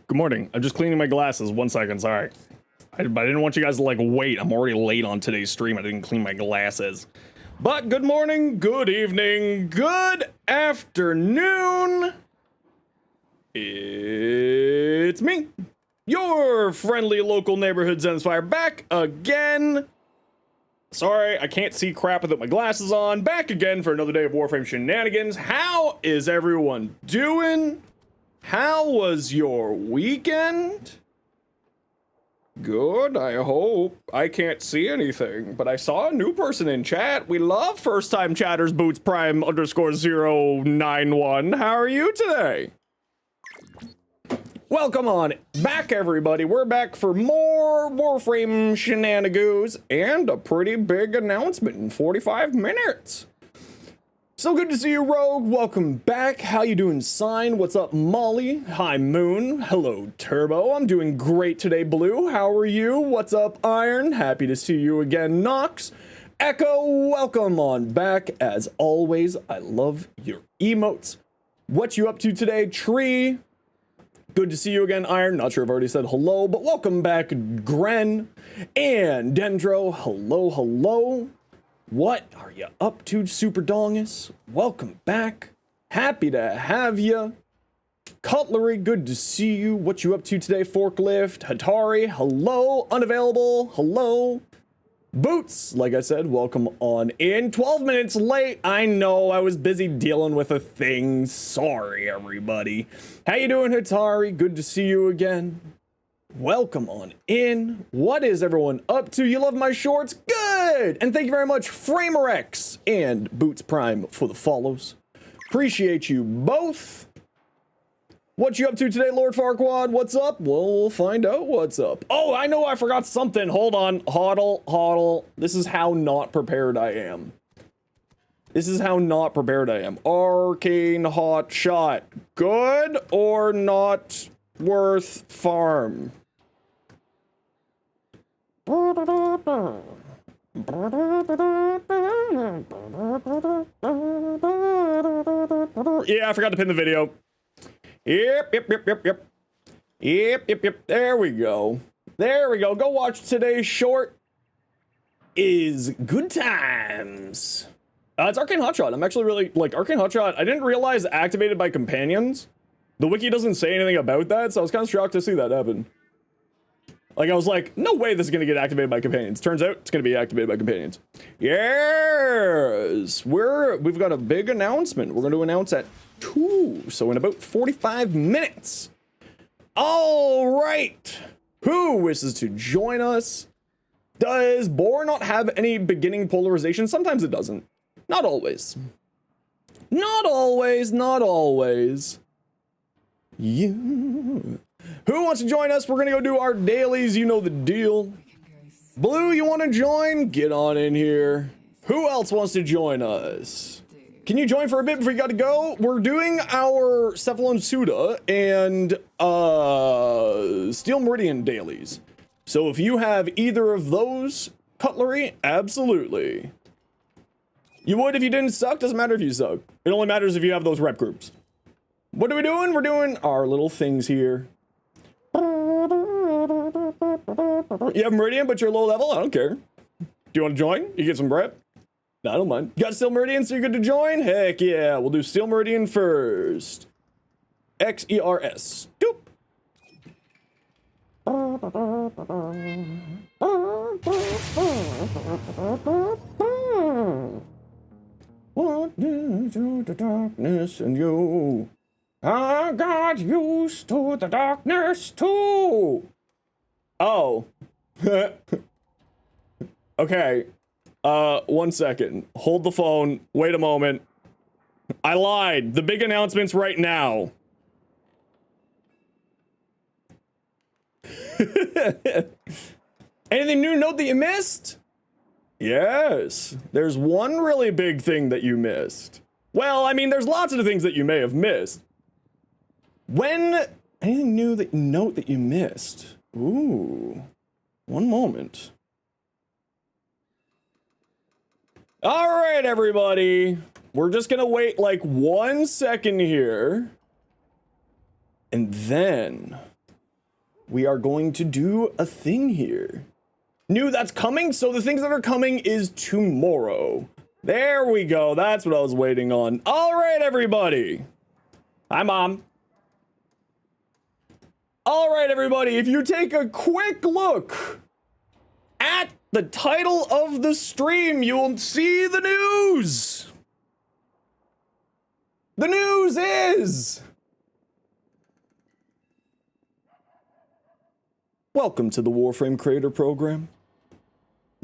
Good morning. I'm just cleaning my glasses. 1 second, sorry. I didn't want you guys to like wait. I'm already late on today's stream. I didn't clean my glasses. But good morning, good evening, good afternoon. It's me, your friendly local neighborhood Zenosfire, back again. Sorry, I can't see crap without my glasses on. Back again for another day of Warframe shenanigans. How is everyone doing? How was your weekend? Good, I hope. I can't see anything, but I saw a new person in chat. We love first-time chatters, Boots Prime _091. How are you today? Welcome on back, everybody. We're back for more Warframe shenanigans and a pretty big announcement in 45 minutes. So good to see you, Rogue. Welcome back. How you doing, Sign? What's up, Molly? Hi, Moon. Hello, Turbo. I'm doing great today, Blue. How are you? What's up, Iron? Happy to see you again, Nox. Echo, welcome on back. As always, I love your emotes. What you up to today, Tree? Good to see you again, Iron. Not sure if I already said hello, but welcome back, Gren. And Dendro, hello, hello. What are you up to, Super Dongus? Welcome back. Happy to have you. Cutlery, good to see you. What you up to today, Forklift? Hatari, hello. Unavailable, hello. Boots, like I said, welcome on in. 12 minutes late. I know, I was busy dealing with a thing. Sorry, everybody. How you doing, Hatari? Good to see you again. Welcome on in. What is everyone up to? You love my shorts? Good! And thank you very much, Framerex and Boots Prime for the follows. Appreciate you both. What you up to today, Lord Farquaad? What's up? We'll find out what's up. Oh, I know I forgot something. Hold on. Hodl. This is how not prepared I am. This is how not prepared I am. Arcane Hot Shot. Good or not worth farm? Yeah, I forgot to pin the video. Yep. There we go. Go watch today's short. Is good times. It's Arcane Hotshot. I'm actually really like Arcane Hotshot. I didn't realize activated by companions. The wiki doesn't say anything about that, so I was kind of shocked to see that happen. Like, I was like, no way this is going to get activated by companions. Turns out it's going to be activated by companions. Yes! We've got a big announcement. We're going to announce at 2, so in about 45 minutes. All right. Who wishes to join us? Does Boar not have any beginning polarization? Sometimes it doesn't. Not always. Not always. You. Who wants to join us? We're gonna go do our dailies. You know the deal. Blue, you want to join? Get on in here. Who else wants to join us? Can you join for a bit before you got to go? We're doing our Cephalon Suda and Steel Meridian dailies. So if you have either of those, Cutlery, absolutely. You would if you didn't suck. Doesn't matter if you suck. It only matters if you have those rep groups. What are we doing? We're doing our little things here. You have Meridian, but you're low level? I don't care. Do you want to join? You get some rep? No, I don't mind. You got Steel Meridian, so you're good to join? Heck yeah. We'll do Steel Meridian first. XERS. Doop. What is the darkness and you? I got used to the darkness too. Oh. Okay. 1 second. Hold the phone. Wait a moment. I lied. The big announcement's right now. Anything new note that you missed? Yes. There's one really big thing that you missed. Well, I mean, there's lots of things that you may have missed. Anything new that note that you missed? Ooh. One moment. All right, everybody. We're just gonna wait like 1 second here. And then we are going to do a thing here. New that's coming, so the things that are coming is tomorrow. There we go, that's what I was waiting on. All right, everybody. Hi, Mom. All right, everybody, if you take a quick look at the title of the stream, you'll see the news. The news is... Welcome to the Warframe Creator Program.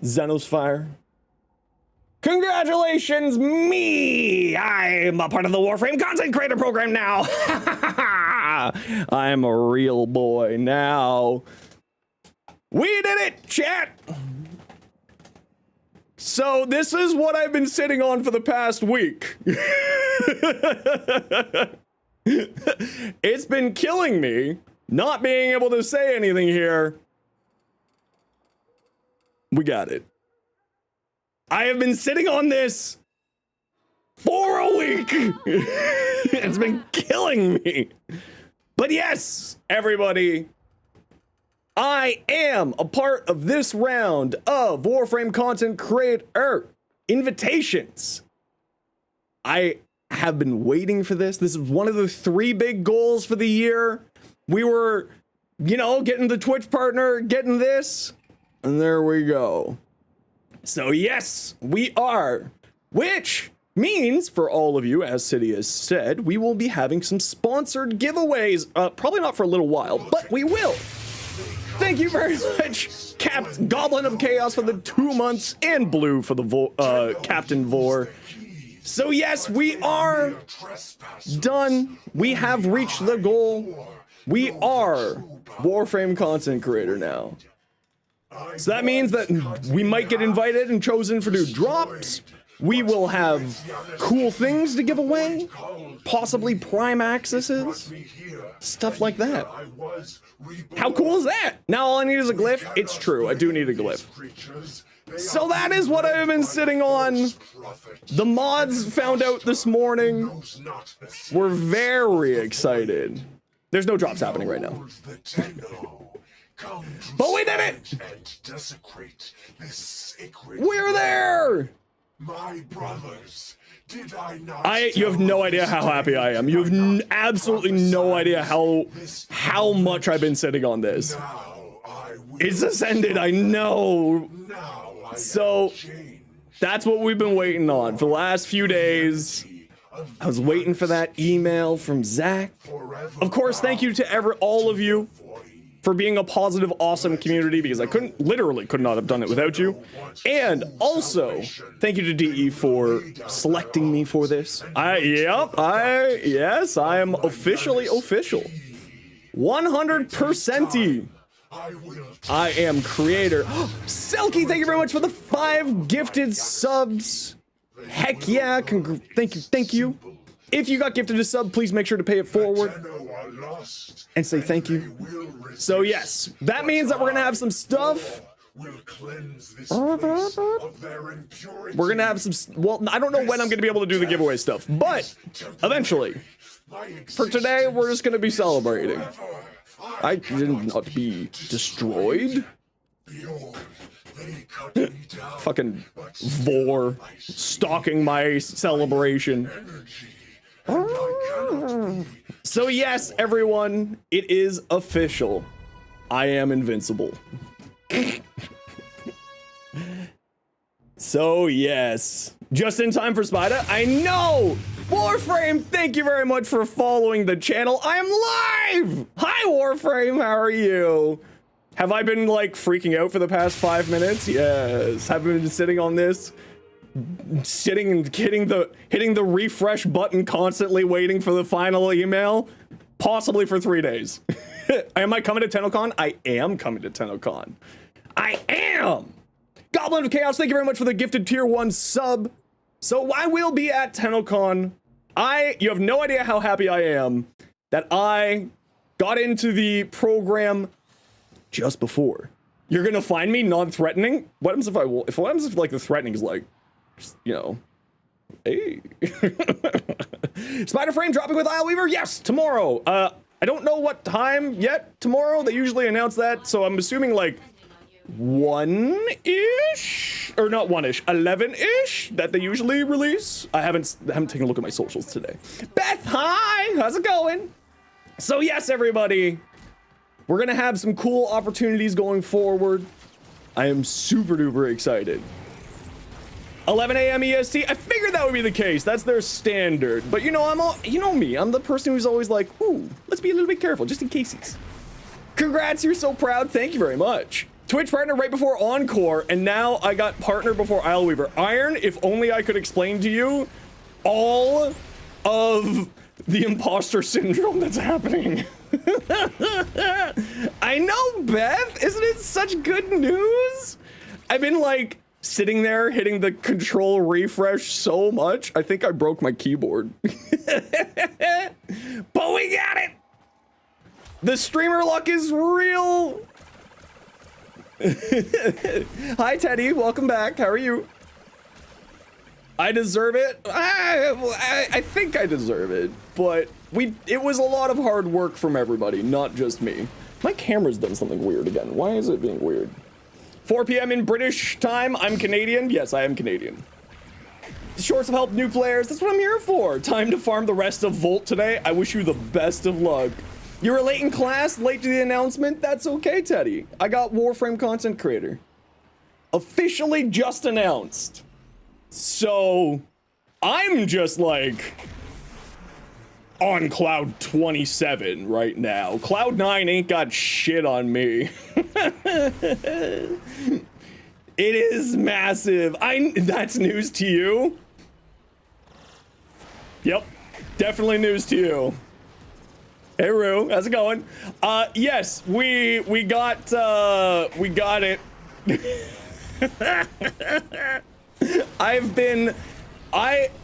Zenosfire. Congratulations, me! I'm a part of the Warframe Content Creator Program now! I'm a real boy now. We did it, chat! So this is what I've been sitting on for the past week. It's been killing me not being able to say anything here. We got it. I have been sitting on this for a week. It's been killing me. But yes, everybody, I am a part of this round of Warframe Content Creator Invitations. I have been waiting for this. This is one of the 3 big goals for the year. We were, you know, getting the Twitch partner, getting this, and there we go. So yes, we are, which means for all of you, as City has said, we will be having some sponsored giveaways, probably not for a little while, but we will. Thank you very much, Goblin of Chaos for the 2 months, and Blue for the Captain Vor. So yes, we are done. We have reached the goal. We are Warframe Content Creator now. So that means that we might get invited and chosen for new drops. We will have cool things to give away, possibly prime accesses, stuff like that. How cool is that? Now all I need is a glyph. It's true, I do need a glyph. So that is what I've been sitting on. The mods found out this morning. We're very excited. There's no drops happening right now. But we did it! We're there! My brothers, did I not? You have no idea how happy I am. You have absolutely no idea how much I've been sitting on this. It's ascended, I know. So that's what we've been waiting on for the last few days. I was waiting for that email from Zach. Of course, thank you to all of you for being a positive, awesome community, because I literally could not have done it without you. And also, thank you to DE for selecting me for this. Yes, I am officially official. 100%y. I am creator. Selkie, thank you very much for the 5 gifted subs. Heck yeah, thank you. If you got gifted a sub, please make sure to pay it forward and say thank you. So yes, that means that we're gonna have some stuff. We're gonna have some, well, I don't know when I'm gonna be able to do the giveaway stuff, but eventually. For today, we're just gonna be celebrating. I did not be destroyed. Fucking Vor stalking my celebration. So yes, everyone, it is official. I am invincible. So yes, just in time for Spider. I know! Warframe, thank you very much for following the channel. I am live! Hi Warframe, how are you? Have I been like freaking out for the past 5 minutes? Yes. Have I been sitting on this? Sitting and hitting the refresh button constantly, waiting for the final email? Possibly for 3 days. Am I coming to TennoCon? I am coming to TennoCon. I am! Goblin of Chaos, thank you very much for the gifted tier 1 sub. So I will be at TennoCon. You have no idea how happy I am that I got into the program just before. You're gonna find me non-threatening? What happens if what happens if like the threatening is like, you know, hey. Spider Frame dropping with ISLEWEAVER? Yes, tomorrow. I don't know what time yet tomorrow. They usually announce that, so I'm assuming like 1-ish? Or not 1-ish, 11-ish that they usually release. I haven't taken a look at my socials today. Beth, hi! How's it going? So yes, everybody, we're gonna have some cool opportunities going forward. I am super duper excited. 11 a.m. EST. I figured that would be the case. That's their standard. But you know, you know me. I'm the person who's always like, ooh, let's be a little bit careful just in cases. Congrats, you're so proud. Thank you very much. Twitch partner right before Encore, and now I got partner before ISLEWEAVER. Iron, if only I could explain to you all of the imposter syndrome that's happening. I know, Beth. Isn't it such good news? I've been like sitting there hitting the control refresh so much. I think I broke my keyboard. But we got it. The streamer luck is real. Hi, Teddy. Welcome back. How are you? I deserve it. I think I deserve it, but it was a lot of hard work from everybody, not just me. My camera's done something weird again. Why is it being weird? 4 p.m. in British time. I'm Canadian. Yes, I am Canadian. Shorts have helped new players. That's what I'm here for. Time to farm the rest of Volt today. I wish you the best of luck. You were late in class, late to the announcement. That's okay, Teddy. I got Warframe content creator. Officially just announced. So I'm just like on cloud 27 right now. Cloud 9 ain't got shit on me. It is massive. That's news to you. Yep, definitely news to you. Hey Rue, how's it going? Yes, we got it.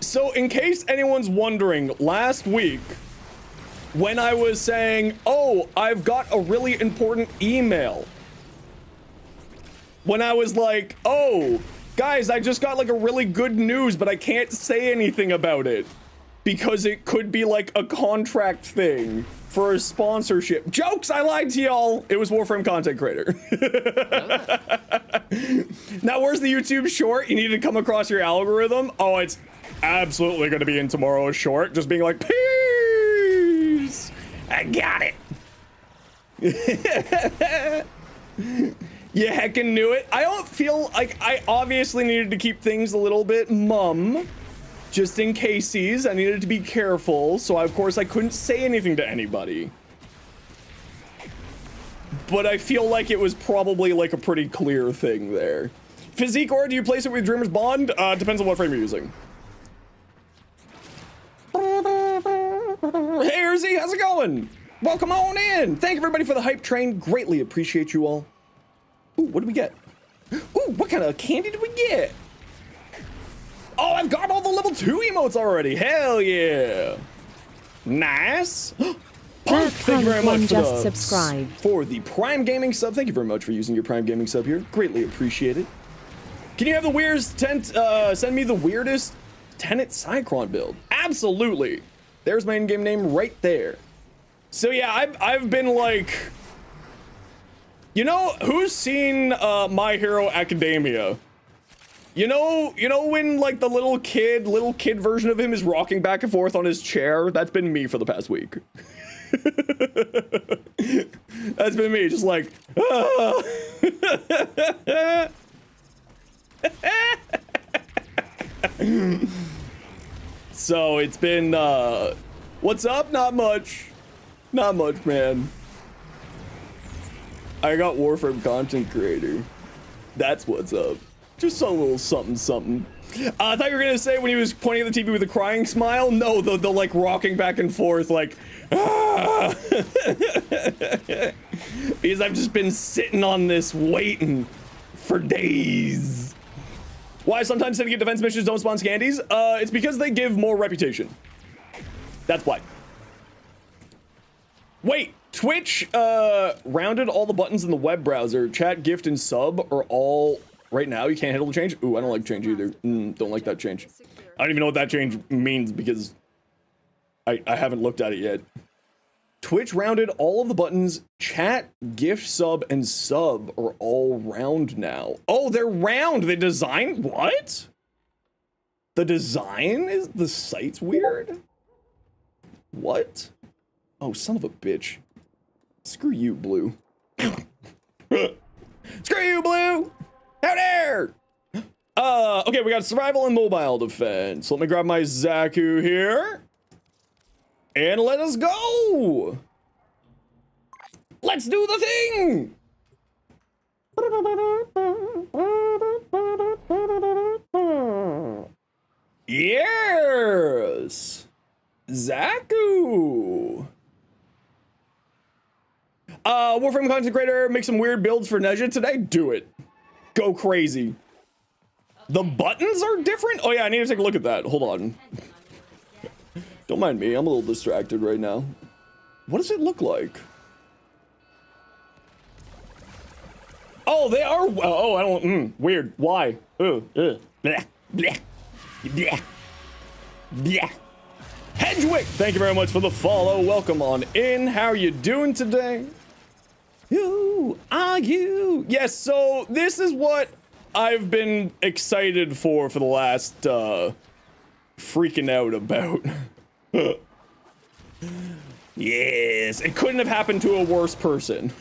So in case anyone's wondering, last week when I was saying, oh, I've got a really important email, when I was like, oh, guys, I just got like a really good news, but I can't say anything about it because it could be like a contract thing for a sponsorship. Jokes, I lied to y'all. It was Warframe content creator. Now, where's the YouTube short? You need to come across your algorithm. Oh, it's absolutely going to be in tomorrow's short. Just being like, peace. I got it. You heckin' knew it. I don't feel like I obviously needed to keep things a little bit mum. Just in cases, I needed to be careful, so of course I couldn't say anything to anybody. But I feel like it was probably like a pretty clear thing there. Physique, or do you place it with Dreamer's Bond? Depends on what frame you're using. Hey Erzy, how's it going? Welcome on in. Thank everybody for the hype train. Greatly appreciate you all. Ooh, what did we get? Ooh, what kind of candy did we get? Oh, I've got all the level 2 emotes already. Hell yeah. Nice. Punk, thank you very much for the Prime Gaming sub. Thank you very much for using your Prime Gaming sub here. Greatly appreciate it. Can you have the weirdest send me the weirdest Tenet Cycron build? Absolutely. There's my in-game name right there. So yeah, I've been like, you know, who's seen My Hero Academia? You know when like the little kid version of him is rocking back and forth on his chair? That's been me for the past week. That's been me, just like, ah. So it's been, what's up? Not much. Not much, man. I got Warframe content creator. That's what's up. Just a little something, something. I thought you were gonna say when he was pointing at the TV with a crying smile. No, the like rocking back and forth, like, ah! Because I've just been sitting on this waiting for days. Why sometimes syndicate defense missions don't spawn scandies? It's because they give more reputation. That's why. Wait, Twitch rounded all the buttons in the web browser. Chat, gift, and sub are all right now. You can't handle the change? Ooh, I don't like change either. Don't like that change. I don't even know what that change means because I haven't looked at it yet. Twitch rounded all of the buttons. Chat, gift, sub, and sub are all round now. Oh, they're round. The design, what? The design is, the site's weird? What? Oh, son of a bitch. Screw you, Blue. Screw you, Blue! How dare! Okay, we got survival and mobile defense. Let me grab my Zaku here. And let us go! Let's do the thing! Yes! Zaku! Warframe content creator, make some weird builds for Neja today? Do it. Go crazy. The buttons are different? Oh yeah, I need to take a look at that. Hold on. Don't mind me, I'm a little distracted right now. What does it look like? Oh, they are, oh, I don't, weird. Why? Blah, blah, blah, blah, blah. Hedgewick, thank you very much for the follow. Welcome on in. How are you doing today? Who are you? Yes, so this is what I've been excited for the last, freaking out about. Yes, it couldn't have happened to a worse person.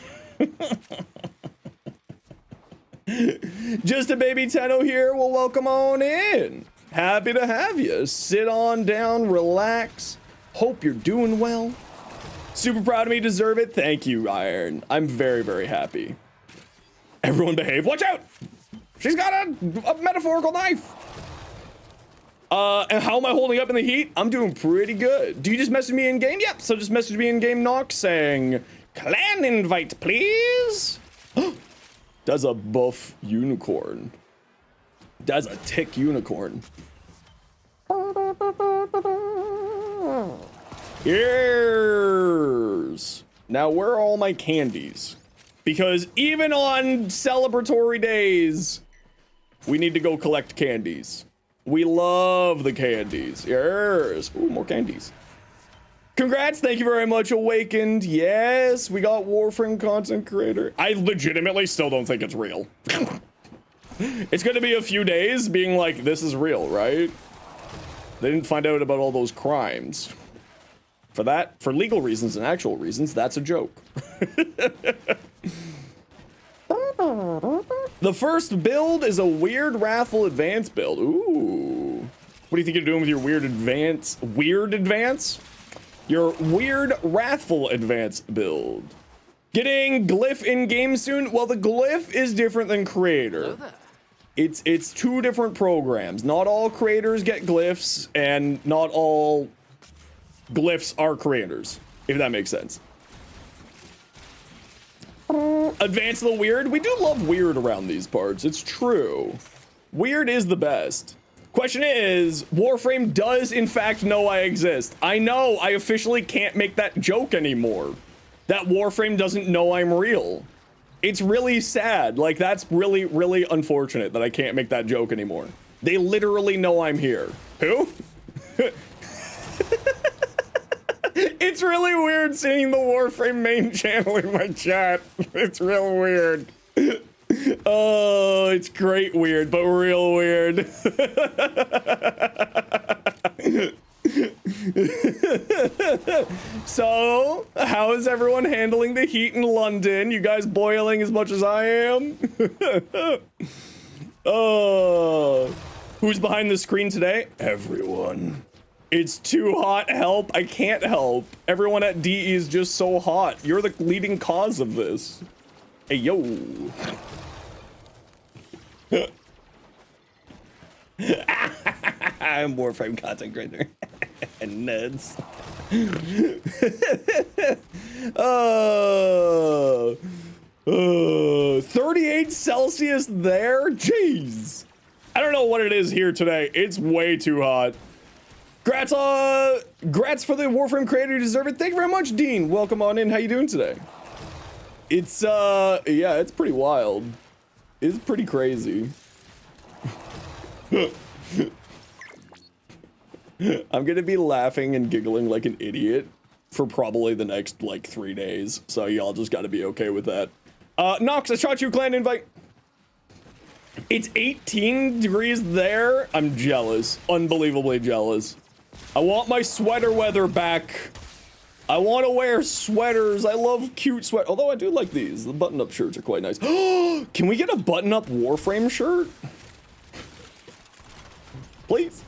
Just a baby Tenno here. Well, welcome on in. Happy to have you. Sit on down, relax. Hope you're doing well. Super proud of me, deserve it. Thank you, Iron. I'm very, very happy. Everyone behave. Watch out! She's got a metaphorical knife. And how am I holding up in the heat? I'm doing pretty good. Do you just message me in game? Yep, so just message me in game, Nox, saying, clan invite, please. Does a buff unicorn. Does a tick unicorn. Here's. Now, where are all my candies? Because even on celebratory days, we need to go collect candies. We love the candies. Yes. Ooh, more candies. Congrats. Thank you very much, Awakened. Yes, we got Warframe content creator. I legitimately still don't think it's real. It's going to be a few days being like, this is real, right? They didn't find out about all those crimes. For that, for legal reasons and actual reasons, that's a joke. The first build is a weird Wrathful Advance build. Ooh. What do you think you're doing with your weird advance? Weird advance? Your weird Wrathful Advance build. Getting Glyph in game soon? Well, the Glyph is different than Creator. It's two different programs. Not all creators get Glyphs, and not all Glyphs are creators, if that makes sense. Advance the weird. We do love weird around these parts. It's true. Weird is the best. Question is, Warframe does in fact know I exist. I know I officially can't make that joke anymore. That Warframe doesn't know I'm real. It's really sad. Like, that's really, really unfortunate that I can't make that joke anymore. They literally know I'm here. Who? It's really weird seeing the Warframe main channel in my chat. It's real weird. Oh, it's great weird, but real weird. So, how is everyone handling the heat in London? You guys boiling as much as I am? Oh, who's behind the screen today? Everyone. It's too hot, help. I can't help. Everyone at DE is just so hot. You're the leading cause of this. Hey, yo. I'm Warframe content creator. Nuts. Oh, 38 Celsius there? Jeez. I don't know what it is here today. It's way too hot. Grats for the Warframe creator, you deserve it. Thank you very much, Dean. Welcome on in. How you doing today? It's, yeah, it's pretty wild. It's pretty crazy. I'm gonna be laughing and giggling like an idiot for probably the next like 3 days. So y'all just got to be okay with that. Nox, I shot you clan invite. It's 18 degrees there. I'm jealous, unbelievably jealous. I want my sweater weather back. I want to wear sweaters. I love cute sweat. Although I do like these. The button-up shirts are quite nice. Can we get a button-up Warframe shirt? Please.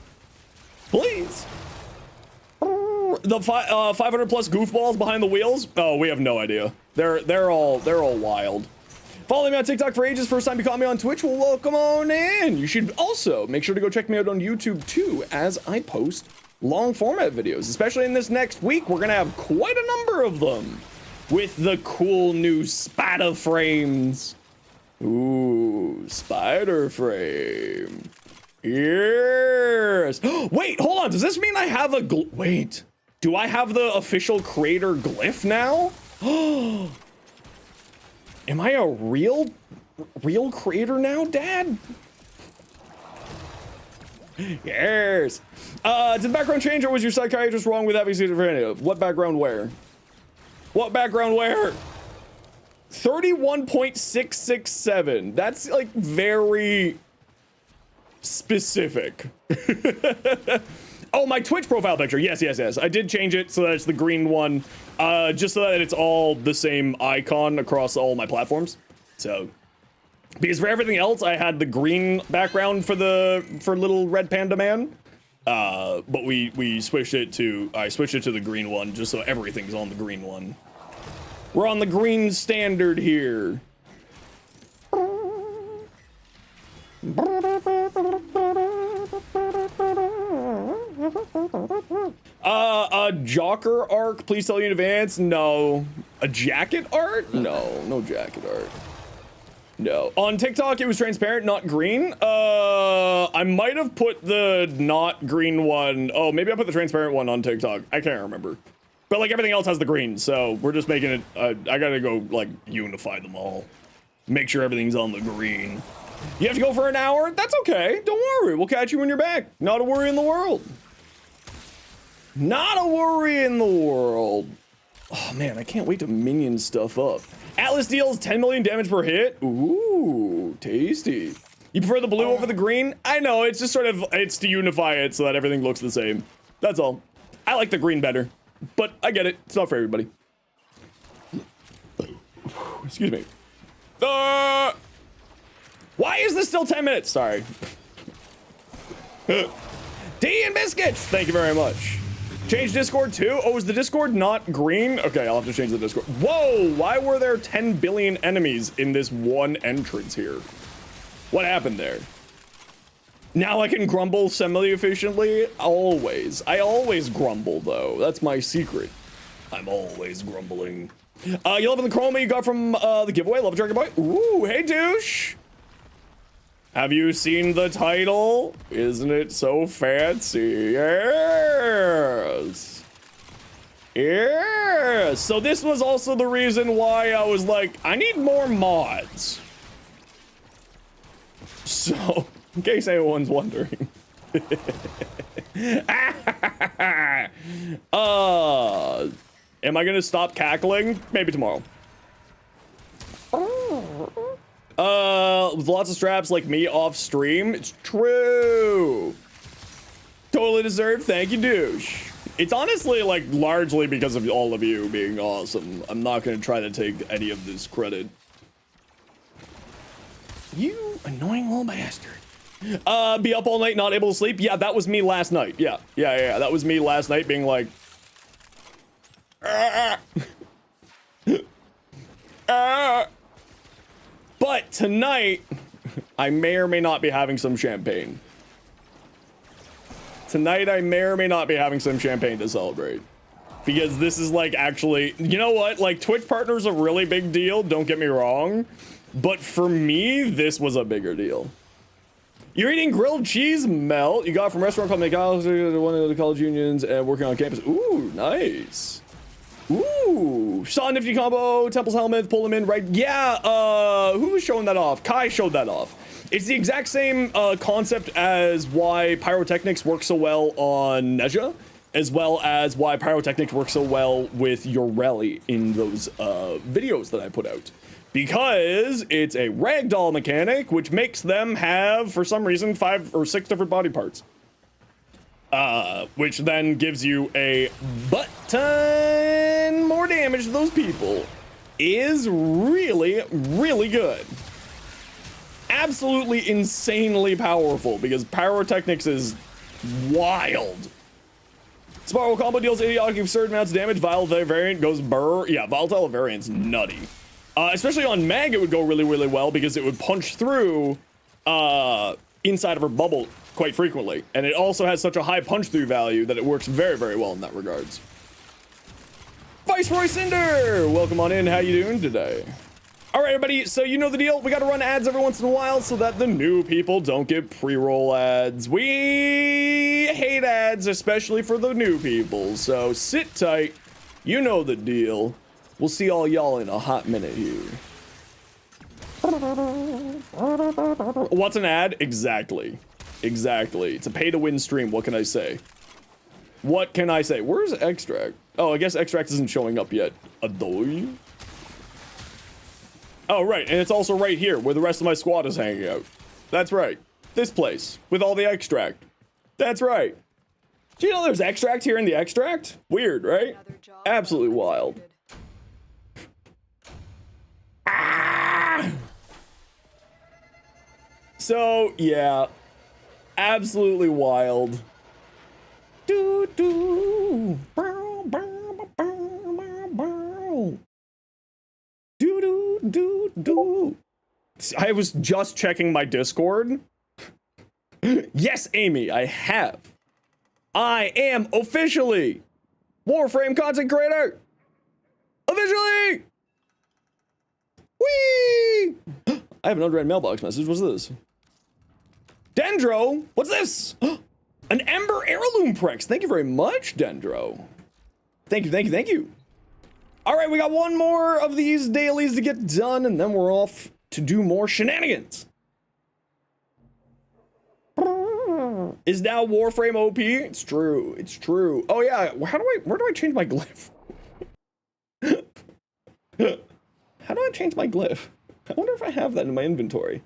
Please. The 500 plus goofballs behind the wheels. Oh, we have no idea. They're all wild. Follow me on TikTok for ages. First time you caught me on Twitch, well, welcome on in. You should also make sure to go check me out on YouTube too, as I post long format videos. Especially in this next week, we're gonna have quite a number of them with the cool new spider frames. Ooh, spider frame. Yes. Wait, hold on. Does this mean I have a wait? Do I have the official creator glyph now? Am I a real creator now, Dad? Yes. Did the background change, or was your psychiatrist wrong with having schizophrenia? What background where? What background where? 31.667. That's like very specific. Oh, my Twitch profile picture. Yes. I did change it so that it's the green one, just so that it's all the same icon across all my platforms. So, because for everything else, I had the green background for little red panda man, but we switched it to the green one just so everything's on the green one. We're on the green standard here. A jocker arc, please tell you in advance. No. A jacket art? No jacket art. No. On TikTok, it was transparent, not green. I might have put the not green one. Oh, maybe I put the transparent one on TikTok. I can't remember. But like everything else has the green, so we're just making it, I gotta go like unify them all. Make sure everything's on the green. You have to go for an hour? That's okay. Don't worry. We'll catch you when you're back. Not a worry in the world. Not a worry in the world. Oh man, I can't wait to minion stuff up. Atlas deals 10 million damage per hit. Ooh, tasty. You prefer the blue over the green? I know, it's just sort of, it's to unify it so that everything looks the same. That's all. I like the green better, but I get it. It's not for everybody. Excuse me. Why is this still 10 minutes? Sorry. Tea and biscuits. Thank you very much. Change Discord too? Oh, is the Discord not green? Okay, I'll have to change the Discord. Whoa, why were there 10 billion enemies in this one entrance here? What happened there? Now I can grumble semi-efficiently? Always. I always grumble though. That's my secret. I'm always grumbling. You love the chroma you got from the giveaway. Love Dragon Boy. Ooh, hey douche. Have you seen the title? Isn't it so fancy? Yes. Yes. So this was also the reason why I was like, I need more mods. So, in case anyone's wondering. Am I gonna stop cackling? Maybe tomorrow. With lots of straps like me off stream. It's true. Totally deserved. Thank you, douche. It's honestly like largely because of all of you being awesome. I'm not gonna try to take any of this credit. You annoying little bastard. Be up all night, not able to sleep. Yeah, that was me last night. Yeah. That was me last night being like, But tonight, I may or may not be having some champagne. Tonight, I may or may not be having some champagne to celebrate. Because this is like actually, you know what? Like Twitch partners a really big deal, don't get me wrong. But for me, this was a bigger deal. You're eating grilled cheese melt you got from a restaurant called McDonald's, one of the college unions, and working on campus. Ooh, nice. Ooh, saw a nifty combo, Temple's helmet, pull him in, right? Yeah, who was showing that off? Kai showed that off. It's the exact same concept as why pyrotechnics work so well on Nezha. as well as why pyrotechnics work so well with your rally in those videos that I put out. Because it's a ragdoll mechanic, which makes them have, for some reason, 5 or 6 different body parts. Which then gives you a butt ton more damage to those people. Is really, really good. Absolutely insanely powerful, because pyrotechnics is wild. Spiral combo deals idiotic absurd amounts of damage. Volatile variant goes burr. Yeah, volatile variant's nutty. Especially on Meg, it would go really, really well because it would punch through inside of her bubble quite frequently. And it also has such a high punch through value that it works very, very well in that regards. Viceroy Cinder, welcome on in. How you doing today? All right, everybody, so you know the deal. We got to run ads every once in a while so that the new people don't get pre-roll ads. We hate ads, especially for the new people. So sit tight. You know the deal. We'll see all y'all in a hot minute here. What's an ad? Exactly. Exactly. It's a pay-to-win stream. What can I say? What can I say? Where's Extract? Oh, I guess Extract isn't showing up yet. Adoy? Oh, right. And it's also right here where the rest of my squad is hanging out. That's right. This place with all the Extract. That's right. Do you know there's Extract here in the Extract? Weird, right? Absolutely wild. Ah! So, yeah. Absolutely wild. Do do. Bow, bow, bow, bow, bow. Do do do do. I was just checking my Discord. Yes, Amy, I have. I am officially Warframe content creator. Officially. Whee! I have an unread mailbox message. What's this? Dendro, what's this? An Ember Heirloom Prex. Thank you very much, Dendro. Thank you, thank you, thank you. All right, we got one more of these dailies to get done, and then we're off to do more shenanigans. Is now Warframe OP? It's true, it's true. Oh yeah, where do I change my glyph? How do I change my glyph? I wonder if I have that in my inventory.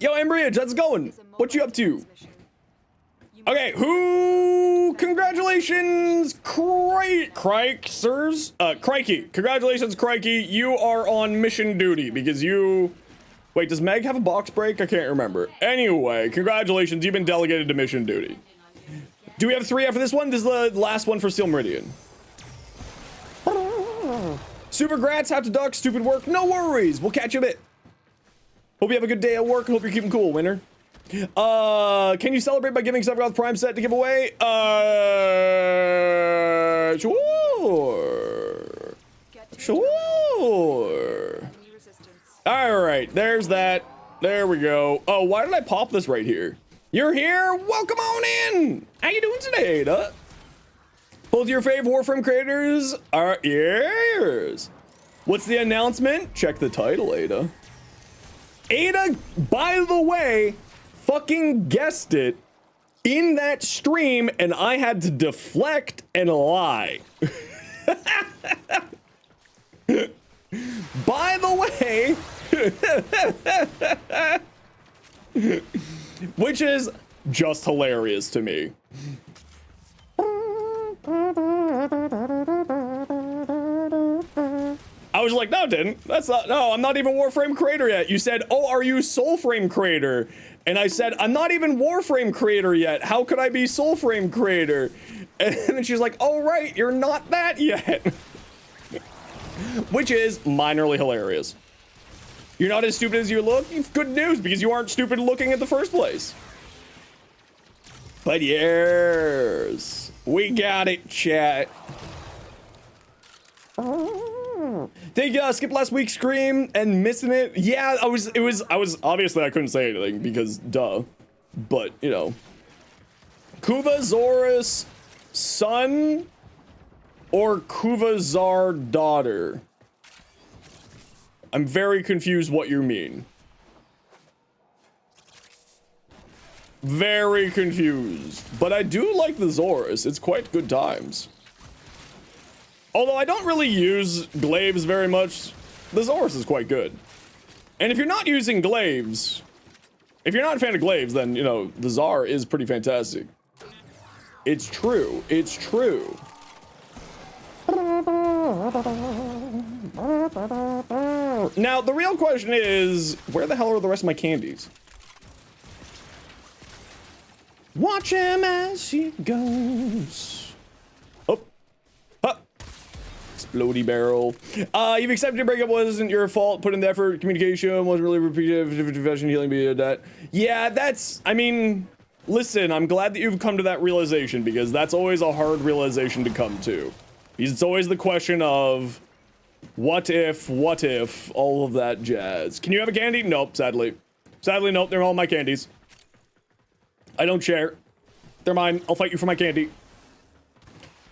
Yo, Ambridge, how's it going? What you up to? Okay, who? Congratulations, Crikey. Congratulations, Crikey. You are on mission duty because you... Wait, does Meg have a box break? I can't remember. Anyway, congratulations. You've been delegated to mission duty. Do we have 3 after this one? This is the last one for Steel Meridian. Super grats, have to duck, stupid work. No worries. We'll catch you a bit. Hope you have a good day at work. Hope you're keeping cool, winner. Can you celebrate by giving Sephiroth Prime set to give away? Sure. Sure. All right, there's that. There we go. Oh, why did I pop this right here? You're here. Welcome on in. How you doing today, Ada? Both your fave Warframe creators are ears. What's the announcement? Check the title, Ada. Ada, by the way, fucking guessed it in that stream, and I had to deflect and lie. By the way, which is just hilarious to me. I was like, no, it didn't. That's not, no, I'm not even Warframe creator yet. You said, oh, are you Soulframe creator? And I said, I'm not even Warframe creator yet. How could I be Soulframe creator? And then she's like, oh, right, you're not that yet. Which is minorly hilarious. You're not as stupid as you look? Good news, because you aren't stupid looking in the first place. But yes, we got it, chat. Thank you, skip last week's stream and missing it. Yeah, I was obviously I couldn't say anything because duh. But, you know. Kuvazor's son or Kuvazar daughter? I'm very confused what you mean. Very confused. But I do like the Zorus. It's quite good times. Although I don't really use glaives very much, the Zorus is quite good. And if you're not using glaives, if you're not a fan of glaives, then, you know, the Tsar is pretty fantastic. It's true. It's true. Now, the real question is, where the hell are the rest of my candies? Watch him as he goes. Oh. Huh. Explodey barrel. You've accepted your breakup wasn't your fault. Put in the effort. Communication wasn't really repeated. Confession, healing, be that. Yeah, that's, I mean, listen, I'm glad that you've come to that realization because that's always a hard realization to come to. Because it's always the question of what if, all of that jazz. Can you have a candy? Nope, sadly. Sadly, nope, they're all my candies. I don't share. They're mine. I'll fight you for my candy.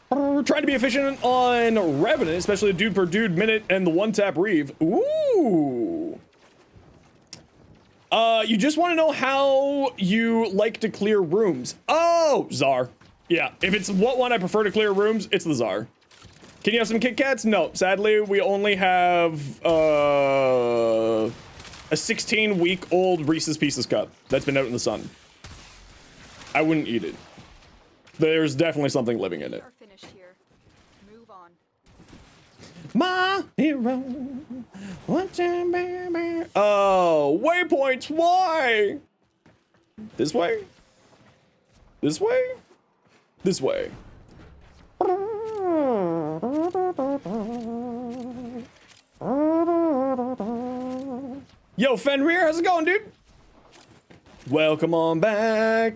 Trying to be efficient on Revenant, especially the dude per dude minute and the one-tap Reeve. Ooh. You just want to know how you like to clear rooms. Oh, Czar. Yeah, if it's what one I prefer to clear rooms, it's the Czar. Can you have some Kit Kats? No, sadly, we only have a 16-week-old Reese's Pieces cup that's been out in the sun. I wouldn't eat it. There's definitely something living in it. Are finished here. Move on. My hero. What's a baby? Oh, waypoints. Why? This way? This way? This way. Yo, Fenrir, how's it going, dude? Welcome on back.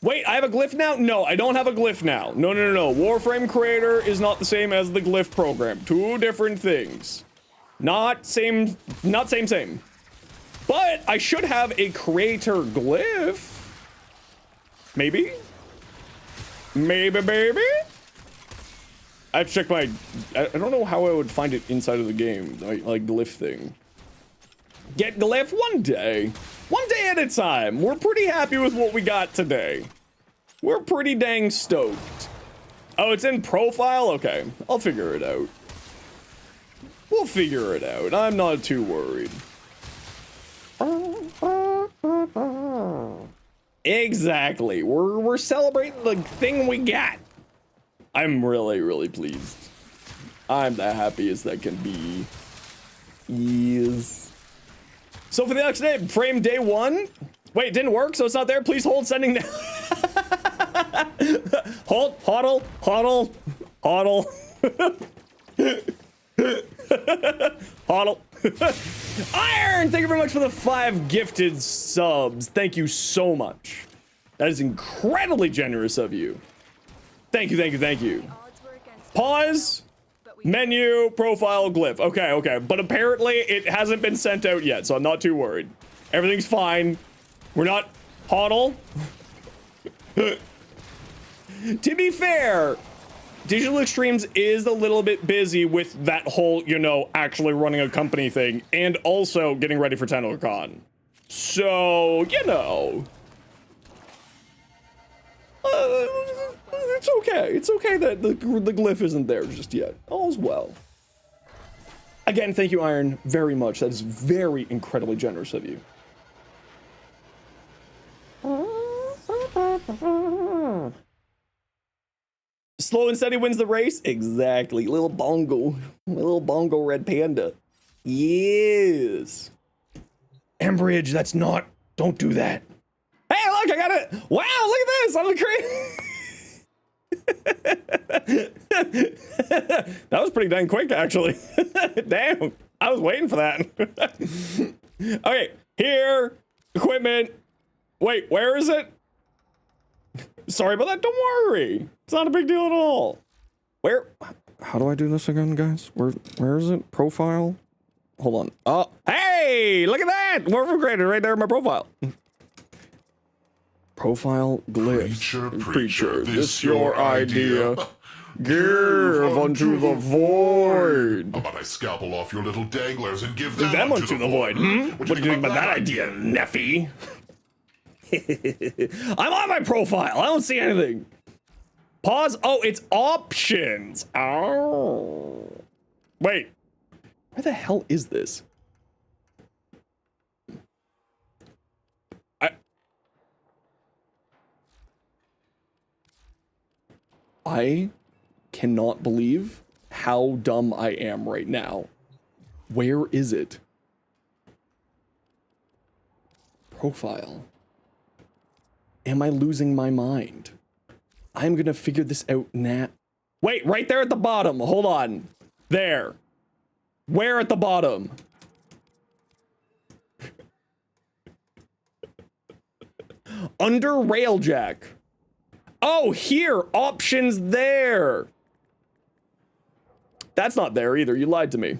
Wait, I have a glyph now? No, I don't have a glyph now. No. Warframe creator is not the same as the glyph program. Two different things. Not same. But I should have a creator glyph. Maybe? Maybe, baby? I have to check my... I don't know how I would find it inside of the game. Like glyph thing. Get glyph one day. One day at a time. We're pretty happy with what we got today. We're pretty dang stoked. Oh, it's in profile? Okay, I'll figure it out. We'll figure it out. I'm not too worried. Exactly. We're celebrating the thing we got. I'm really pleased. I'm the happiest that can be. Yes. So for the next day, frame day 1. Wait, it didn't work, so it's not there. Please hold sending now. Hold, hodl. Hodl. Iron, thank you very much for the 5 gifted subs. Thank you so much. That is incredibly generous of you. Thank you. Pause. Menu, profile, glyph. Okay. But apparently it hasn't been sent out yet, so I'm not too worried. Everything's fine. We're not hodl. To be fair, Digital Extremes is a little bit busy with that whole, you know, actually running a company thing and also getting ready for TennoCon. So, you know. It's okay. It's okay that the glyph isn't there just yet. All's well. Again, thank you, Iron, very much. That is very incredibly generous of you. Slow and steady wins the race? Exactly. Little bongo red panda. Yes. Ambridge, that's not. Don't do that. Hey, look, I got it. Wow, look at this. I'm the That was pretty dang quick, actually. Damn. I was waiting for that. Okay, here. Equipment. Wait, where is it? Sorry about that. Don't worry. It's not a big deal at all. Where? How do I do this again, guys? Where is it? Profile? Hold on. Oh, hey, look at that. Warframe creator right there in my profile. Profile glyph. Preacher, this your idea. Give unto the void. How about I scalpel off your little danglers and give Give them unto the void. What do you think about that idea, Neffy? I'm on my profile. I don't see anything. Pause. Oh, it's options. Oh. Wait. Where the hell is this? I cannot believe how dumb I am right now. Where is it? Profile. Am I losing my mind? I'm gonna figure this out now. Wait, right there at the bottom. Hold on. There. Where at the bottom? Under Railjack. Oh, here. Options there. That's not there either. You lied to me.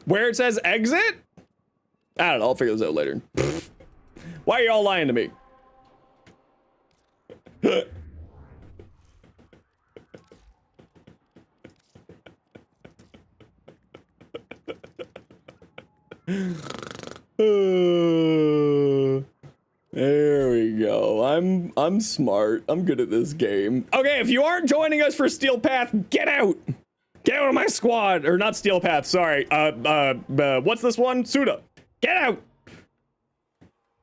Where it says exit? I don't know. I'll figure this out later. Why are y'all lying to me? There we go. I'm smart. I'm good at this game. Okay, if you aren't joining us for Steel Path, get out. Get out of my squad. Or not Steel Path, sorry. What's this one? Suda. Get out.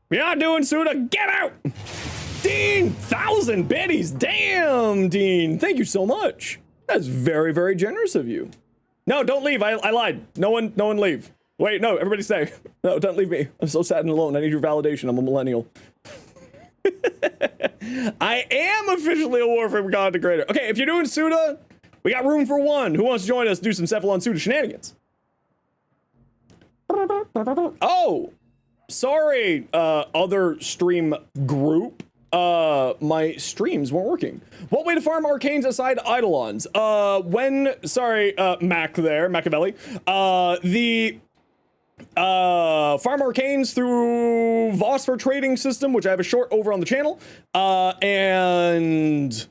You're not doing Suda. Get out. Dean, 1,000 biddies. Damn, Dean. Thank you so much. That's very, very generous of you. No, don't leave. I lied. No one leave. Wait, no, everybody stay. No, don't leave me. I'm so sad and alone. I need your validation. I'm a millennial. I am officially a Warframe content creator. Okay, if you're doing Suda, we got room for one. Who wants to join us do some Cephalon Suda shenanigans? Oh, sorry, other stream group. My streams weren't working. What way to farm arcanes aside Eidolons? Sorry, Mac there, Machiavelli. Farm arcanes through Vosper trading system, which I have a short over on the channel. And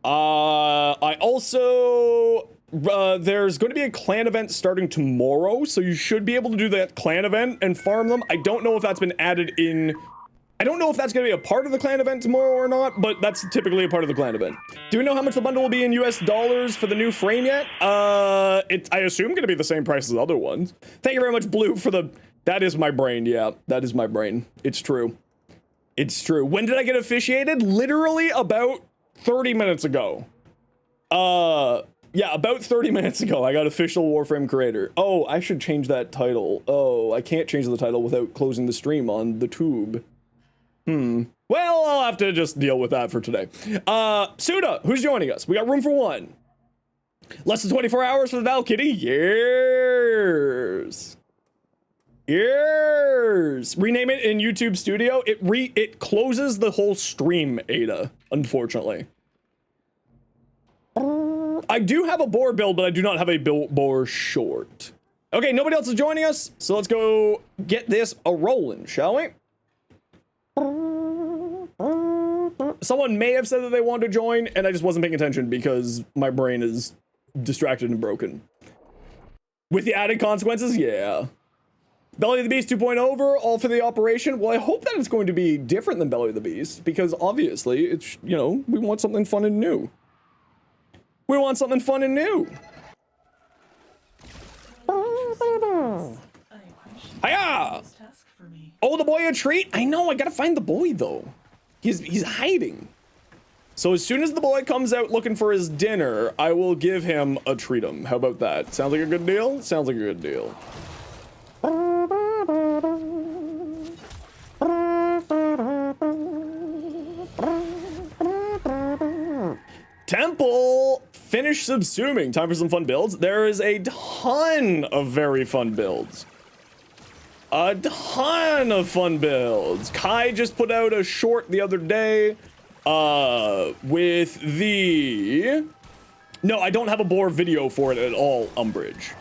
I also, there's going to be a clan event starting tomorrow, so you should be able to do that clan event and farm them. I don't know if that's been added in. I don't know if that's going to be a part of the clan event tomorrow or not, but that's typically a part of the clan event. Do we know how much the bundle will be in US dollars for the new frame yet? It's, I assume, going to be the same price as other ones. Thank you very much, Blue, for the... That is my brain, yeah. That is my brain. It's true. It's true. When did I get officiated? Literally about 30 minutes ago. Yeah, about 30 minutes ago, I got official Warframe creator. Oh, I should change that title. Oh, I can't change the title without closing the stream on the tube. Well, I'll have to just deal with that for today. Suda, who's joining us? We got room for one. Less than 24 hours for the Val Kitty. Years. Years. Rename it in YouTube Studio. It closes the whole stream, Ada, unfortunately. I do have a boar build, but I do not have a boar short. Okay, nobody else is joining us, so let's go get this a-rolling, shall we? Someone may have said that they wanted to join, and I just wasn't paying attention because my brain is distracted and broken. With the added consequences, yeah. Belly of the Beast 2.0 over, all for the operation. Well, I hope that it's going to be different than Belly of the Beast, because obviously, it's, you know, we want something fun and new. We want something fun and new. Hiya! Oh, the boy a treat? I know, I gotta find the boy, though. He's hiding. So as soon as the boy comes out looking for his dinner, I will give him a treatum. How about that? Sounds like a good deal? Sounds like a good deal. Temple! Finish subsuming. Time for some fun builds. There is a ton of very fun builds. A ton of fun builds. Kai just put out a short the other day with the... No, I don't have a boar video for it at all, Umbridge.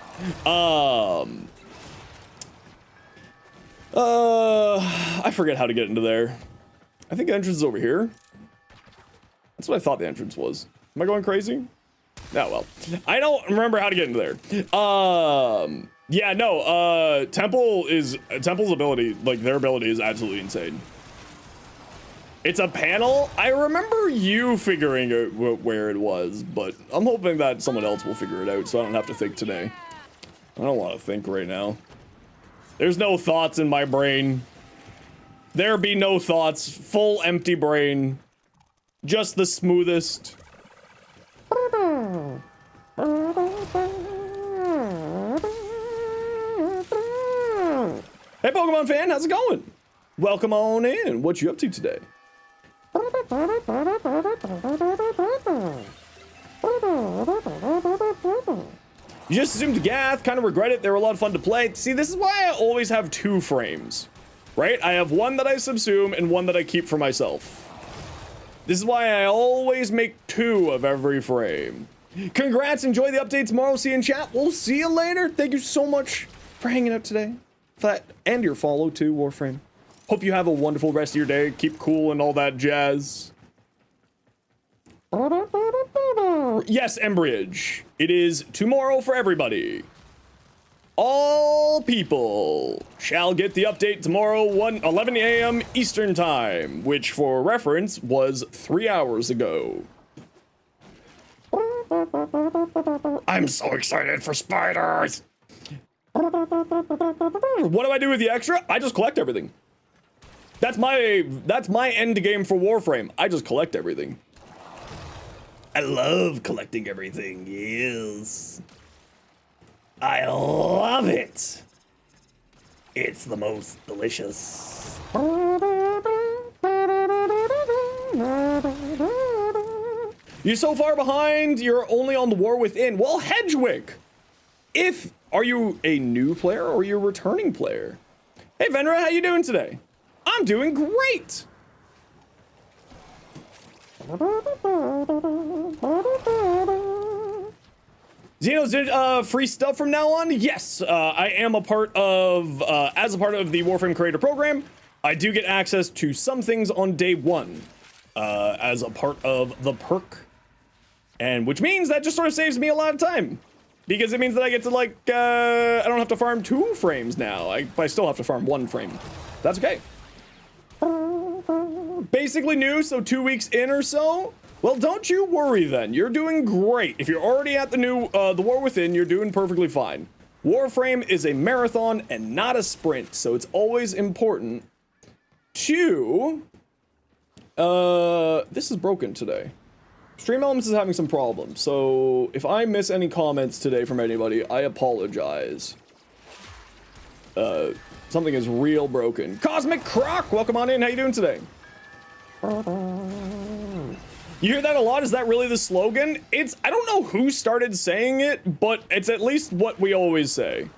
I forget how to get into there. I think the entrance is over here. That's what I thought the entrance was. Am I going crazy? Oh, well. I don't remember how to get into there. Yeah, no, Temple's ability, like, their ability is absolutely insane. It's a panel. I remember you figuring out where it was, but I'm hoping that someone else will figure it out so I don't have to think today. I don't want to think right now. There's no thoughts in my brain. There be no thoughts. Full empty brain. Just the smoothest. Hey, Pokemon fan, how's it going? Welcome on in. What you up to today? You just assumed Gath, kind of regret it. They were a lot of fun to play. See, this is why I always have 2 frames, right? I have one that I subsume and one that I keep for myself. This is why I always make 2 of every frame. Congrats, enjoy the update tomorrow. See you in chat. We'll see you later. Thank you so much for hanging out today. That and your follow too, Warframe. Hope you have a wonderful rest of your day. Keep cool and all that jazz. Yes, Embridge. It is tomorrow for everybody. All people shall get the update tomorrow, 11 a.m. Eastern Time, which for reference was 3 hours ago. I'm so excited for spiders. What do I do with the extra? I just collect everything. That's my end game for Warframe. I just collect everything. I love collecting everything. Yes. I love it. It's the most delicious. You're so far behind, you're only on the War Within. Well, Hedgewick, are you a new player or are you a returning player? Hey, Venra, how you doing today? I'm doing great. Xenos did free stuff from now on? Yes, I am a part of, as a part of the Warframe Creator Program, I do get access to some things on day 1 as a part of the perk. And which means that just sort of saves me a lot of time. Because it means that I get to, like, I don't have to farm 2 frames now. I still have to farm 1 frame. That's okay. Basically new, so 2 weeks in or so. Well, don't you worry then. You're doing great. If you're already at the War Within, you're doing perfectly fine. Warframe is a marathon and not a sprint, so it's always important to... this is broken today. Stream Elements is having some problems, so if I miss any comments today from anybody, I apologize. Something is real broken. Cosmic Croc, welcome on in. How you doing today? You hear that a lot? Is that really the slogan? I don't know who started saying it, but it's at least what we always say.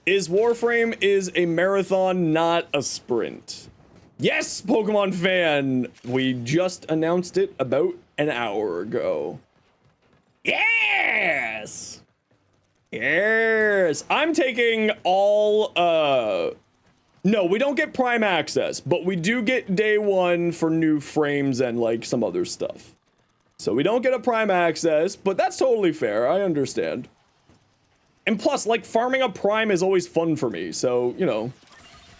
Warframe is a marathon, not a sprint. Yes, Pokemon fan, we just announced it about an hour ago. Yes! Yes! I'm taking all, no, we don't get Prime Access, but we do get day 1 for new frames and, like, some other stuff. So we don't get a Prime Access, but that's totally fair, I understand. And plus, like, farming a Prime is always fun for me, so, you know,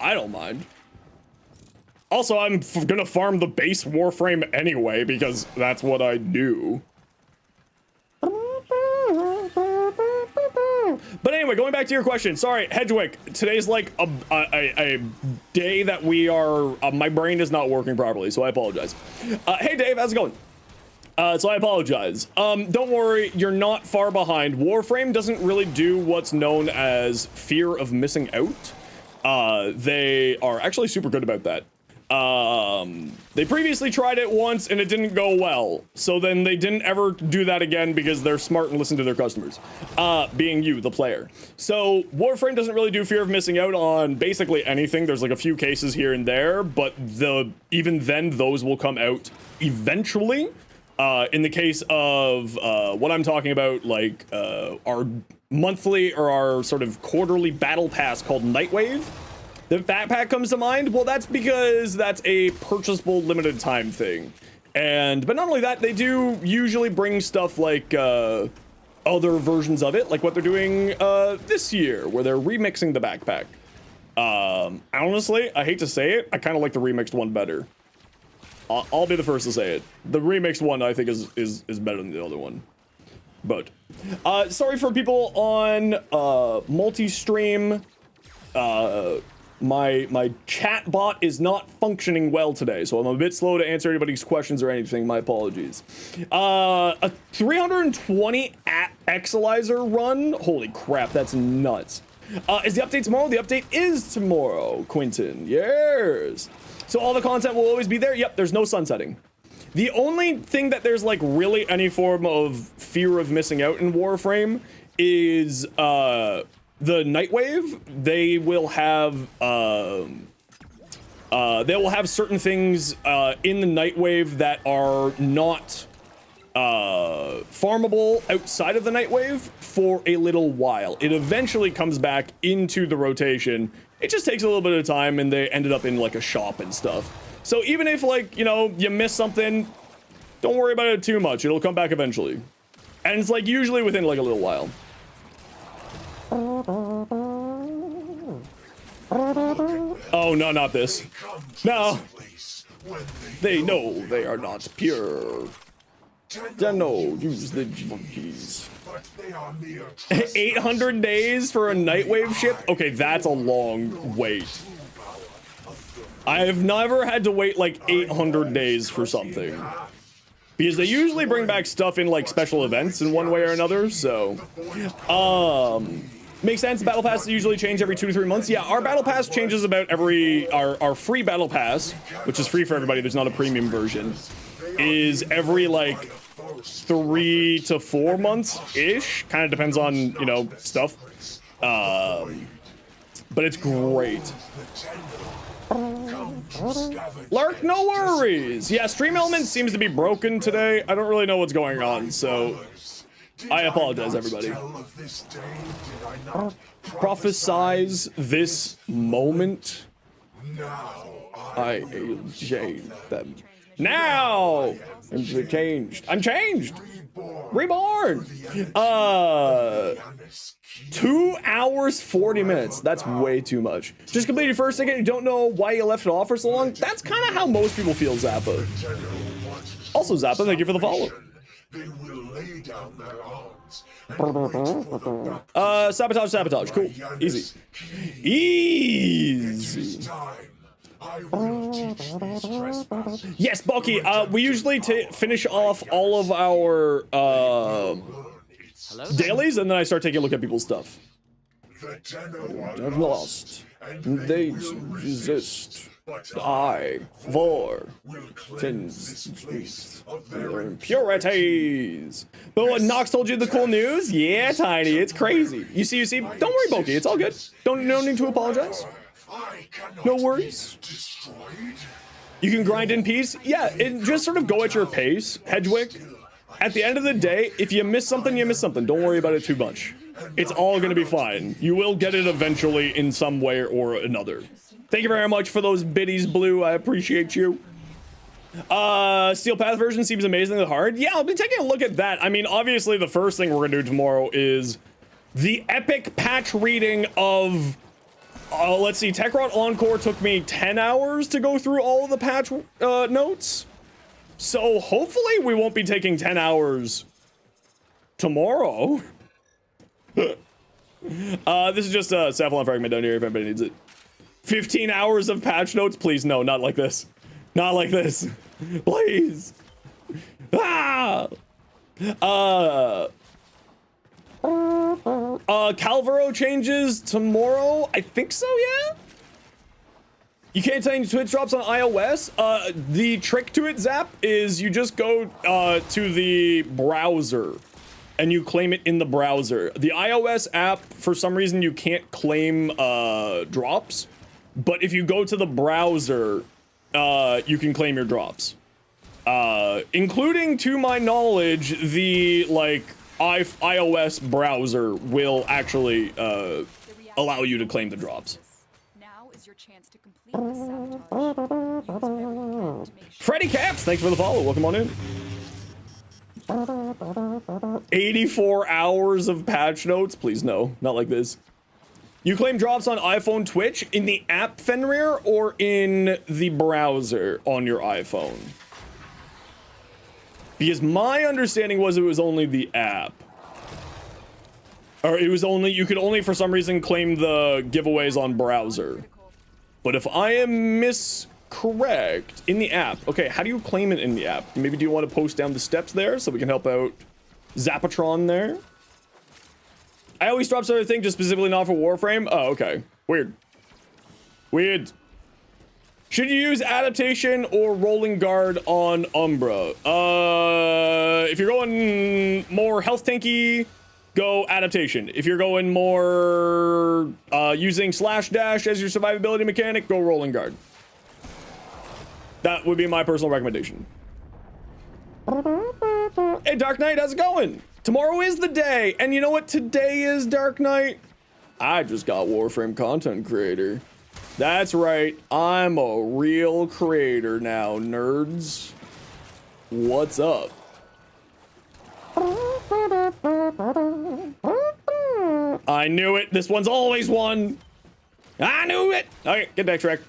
I don't mind. Also, I'm gonna farm the base Warframe anyway, because that's what I do. But anyway, going back to your question, sorry, Hedgewick, today's like a day that we are, my brain is not working properly, so I apologize. Hey Dave, how's it going? So I apologize. Don't worry, you're not far behind. Warframe doesn't really do what's known as fear of missing out. They are actually super good about that. They previously tried it once and it didn't go well. So then they didn't ever do that again because they're smart and listen to their customers. Being you, the player. So Warframe doesn't really do fear of missing out on basically anything. There's like a few cases here and there, but even then those will come out eventually. In the case of, what I'm talking about, like, our monthly or our sort of quarterly battle pass called Nightwave. The backpack comes to mind. Well, that's because that's a purchasable limited time thing. But not only that, they do usually bring stuff like other versions of it, like what they're doing this year, where they're remixing the backpack. Honestly, I hate to say it, I kind of like the remixed one better. I'll be the first to say it. The remixed one I think is better than the other one. But sorry for people on multi-stream. My chat bot is not functioning well today, so I'm a bit slow to answer anybody's questions or anything. My apologies. A 320 Exelizer run? Holy crap, that's nuts. Is the update tomorrow? The update is tomorrow, Quentin. Yes. So all the content will always be there? Yep, there's no sunsetting. The only thing that there's like really any form of fear of missing out in Warframe is the Nightwave. They will have certain things in the Nightwave that are not farmable outside of the Nightwave for a little while. It eventually comes back into the rotation. It just takes a little bit of time, and they ended up in like a shop and stuff. So even if, like, you know, you miss something, don't worry about it too much. It'll come back eventually. And it's like usually within like a little while. Oh, no, not this. No. They know they are not pure. No, use the Weekies. 800 days for a Nightwave ship? Okay, that's a long wait. I have never had to wait like 800 days for something. Because they usually bring back stuff in like special events in one way or another, so... Makes sense. Battle passes usually change every 2 to 3 months. Yeah, our battle pass changes about every... Our free battle pass, which is free for everybody, there's not a premium version, is every like 3 to 4 months-ish. Kind of depends on, you know, stuff. But it's great. Lark, no worries. Yeah, Stream Element seems to be broken today. I don't really know what's going on, so I apologize, everybody. Prophesize this moment. I change them. Now! I'm changed. I'm changed! Reborn! 2 hours, 40 minutes. That's way too much. Just completed your first ticket, you don't know why you left it off for so long? That's kind of how most people feel, Zappa. Also, Zappa, thank you for the follow. Sabotage, cool. Easy. Easy. Yes, Bulky, we usually finish off all of our dailies, and then I start taking a look at people's stuff. I've lost. They resist. I, for impurities. But what Nox told you the cool news? Yeah, Tiny, it's crazy. You see. Don't worry, Bulky, it's all good. No need to apologize. No worries. You can grind in peace. Yeah, just sort of go at your pace, Hedgewick. At the end of the day, if you miss something, you miss something. Don't worry about it too much. It's all gonna be fine. You will get it eventually in some way or another. Thank you very much for those biddies, Blue. I appreciate you. Steel Path version seems amazingly hard. Yeah, I'll be taking a look at that. I mean, obviously, the first thing we're gonna do tomorrow is the epic patch reading of... let's see, Techrot Encore took me 10 hours to go through all of the patch notes. So hopefully we won't be taking 10 hours tomorrow. This is just a Savlon fragment down here if anybody needs it. 15 hours of patch notes? Please, no, not like this. Not like this. Please. Ah! Calvaro changes tomorrow? I think so, yeah? You can't tell any Twitch drops on iOS? The trick to it, Zap, is you just go to the browser and you claim it in the browser. The iOS app, for some reason, you can't claim drops, but if you go to the browser, you can claim your drops. Including, to my knowledge, the, like, iOS browser will actually allow you to claim the drops. Now is your chance to complete Meaningless sabotage. Use very plan to make sure. Freddy Caps, thanks for the follow. Welcome on in. 84 hours of patch notes? Please no, not like this. You claim drops on iPhone Twitch in the app Fenrir or in the browser on your iPhone? Because my understanding was it was only the app. Or it was only, you could only for some reason claim the giveaways on browser. But if I am correct, in the app. Okay, how do you claim it in the app? Maybe do you want to post down the steps there so we can help out Zapatron there? I always drop other thing just specifically not for Warframe. Oh, okay. Weird. Weird. Should you use adaptation or rolling guard on Umbra? If you're going more health tanky, go adaptation. If you're going more using slash dash as your survivability mechanic, go rolling guard. That would be my personal recommendation. Hey, Dark Knight, how's it going? Tomorrow is the day, and you know what today is, Dark Knight? I just got Warframe content creator. That's right, I'm a real creator now, nerds. What's up? I knew it. This one's always one. I knew it. Okay, get back track.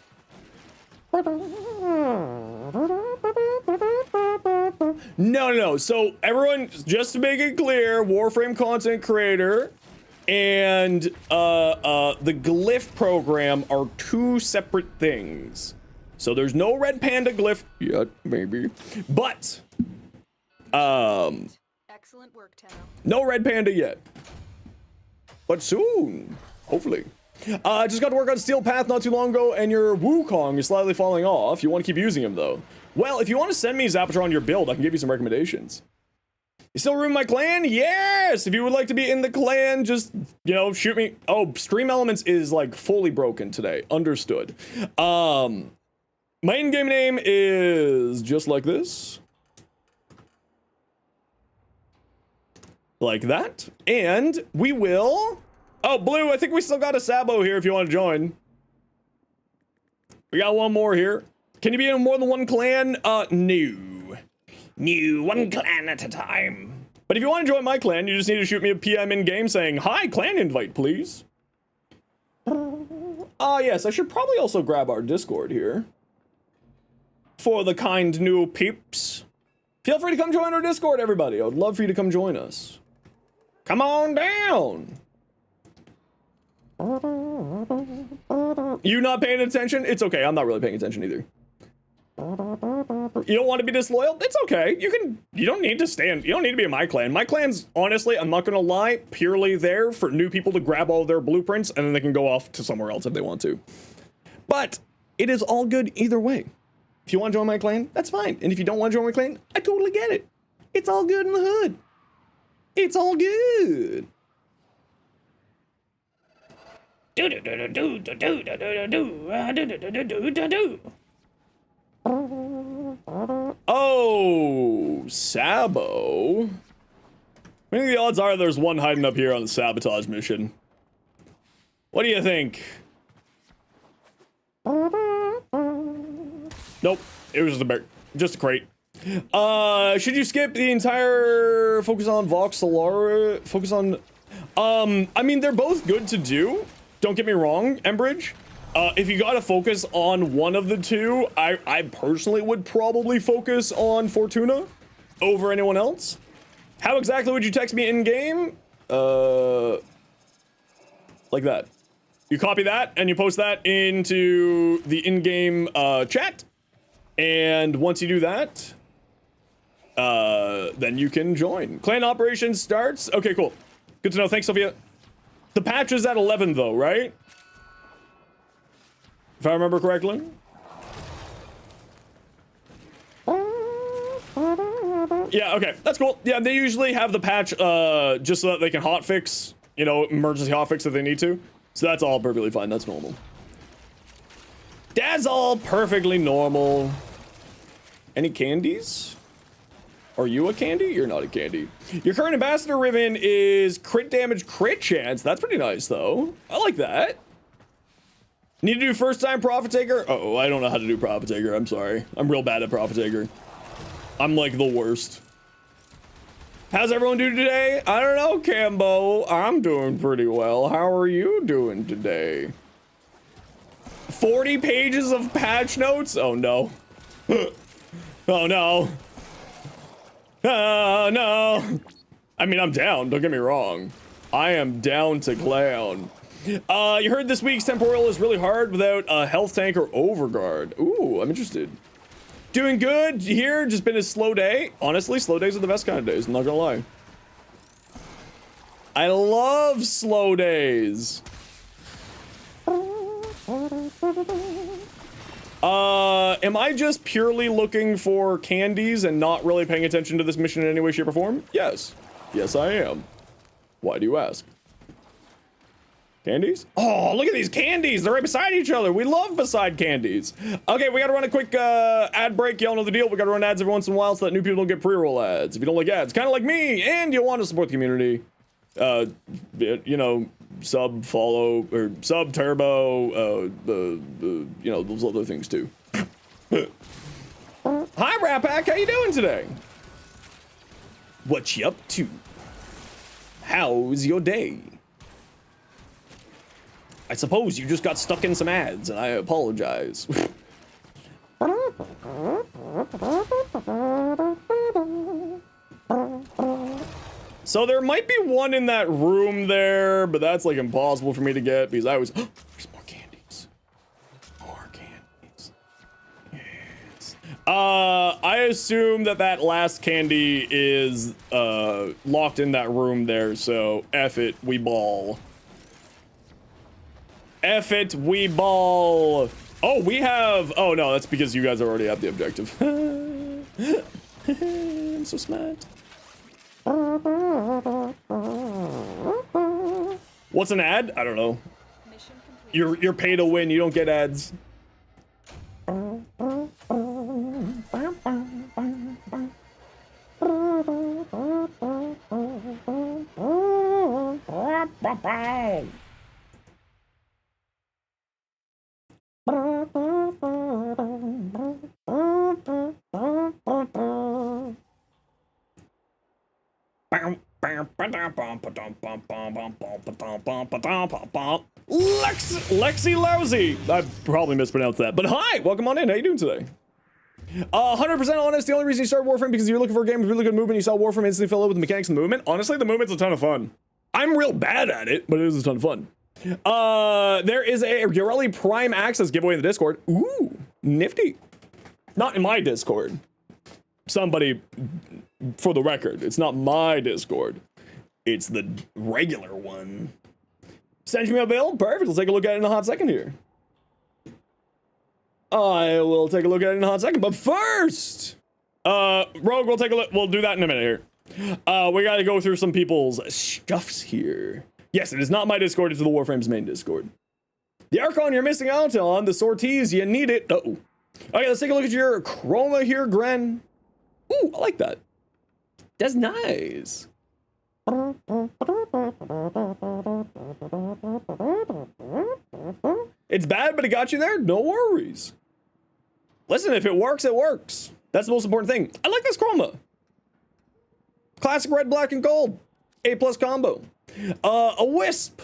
No. So everyone, just to make it clear, Warframe content creator and the glyph program are two separate things. So there's no red panda glyph yet, maybe, but Excellent work, Tenno. no red panda yet, but soon, hopefully. I just got to work on Steel Path not too long ago, and your Wukong is slightly falling off. You want to keep using him, though. Well, if you want to send me Zapatron your build, I can give you some recommendations. You still room in my clan? Yes! If you would like to be in the clan, just, you know, shoot me. Oh, Stream Elements is, like, fully broken today. Understood. My in-game name is just like this. Like that. And we will... Oh, Blue, I think we still got a Sabo here if you want to join. We got one more here. Can you be in more than one clan? No. No, one clan at a time. But if you want to join my clan, you just need to shoot me a PM in-game saying, hi, clan invite, please. Yes, I should probably also grab our Discord here. For the kind new peeps. Feel free to come join our Discord, everybody. I would love for you to come join us. Come on down. You not paying attention? It's okay. I'm not really paying attention either. You don't want to be disloyal? It's okay. You don't need to stand. You don't need to be in my clan. My clan's, honestly, I'm not gonna lie, purely there for new people to grab all their blueprints and then they can go off to somewhere else if they want to. But it is all good either way. If you want to join my clan, that's fine. And if you don't want to join my clan, I totally get it. It's all good in the hood. It's all good. Oh, Sabo. I think the odds are there's one hiding up here on the sabotage mission. What do you think? Nope, it was just a crate. Should you skip the entire focus on Vox Solara? Focus on, I mean, they're both good to do. Don't get me wrong, Embridge. If you gotta focus on one of the two, I personally would probably focus on Fortuna over anyone else. How exactly would you text me in game? Like that. You copy that and you post that into the in-game chat. And once you do that, then you can join. Clan operations starts. Okay, cool. Good to know. Thanks, Sophia. The patch is at 11 though, right? If I remember correctly. Yeah, okay, that's cool. Yeah, they usually have the patch just so that they can hotfix, you know, emergency hotfix if they need to. So that's all perfectly fine, that's normal. That's all perfectly normal. Any candies? Are you a candy? You're not a candy. Your current ambassador ribbon is crit damage, crit chance. That's pretty nice though. I like that. Need to do first time Profit Taker? Oh, I don't know how to do Profit Taker. I'm sorry. I'm real bad at Profit Taker. I'm like the worst. How's everyone doing today? I don't know, Cambo. I'm doing pretty well. How are you doing today? 40 pages of patch notes? Oh no. Oh no. Oh no. I mean, I'm down, don't get me wrong. I am down to clown. You heard this week's temporal is really hard without a health tank or overguard. Ooh, I'm interested. Doing good here, just been a slow day. Honestly, slow days are the best kind of days, I'm not gonna lie. I love slow days. Am I just purely looking for candies and not really paying attention to this mission in any way, shape, or form? Yes. Yes, I am. Why do you ask? Candies? Oh, look at these candies. They're right beside each other. We love beside candies. Okay, we gotta run a quick ad break. Y'all know the deal. We gotta run ads every once in a while so that new people don't get pre-roll ads. If you don't like ads, kind of like me, and you want to support the community, you know, sub, follow, or sub, turbo, you know, those other things too. Hi, Rapak. How you doing today? What you up to? How's your day? I suppose you just got stuck in some ads, and I apologize. So there might be one in that room there, but that's like impossible for me to get because I was. There's more candies. More candies. Yes. I assume that that last candy is locked in that room there. So F it, we ball. F it, we ball. Oh, we have. Oh no, that's because you guys are already at the objective. I'm so smart. What's an ad? I don't know. You're pay to win. You don't get ads. Lexi Lousy. I probably mispronounced that, but hi, welcome on in. How you doing today? 100% honest. The only reason you started Warframe because you're looking for a game with really good movement. You saw Warframe instantly fell in love with the mechanics of the movement. Honestly, the movement's a ton of fun. I'm real bad at it, but it is a ton of fun. There is a Ureli Prime Access giveaway in the Discord. Ooh, nifty. Not in my Discord. Somebody, for the record, it's not my Discord. It's the regular one. Send me a build? Perfect. Let's take a look at it in a hot second here. I will take a look at it in a hot second, but first, Rogue, we'll take a look. We'll do that in a minute here. We gotta go through some people's stuffs here. Yes, it is not my Discord, it's the Warframe's main Discord. The Archon you're missing out on, the sorties, you need it. Uh-oh. Okay, let's take a look at your chroma here, Gren. Ooh, I like that. That's nice. It's bad, but it got you there? No worries. Listen, if it works, it works. That's the most important thing. I like this chroma. Classic red, black, and gold. A+ combo. A wisp.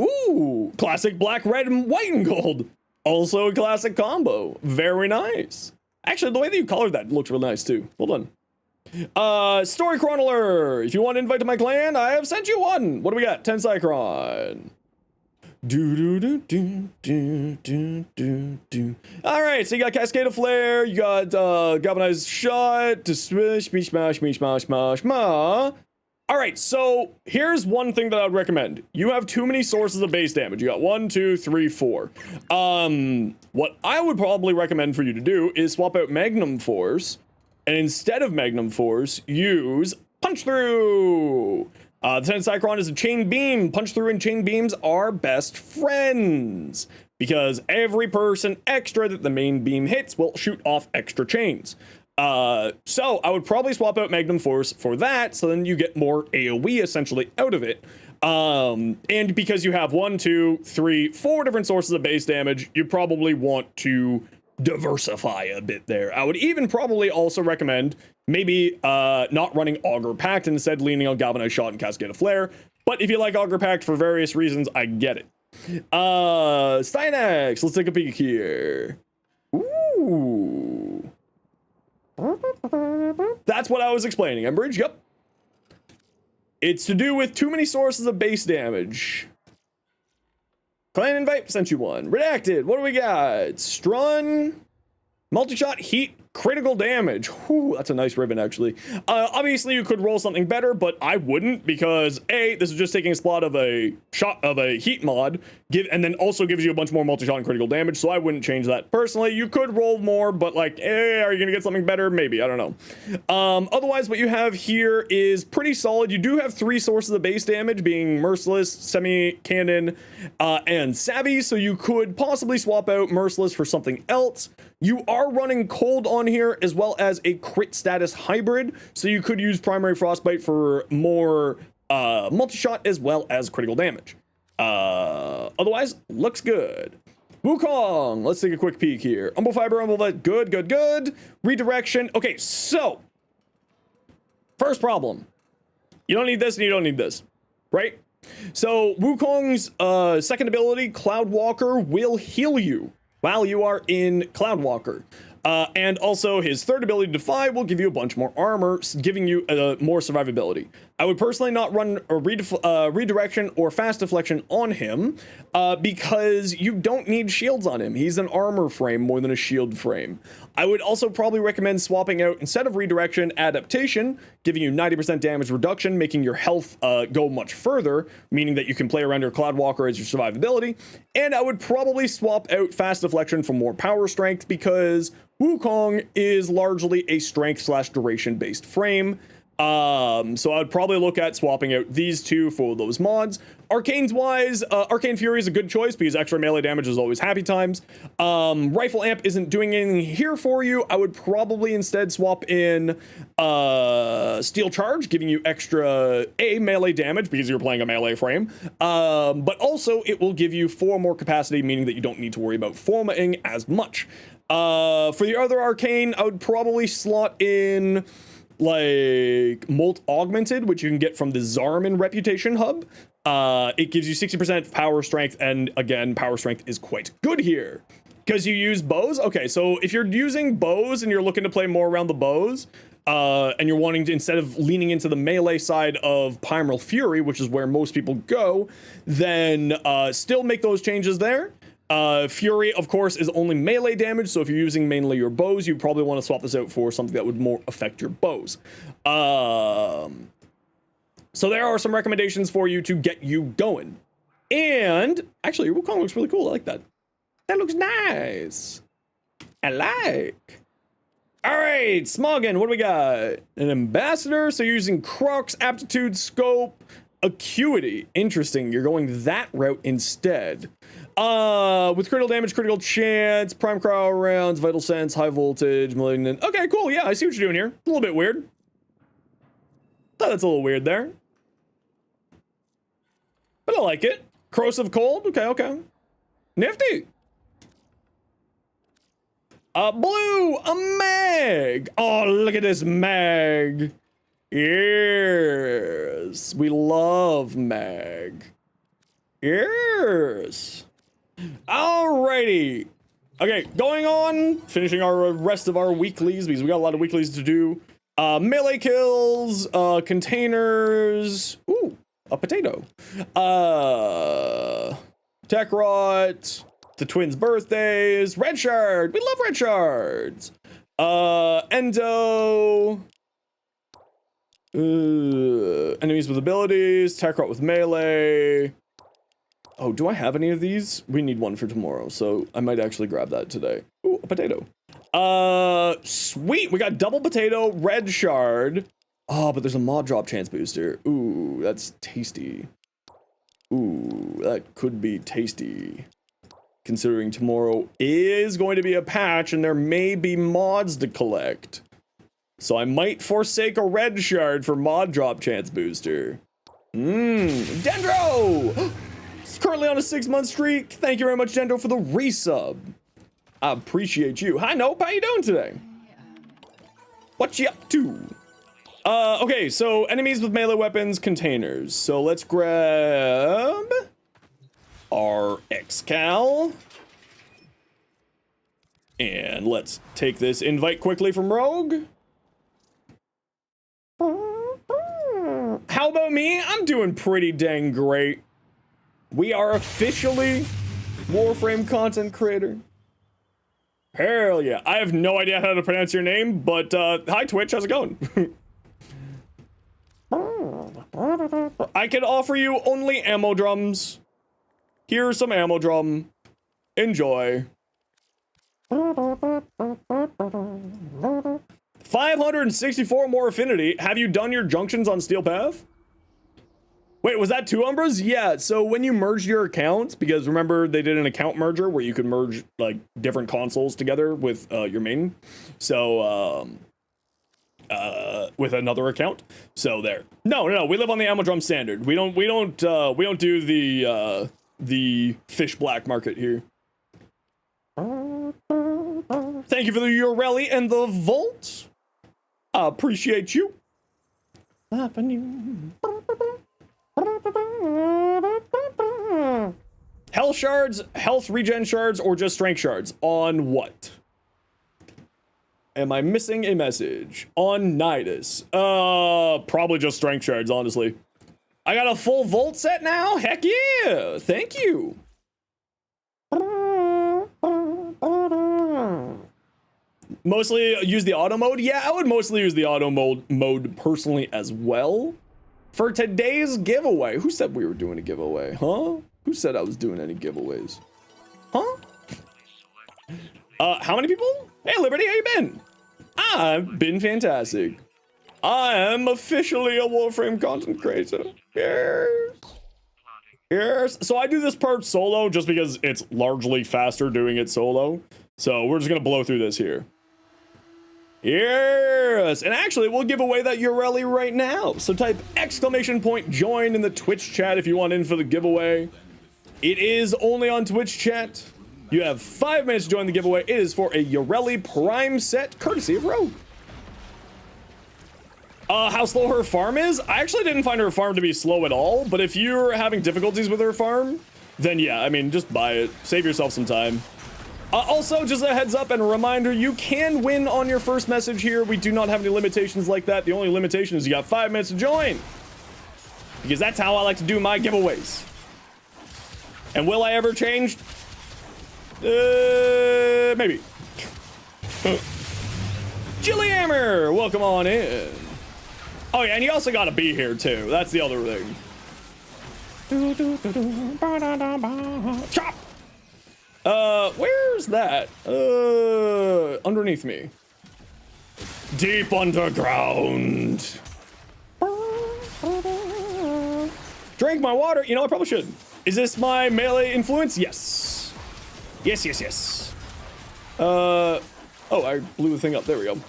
Ooh, classic black, red, and white and gold. Also a classic combo. Very nice. Actually, the way that you colored that looks real nice too. Well done. Story Chronicler. If you want an invite to my clan, I have sent you one. What do we got? 10 Cycron. Alright, so you got Cascade of Flare, you got Galvanized Shot, to smash, ma. Alright, so here's one thing that I would recommend. You have too many sources of base damage. You got 1, 2, 3, 4. What I would probably recommend for you to do is swap out Magnum Force, and instead of Magnum Force, use Punch Through. The 10 Cycron is a chain beam. Punch Through and chain beams are best friends because every person extra that the main beam hits will shoot off extra chains. So I would probably swap out Magnum Force for that, so then you get more AoE essentially out of it. And because you have 1, 2, 3, 4 different sources of base damage, you probably want to diversify a bit there. I would even probably also recommend maybe not running Augur Pact, instead leaning on Galvanized Shot and Cascade of Flare. But if you like Augur Pact for various reasons, I get it. Stynex, let's take a peek here. Ooh. That's what I was explaining. Embridge, yep. It's to do with too many sources of base damage. Clan Invite sent you one. Redacted, what do we got? Strun, multi-shot, heat, critical damage. Whew, that's a nice ribbon, actually. Obviously, you could roll something better, but I wouldn't, because A, this is just taking a spot of a heat mod, and then also gives you a bunch more multi-shot and critical damage, so I wouldn't change that. Personally, you could roll more, but like, are you gonna get something better? Maybe, I don't know. Otherwise, what you have here is pretty solid. You do have 3 sources of base damage, being Merciless, Semi-Cannon, and Savvy, so you could possibly swap out Merciless for something else. You are running Cold on here, as well as a crit status hybrid, so you could use Primary Frostbite for more multi-shot as well as critical damage. Otherwise, looks good. Wukong, let's take a quick peek here. Umble Fiber, Umble Vet, good, good, good. Redirection, okay, so, first problem. You don't need this and you don't need this, right? So, Wukong's second ability, Cloud Walker, will heal you while you are in Cloud Walker. And also his third ability, Defy, will give you a bunch more armor, giving you more survivability. I would personally not run a redirection or fast deflection on him because you don't need shields on him. He's an armor frame more than a shield frame. I would also probably recommend swapping out, instead of redirection, adaptation, giving you 90% damage reduction, making your health go much further, meaning that you can play around your Cloud Walker as your survivability. And I would probably swap out fast deflection for more power strength, because Wukong is largely a strength/duration based frame. So I'd probably look at swapping out these two for those mods. Arcanes wise, Arcane Fury is a good choice because extra melee damage is always happy times. Rifle Amp isn't doing anything here for you. I would probably instead swap in Steel Charge, giving you extra melee damage because you're playing a melee frame. But also it will give you 4 more capacity, meaning that you don't need to worry about foaming as much. For the other Arcane, I would probably slot in like Molt Augmented, which you can get from the Zarman Reputation Hub. It gives you 60% power strength, and again, power strength is quite good here because you use bows. Okay, so if you're using bows and you're looking to play more around the bows, and you're wanting to, instead of leaning into the melee side of Primal Fury, which is where most people go, then still make those changes there. Fury, of course, is only melee damage, so if you're using mainly your bows, you probably want to swap this out for something that would more affect your bows. So there are some recommendations for you to get you going. And, actually, your Wukong looks really cool. I like that. That looks nice. I like. All right, Smoggin, what do we got? An Ambassador, so you're using Crux, Aptitude, Scope, Acuity. Interesting, you're going that route instead. With critical damage, critical chance, prime cryo rounds, vital sense, high voltage, malignant. Okay, cool. Yeah, I see what you're doing here. A little bit weird. Thought that's a little weird there. But I like it. Corrosive cold. Okay, okay. Nifty. Blue, a mag. Oh, look at this mag. Yes. We love mag. Yes. Alrighty. Okay, going on, finishing our rest of our weeklies because we got a lot of weeklies to do. Melee kills, containers. Ooh, a potato. Tech Rot, the twins' birthdays, red shard. We love red shards. Endo. Enemies with abilities, Tech Rot with melee. Oh, do I have any of these? We need one for tomorrow, so I might actually grab that today. Ooh, a potato. Sweet, we got double potato, red shard. Oh, but there's a mod drop chance booster. Ooh, that's tasty. Ooh, that could be tasty. Considering tomorrow is going to be a patch and there may be mods to collect. So I might forsake a red shard for mod drop chance booster. Dendro! It's currently on a 6-month streak. Thank you very much, Dendro, for the resub. I appreciate you. Hi, Nope. How you doing today? What you up to? Okay, so enemies with melee weapons, containers. So let's grab our X-Cal. And let's take this invite quickly from Rogue. How about me? I'm doing pretty dang great. We are officially Warframe content creator. Hell yeah. I have no idea how to pronounce your name, but hi Twitch, how's it going? I can offer you only ammo drums. Here's some ammo drum. Enjoy. 564 more affinity. Have you done your junctions on Steel Path? Wait, was that 2 Umbras? Yeah, so when you merged your accounts, because remember they did an account merger where you could merge like different consoles together with your main. So with another account. So there. No, we live on the ammo drum standard. We don't do the fish black market here. Thank you for the Urelli and the Volt. I appreciate you. Health shards, health regen shards, or just strength shards? On what? Am I missing a message? On Nidus. Probably just strength shards, honestly. I got a full Volt set now? Heck yeah! Thank you. Mostly use the auto mode? Yeah, I would mostly use the auto mode personally as well. For today's giveaway, who said we were doing a giveaway? Huh? Who said I was doing any giveaways? Huh? How many people? Hey, Liberty, how you been? I've been fantastic. I am officially a Warframe content creator. Yes. Yes. So I do this part solo just because it's largely faster doing it solo. So we're just gonna blow through this here. Yes, and actually we'll give away that Urelli right now. So type !join in the Twitch chat if you want in for the giveaway. It is only on Twitch chat. You have 5 minutes to join the giveaway. It is for a Urelli Prime set, courtesy of Rogue. How slow her farm is? I actually didn't find her farm to be slow at all, but if you're having difficulties with her farm, then yeah, I mean, just buy it. Save yourself some time. Also, just a heads up and a reminder, you can win on your first message here. We do not have any limitations like that. The only limitation is you got 5 minutes to join. Because that's how I like to do my giveaways. And will I ever change? Maybe. Jilly Hammer, welcome on in. Oh yeah, and you also gotta be here too. That's the other thing. Chop! Where's that? Underneath me. Deep underground. Drink my water. You know, I probably should. Is this my melee influence? Yes. Yes. Oh, I blew the thing up. There we go.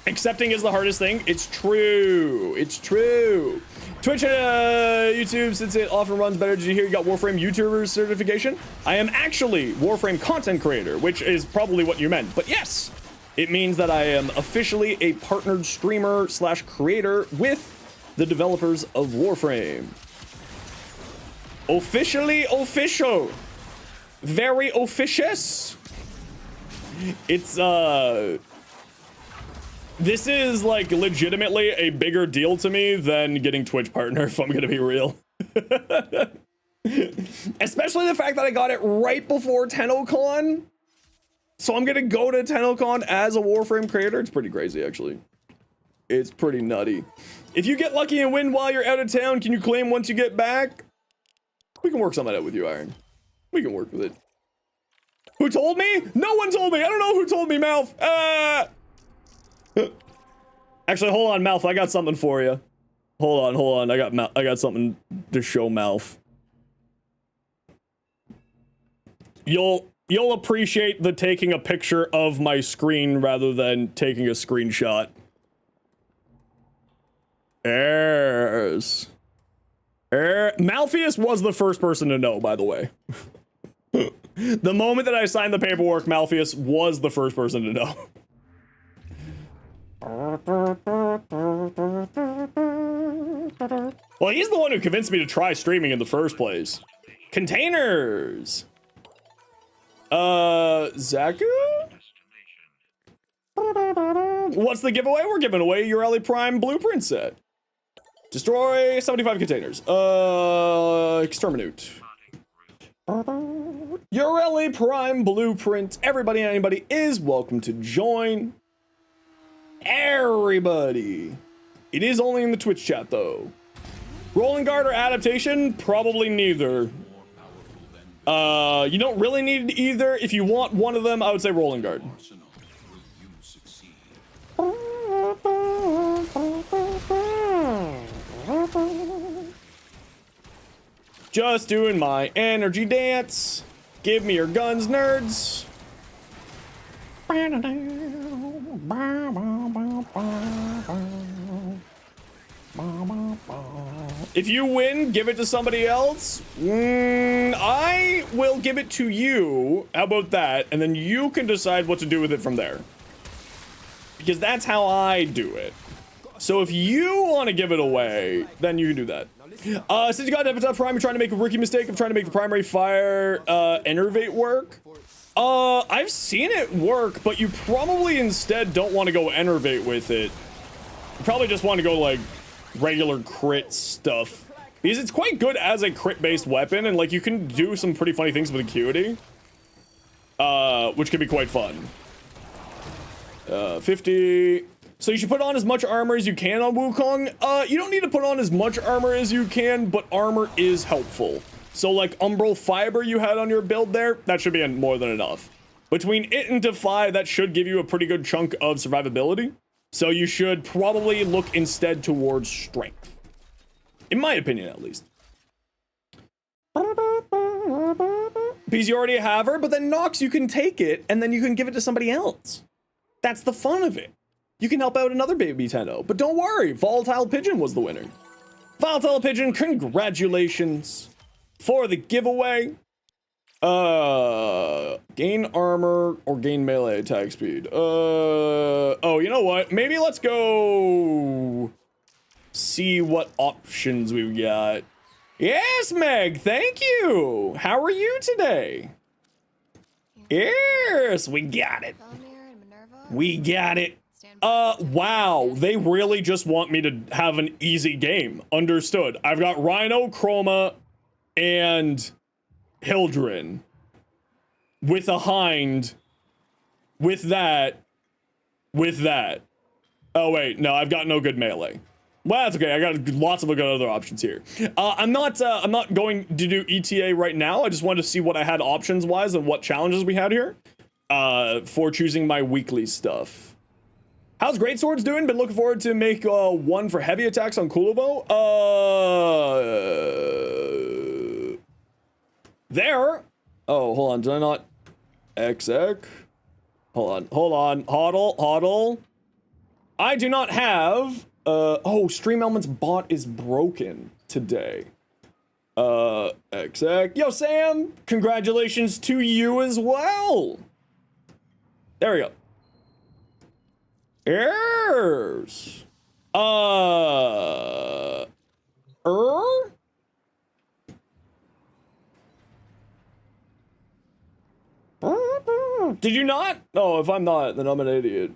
Accepting is the hardest thing. It's true. It's true. Twitch and YouTube, since it often runs better. Did you hear you got Warframe YouTuber certification? I am actually Warframe content creator, which is probably what you meant. But yes, it means that I am officially a partnered streamer / creator with the developers of Warframe. Officially official. Very officious. It's this is like legitimately a bigger deal to me than getting Twitch partner, if I'm gonna be real. Especially the fact that I got it right before TennoCon. So I'm gonna go to TennoCon as a Warframe creator. It's pretty crazy, actually. It's pretty nutty. If you get lucky and win while you're out of town, can you claim once you get back? We can work something out with you, Iron. We can work with it. Who told me? No one told me. I don't know who told me, Mouth. Actually, hold on, Mouth. I got something for you. Hold on. I got something to show Mouth. You'll appreciate the taking a picture of my screen rather than taking a screenshot. There. Containers. Malpheus was the first person to know, by the way. The moment that I signed the paperwork, Malpheus was the first person to know. Well, he's the one who convinced me to try streaming in the first place. Containers. Zaku? What's the giveaway? We're giving away your LA Prime blueprint set. Destroy 75 containers. Exterminate. Your LA Prime blueprint. Everybody and anybody is welcome to join. Everybody. It is only in the Twitch chat, though. Rolling guard or adaptation? Probably neither. You don't really need either. If you want one of them, I would say rolling guard. Just doing my energy dance. Give me your guns, nerds. If you win, give it to somebody else. I will give it to you. How about that? And then you can decide what to do with it from there. Because that's how I do it. So if you want to give it away, then you can do that. Since you got Epitaph Prime, you're trying to make a rookie mistake of trying to make the primary fire enervate work. I've seen it work, but you probably instead don't want to go enervate with it. You probably just want to go like regular crit stuff. Because it's quite good as a crit-based weapon, and like you can do some pretty funny things with acuity. Which can be quite fun. 50. So you should put on as much armor as you can on Wukong. You don't need to put on as much armor as you can, but armor is helpful. So like Umbral Fiber you had on your build there, that should be more than enough. Between it and Defy, that should give you a pretty good chunk of survivability. So you should probably look instead towards strength. In my opinion, at least. Because you already have her, but then Nox, you can take it, and then you can give it to somebody else. That's the fun of it. You can help out another baby Tendo. But don't worry, Volatile Pigeon was the winner. Volatile Pigeon, congratulations for the giveaway. Gain armor or gain melee attack speed. Oh, you know what? Maybe let's go see what options we've got. Yes, Meg, thank you. How are you today? Yes, we got it. We got it. Wow, they really just want me to have an easy game. Understood. I've got Rhino, Chroma, and Hildren. With a Hind. With that. Oh wait, no, I've got no good melee. Well, that's okay. I got lots of good other options here. I'm not going to do ETA right now. I just wanted to see what I had options wise and what challenges we had here. For choosing my weekly stuff. How's Greatswords doing? Been looking forward to make one for heavy attacks on Kulubo. There. Oh, hold on. Did I not? Exec. Hold on. Hodl. I do not have. Oh, Stream Elements bot is broken today. Exec. Yo, Sam. Congratulations to you as well. There we go. Yes. Did you not? Oh, if I'm not, then I'm an idiot.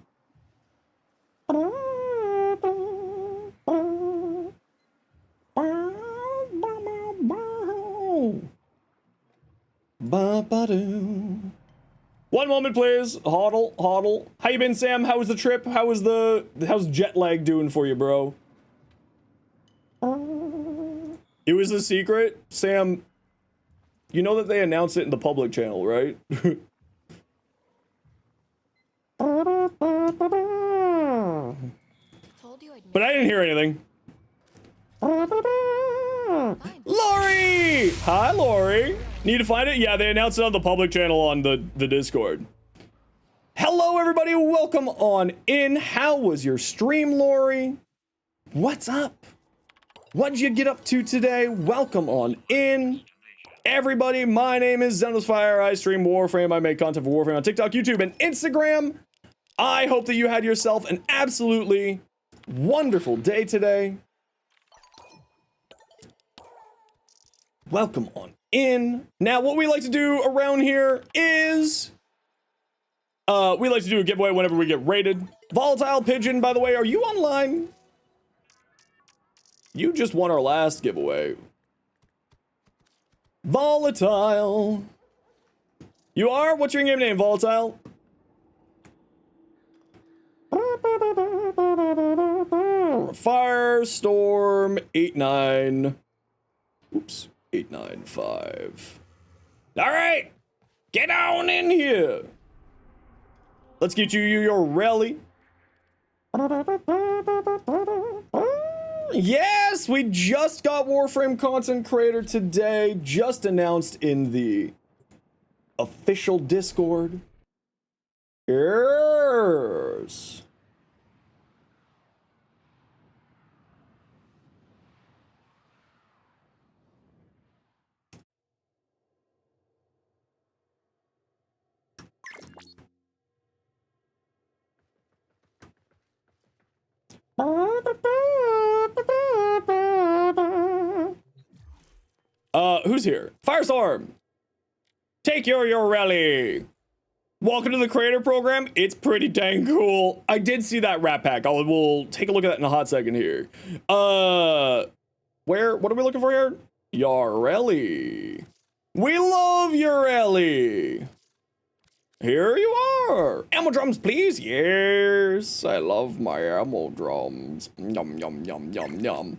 One moment, please. Hodl. How you been, Sam? How was the trip? How's jet lag doing for you, bro? It was a secret, Sam. You know that they announced it in the public channel, right? But I didn't hear anything. Lori! Hi, Lori. Need to find it? Yeah, they announced it on the public channel on the Discord. Hello, everybody. Welcome on in. How was your stream, Lori? What's up? What'd you get up to today? Welcome on in. Everybody, my name is Zenosfire. I stream Warframe. I make content for Warframe on TikTok, YouTube, and Instagram. I hope that you had yourself an absolutely wonderful day today. Welcome on in. Now, what we like to do around here is we like to do a giveaway whenever we get rated. Volatile Pigeon, by the way, are you online? You just won our last giveaway. Volatile. You are? What's your game name, Volatile? Firestorm 89. Oops. 895. All right, get on in here. Let's get you your rally. Yes, we just got Warframe content creator today, just announced in the official Discord. Yes. Who's here? Firestorm! Take your rally! Welcome to the creator program. It's pretty dang cool. I did see that rat pack. We'll take a look at that in a hot second here. What are we looking for here? Yareli. We love Yareli. Here you are. Ammo drums, please. Yes, I love my ammo drums. Yum, yum, yum, yum, yum.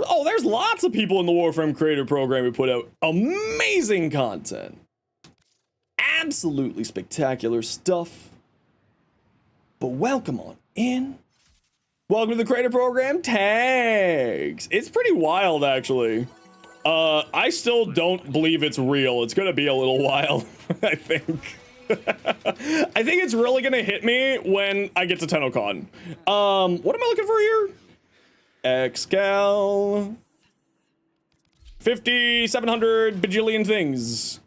Oh, there's lots of people in the Warframe creator program who put out amazing content. Absolutely spectacular stuff. But welcome on in. Welcome to the creator program. Tags. It's pretty wild, actually. I still don't believe it's real. It's gonna be a little while, I think. I think it's really gonna hit me when I get to TennoCon. What am I looking for here? Excal. 5,700 bajillion things.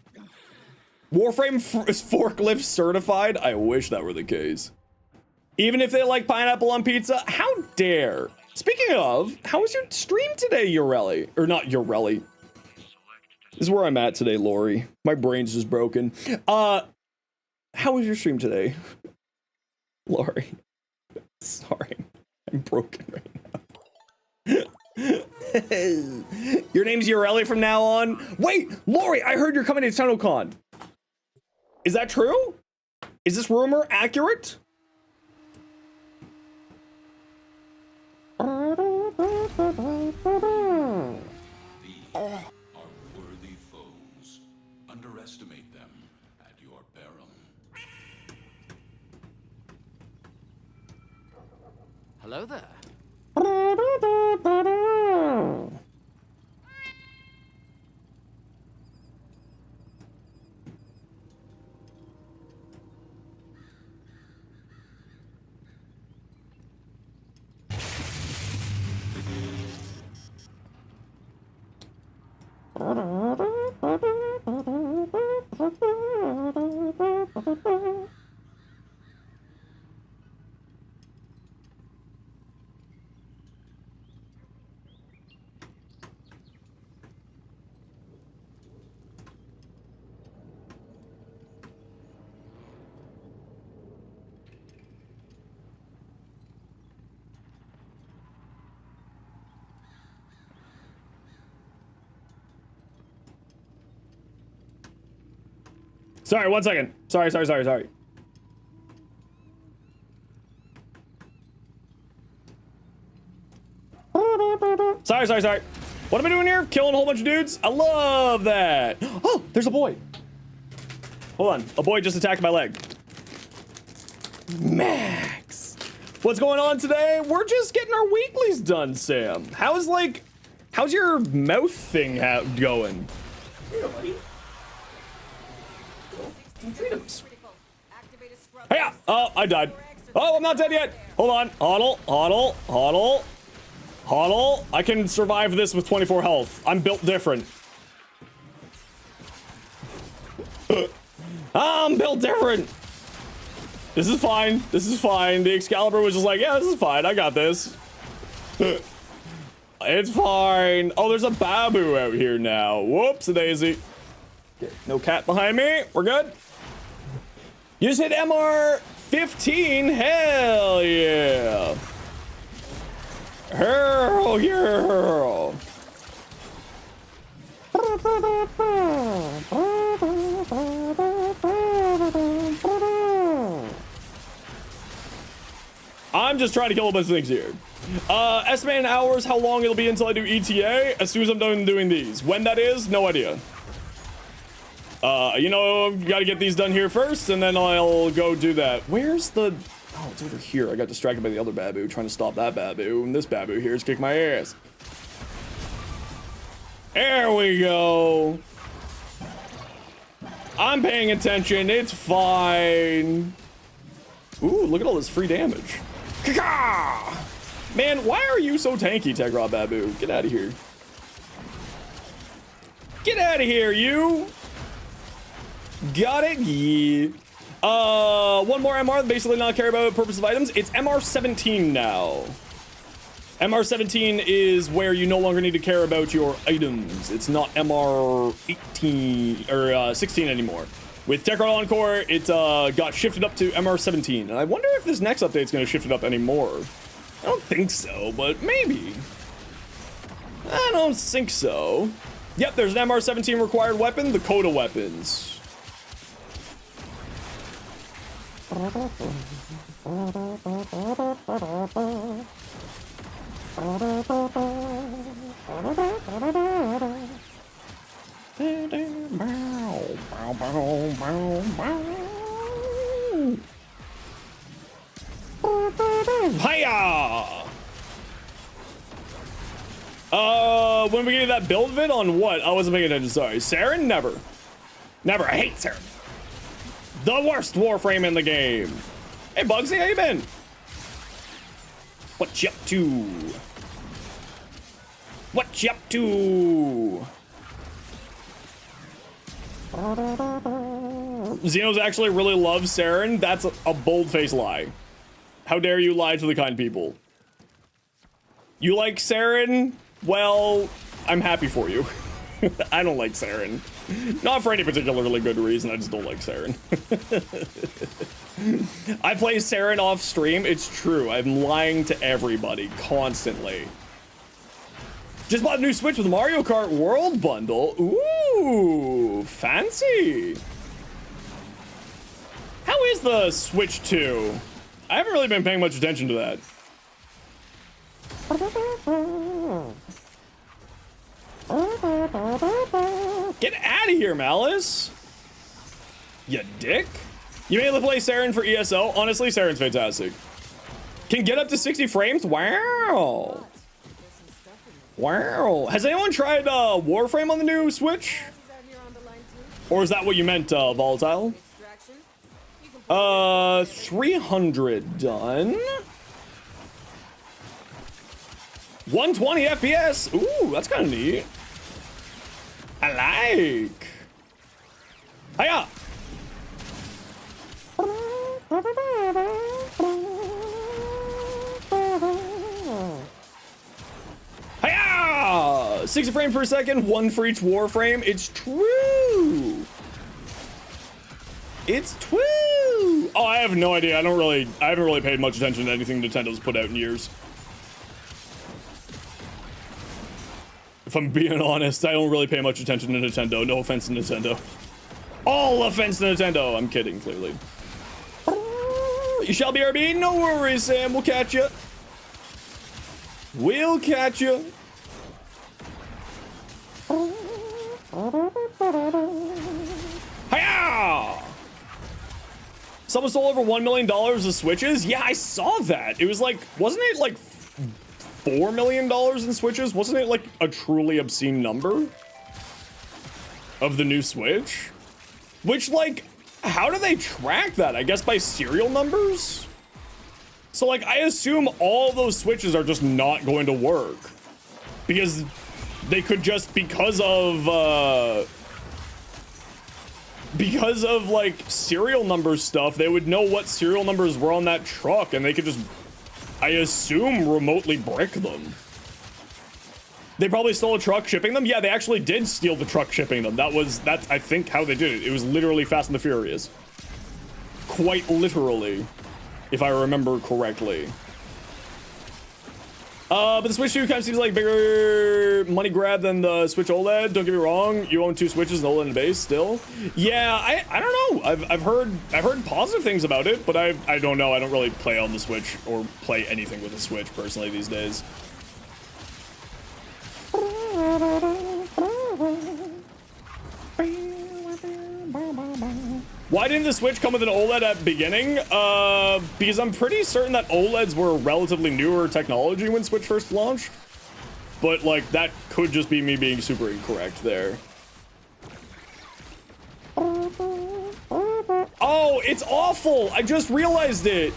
Warframe is forklift certified? I wish that were the case. Even if they like pineapple on pizza? How dare? Speaking of, how was your stream today, Urelli? Or not Urelli. This is where I'm at today, Lori. My brain's just broken. How was your stream today? Lori. Sorry. I'm broken right now. Your name's Urelli from now on? Wait, Lori, I heard you're coming to TennoCon. Is that true? Is this rumor accurate? Are worthy foes. Underestimate them at your peril. Hello there. Sorry, 1 second. Sorry. Sorry. What am I doing here? Killing a whole bunch of dudes? I love that. Oh, there's a boy. Hold on. A boy just attacked my leg. Max. What's going on today? We're just getting our weeklies done, Sam. How's your mouth thing going? Hey, oh, I died. Oh, I'm not dead yet. Hold on. Huddle. Huddle, I can survive this with 24 health. I'm built different. I'm built different. This is fine. This is fine. The Excalibur was just like, yeah, this is fine. I got this. It's fine. Oh, there's a Babu out here now. Whoops, a daisy. Okay, no cat behind me. We're good. You just hit MR 15. Hell yeah. Hell yeah. I'm just trying to kill a bunch of things here. Estimated hours, how long it'll be until I do ETA? As soon as I'm done doing these. When that is, no idea. You know, gotta get these done here first, and then I'll go do that. Where's the... Oh, it's over here. I got distracted by the other Babu, trying to stop that Babu, and this Babu here is kicking my ass. There we go. I'm paying attention. It's fine. Ooh, look at all this free damage. Ka-ka! Man, why are you so tanky, Tegra Babu? Get out of here. Get out of here, you. Got it? Yeah. One more MR, basically not care about purpose of items. It's MR 17 now. MR 17 is where you no longer need to care about your items. It's not MR 18 or 16 anymore. With Techron Encore, it got shifted up to MR 17. And I wonder if this next update's going to shift it up anymore. I don't think so, but maybe. I don't think so. Yep, there's an MR 17 required weapon, the Coda weapons. Hiya! When we get that build vid on what? I wasn't paying attention, sorry. Saren? Never. Never. I hate Saren. The worst Warframe in the game. Hey, Bugsy, how you been? What you up to? What you up to? Zenos actually really loves Saren. That's a bold-faced lie. How dare you lie to the kind people? You like Saren? Well, I'm happy for you. I don't like Saren. Not for any particularly good reason, I just don't like Saren. I play Saren off stream, it's true. I'm lying to everybody constantly. Just bought a new Switch with Mario Kart World Bundle. Ooh, fancy. How is the Switch 2? I haven't really been paying much attention to that. Get out of here, Malice. You dick. You mainly play Saren for ESO. Honestly, Saren's fantastic. Can get up to 60 frames. Wow. Wow. Has anyone tried Warframe on the new Switch? Or is that what you meant, Volatile? 300 done. 120 FPS. Ooh, that's kind of neat. I like. Hiya. Hiya! 60 frames per second, one for each Warframe. It's true. It's true. Oh, I have no idea. I haven't really paid much attention to anything Nintendo's put out in years. If I'm being honest, I don't really pay much attention to Nintendo. No offense to Nintendo. All offense to Nintendo. I'm kidding, clearly. You shall be RB. No worries, Sam. We'll catch you. We'll catch you. Hiya! Someone sold over $1 million of Switches? Yeah, I saw that. It was like, wasn't it like $4 million in Switches? Wasn't it like a truly obscene number of the new Switch? Which, like, how do they track that? I guess by serial numbers? So like, I assume all those switches are just not going to work because they could just, because of like serial number stuff, they would know what serial numbers were on that truck and they could just, I assume, remotely brick them. They probably stole a truck shipping them. Yeah, they actually did steal the truck shipping them. That's I think how they did it. It was literally Fast and the Furious. Quite literally, if I remember correctly. But the Switch 2 kind of seems like bigger money grab than the Switch OLED. Don't get me wrong, you own 2 Switches, an OLED and a base still. Yeah, I don't know. I've heard positive things about it, but I don't know. I don't really play on the Switch or play anything with the Switch personally these days. Why didn't the Switch come with an OLED at the beginning? Because I'm pretty certain that OLEDs were a relatively newer technology when Switch first launched. But, like, that could just be me being super incorrect there. Oh, it's awful! I just realized it!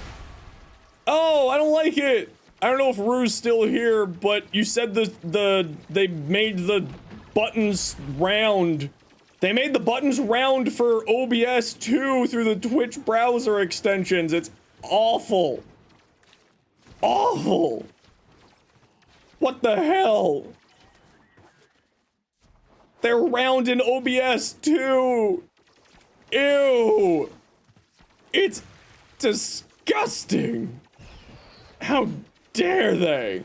Oh, I don't like it! I don't know if Rue's still here, but you said they made the buttons round. They made the buttons round for OBS too through the Twitch browser extensions. It's awful. Awful. What the hell? They're round in OBS too. Ew. It's disgusting. How dare they?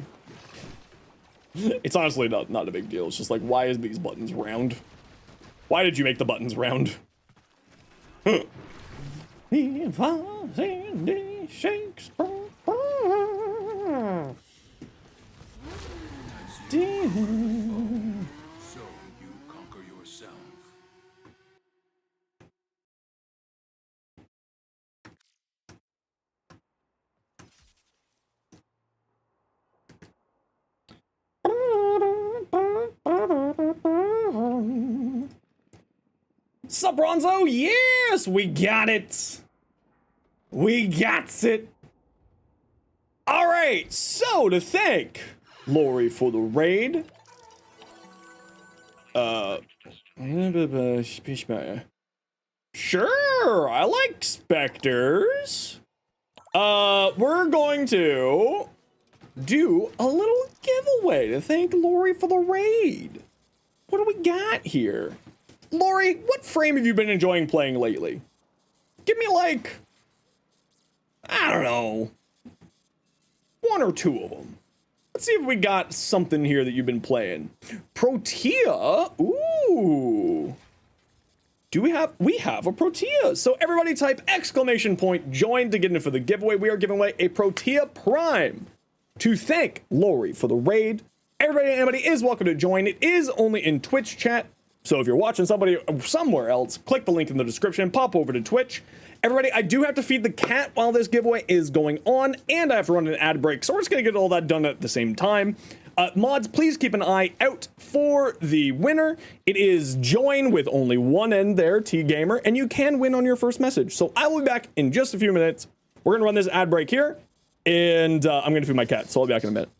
It's honestly not a big deal. It's just like, why is these buttons round? Why did you make the buttons round? Huh. So you conquer yourself. Sup, Bronzo? Yes, we got it. We got it. All right, so to thank Lori for the raid. Sure, I like specters. We're going to do a little giveaway to thank Lori for the raid. What do we got here? Lori, what frame have you been enjoying playing lately? Give me like, I don't know, 1 or 2 of them. Let's see if we got something here that you've been playing. Protea? Ooh. Do we have a Protea. So everybody type !join to get in for the giveaway. We are giving away a Protea Prime to thank Lori for the raid. Anybody is welcome to join. It is only in Twitch chat. So if you're watching somebody somewhere else, click the link in the description, pop over to Twitch. Everybody, I do have to feed the cat while this giveaway is going on, and I have to run an ad break, so we're just gonna get all that done at the same time. Mods, please keep an eye out for the winner. It is join with only one N there, T-Gamer, and you can win on your first message. So I will be back in just a few minutes. We're gonna run this ad break here, and I'm gonna feed my cat, so I'll be back in a minute.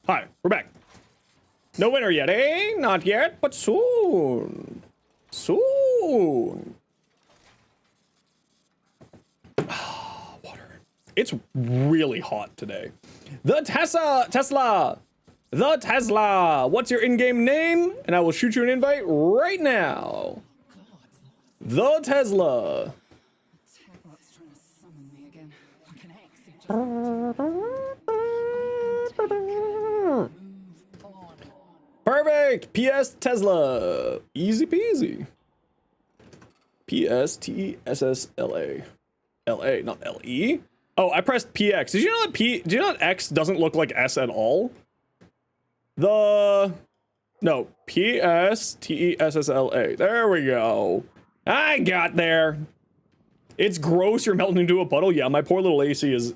Hi, we're back. No winner yet, eh? Not yet, but soon. Soon. Water. It's really hot today. The Tesla. What's your in-game name? And I will shoot you an invite right now. The Tesla. What's trying to summon me again? Like an ex. Perfect. PS Tesla. Easy peasy. PSTESSLA. LA, not LE. Oh, I pressed PX. Did you know that did you know that X doesn't look like S at all? No, PSTESSLA. There we go. I got there. It's gross. You're melting into a puddle. Yeah, my poor little AC is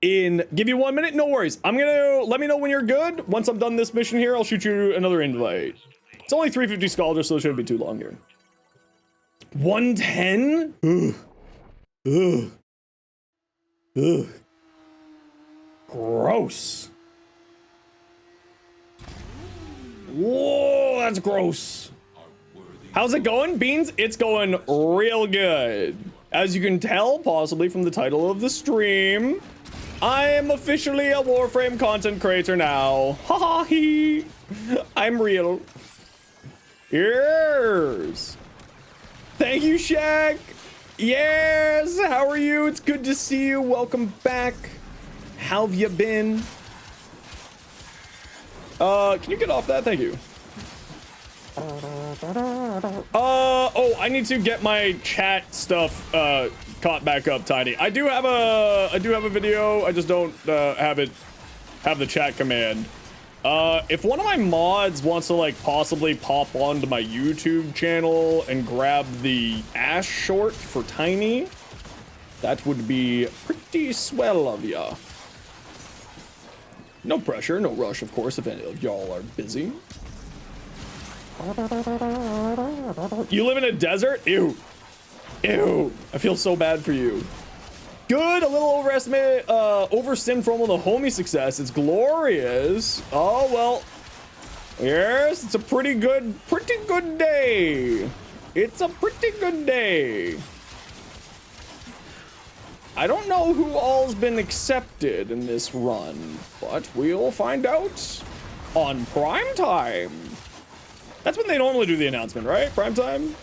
in. Give you 1 minute. No worries. I'm gonna let me know when you're good. Once I'm done this mission here, I'll shoot you another invite. It's only 350 scholars, so it shouldn't be too long here. 110? Ugh. Ugh. Ugh. Gross. Whoa, that's gross. How's it going, Beans? It's going real good. As you can tell, possibly from the title of the stream, I am officially a Warframe content creator now. Ha ha hee. I'm real. Yes. Thank you, Shaq. Yes. How are you? It's good to see you. Welcome back. How have you been? Can you get off that? Thank you. Oh, I need to get my chat stuff caught back up, Tiny. I do have a video. I just don't have the chat command. If one of my mods wants to like possibly pop onto my YouTube channel and grab the Ash short for Tiny, that would be pretty swell of ya. No pressure, no rush, of course, if any of y'all are busy. You live in a desert? Ew. Ew. I feel so bad for you. Good, a little overstimmed from all the homie success. It's glorious. Oh, well. Yes, it's a pretty good day. It's a pretty good day. I don't know who all's been accepted in this run, but we'll find out on Prime Time. That's when they normally do the announcement, right? Prime Time?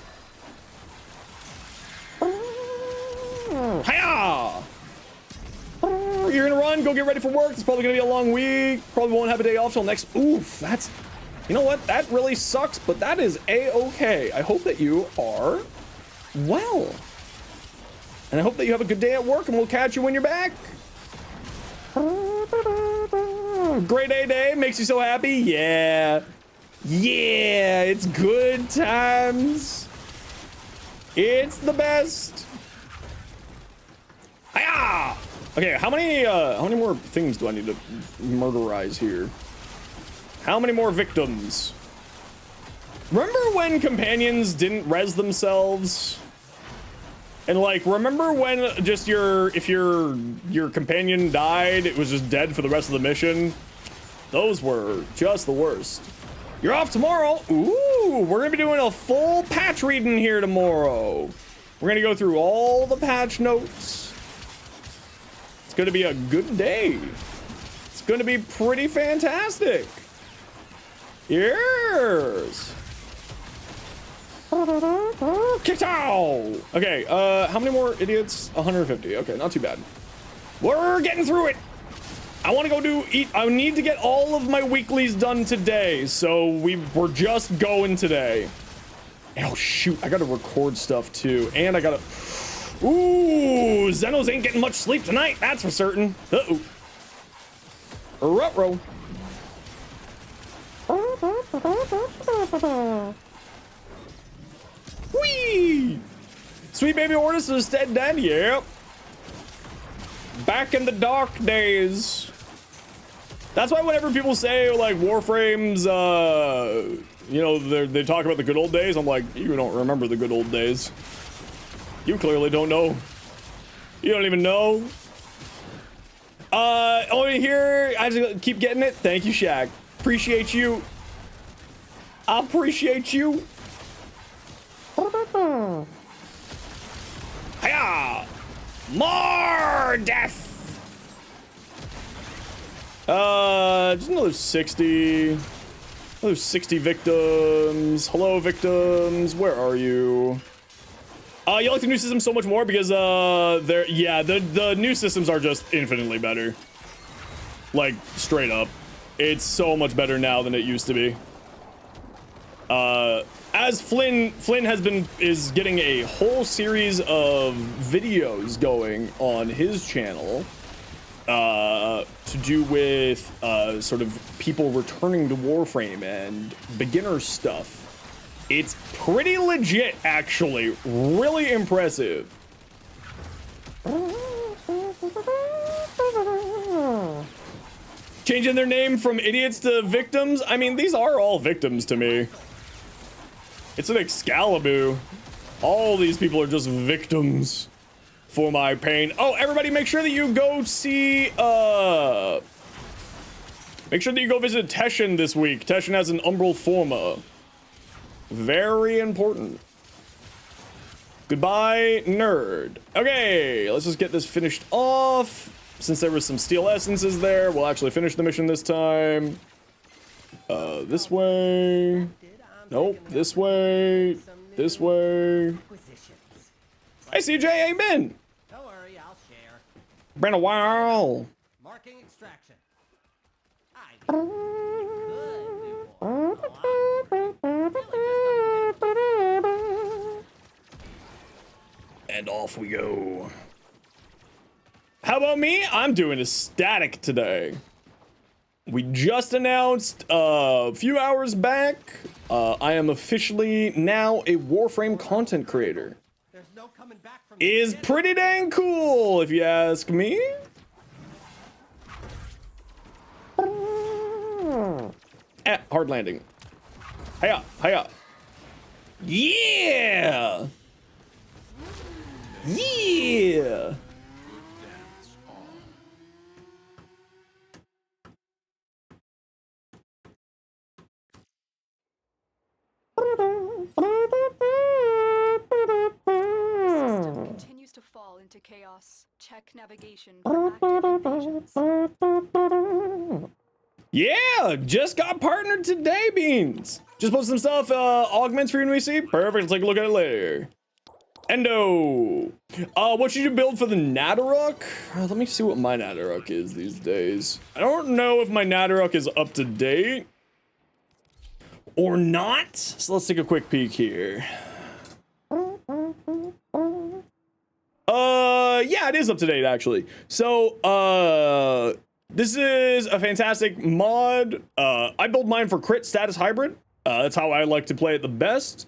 Hiya! You're gonna run, go get ready for work. It's probably gonna be a long week. Probably won't have a day off till next. Oof, that's, you know what? That really sucks, but that is a-okay. I hope that you are well. And I hope that you have a good day at work, and we'll catch you when you're back. Great A day makes you so happy. Yeah. Yeah, it's good times. It's the best. Hiya! Okay, how many more things do I need to murderize here? How many more victims? Remember when companions didn't res themselves? And like, remember when just if your companion died, it was just dead for the rest of the mission? Those were just the worst. You're off tomorrow. Ooh, we're gonna be doing a full patch reading here tomorrow. We're gonna go through all the patch notes. It's gonna be a good day. It's gonna be pretty fantastic. Yes. Kicked out. Okay, how many more idiots? 150. Okay, not too bad. We're getting through it. I want to go eat. I need to get all of my weeklies done today, so we're just going today. And oh shoot, I gotta record stuff too, and I gotta. Ooh, Zenos ain't getting much sleep tonight. That's for certain. Uh-oh. Ruh-roh. Whee! Sweet baby Ortis is dead. Yep. Back in the dark days. That's why whenever people say like Warframe's, you know, they talk about the good old days, I'm like, you don't remember the good old days. You clearly don't know. You don't even know. Only here, I just keep getting it. Thank you, Shaq. Appreciate you. I appreciate you. Hiya! More death! Just another 60. Another 60 victims. Hello, victims. Where are you? You like the new system so much more because, the new systems are just infinitely better. Like, straight up. It's so much better now than it used to be. As Flynn is getting a whole series of videos going on his channel, to do with, sort of people returning to Warframe and beginner stuff. It's pretty legit, actually. Really impressive. Changing their name from idiots to victims? I mean, these are all victims to me. It's an Excalibur. All these people are just victims for my pain. Oh, everybody make sure that you go see, make sure that you go visit Teshin this week. Teshin has an Umbral Forma. Very important. Goodbye, nerd. Okay, let's just get this finished off. Since there was some steel essences there, we'll actually finish the mission this time. This way. Nope, this way. This way. Hey, CJ, amen. Don't worry, I'll share. Been a while. Marking extraction. I could And off we go. How about me? I'm doing a static today. We just announced a few hours back, I am officially now a Warframe content creator. There's no coming back from Is pretty dang cool, if you ask me. Hard landing. Hiya, hiya. Yeah! Yeah! System continues to fall into chaos. Check navigation for active invasions. Yeah, just got partnered today, Beans. Just posted some stuff, augments for you when we see. Perfect, let's take a look at it later. Endo. What should you build for the Nadaruk? Let me see what my Nadaruk is these days. I don't know if my Nadaruk is up to date or not. So let's take a quick peek here. Yeah, it is up to date actually. So, this is a fantastic mod. I build mine for crit status hybrid. That's how I like to play it the best.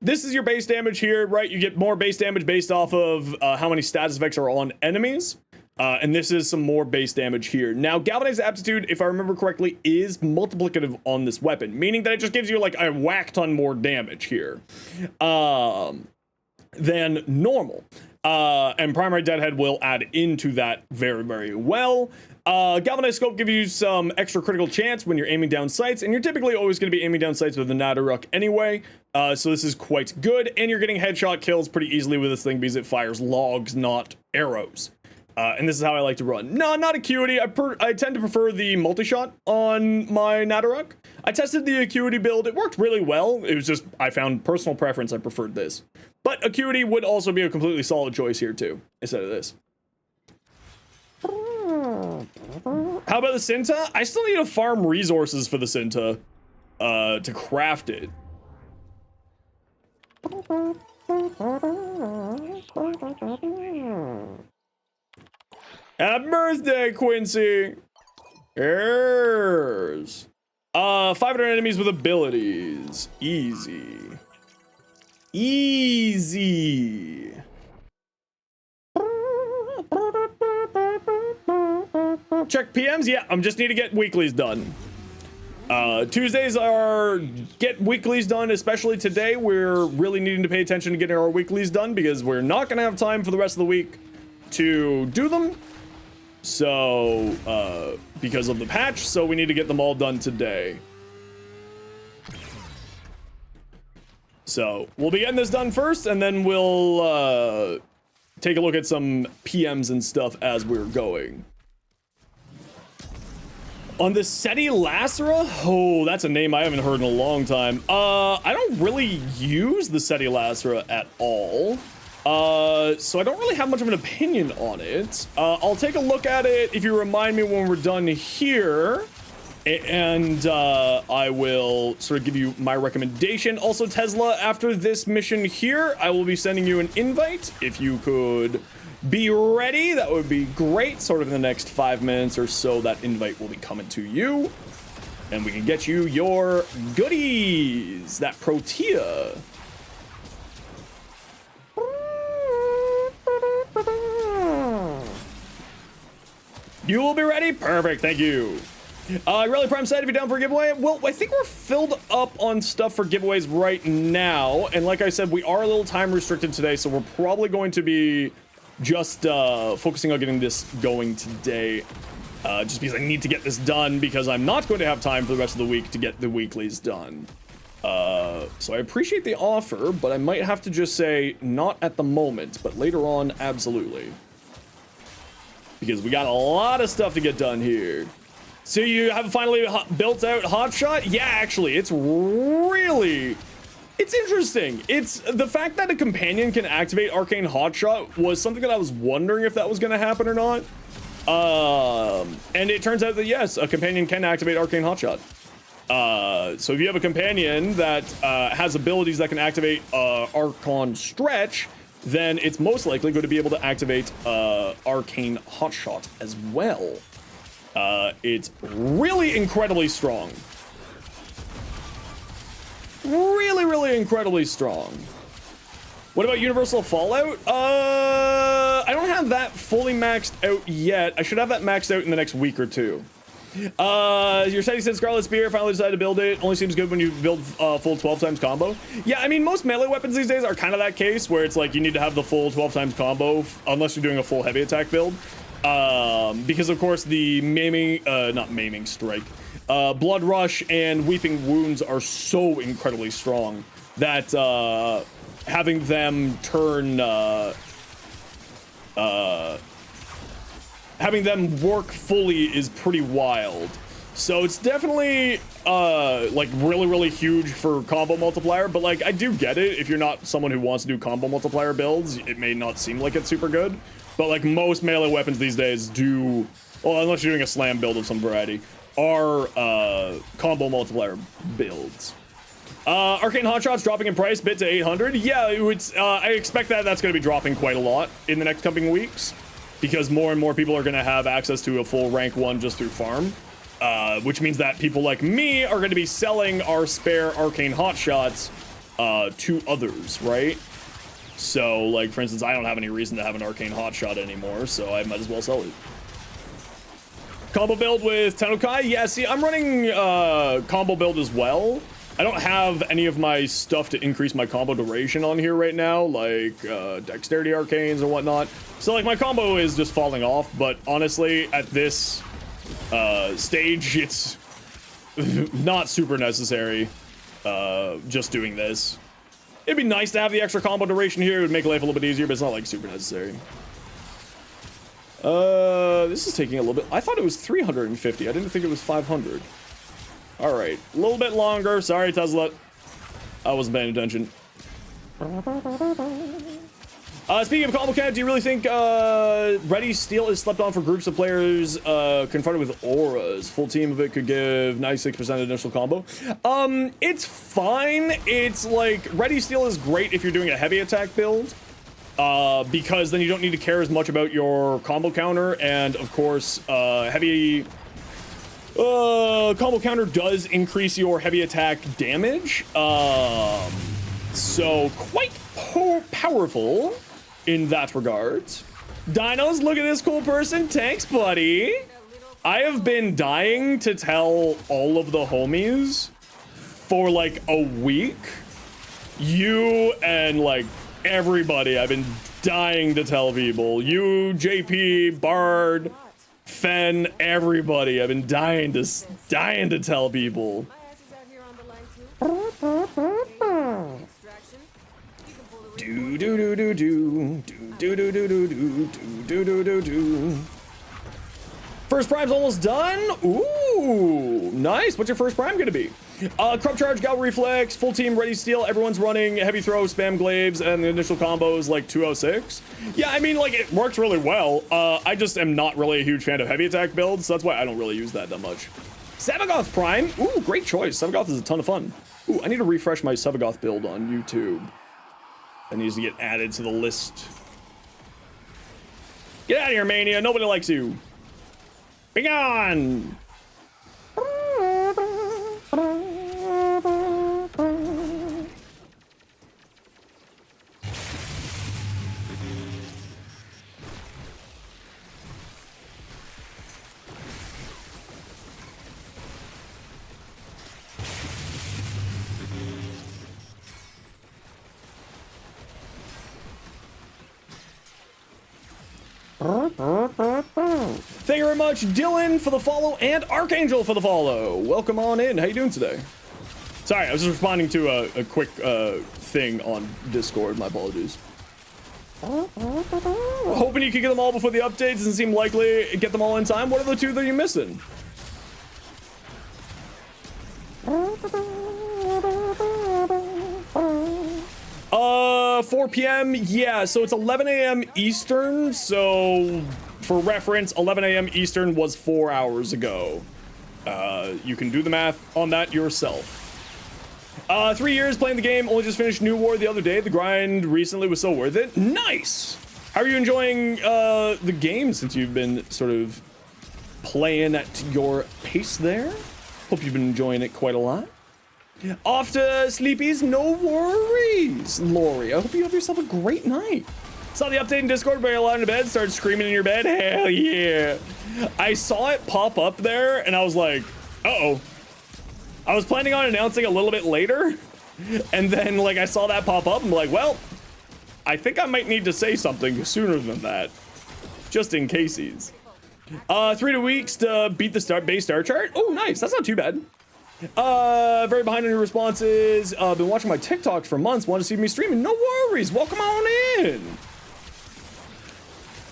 This is your base damage here, right? You get more base damage based off of how many status effects are on enemies. And this is some more base damage here. Now, Galvanized Aptitude, if I remember correctly, is multiplicative on this weapon, meaning that it just gives you like a whack ton more damage here than normal. And Primary Deadhead will add into that very, very well. Galvanized Scope gives you some extra critical chance when you're aiming down sights, and you're typically always going to be aiming down sights with the Nadaruk anyway, so this is quite good, and you're getting headshot kills pretty easily with this thing because it fires logs, not arrows. And this is how I like to run. No, not Acuity. I tend to prefer the multi-shot on my Nadaruk. I tested the Acuity build. It worked really well. It was just, I found personal preference. I preferred this. But Acuity would also be a completely solid choice here too, instead of this. How about the Cinta? I still need to farm resources for the Cinta to craft it. Happy birthday, Quincy! Yes. 500 enemies with abilities. Easy. Easy. Check PMs? Yeah, I just need to get weeklies done. Tuesdays are get weeklies done, especially today. We're really needing to pay attention to getting our weeklies done because we're not going to have time for the rest of the week to do them. So, because of the patch, so we need to get them all done today. So, we'll be getting this done first, and then we'll, take a look at some PMs and stuff as we're going. On the Seti-Lacera? Oh, that's a name I haven't heard in a long time. I don't really use the Seti-Lacera at all. So I don't really have much of an opinion on it. I'll take a look at it if you remind me when we're done here. And I will sort of give you my recommendation. Also, Tesla, after this mission here, I will be sending you an invite. If you could be ready, that would be great. Sort of in the next 5 minutes or so, that invite will be coming to you. And we can get you your goodies. That Protea. You will be ready? Perfect, thank you. Really Prime said if you're down for a giveaway, well, I think we're filled up on stuff for giveaways right now. And like I said, we are a little time restricted today, so we're probably going to be just focusing on getting this going today. Just because I need to get this done because I'm not going to have time for the rest of the week to get the weeklies done. So I appreciate the offer, but I might have to just say not at the moment, but later on, absolutely. Because we got a lot of stuff to get done here. So you have finally built out Hotshot? Yeah, actually, it's interesting. It's the fact that a companion can activate Arcane Hotshot was something that I was wondering if that was going to happen or not. And it turns out that yes, a companion can activate Arcane Hotshot. So if you have a companion that has abilities that can activate Archon Stretch, then it's most likely going to be able to activate Arcane Hotshot as well. It's really incredibly strong. Really incredibly strong. What about Universal Fallout? I don't have that fully maxed out yet. I should have that maxed out in the next week or two. Your Seti said Scarlet Spear, finally decided to build it. Only seems good when you build full 12 times combo. Yeah, I mean, most melee weapons these days are kind of that case where it's like you need to have the full 12 times combo unless you're doing a full heavy attack build. Because of course the not maiming strike, Blood Rush and Weeping Wounds are so incredibly strong that having them turn having them work fully is pretty wild. So it's definitely like really huge for combo multiplier, but like I do get it. If you're not someone who wants to do combo multiplier builds, it may not seem like it's super good. But like most melee weapons these days do, well, unless you're doing a slam build of some variety, are combo multiplier builds. Arcane Hotshot's dropping in price bit to 800. Yeah, I expect that that's going to be dropping quite a lot in the next coming weeks because more and more people are going to have access to a full rank 1 just through farm, which means that people like me are going to be selling our spare Arcane Hotshots to others, right? So, like, for instance, I don't have any reason to have an Arcane Hotshot anymore, so I might as well sell it. Combo build with Tennokai? Yeah, see, I'm running combo build as well. I don't have any of my stuff to increase my combo duration on here right now, like Dexterity Arcanes and whatnot. So, like, my combo is just falling off, but honestly, at this stage, it's not super necessary just doing this. It'd be nice to have the extra combo duration here. It would make life a little bit easier, but it's not like super necessary. This is taking a little bit. I thought it was 350. I didn't think it was 500. All right, a little bit longer. Sorry, Tesla. I wasn't paying attention. Speaking of combo count, do you really think Ready Steel is slept on for groups of players confronted with auras? Full team of it could give 96% initial combo. It's fine. It's like Ready Steel is great if you're doing a heavy attack build because then you don't need to care as much about your combo counter, and of course heavy combo counter does increase your heavy attack damage. So quite powerful in that regard. Dinos, look at this cool person. Thanks, buddy. I have been dying to tell all of the homies for like a week. You and like everybody, I've been dying to tell people. You, JP, Bard, Fen, everybody. I've been dying to tell people. My ass is out here on the line too. Extraction. You can pull the Do do do do do do do do do do do do do do. First prime's almost done. Ooh, nice. What's your first prime gonna be? Crop charge, gal reflex, full team, ready steal. Everyone's running heavy throw, spam glaives, and the initial combo is like 206. Yeah, I mean, like it works really well. I just am not really a huge fan of heavy attack builds, so that's why I don't really use that much. Savagoth Prime. Ooh, great choice. Savagoth is a ton of fun. Ooh, I need to refresh my Savagoth build on YouTube. That needs to get added to the list. Get out of here, Mania. Nobody likes you. Be gone. Thank you very much, Dylan, for the follow, and Archangel for the follow. Welcome on in. How you doing today? Sorry, I was just responding to a quick thing on Discord. My apologies. Hoping you can get them all before the update. Doesn't seem likely to get them all in time. What are the two that you're missing? 4 p.m. Yeah, so it's 11 a.m. Eastern. So for reference, 11 a.m. Eastern was 4 hours ago. You can do the math on that yourself. 3 years playing the game. Only just finished New War the other day. The grind recently was so worth it. Nice. How are you enjoying the game since you've been sort of playing at your pace there? Hope you've been enjoying it quite a lot. Off to sleepies, no worries, Lori. I hope you have yourself a great night. Saw the update in Discord, but you're lying in bed, started screaming in your bed. Hell yeah. I saw it pop up there, and I was like, uh-oh. I was planning on announcing a little bit later, and then like I saw that pop up, and I'm like, well, I think I might need to say something sooner than that, just in cases. 3 weeks to beat the base star chart. Oh, nice. That's not too bad. Very behind on your responses. Been watching my TikToks for months. Want to see me streaming? No worries. Welcome on in.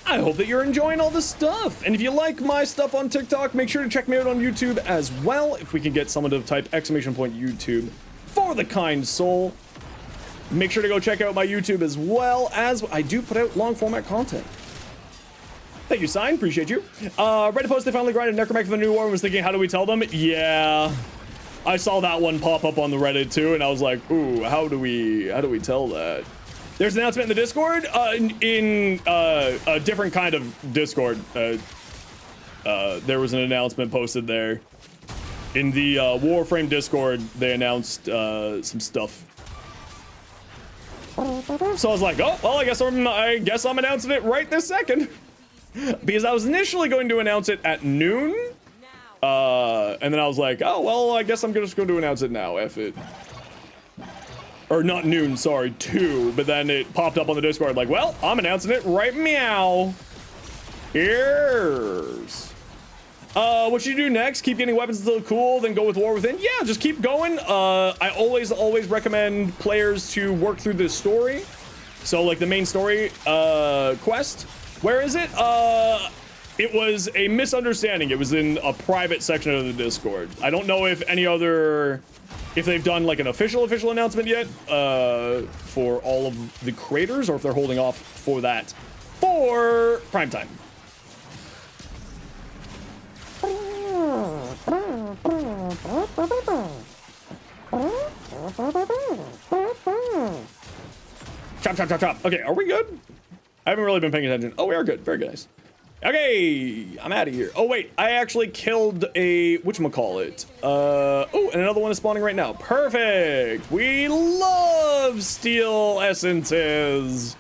I hope that you're enjoying all this stuff. And if you like my stuff on TikTok, make sure to check me out on YouTube as well. If we can get someone to type !YouTube for the kind soul. Make sure to go check out my YouTube as well, as I do put out long format content. Thank you, Sign. Appreciate you. Reddit post, they finally grinded Necromancer for the New War and was thinking, how do we tell them? Yeah. I saw that one pop up on the Reddit too, and I was like, ooh, how do we tell that? There's an announcement in the Discord, in a different kind of Discord. There was an announcement posted there. In the Warframe Discord, they announced some stuff. So I was like, oh, well, I guess I'm announcing it right this second. Because I was initially going to announce it at noon. And then I was like, oh, well, I guess I'm just going to announce it now, F it. Or not noon, sorry, 2. But then it popped up on the Discord like, well, I'm announcing it right meow. Here's. What should you do next? Keep getting weapons until cool, then go with War Within? Yeah, just keep going. I always recommend players to work through this story. So, like, the main story quest. Where is it? It was a misunderstanding. It was in a private section of the Discord. I don't know if if they've done like an official announcement yet for all of the creators, or if they're holding off for that for prime time. Chop, chop, chop, chop. Okay, are we good? I haven't really been paying attention. Oh, we are good. Very nice. Okay, I'm out of here. Oh, wait. I actually killed a... whatchamacallit? Oh, and another one is spawning right now. Perfect. We love steel essences.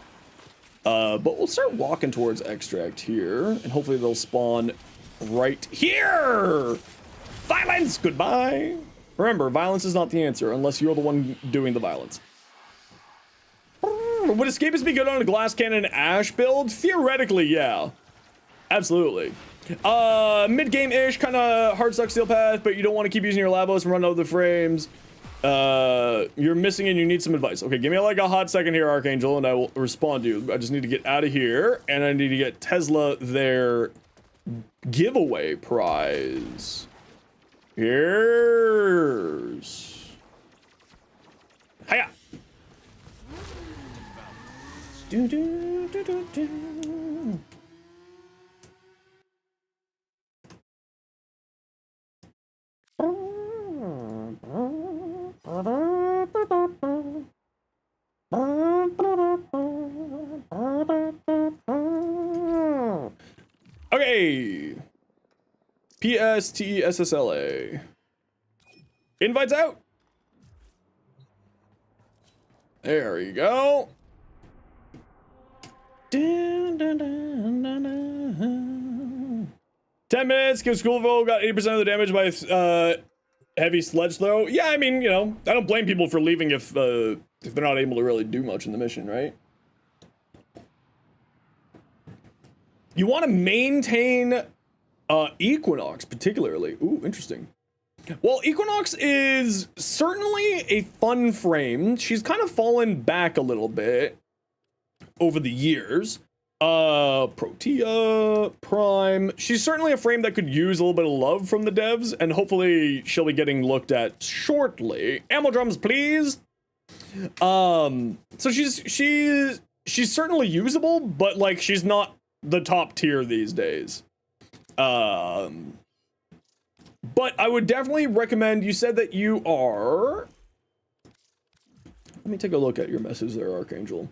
But we'll start walking towards extract here. And hopefully they'll spawn right here. Violence. Goodbye. Remember, violence is not the answer unless you're the one doing the violence. Would escapists be good on a glass cannon ash build? Theoretically, yeah. Absolutely. Mid-game-ish, kind of hard suck steel path, but you don't want to keep using your lavos and run out of the frames. You're missing and you need some advice. Okay, give me like a hot second here, Archangel, and I will respond to you. I just need to get out of here, and I need to get Tesla their giveaway prize. Here's... Hiya! Do, do, do, do, do. Okay. PSTESSLA. Invites out. There you go. 10 minutes, because Schoolville got 80% of the damage by heavy sledge throw. Yeah, I mean, you know, I don't blame people for leaving if they're not able to really do much in the mission, right? You want to maintain Equinox, particularly. Ooh, interesting. Well, Equinox is certainly a fun frame. She's kind of fallen back a little bit over the years. Protea, Prime. She's certainly a frame that could use a little bit of love from the devs, and hopefully she'll be getting looked at shortly. Ammo drums, please. So she's certainly usable, but like she's not the top tier these days. But I would definitely recommend. You said that you are. Let me take a look at your message there, Archangel.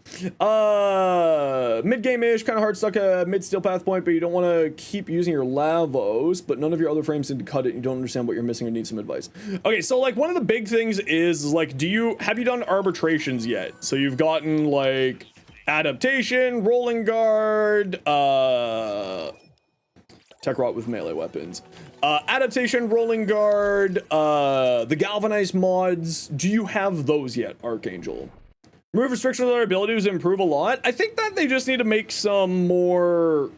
Mid-game-ish, kind of hard stuck a mid-steel path point, but you don't want to keep using your lavos, but none of your other frames seem to cut it, and you don't understand what you're missing or need some advice. Okay, so like one of the big things is like, have you done arbitrations yet? So you've gotten like adaptation, rolling guard, tech rot with melee weapons. Adaptation, rolling guard, the galvanized mods. Do you have those yet, Archangel? Remove restrictions on their abilities to improve a lot. I think that they just need to make some more,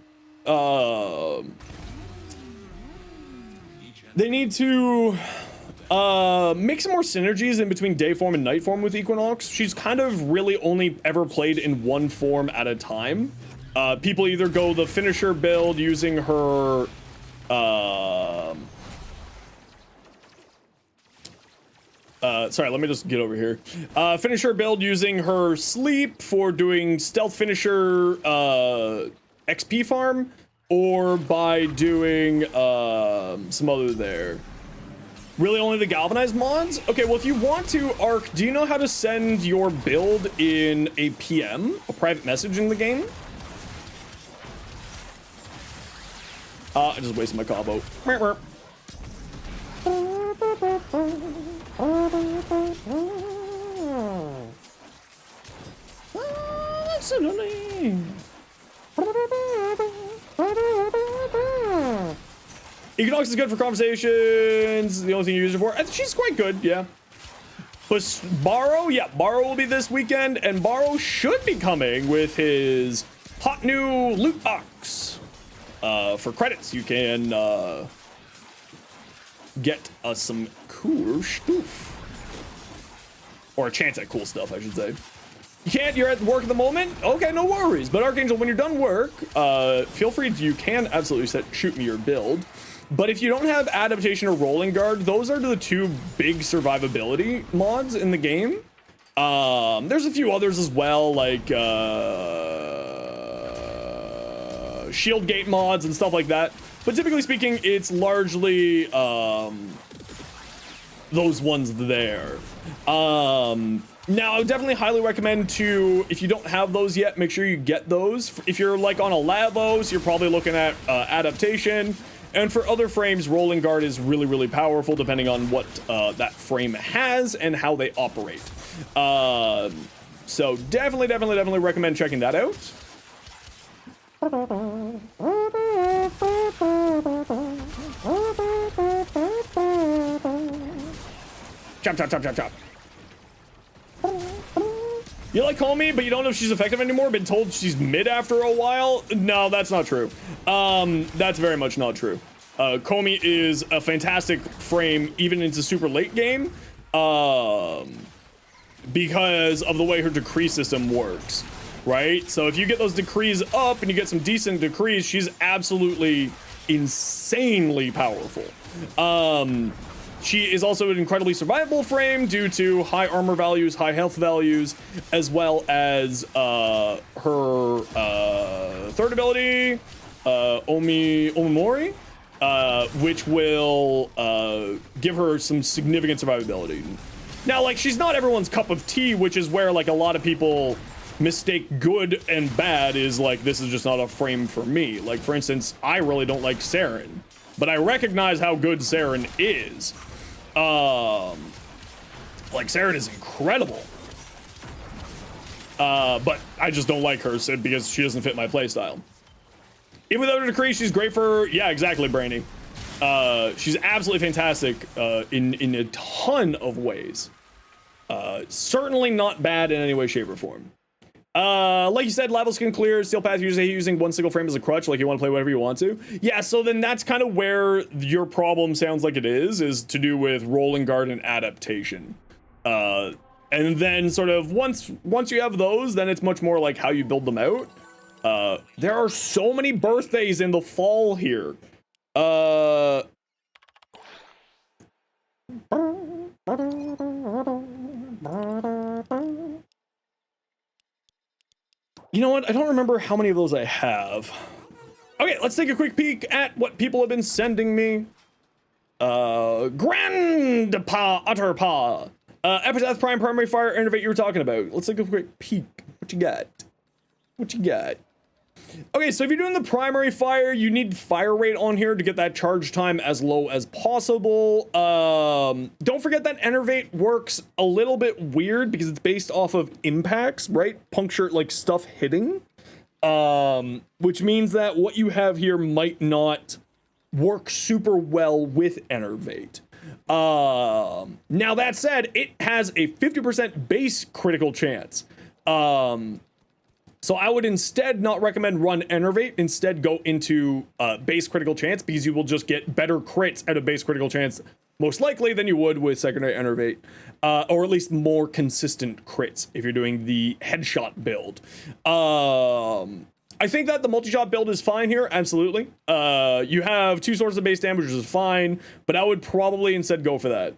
they need to, make some more synergies in between day form and night form with Equinox. She's kind of really only ever played in one form at a time. People either go the finisher build using her, sorry, let me just get over here. Finisher build using her sleep for doing stealth finisher, XP farm, or by doing, some other there. Really only the galvanized mods? Okay, well if you want to, Arc, do you know how to send your build in a PM, a private message in the game? I just wasted my combo. Equinox is good for conversations. The only thing you use her for. She's quite good, yeah. But Borrow, yeah, Borrow will be this weekend, and Borrow should be coming with his hot new loot box. For credits, you can get some cool stuff. Or a chance at cool stuff, I should say. You can't, you're at work at the moment? Okay, no worries. But Archangel, when you're done work, feel free to, you can absolutely shoot me your build. But if you don't have adaptation or rolling guard, those are the two big survivability mods in the game. There's a few others as well, like shield gate mods and stuff like that, but typically speaking it's largely those ones there. Now I would definitely highly recommend to, if you don't have those yet, make sure you get those. If you're like on a Lavos, you're probably looking at adaptation, and for other frames rolling guard is really powerful depending on what that frame has and how they operate. So definitely recommend checking that out. Chop. You like Comey, but you don't know if she's effective anymore, been told she's mid after a while? No, that's not true. That's very much not true. Comey is a fantastic frame even into super late game, because of the way her decree system works, right? So if you get those decrees up and you get some decent decrees, she's absolutely insanely powerful. She is also an incredibly survivable frame due to high armor values, high health values, as well as her third ability, Omimori, which will give her some significant survivability. Now, like, she's not everyone's cup of tea, which is where, like, a lot of people mistake good and bad is, like, this is just not a frame for me. Like, for instance, I really don't like Saren, but I recognize how good Saren is. Like, Saren is incredible. But I just don't like her because she doesn't fit my playstyle. Even without her decree, she's great for, yeah, exactly, Brainy. She's absolutely fantastic in a ton of ways. Certainly not bad in any way, shape, or form. Like you said, levels can clear. Steel Path usually using one single frame as a crutch, like you want to play whatever you want to. Yeah, so then that's kind of where your problem sounds like it is to do with rolling guard and adaptation. And then sort of once you have those, then it's much more like how you build them out. There are so many birthdays in the fall here. You know what? I don't remember how many of those I have. Okay, let's take a quick peek at what people have been sending me. Grandpa Utterpaw. Epitaph Prime Primary Fire Innovate you were talking about. Let's take a quick peek. What you got? What you got? Okay, so if you're doing the primary fire, you need fire rate on here to get that charge time as low as possible. Don't forget that Enervate works a little bit weird because it's based off of impacts, right? Puncture, like stuff hitting. Which means that what you have here might not work super well with Enervate. Now that said, it has a 50% base critical chance. So I would instead not recommend run Enervate, instead go into base critical chance because you will just get better crits out of base critical chance most likely than you would with secondary Enervate, or at least more consistent crits if you're doing the headshot build. I think that the multi-shot build is fine here, absolutely. You have 2 sources of base damage, which is fine, but I would probably instead go for that.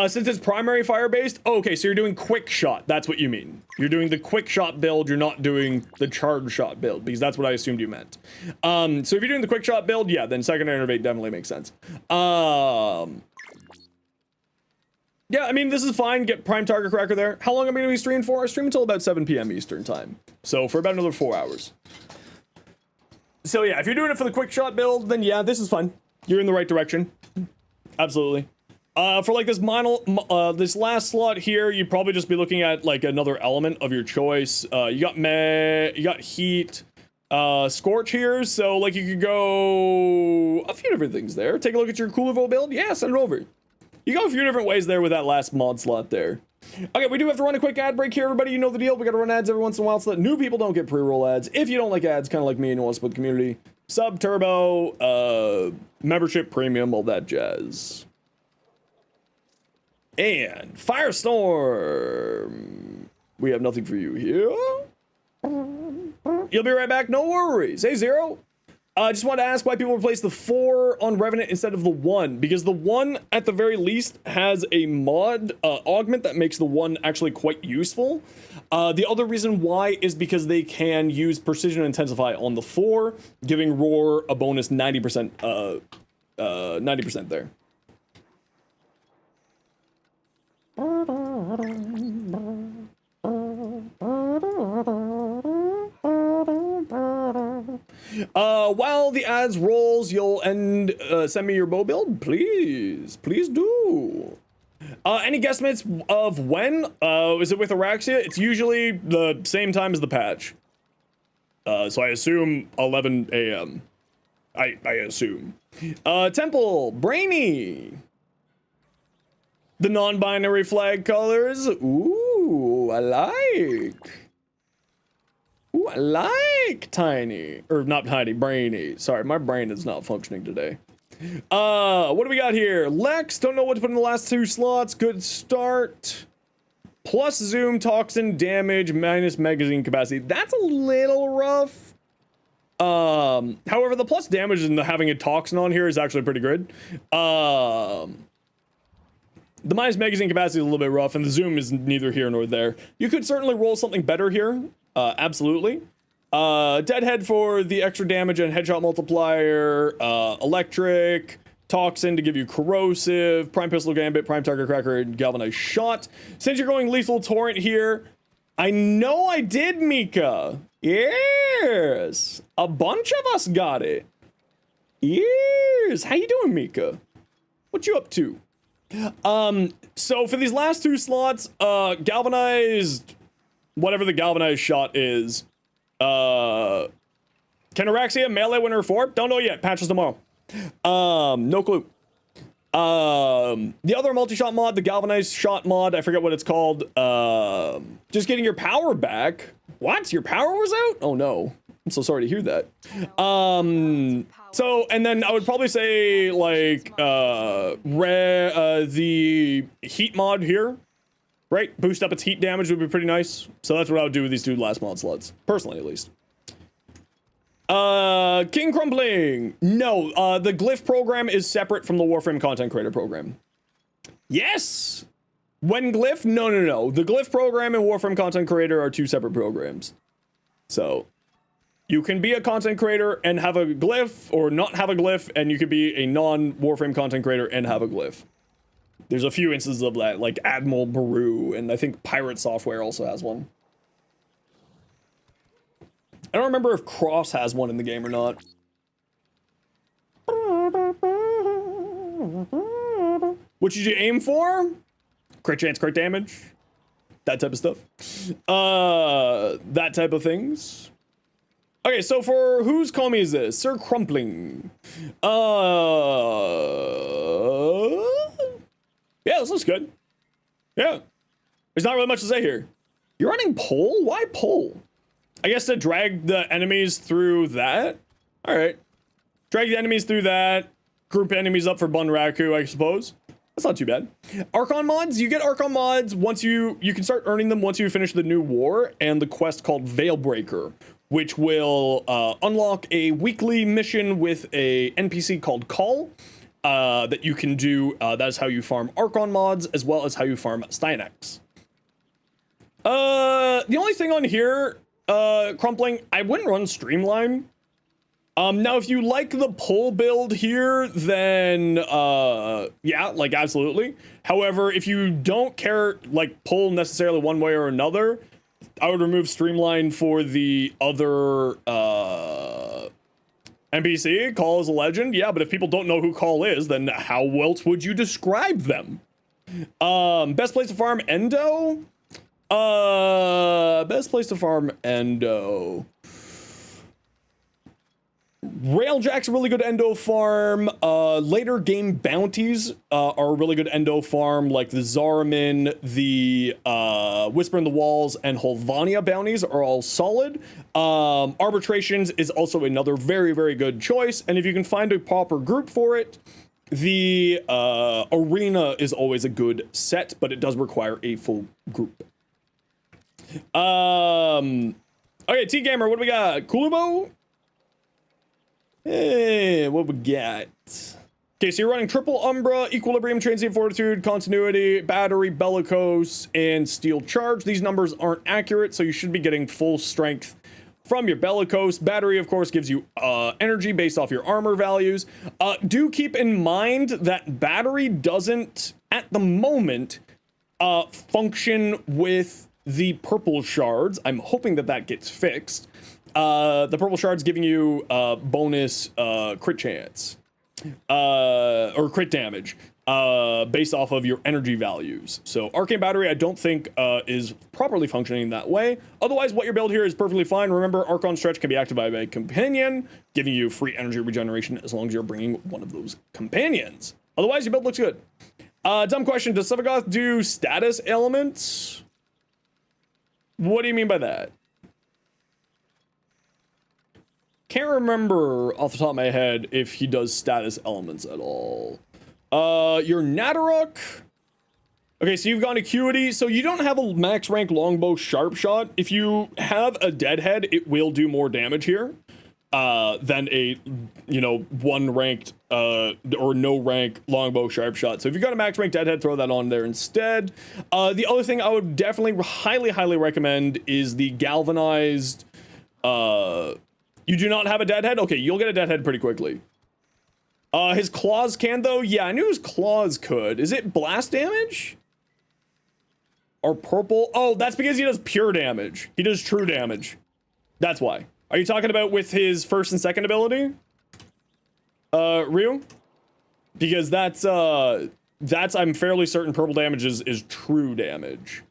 Since it's primary fire based, okay, so you're doing quick shot. That's what you mean. You're doing the quick shot build. You're not doing the charge shot build because that's what I assumed you meant. So if you're doing the quick shot build, yeah, then secondary Innovate definitely makes sense. Yeah, I mean, this is fine. Get prime target cracker there. How long am I going to be streaming for? I stream until about 7 p.m. Eastern time. So for about another 4 hours. So yeah, if you're doing it for the quick shot build, then yeah, this is fine. You're in the right direction. Absolutely. For like this this last slot here, you'd probably just be looking at like another element of your choice. You got heat, scorch here, so like you could go a few different things there. Take a look at your Cool build. Yeah, send it over. You go a few different ways there with that last mod slot there. Okay, we do have to run a quick ad break here, everybody. You know the deal. We gotta run ads every once in a while so that new people don't get pre-roll ads. If you don't like ads, kind of like me, and you want to split the community, sub, turbo, membership, premium, all that jazz. And Firestorm. We have nothing for you here. You'll be right back. No worries. Hey, Zero. I just want to ask why people replace the 4 on Revenant instead of the 1. Because the 1, at the very least, has a mod augment that makes the 1 actually quite useful. The other reason why is because they can use Precision Intensify on the 4, giving Roar a bonus 90%, 90% there. While the ads rolls, you'll send me your bow build, please do. Any guesstimates of when? Is it with Araxia? It's usually the same time as the patch. So I assume 11 a.m. I assume. Temple, Brainy. The non-binary flag colors. Ooh. Ooh, I like. Ooh, I like Tiny. Or not Tiny, Brainy. Sorry, my brain is not functioning today. What do we got here? Lex, don't know what to put in the last 2 slots. Good start. Plus zoom, toxin, damage, minus magazine capacity. That's a little rough. However, the plus damage and having a toxin on here is actually pretty good. The minus magazine capacity is a little bit rough, and the zoom is neither here nor there. You could certainly roll something better here. Absolutely. Deadhead for the extra damage and headshot multiplier. Electric. Toxin to give you corrosive. Prime pistol gambit, prime target cracker, and galvanized shot. Since you're going lethal torrent here, I know I did, Mika. Yes. A bunch of us got it. Yes. How you doing, Mika? What you up to? So for these last 2 slots, galvanized, whatever the galvanized shot is, Kenaraxia, melee winner 4? Don't know yet. Patches tomorrow. No clue. The other multi-shot mod, the galvanized shot mod, I forget what it's called. Just getting your power back. What? Your power was out? Oh no. I'm so sorry to hear that. So, and then I would probably say, like, the heat mod here, right? Boost up its heat damage would be pretty nice. So that's what I would do with these 2 last mod slots. Personally, at least. King Crumpling. No, the Glyph program is separate from the Warframe content creator program. Yes! When Glyph? No. The Glyph program and Warframe content creator are 2 separate programs. So, you can be a content creator and have a Glyph, or not have a Glyph, and you could be a non-Warframe content creator and have a Glyph. There's a few instances of that, like Admiral Baru, and I think Pirate Software also has one. I don't remember if Cross has one in the game or not. What should you aim for? Crit chance, crit damage. That type of stuff. That type of things. Okay, so for whose commie is this? Sir Crumpling. Yeah, this looks good. Yeah. There's not really much to say here. You're running pole? Why pole? I guess to drag the enemies through that? Alright. Drag the enemies through that. Group enemies up for Bunraku, I suppose. That's not too bad. Archon mods? You get Archon mods once you can start earning them once you finish the new war and the quest called Veilbreaker, which will unlock a weekly mission with a NPC called Call that you can do. That is how you farm Archon mods as well as how you farm Stynex. The only thing on here, Crumpling, I wouldn't run Streamline. Now, if you like the pole build here, then, yeah, like, absolutely. However, if you don't care, like, pull necessarily one way or another, I would remove Streamline for the other, NPC. Call is a legend, yeah, but if people don't know who Call is, then how else would you describe them? Best place to farm Endo? Best place to farm Endo. Railjack's a really good endo farm. Later game bounties are a really good endo farm, like the Zaraman, the Whisper in the Walls, and Holvania bounties are all solid. Arbitrations is also another very, very good choice, and if you can find a proper group for it, the Arena is always a good set, but it does require a full group. Okay, T-Gamer, what do we got? Kulubo? Hey, what we got? Okay, so you're running triple Umbra, Equilibrium, Transient Fortitude, Continuity, Battery, Bellicose, and Steel Charge. These numbers aren't accurate, so you should be getting full strength from your Bellicose. Battery, of course, gives you energy based off your armor values. Do keep in mind that Battery doesn't, at the moment, function with the purple shards. I'm hoping that that gets fixed. The purple shard's giving you bonus crit chance or crit damage based off of your energy values. So Arcane Battery I don't think is properly functioning that way. Otherwise, what your build here is perfectly fine. Remember, Archon Stretch can be activated by a companion, giving you free energy regeneration as long as you're bringing one of those companions. Otherwise, your build looks good. Dumb question, does Sevagoth do status elements? What do you mean by that? Can't remember off the top of my head if he does status elements at all. Your Nadaruk. Okay, so you've gone acuity. So you don't have a max rank longbow sharp shot. If you have a deadhead, it will do more damage here than a, you know, one ranked or no rank longbow sharp shot. So if you've got a max rank deadhead, throw that on there instead. The other thing I would definitely highly recommend is the galvanized. You do not have a deadhead? Okay, you'll get a deadhead pretty quickly. His claws can though? Yeah, I knew his claws could. Is it blast damage? Or purple? Oh, that's because he does pure damage. He does true damage. That's why. Are you talking about with his first and second ability? Ryu? Because that's I'm fairly certain purple damage is true damage.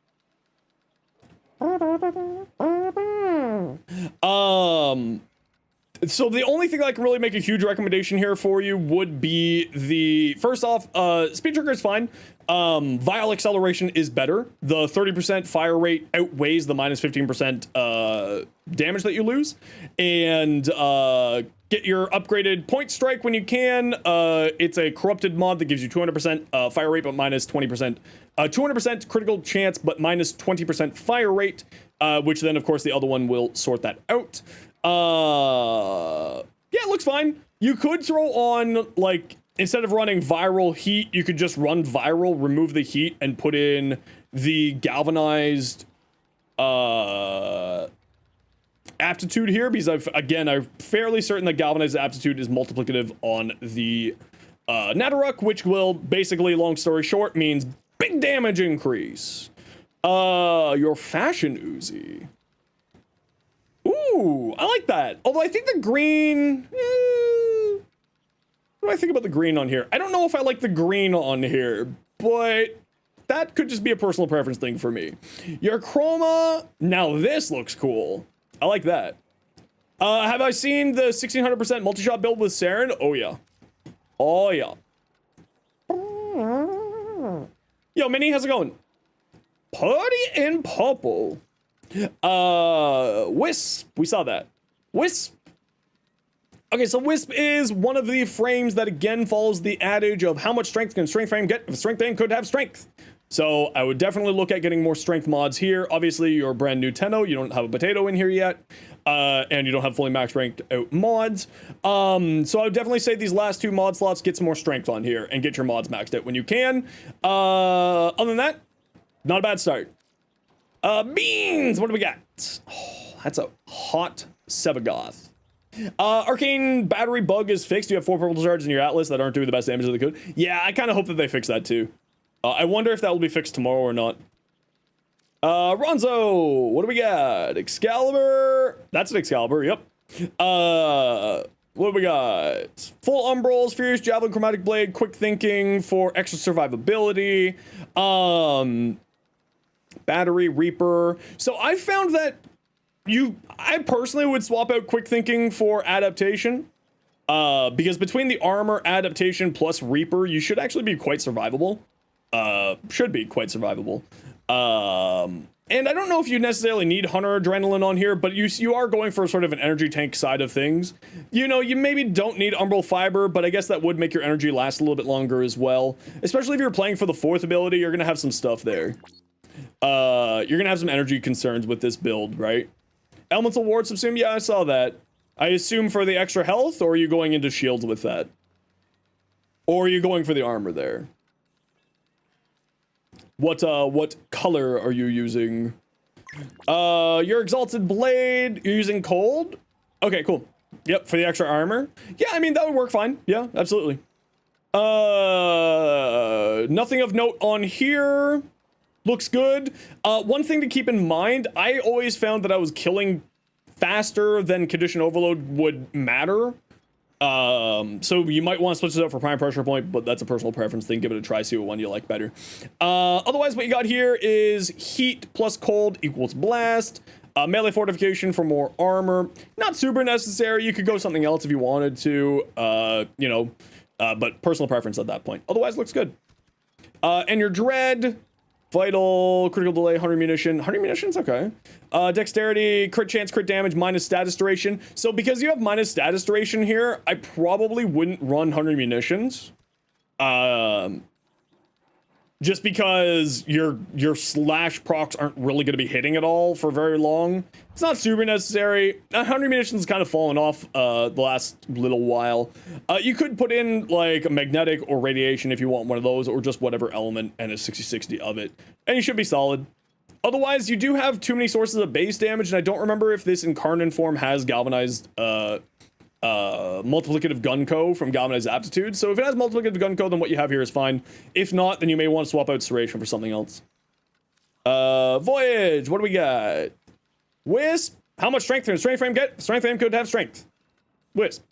So the only thing that I can really make a huge recommendation here for you would be the, first off, speed trigger is fine. Vial acceleration is better. The 30% fire rate outweighs the minus 15% damage that you lose. And get your upgraded point strike when you can. It's a corrupted mod that gives you 200% fire rate but minus 20%. 200% critical chance but minus 20% fire rate, which then of course the other one will sort that out. Yeah, it looks fine. You could throw on, like, instead of running viral heat, you could just run viral, remove the heat, and put in the galvanized aptitude here, because I'm fairly certain that galvanized aptitude is multiplicative on the Nadaruk, which will basically, long story short, means big damage increase. Your fashion Uzi. Ooh, I like that. Although I think the green... what do I think about the green on here? I don't know if I like the green on here, but that could just be a personal preference thing for me. Your chroma... Now this looks cool. I like that. Have I seen the 1600% multi-shot build with Saren? Oh, yeah. Oh, yeah. Yo, Minnie, how's it going? Putty in purple. Wisp. We saw that. Wisp. Okay, so Wisp is one of the frames that again follows the adage of how much strength can strength frame get if a strength frame could have strength. So I would definitely look at getting more strength mods here. Obviously, you're a brand new Tenno. You don't have a potato in here yet. And you don't have fully max ranked out mods. So I would definitely say these last two mod slots, get some more strength on here and get your mods maxed out when you can. Other than that, not a bad start. Beans, what do we got? Oh, that's a hot Sevagoth. Arcane battery bug is fixed. You have 4 purple shards in your Atlas that aren't doing the best damage that they could. Yeah, I kind of hope that they fix that too. I wonder if that will be fixed tomorrow or not. Ronzo, what do we got? Excalibur. That's an Excalibur, yep. What do we got? Full Umbrals, Furious Javelin, Chromatic Blade, Quick Thinking for extra survivability. Battery, Reaper. So I found that I personally would swap out Quick Thinking for adaptation. Because between the armor, adaptation, plus Reaper, you should actually be quite survivable. Should be quite survivable. And I don't know if you necessarily need Hunter Adrenaline on here, but you are going for sort of an energy tank side of things. You know, you maybe don't need Umbral Fiber, but I guess that would make your energy last a little bit longer as well. Especially if you're playing for the 4th ability, you're gonna have some stuff there. You're gonna have some energy concerns with this build, right? Elemental Ward subsume? Yeah, I saw that. I assume for the extra health, or are you going into shields with that? Or are you going for the armor there? What color are you using? Your Exalted Blade, you're using cold? Okay, cool. Yep, for the extra armor. Yeah, I mean, that would work fine. Yeah, absolutely. Nothing of note on here. Looks good. One thing to keep in mind, I always found that I was killing faster than Condition Overload would matter. So you might want to switch it out for Prime Pressure Point, but that's a personal preference thing. Give it a try, see what one you like better. Otherwise, what you got here is Heat plus Cold equals Blast. Melee Fortification for more armor. Not super necessary. You could go something else if you wanted to, you know, but personal preference at that point. Otherwise, looks good. And your Dread, Vital, critical delay, 100 munition. 100 munitions, okay. Dexterity, crit chance, crit damage, minus status duration. So because you have minus status duration here, I probably wouldn't run 100 munitions. Just because your slash procs aren't really going to be hitting at all for very long. It's not super necessary. 100 munitions kind of fallen off the last little while. You could put in like a magnetic or radiation if you want one of those, or just whatever element and a 60-60 of it, and you should be solid. Otherwise, you do have too many sources of base damage, and I don't remember if this incarnate form has galvanized multiplicative gunco from galvanized aptitude. So if it has multiplicative gunco, then what you have here is fine. If not, then you may want to swap out serration for something else. Voyage, what do we got? Wisp, how much strength can strength frame get? Strength frame could have strength. Wisp.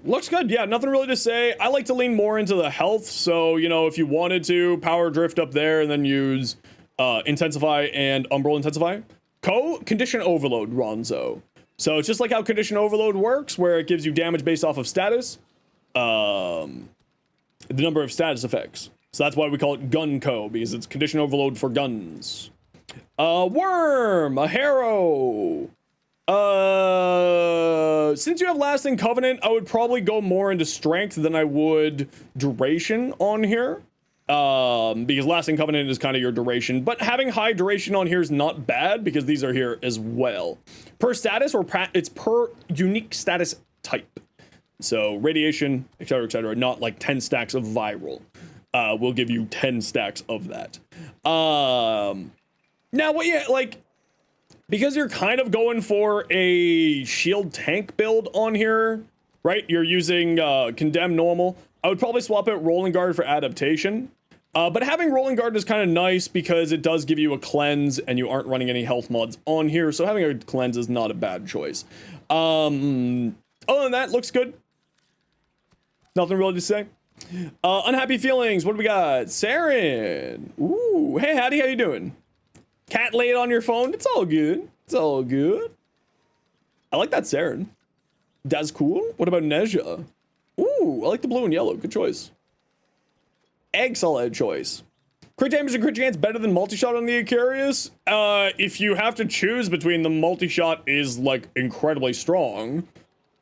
Looks good. Yeah, nothing really to say. I like to lean more into the health. So, you know, if you wanted to power drift up there and then use intensify and umbral intensify. Condition overload, Ronzo. So it's just like how condition overload works, where it gives you damage based off of status, the number of status effects. So that's why we call it Gunco, because it's condition overload for guns. Worm, a harrow. Since you have lasting covenant, I would probably go more into strength than I would duration on here. Because lasting covenant is kind of your duration, but having high duration on here is not bad because these are here as well. Per status or it's per unique status type. So radiation, etc., not like 10 stacks of viral. Will give you 10 stacks of that. Now what you like, because you're kind of going for a shield tank build on here, right? You're using condemn normal. I would probably swap out rolling guard for adaptation. But having rolling guard is kind of nice because it does give you a cleanse and you aren't running any health mods on here. So having a cleanse is not a bad choice. Other than that, looks good. Nothing really to say. Unhappy feelings. What do we got? Saren. Ooh. Hey, Hattie, how you doing? Cat laid on your phone. It's all good. It's all good. I like that Saren. That's cool. What about Neja? Ooh, I like the blue and yellow. Good choice. Excellent choice. Crit damage and crit chance better than multi-shot on the Icarius? If you have to choose between the multi-shot is like incredibly strong.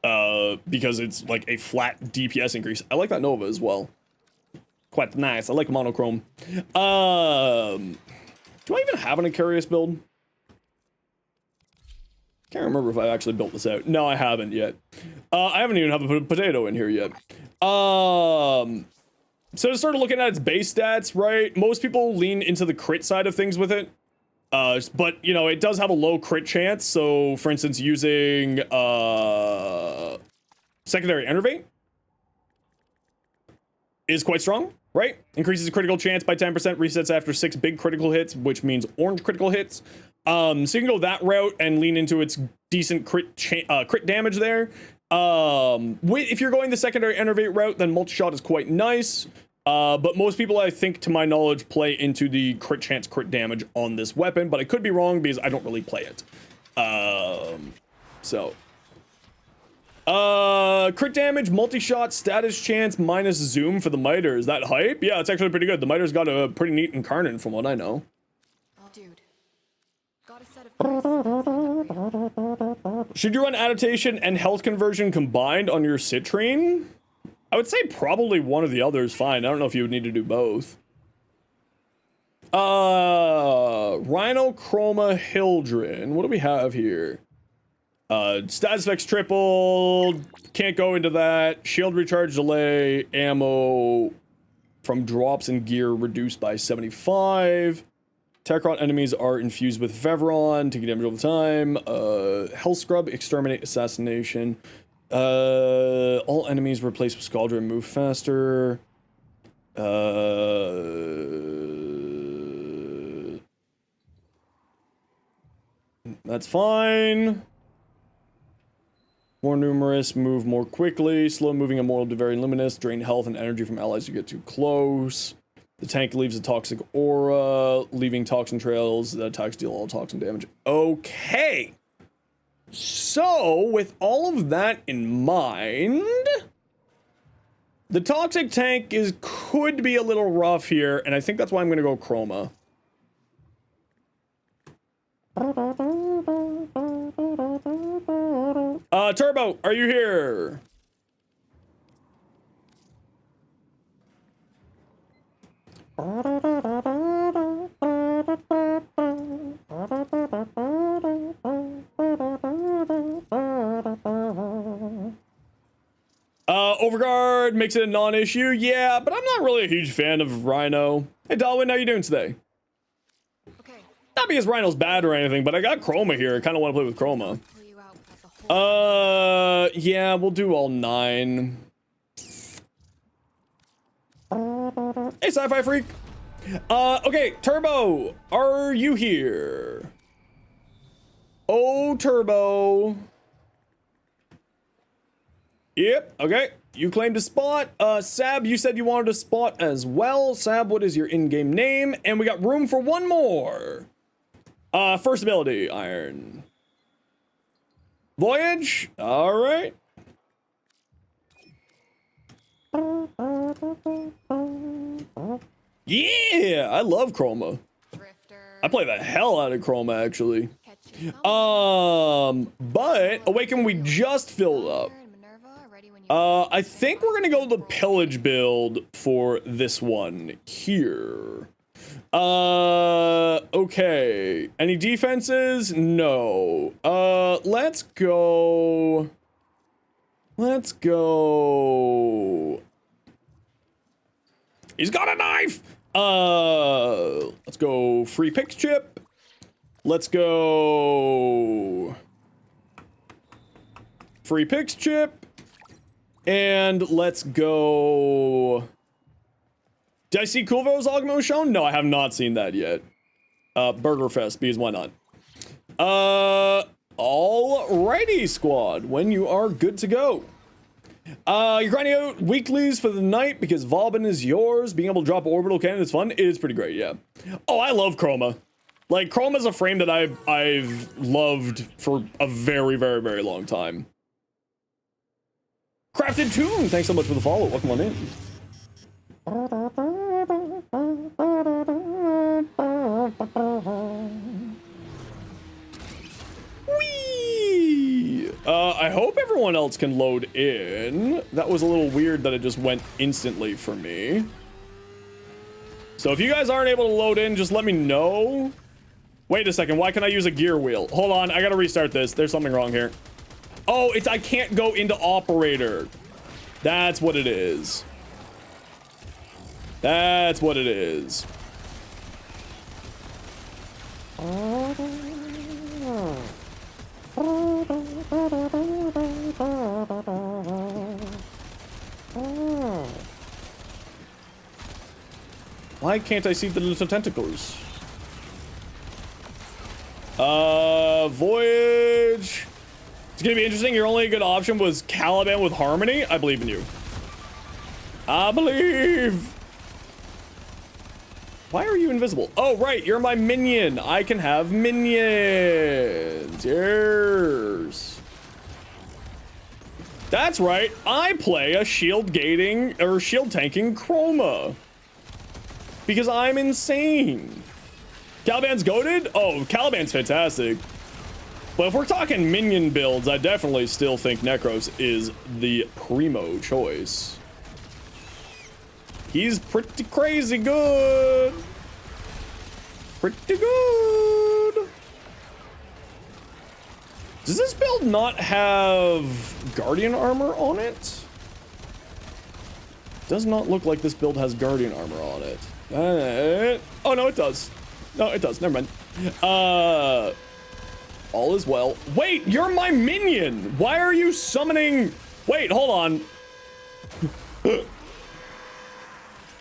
Because it's like a flat DPS increase. I like that Nova as well. Quite nice. I like monochrome. Do I even have an Icarius build? Can't remember if I actually built this out. No, I haven't yet. I haven't even have a potato in here yet. So to start looking at its base stats, right? Most people lean into the crit side of things with it. But, you know, it does have a low crit chance. So, for instance, using secondary enervate is quite strong, right? Increases critical chance by 10%, resets after 6 big critical hits, which means orange critical hits. So you can go that route and lean into its decent crit damage there. If you're going the secondary enervate route, then multi-shot is quite nice. But most people, I think, to my knowledge, play into the crit chance, crit damage on this weapon. But I could be wrong because I don't really play it. Crit damage, multi-shot, status chance, minus zoom for the miter. Is that hype? Yeah, it's actually pretty good. The miter's got a pretty neat incarnate from what I know. Oh, dude. Got a set of... Should you run adaptation and health conversion combined on your citrine? I would say probably one or the other is fine. I don't know if you would need to do both. Rhinochroma Hildren. What do we have here? Status effects tripled. Can't go into that. Shield recharge delay. Ammo from drops and gear reduced by 75. Techrot enemies are infused with Vevron, taking damage all the time. Health scrub, exterminate, assassination. All enemies replaced with Scaldra move faster. That's fine. More numerous, move more quickly. Slow moving immortal to very luminous. Drain health and energy from allies who get too close. The tank leaves a toxic aura, leaving toxin trails that attacks deal all toxin damage. Okay. So, with all of that in mind, The toxic tank could be a little rough here, and I think that's why I'm gonna go Chroma. Turbo, are you here? Overguard makes it a non-issue. Yeah, but I'm not really a huge fan of Rhino. Hey, Darwin, how you doing today? Okay, Not because Rhino's bad or anything, but I got Chroma here. I kind of want to play with Chroma. pull you out at the whole. Yeah, we'll do all 9. Hey, sci-fi freak. Okay, Turbo, are you here? Oh, Turbo. Yep, okay. You claimed a spot. Sab, you said you wanted a spot as well. Sab, what is your in-game name? And we got room for one more. First ability, Iron. Voyage? Alright. Yeah, I love Chroma. Drifter. I play the hell out of Chroma, actually. Catching But Awaken we just filled up. Minerva, ready when you I think we're gonna go the pillage build for this one here. Okay. Any defenses? No. Let's go. Let's go. He's got a knife. Let's go free picks chip. Let's go free picks chip. And let's go. Did I see Kulvo's Ogmo shown? No, I have not seen that yet. Burger Fest, because why not? Alrighty, squad. When you are good to go. You're grinding out weeklies for the night because Vauban is yours. Being able to drop orbital cannon is fun. It is pretty great, yeah. Oh, I love Chroma. Like, Chroma's a frame that I've loved for a very, very, very long time. Crafted Tune, thanks so much for the follow. Welcome on in. Whee! I hope everyone else can load in. That was a little weird that it just went instantly for me. So if you guys aren't able to load in, just let me know. Wait a second, why can I use a gear wheel? Hold on, I gotta restart this. There's something wrong here. Oh, it's I can't go into operator. That's what it is. That's what it is. Why can't I see the little tentacles? Voyage. It's gonna be interesting. Your only good option was Caliban with Harmony. I believe in you. I believe. Why are you invisible? Oh, right. You're my minion. I can have minions. Yes. That's right. I play a shield gating or shield tanking Chroma. Because I'm insane. Caliban's goated? Oh, Caliban's fantastic. But if we're talking minion builds, I definitely still think Necros is the primo choice. He's pretty crazy good. Pretty good. Does this build not have Guardian armor on it? Does not look like this build has Guardian armor on it. Oh, no, it does. No, it does. Never mind. All is well. Wait, you're my minion. Why are you summoning? Wait, hold on.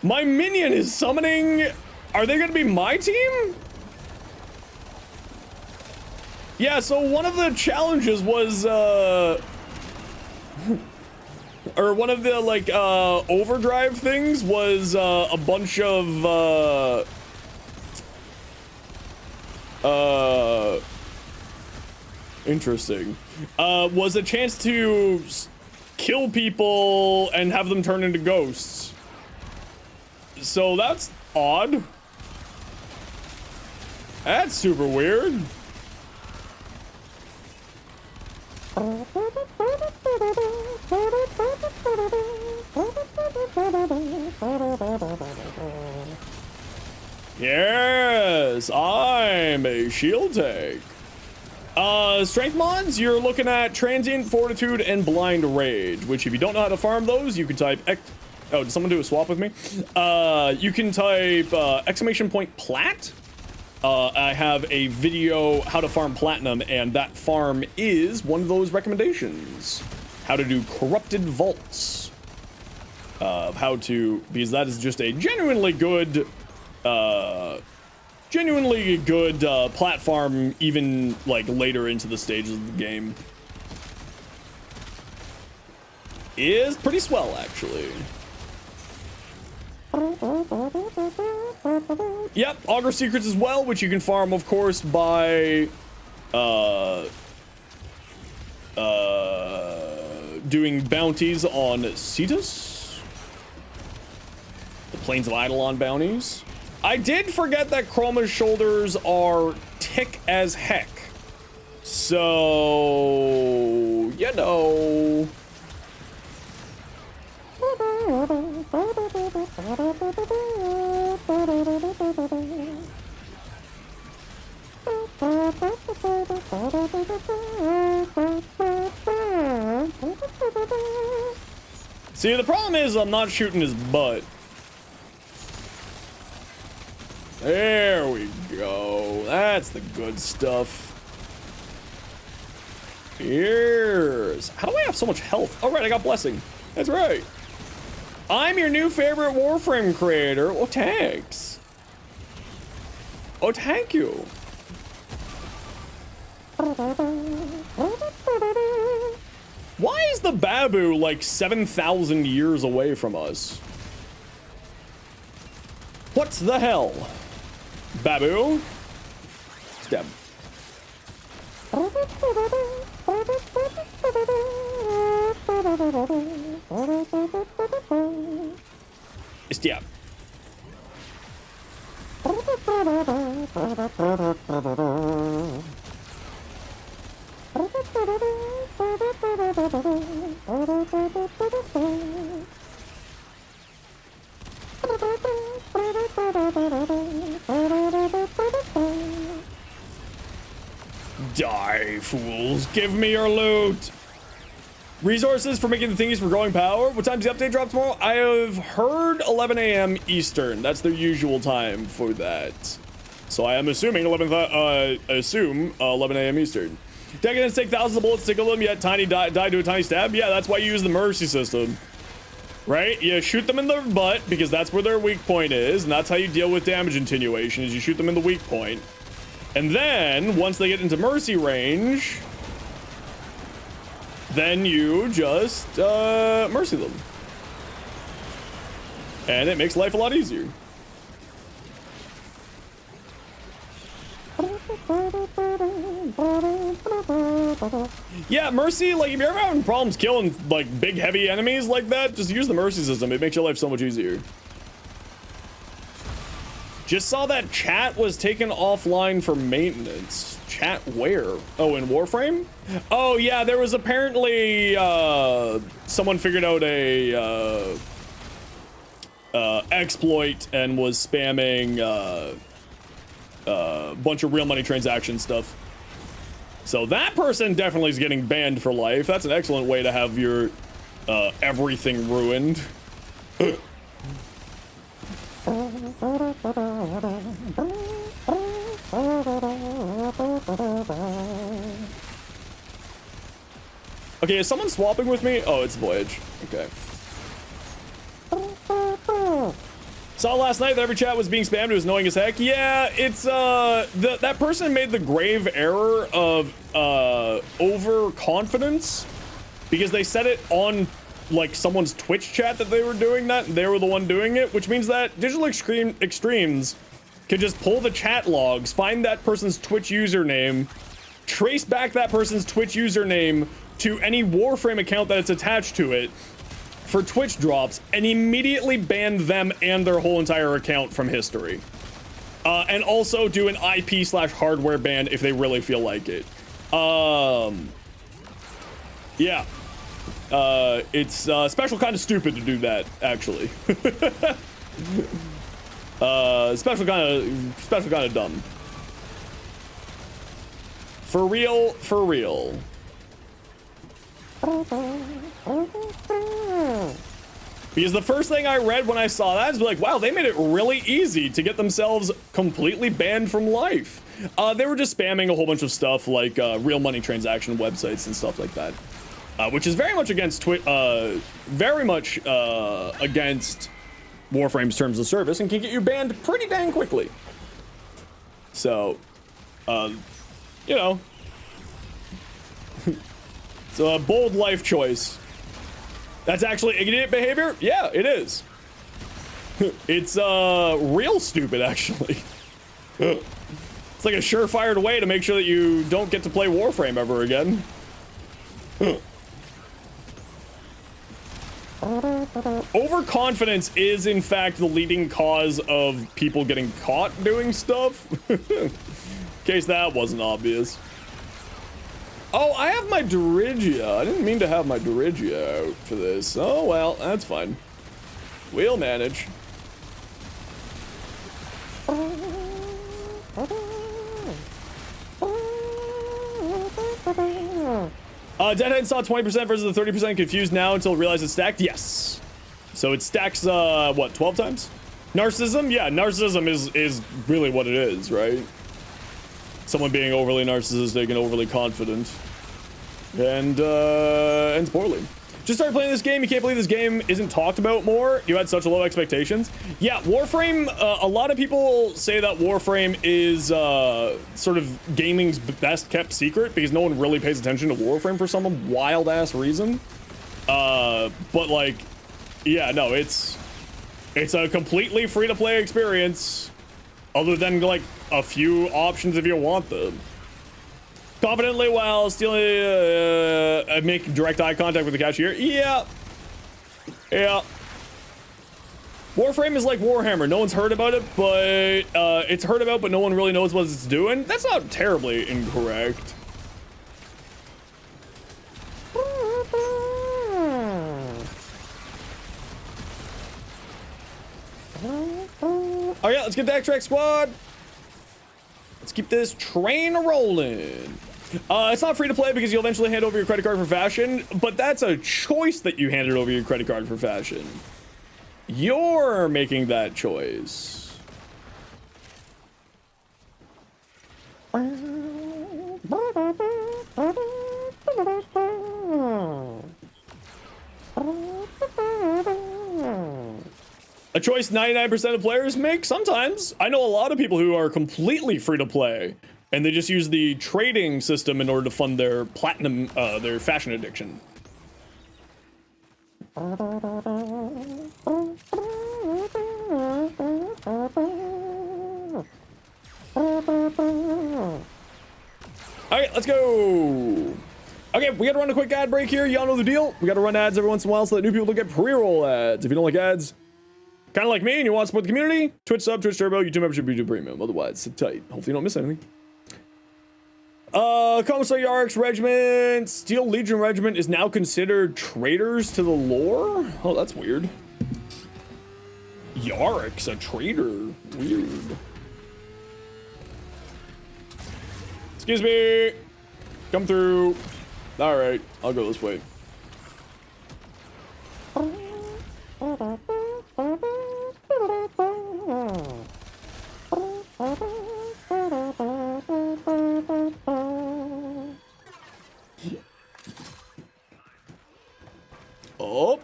My minion is summoning. Are they going to be my team? Yeah, so one of the challenges was, or one of the, like, overdrive things was, a bunch of, interesting. Was a chance to kill people and have them turn into ghosts. So that's odd. That's super weird. Yes, I'm a shield tank. Strength mods, you're looking at Transient, Fortitude, and Blind Rage, which if you don't know how to farm those, you can type oh, did someone do a swap with me? You can type exclamation point plat. I have a video how to farm platinum, and that farm is one of those recommendations. How to do corrupted vaults. Because that is just a genuinely good platform, even like later into the stages of the game. Is pretty swell, actually. Yep, Augur Secrets as well, which you can farm, of course, by doing bounties on Cetus. The Plains of Eidolon bounties. I did forget that Chroma's shoulders are thick as heck. So, you know. See, the problem is I'm not shooting his butt. There we go. That's the good stuff. Here's... How do I have so much health? Oh, right, I got Blessing. That's right. I'm your new favorite Warframe creator. Oh, thanks. Oh, thank you. Why is the Babu like 7,000 years away from us? What the hell? Babu? Stab. Stab. Die, fools. Give me your loot. Resources for making the thingies for growing power. What time's the update drop tomorrow? I have heard 11 a.m. Eastern. That's their usual time for that. So I am assuming 11 a.m. Eastern. Taking and take thousands of bullets, tickle them, yet tiny die to a tiny stab. Yeah, that's why you use the mercy system. Right? You shoot them in the butt because that's where their weak point is, and that's how you deal with damage attenuation, is you shoot them in the weak point. And then, once they get into mercy range, then you just mercy them. And it makes life a lot easier. Yeah, mercy, like if you're ever having problems killing like big heavy enemies like that, just use the mercy system. It makes your life so much easier. Just saw that chat was taken offline for maintenance. Chat where? Oh, in Warframe? Oh yeah, there was apparently someone figured out a exploit and was spamming a bunch of real money transaction stuff. So that person definitely is getting banned for life. That's an excellent way to have your everything ruined. Okay, is someone swapping with me? Oh, it's Voyage. Okay. Saw last night that every chat was being spammed. It was annoying as heck. Yeah, it's that person made the grave error of overconfidence because they said it on like someone's Twitch chat that they were doing that, and they were the one doing it, which means that Digital Extremes can just pull the chat logs, find that person's Twitch username, trace back that person's Twitch username to any Warframe account that it's attached to it for Twitch drops and immediately ban them and their whole entire account from history. And also do an IP/hardware ban if they really feel like it. Yeah. It's special kind of stupid to do that, actually. Special kind of dumb. For real, for real. Because the first thing I read when I saw that is like, wow, they made it really easy to get themselves completely banned from life. They were just spamming a whole bunch of stuff like real money transaction websites and stuff like that, which is very much against against Warframe's terms of service and can get you banned pretty dang quickly. So, you know, it's a bold life choice. That's actually idiot behavior? Yeah, it is. It's real stupid, actually. It's like a surefire way to make sure that you don't get to play Warframe ever again. Overconfidence is, in fact, the leading cause of people getting caught doing stuff. In case that wasn't obvious. Oh, I have my Dirigia. I didn't mean to have my Dirigia out for this. Oh, well, that's fine. We'll manage. Deadhead saw 20% versus the 30%, confused now until it realized it's stacked. Yes. So it stacks, what, 12 times? Narcissism? Yeah, narcissism is really what it is, right? Someone being overly narcissistic and overly confident. And ends poorly. Just started playing this game. You can't believe this game isn't talked about more. You had such low expectations. Yeah, Warframe, a lot of people say that Warframe is sort of gaming's best kept secret because no one really pays attention to Warframe for some wild ass reason. But like, yeah, no, it's a completely free to play experience other than like a few options if you want them. Confidently while still make direct eye contact with the cashier. Yeah. Yeah. Warframe is like Warhammer. No one's heard about it, but it's heard about, but no one really knows what it's doing. That's not terribly incorrect. Oh yeah, let's get the extract squad. Let's keep this train rolling. It's not free to play because you'll eventually hand over your credit card for fashion, but that's a choice that you handed over your credit card for fashion. You're making that choice. A choice 99% of players make sometimes. I know a lot of people who are completely free to play and they just use the trading system in order to fund their platinum, their fashion addiction. Alright, let's go. Okay, we gotta run a quick ad break here. Y'all know the deal. We gotta run ads every once in a while so that new people don't get pre-roll ads. If you don't like ads, kind of like me and you want to support the community, Twitch sub, Twitch Turbo, YouTube membership, YouTube Premium. Otherwise, sit tight. Hopefully you don't miss anything. Commissar Yarrick's regiment, Steel Legion regiment is now considered traitors to the lore? Oh, that's weird. Yarrick's a traitor. Weird. Excuse me. Come through. Alright, I'll go this way. Oh,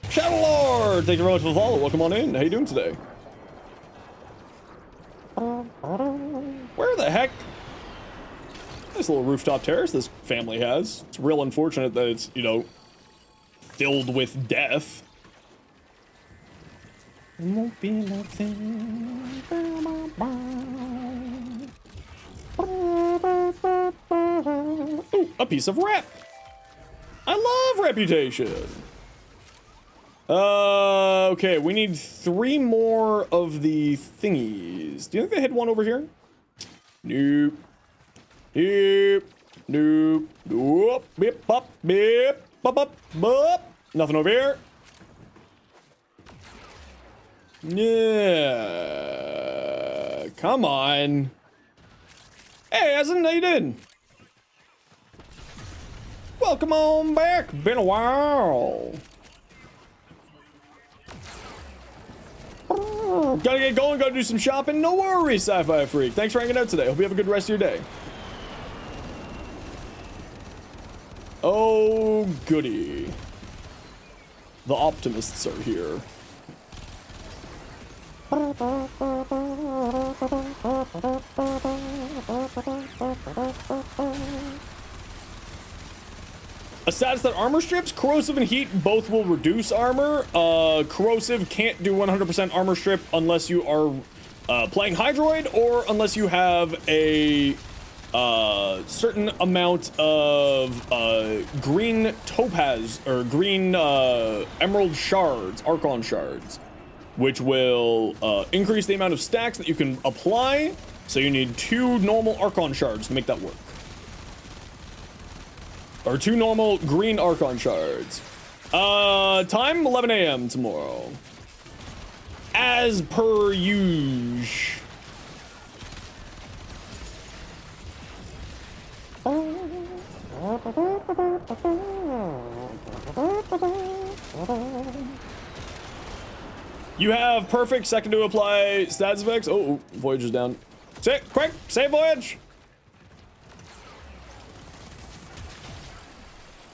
Shadow Lord! Thank you very much for the follow. Welcome on in. How you doing today? Where the heck? Nice little rooftop terrace this family has. It's real unfortunate that it's, you know, filled with death. Won't be nothing. Ooh, a piece of wrap. reputation. Okay, we need 3 more of the thingies. Do you think they had one over here? Nope. Nope. Nope. Nope. Beep, bop, beep, bop, bop, bop. Nothing over here. Yeah. Come on. Hey, hasn't they did? Welcome on back. Been a while. Gotta get going, gotta do some shopping. No worries, Sci-Fi Freak. Thanks for hanging out today. Hope you have a good rest of your day. Oh, goody. The optimists are here. A status that armor strips, corrosive and heat both will reduce armor. Corrosive can't do 100% armor strip unless you are playing Hydroid or unless you have a certain amount of green topaz or green emerald shards, Archon shards, which will increase the amount of stacks that you can apply. So you need 2 normal Archon shards to make that work. Or 2 normal green Archon shards. Time 11 a.m. tomorrow. As per usual. You have perfect second to apply stats effects. Oh, voyage is down. Quick, save voyage.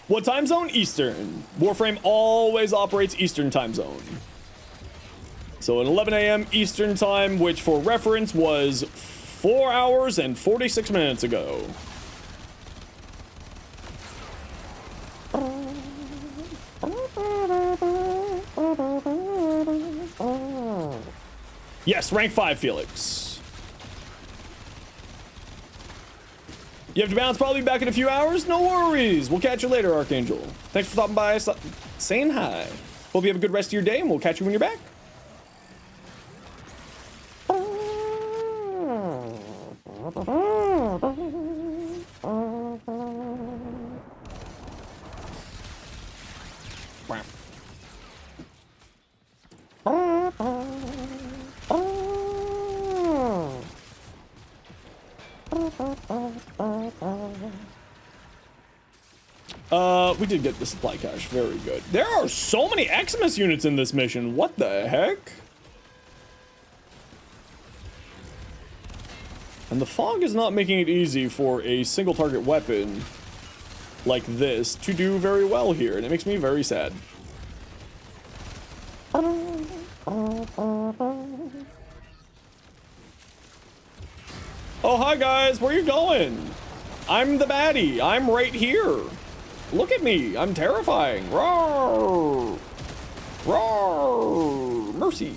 What time zone? Eastern. Warframe always operates Eastern time zone. So at 11 a.m. Eastern time, which for reference was 4 hours and 46 minutes ago. Yes, rank 5, Felix. You have to bounce, probably back in a few hours? No worries. We'll catch you later, Archangel. Thanks for stopping by, saying hi. Hope you have a good rest of your day, and we'll catch you when you're back. We did get the supply cache. Very good. There are so many Xmas units in this mission. What the heck? And the fog is not making it easy for a single target weapon like this to do very well here, and it makes me very sad. Oh, hi guys, where you going? I'm the baddie. I'm right here. Look at me. I'm terrifying. Roar! Roar! Mercy.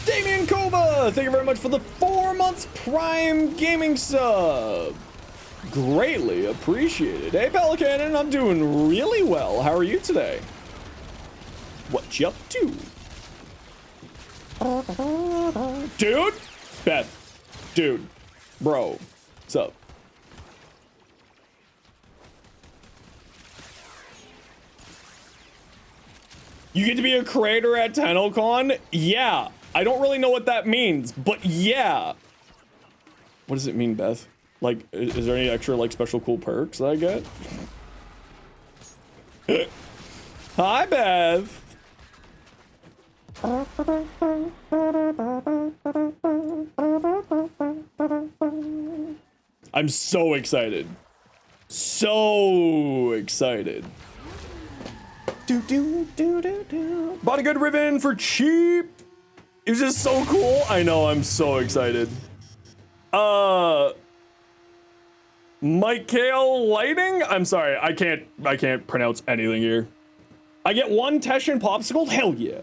Damien Kova, thank you very much for the 4 months Prime Gaming sub. Greatly appreciated. Hey, Pelican, I'm doing really well. How are you today? What you up to? Dude? Beth. Dude. Bro. What's up? You get to be a creator at TennoCon? Yeah. I don't really know what that means, but yeah. What does it mean, Beth? Like, is there any extra, like, special cool perks that I get? Hi, Beth. I'm so excited. So excited. Bought a good ribbon for cheap. It was just so cool. I know, I'm so excited. Michael Lighting? I'm sorry, I can't pronounce anything here. I get 1 Teshin popsicle? Hell yeah.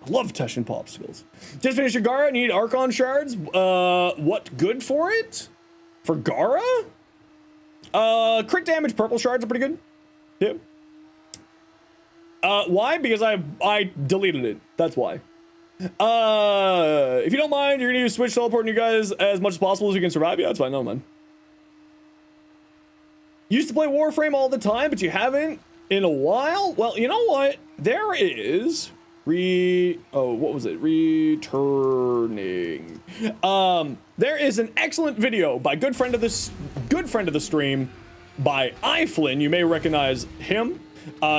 I love testing popsicles. Just finished your Gara, need Archon shards. What good for it? For Gara? Crit damage purple shards are pretty good. Yeah. Why? Because I deleted it. That's why. If you don't mind, you're gonna use Switch teleporting you guys as much as possible as you can survive. Yeah, that's fine. No, man. Used to play Warframe all the time, but you haven't in a while? Well, you know what? There is what was it? Returning. There is an excellent video by good friend of the stream by iFlynn. You may recognize him.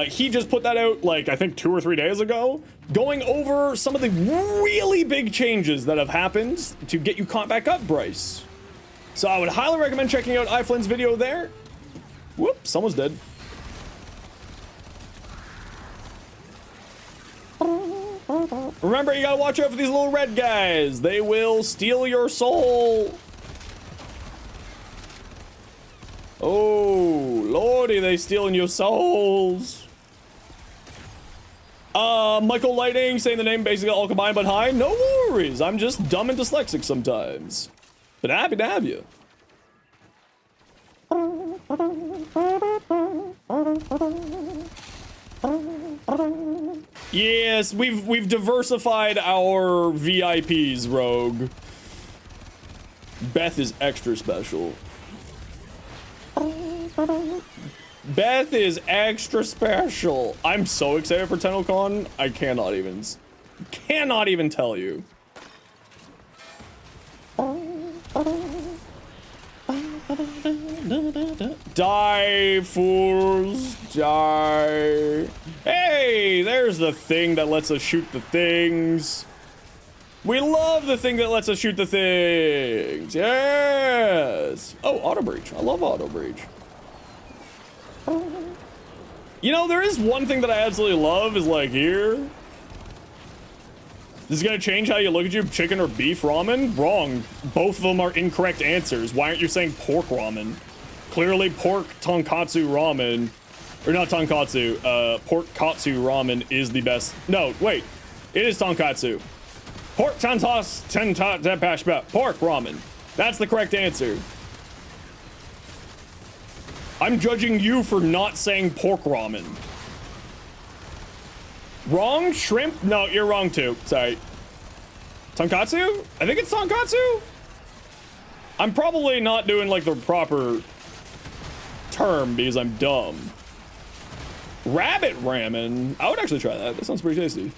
He just put that out like I think 2 or 3 days ago, going over some of the really big changes that have happened to get you caught back up, Bryce. So I would highly recommend checking out iFlynn's video there. Whoop, someone's dead. Remember, you gotta watch out for these little red guys. They will steal your soul. Oh, lordy, they stealing your souls. Michael Lighting saying the name basically all combined, but hi. No worries. I'm just dumb and dyslexic sometimes. But happy to have you. Yes, we've diversified our VIPs, Rogue. Beth is extra special. Beth is extra special. I'm so excited for TennoCon. I cannot even tell you. Die, fools, die. Hey, there's the thing that lets us shoot the things. We love the thing that lets us shoot the things. Yes. Oh, auto breach. I love auto breach. You know, there is one thing that I absolutely love is like here. This is gonna change how you look at you, chicken or beef ramen? Wrong. Both of them are incorrect answers. Why aren't you saying pork ramen? Clearly pork tonkatsu ramen, or not tonkatsu, pork katsu ramen is the best. No, wait, it is tonkatsu. Pork tantos, pork ramen. That's the correct answer. I'm judging you for not saying pork ramen. Wrong? Shrimp? No, you're wrong too. Sorry. Tonkatsu? I think it's tonkatsu? I'm probably not doing like the proper term because I'm dumb. Rabbit ramen? I would actually try that. That sounds pretty tasty.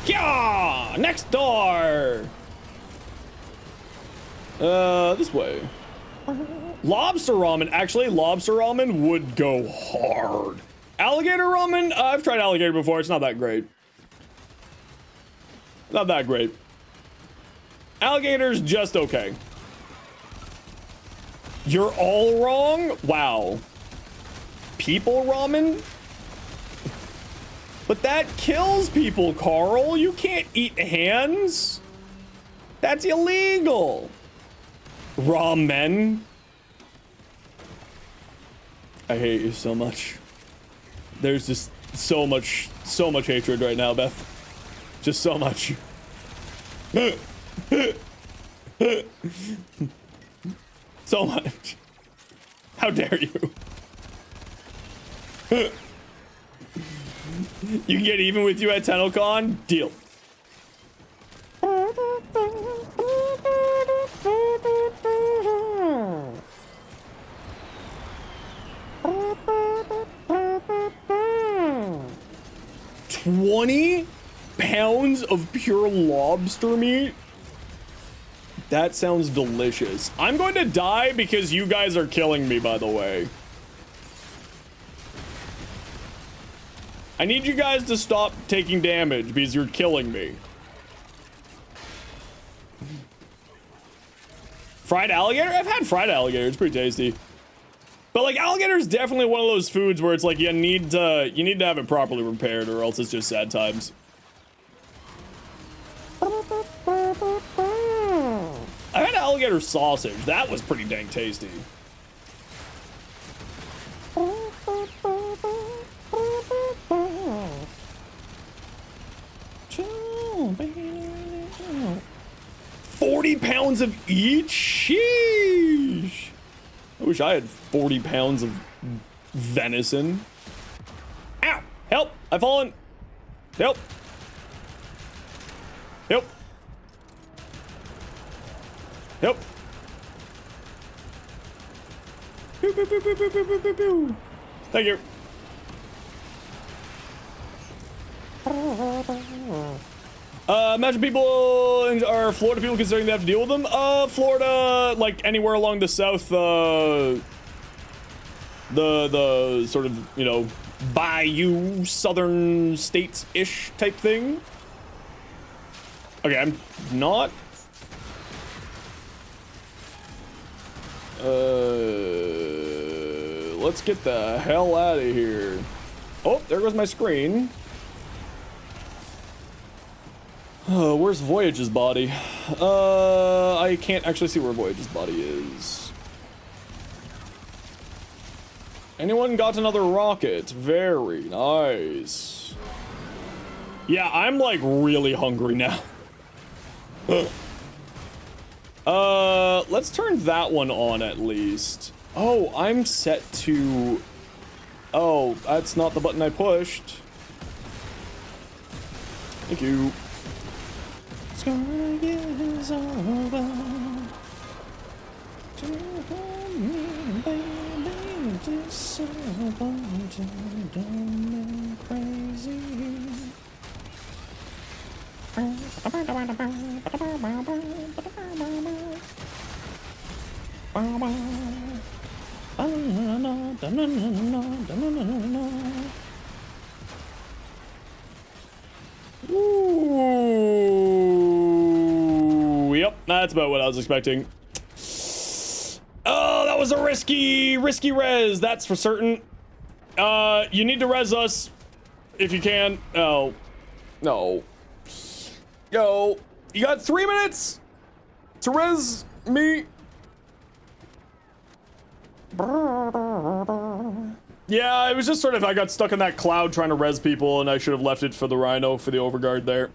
Yeah! Next door! This way. Lobster ramen. Actually, lobster ramen would go hard. Alligator ramen? I've tried alligator before. It's not that great. Not that great. Alligator's just okay. You're all wrong? Wow. People ramen? But that kills people, Carl. You can't eat hands. That's illegal. Ramen. I hate you so much. There's just so much hatred right now, Beth. Just so much. So much. How dare you? You can get even with you at TennoCon? Deal. $20 pounds of pure lobster meat? That sounds delicious. I'm going to die because you guys are killing me, by the way. I need you guys to stop taking damage because you're killing me. Fried alligator? I've had fried alligator. It's pretty tasty. But like alligator is definitely one of those foods where it's like you need to have it properly prepared or else it's just sad times. I've had alligator sausage. That was pretty dang tasty. 40 pounds of each? Sheesh. I wish I had 40 pounds of venison. Ow! Help! I've fallen! Help! Help! Help! Pew, pew, pew, pew, pew, pew, pew, pew, pew. Thank you. Imagine people are Florida people considering they have to deal with them. Florida, like anywhere along the south, the sort of, you know, bayou southern states-ish type thing. Okay, I'm not. Let's get the hell out of here. Oh, there goes my screen. Where's Voyage's body? I can't actually see where Voyage's body is. Anyone got another rocket? Very nice. Yeah, I'm like really hungry now. Let's turn that one on at least. Oh, I'm set to... Oh, that's not the button I pushed. Thank you. Is over. Crazy. Ooh, yep, that's about what I was expecting. Oh, that was a risky res, that's for certain. You need to res us if you can. Oh, no. Yo, you got 3 minutes to res me. Yeah, it was just sort of, I got stuck in that cloud trying to res people, and I should have left it for the Rhino, for the overguard there.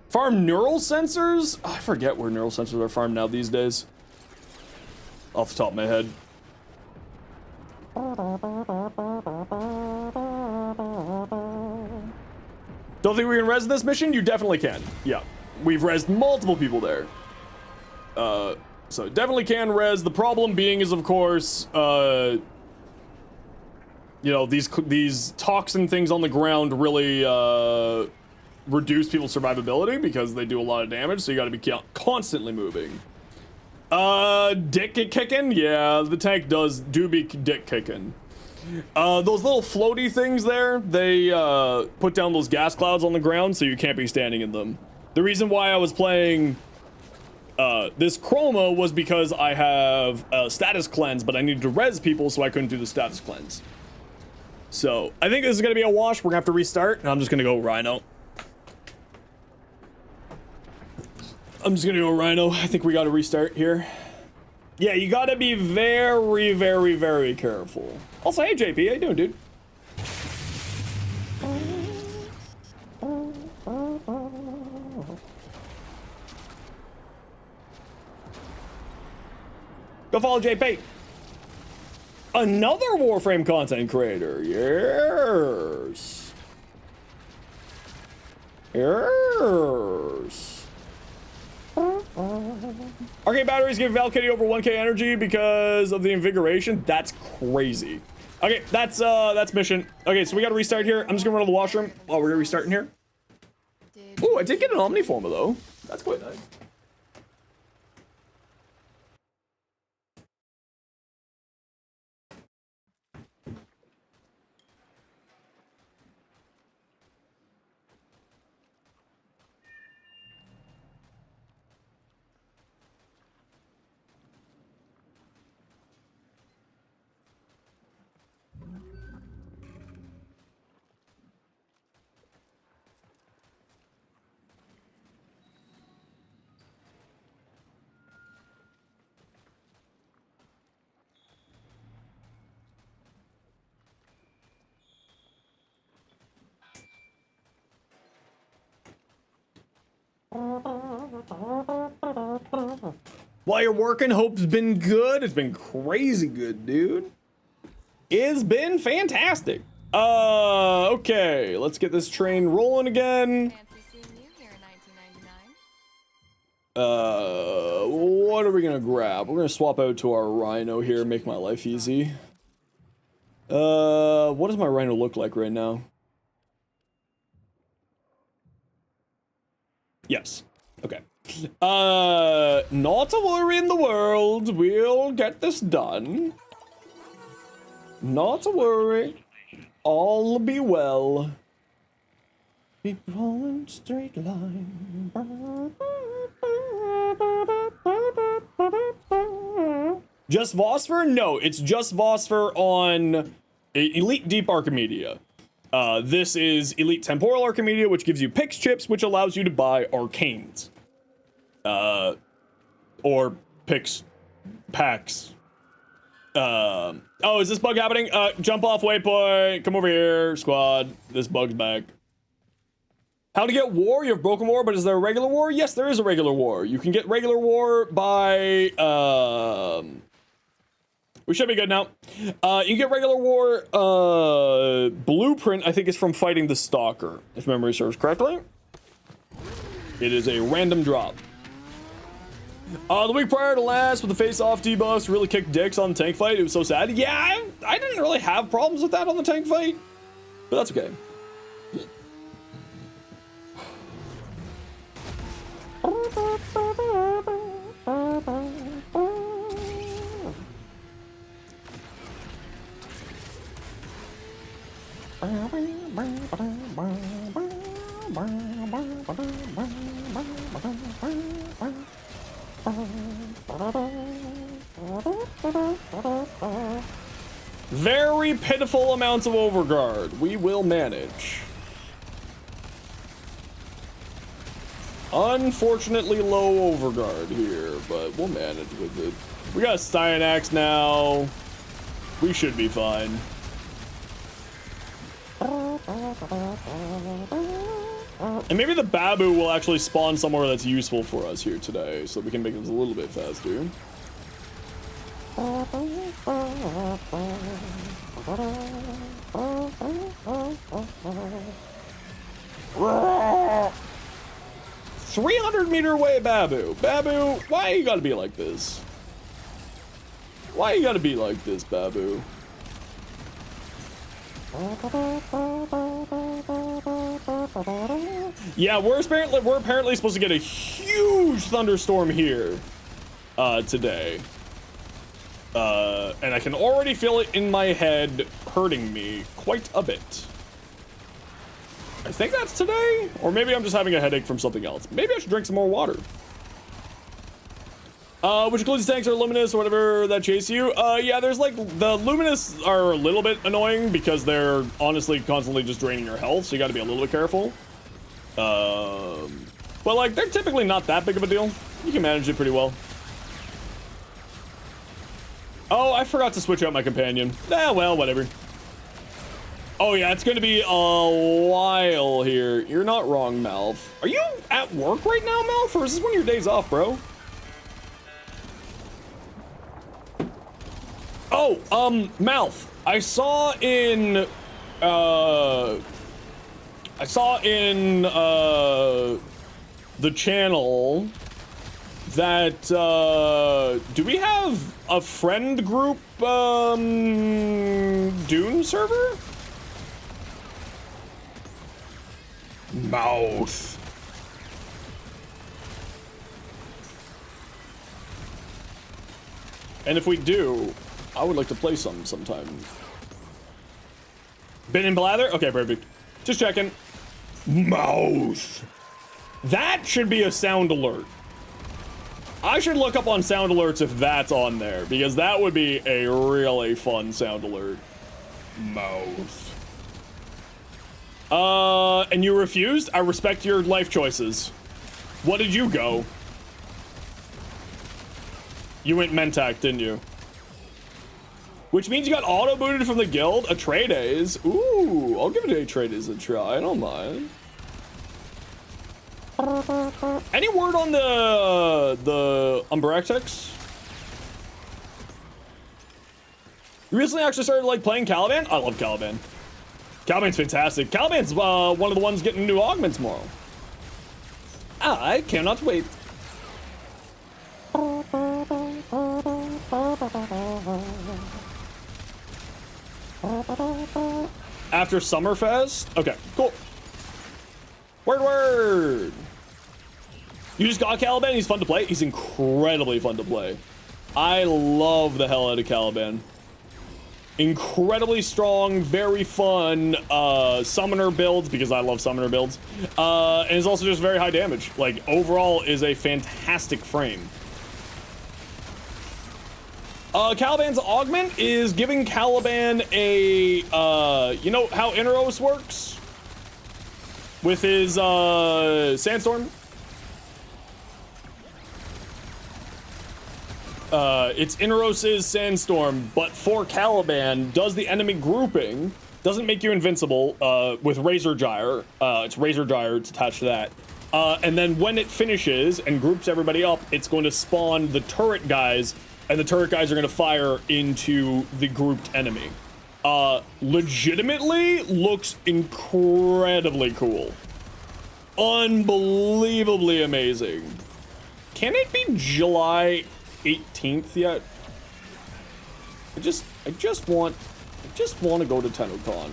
Farm neural sensors? Oh, I forget where neural sensors are farmed now these days. Off the top of my head. Don't think we can res this mission? You definitely can. Yeah, we've resed multiple people there. So definitely can res. The problem being is, of course, you know, these toxin things on the ground really reduce people's survivability because they do a lot of damage, so you gotta be constantly moving. Dick kicking? Yeah, the tank do be dick kicking. Those little floaty things there, they put down those gas clouds on the ground so you can't be standing in them. The reason why I was playing this chroma was because I have a status cleanse, but I needed to res people, so I couldn't do the status cleanse. So, I think this is gonna be a wash. We're gonna have to restart, and I'm just gonna go Rhino. I'm just gonna go Rhino. I think we gotta restart here. Yeah, you gotta be very, very, very careful. Also, hey JP, how you doing, dude? Go follow JP. Another Warframe content creator. Yes. Yes. Arcade batteries give Valkyrie over 1k energy because of the invigoration. That's crazy. Okay, that's mission. Okay, so we gotta restart here. I'm just gonna run to the washroom while we're restarting here. Ooh, I did get an Omniformer though. That's quite nice. While you're working, hope's been good. It's been crazy good, dude. It's been fantastic. Okay, let's get this train rolling again. Fancy seeing you here in 1999. What are we gonna grab? We're gonna swap out to our Rhino here, make my life easy. What does my Rhino look like right now? Yes. Okay. Not a worry in the world. We'll get this done. Not a worry. All be well. Keep rolling straight line. Just Vosper? No, it's just Vosper on Elite Deep Archimedia. This is Elite Temporal Archimedia, which gives you Pix chips, which allows you to buy Arcanes. Or Pix packs. Oh, is this bug happening? Jump off waypoint. Come over here, squad. This bug's back. How to get war? You have broken war, but is there a regular war? Yes, there is a regular war. You can get regular war by, we should be good now. You can get regular war, blueprint, I think, is from fighting the Stalker, if memory serves correctly. It is a random drop. The week prior to last, with the face-off debuffs, really kicked dicks on the tank fight. It was so sad. Yeah, I didn't really have problems with that on the tank fight, but that's okay. Very pitiful amounts of overguard. We will manage. Unfortunately low overguard here, but we'll manage with it. We got a Styanax now. We should be fine. And maybe the Babu will actually spawn somewhere that's useful for us here today, so we can make this a little bit faster. 300-meter away, Babu. Babu, why you gotta be like this? Why you gotta be like this, Babu? Yeah, we're apparently supposed to get a huge thunderstorm here today. And I can already feel it in my head hurting me quite a bit. I think that's today, or maybe I'm just having a headache from something else. Maybe I should drink some more water. Which includes tanks or luminous or whatever that chase you. Yeah, there's like, the luminous are a little bit annoying because they're honestly constantly just draining your health, so you gotta be a little bit careful. But like, they're typically not that big of a deal. You can manage it pretty well. Oh, I forgot to switch out my companion. Ah, well, whatever. Oh yeah, it's gonna be a while here. You're not wrong, Malf. Are you at work right now, Malf, or is this one of your days off, bro? Oh, Malf, I saw in the channel that, do we have a friend group, Dune server? Mouth. And if we do, I would like to play some sometime. Been in blather? Okay, perfect. Just checking. Mouth. That should be a sound alert. I should look up on sound alerts if that's on there, because that would be a really fun sound alert. Mouth. And you refused? I respect your life choices. What did you go? You went Mentac, didn't you? Which means you got auto-booted from the guild? Atreides. Ooh, I'll give it to Atreides a try. I don't mind. Any word on the Umbractex? You recently actually started like playing Caliban? I love Caliban. Caliban's fantastic. Caliban's one of the ones getting new augments tomorrow. I cannot wait. After Summerfest? Okay, cool. Word. You just got Caliban, he's fun to play? He's incredibly fun to play. I love the hell out of Caliban. Incredibly strong, very fun summoner builds, because I love summoner builds. And is also just very high damage. Like, overall is a fantastic frame. Caliban's augment is giving Caliban a, you know how Inaros works? With his, Sandstorm? It's Inaros' Sandstorm, but for Caliban, does the enemy grouping, doesn't make you invincible, with Razor Gyre. It's Razor Gyre, it's attached to that. And then when it finishes and groups everybody up, it's going to spawn the turret guys, and the turret guys are going to fire into the grouped enemy. Legitimately looks incredibly cool. Unbelievably amazing. Can it be July 18th yet? I just want to go to TennoCon.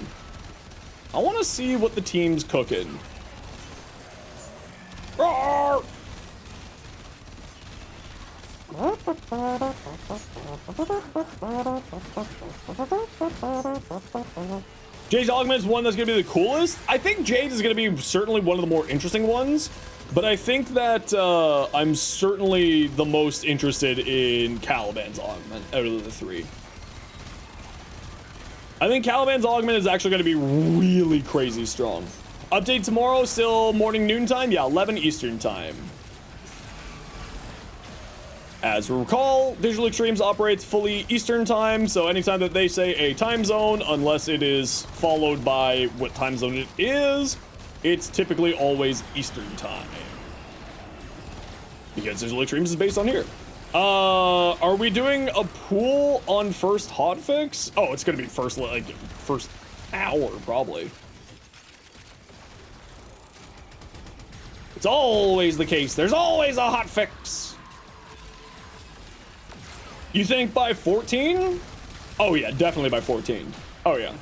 I want to see what the team's cooking. Roar! Jade's augment is one that's gonna be the coolest. I think Jade is gonna be certainly one of the more interesting ones, but I think that I'm certainly the most interested in Caliban's augment out of the three. I think Caliban's augment is actually gonna be really crazy strong. Update tomorrow, still morning, noon time? Yeah, 11 Eastern time. As we recall, Digital Extremes operates fully Eastern time, so anytime that they say a time zone, unless it is followed by what time zone it is, it's typically always Eastern time. Because Digital Extremes is based on here. Are we doing a pool on first hotfix? Oh, it's gonna be first hour, probably. It's always the case. There's always a hotfix. You think by 14? Oh yeah, definitely by 14. Oh yeah.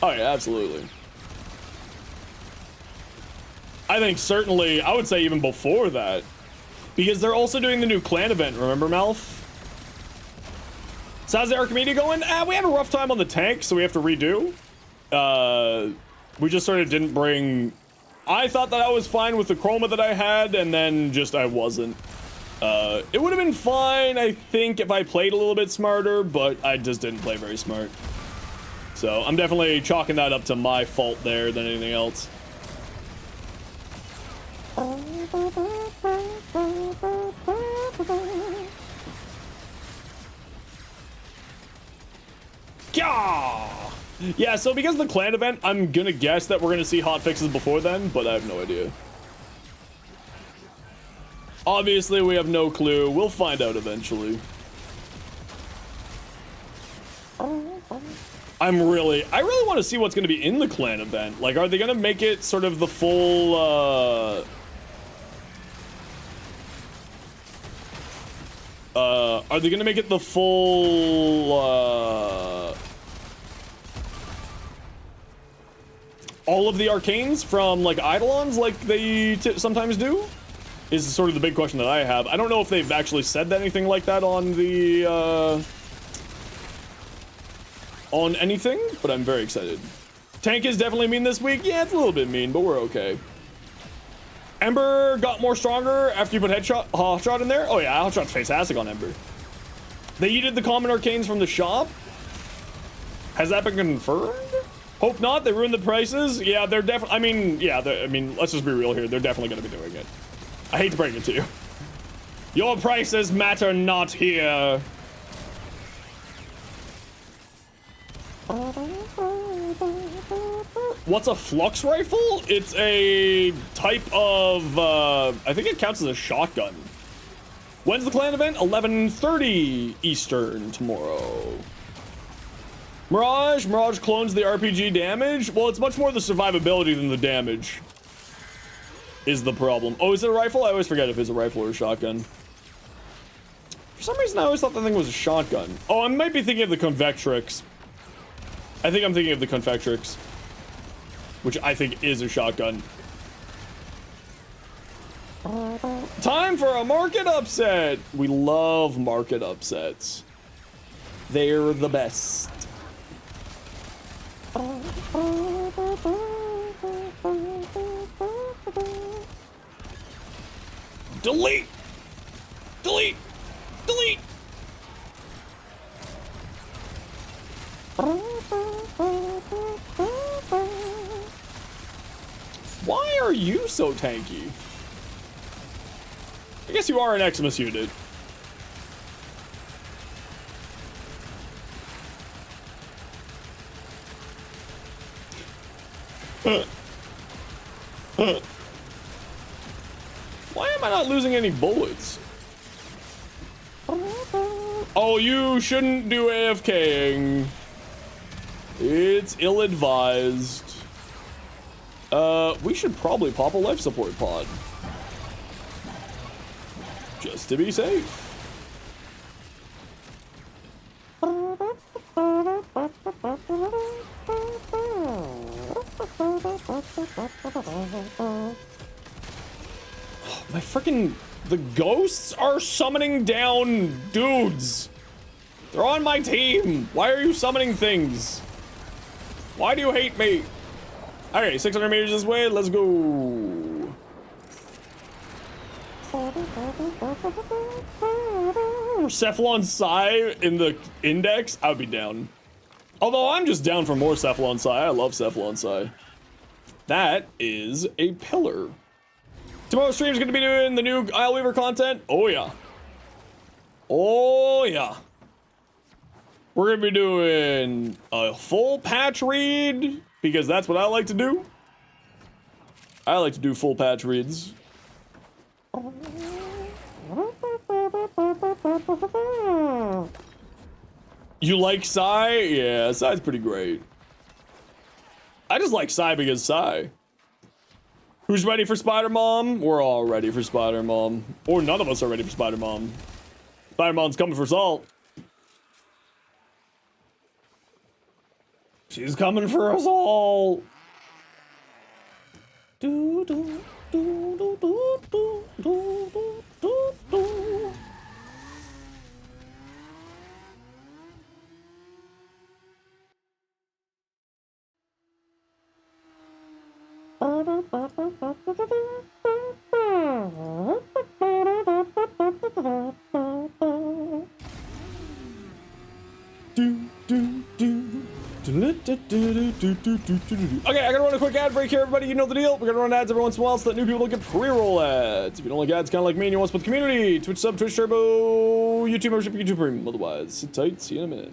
Oh yeah, absolutely. I think certainly, I would say even before that. Because they're also doing the new clan event, remember, Malf? So how's the Archimedes going? We had a rough time on the tank, so we have to redo. We just sort of didn't bring... I thought that I was fine with the chroma that I had, and then just I wasn't. It would have been fine, I think, if I played a little bit smarter, but I just didn't play very smart. So I'm definitely chalking that up to my fault there than anything else. Yeah, so because of the clan event, I'm gonna guess that we're gonna see hotfixes before then, but I have no idea. Obviously, we have no clue. We'll find out eventually. I really want to see what's going to be in the clan event. Like, are they going to make it sort of the full, are they going to make it the full, all of the arcanes from, like, Eidolons, like they sometimes do? Is sort of the big question that I have. I don't know if they've actually said anything like that on the, on anything, but I'm very excited. Tank is definitely mean this week. Yeah, it's a little bit mean, but we're okay. Ember got more stronger after you put Hotshot in there. Oh yeah, Hotshot's fantastic on Ember. They yeeted the common arcanes from the shop. Has that been confirmed? Hope not. They ruined the prices. Yeah, they're definitely. I mean, let's just be real here. They're definitely going to be doing it. I hate to break it to you. Your prices matter not here. What's a flux rifle? It's a type of, I think it counts as a shotgun. When's the clan event? 11:30 Eastern tomorrow. Mirage clones the RPG damage. Well, it's much more the survivability than the damage is the problem. Oh, is it a rifle? I always forget if it's a rifle or a shotgun. For some reason, I always thought the thing was a shotgun. Oh, I might be thinking of the Convectrix. I think I'm thinking of the Convectrix, which I think is a shotgun. Time for a market upset. We love market upsets. They're the best. Delete! Delete! Delete! Why are you so tanky? I guess you are an Xmas unit. Why am I not losing any bullets? Oh, you shouldn't do AFKing. It's ill-advised. We should probably pop a life support pod. Just to be safe. My freaking... The ghosts are summoning down dudes. They're on my team. Why are you summoning things? Why do you hate me? Okay, 600 meters this way. Let's go. Cephalon Psi in the index? I would be down. Although I'm just down for more Cephalon Psi. I love Cephalon Psi. That is a pillar. Tomorrow's stream is going to be doing the new ISLEWEAVER content. Oh, yeah. Oh, yeah. We're going to be doing a full patch read, because that's what I like to do. I like to do full patch reads. You like Psy? Yeah, Psy's pretty great. I just like Psy because Psy. Who's ready for Spider-Mom? We're all ready for Spider-Mom. Or none of us are ready for Spider-Mom. Spider-Mom's coming for Salt. She's coming for us all. Do, do, do, do, do, do, do, do, do. Okay, I gotta run a quick ad break here, everybody. You know the deal. We're gonna run ads every once in a while so that new people don't get pre-roll ads. If you don't like ads, kind of like me, and you want to support the community, Twitch sub, Twitch Turbo, YouTube membership, YouTube Premium. Otherwise, sit tight. See you in a minute.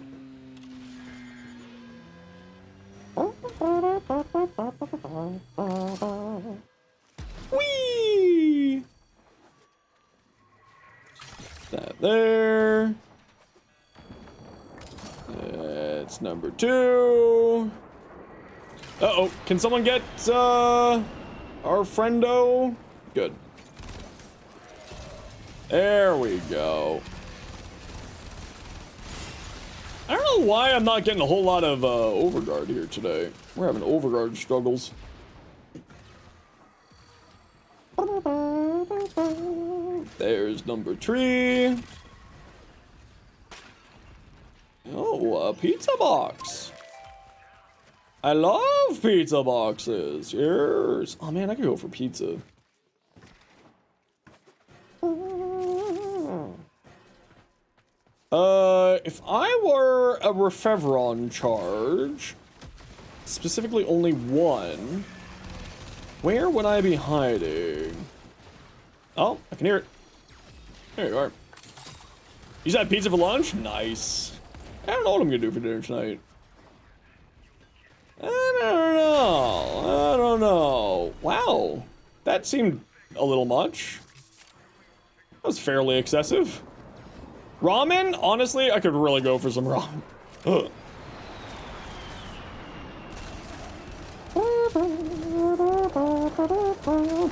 Whee! That there. That's number 2. Uh-oh. Can someone get, our friendo? Good. There we go. I don't know why I'm not getting a whole lot of, overguard here today. We're having overguard struggles. There's number 3. Oh, a pizza box. I love pizza boxes. Yes. Oh man, I could go for pizza. If I were a Refevron charge, specifically only one, where would I be hiding? Oh, I can hear it. There you are. You had pizza for lunch? Nice. I don't know what I'm gonna do for dinner tonight. I don't know. I don't know. Wow. That seemed a little much. That was fairly excessive. Ramen? Honestly, I could really go for some ramen. Ugh.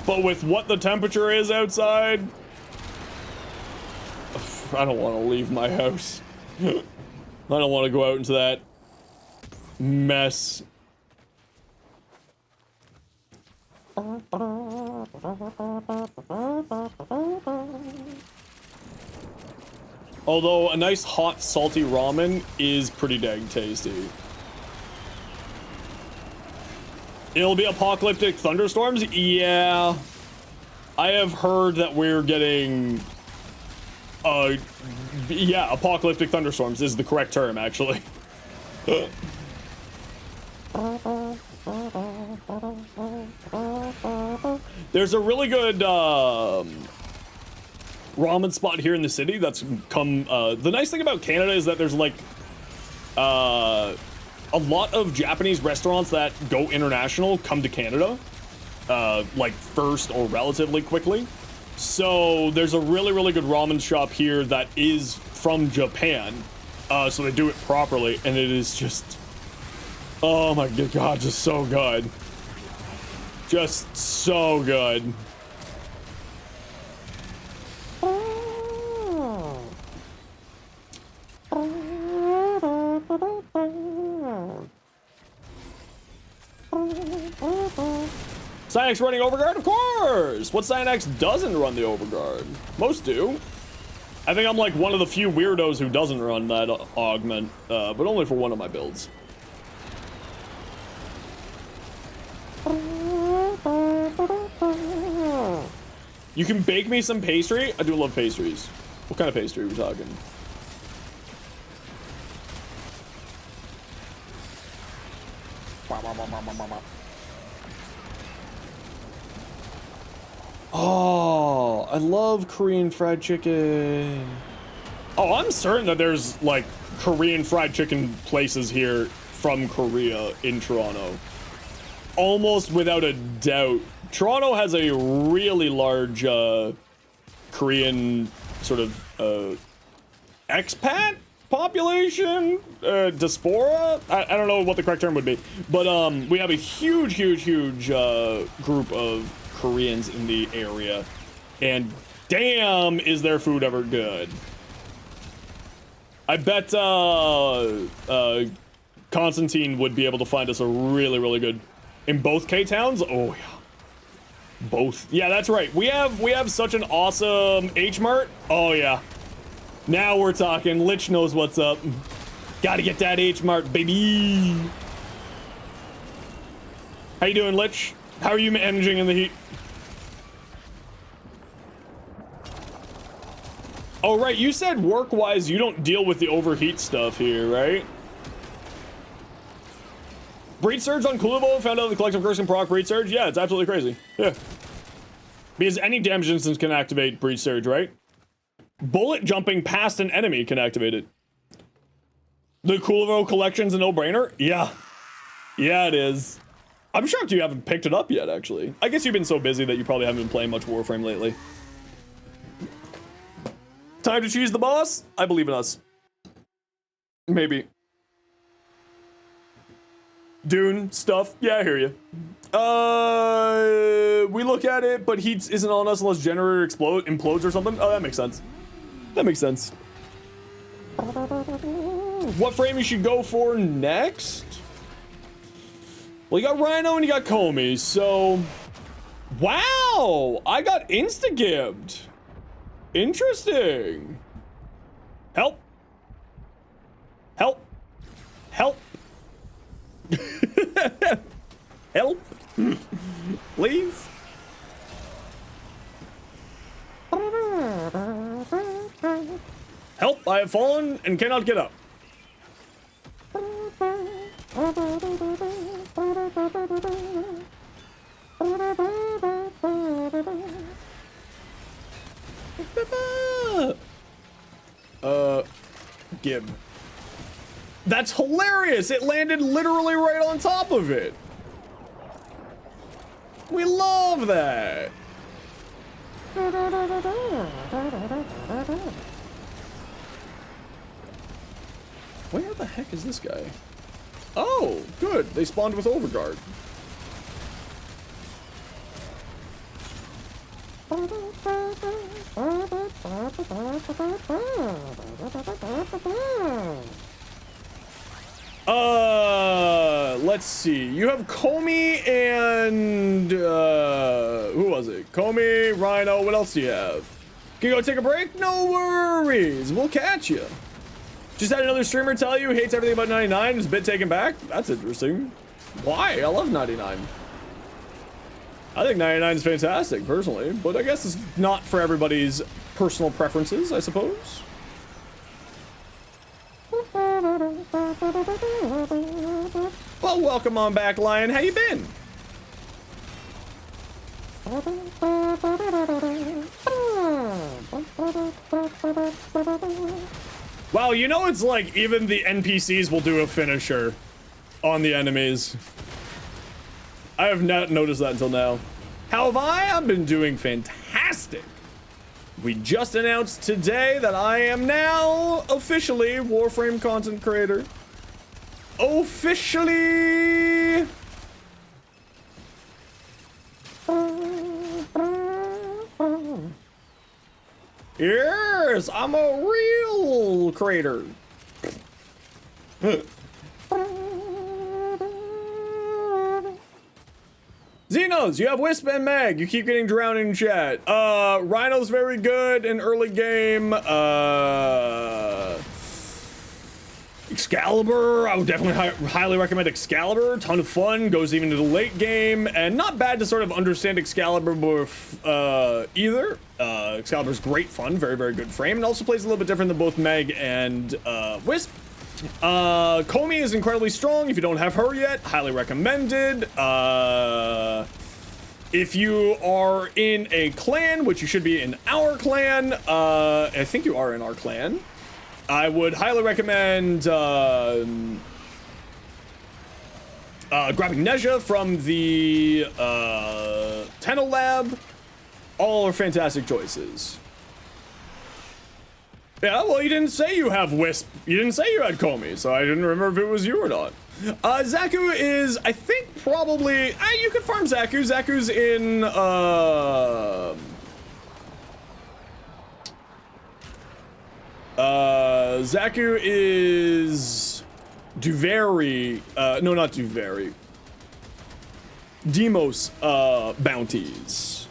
But with what the temperature is outside, I don't want to leave my house. I don't want to go out into that mess. Although a nice hot salty ramen is pretty dang tasty. It'll be apocalyptic thunderstorms? Yeah. I have heard that we're getting yeah, apocalyptic thunderstorms is the correct term, actually. There's a really good ramen spot here in the city that's come, the nice thing about Canada is that there's like a lot of Japanese restaurants that go international come to Canada like first or relatively quickly. So there's a really good ramen shop here that is from Japan, so they do it properly, and it is just, oh my god, just so good. Just so good. Cynex running Overguard? Of course! What Cynex doesn't run the Overguard? Most do. I think I'm like one of the few weirdos who doesn't run that augment, but only for one of my builds. You can bake me some pastry? I do love pastries. What kind of pastry are we talking? Oh, I love Korean fried chicken. Oh, I'm certain that there's like Korean fried chicken places here from Korea in Toronto. Almost without a doubt. Toronto has a really large Korean sort of expat population, diaspora. I don't know what the correct term would be, but we have a huge group of Koreans in the area, and damn, is their food ever good. I bet Constantine would be able to find us a really good in both K-towns. Oh yeah, both. Yeah, that's right. We have such an awesome H-Mart. Oh yeah, now we're talking. Lich knows what's up. Gotta get that H-Mart, baby. How you doing, Lich? How are you managing in the heat? Oh, right, you said work-wise you don't deal with the overheat stuff here, right? Breed Surge on Kulubo, found out the collective curse can proc Breed Surge? Yeah, it's absolutely crazy. Yeah. Because any damage instance can activate Breed Surge, right? Bullet jumping past an enemy can activate it. The Kulubo collection's a no-brainer? Yeah. Yeah, it is. I'm shocked you haven't picked it up yet, actually. I guess you've been so busy that you probably haven't been playing much Warframe lately. Time to cheese the boss? I believe in us. Maybe. Dune stuff. Yeah, I hear you. We look at it, but heat isn't on us unless generator implodes or something. Oh, that makes sense. That makes sense. What frame you should go for next? Well, you got Rhino and you got Comey, so... Wow! I got insta-gibbed. Interesting. Help. Help. Help. Help. Please. Help, I have fallen and cannot get up. Gib. That's hilarious. It landed literally right on top of it. We love that. Where the heck is this guy? Oh, good. They spawned with Overguard. Let's see. You have Comey and who was it? Comey, Rhino. What else do you have? Can you go take a break? No worries. We'll catch you. Just had another streamer tell you he hates everything about 99. Is a bit taken back. That's interesting. Why? I love 99. I think 99 is fantastic, personally, but I guess it's not for everybody's personal preferences, I suppose. Well, welcome on back, Lion. How you been? Wow, you know it's like even the NPCs will do a finisher on the enemies. I have not noticed that until now. How have I? I've been doing fantastic. We just announced today that I am now officially Warframe content creator. Officially. Yes, I'm a real creator. Zenos, you have Wisp and Meg. You keep getting drowned in chat. Rhino's very good in early game. Excalibur, I would definitely highly recommend Excalibur. Ton of fun, goes even to the late game, and not bad to sort of understand Excalibur either. Excalibur's great fun, very, very good frame, and also plays a little bit different than both Meg and Wisp. Comey is incredibly strong. If you don't have her yet, highly recommended. If you are in a clan, which you should be in our clan, I think you are in our clan, I would highly recommend grabbing Nezha from the Tenno Lab. All are fantastic choices. Yeah, well, you didn't say you have Wisp. You didn't say you had Comey, so I didn't remember if it was you or not. Zaku is, I think, probably... you could farm Zaku. Zaku's in... Zaku is... Duveri... no, not Duveri. Demos bounties.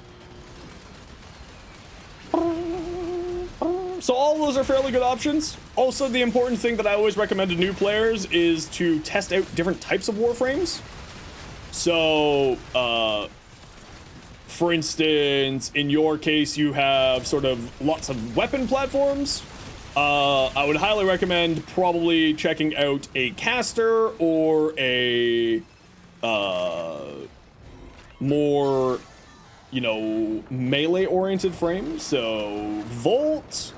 So all of those are fairly good options. Also, the important thing that I always recommend to new players is to test out different types of Warframes. So, for instance, in your case, you have sort of lots of weapon platforms. I would highly recommend probably checking out a caster or a more, you know, melee-oriented frame. So, Volt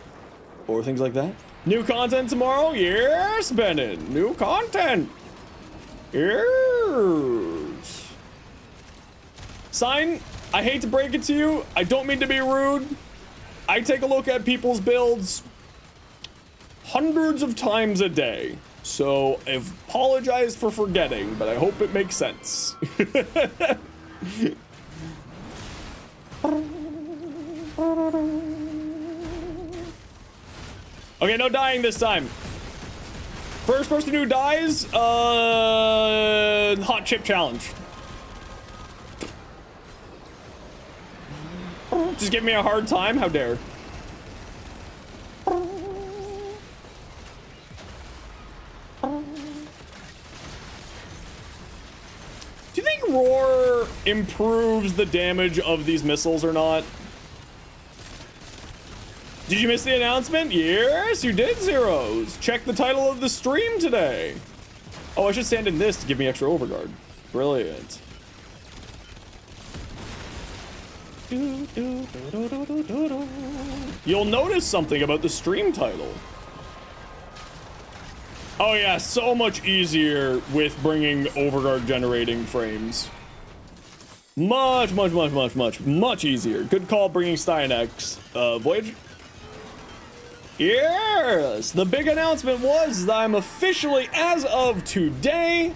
or things like that. New content tomorrow? Yes, Bennett. New content. Yes. Sign, I hate to break it to you. I don't mean to be rude. I take a look at people's builds hundreds of times a day. So I apologize for forgetting, but I hope it makes sense. Okay, no dying this time. First person who dies, hot chip challenge. Just give me a hard time, how dare. Do you think Roar improves the damage of these missiles or not? Did you miss the announcement? Yes, you did, Zeros. Check the title of the stream today. Oh, I should stand in this to give me extra overguard. Brilliant. You'll notice something about the stream title. Oh yeah, so much easier with bringing overguard generating frames. Much easier. Good call bringing Steinex Voyage. Yes, the big announcement was that I'm officially, as of today,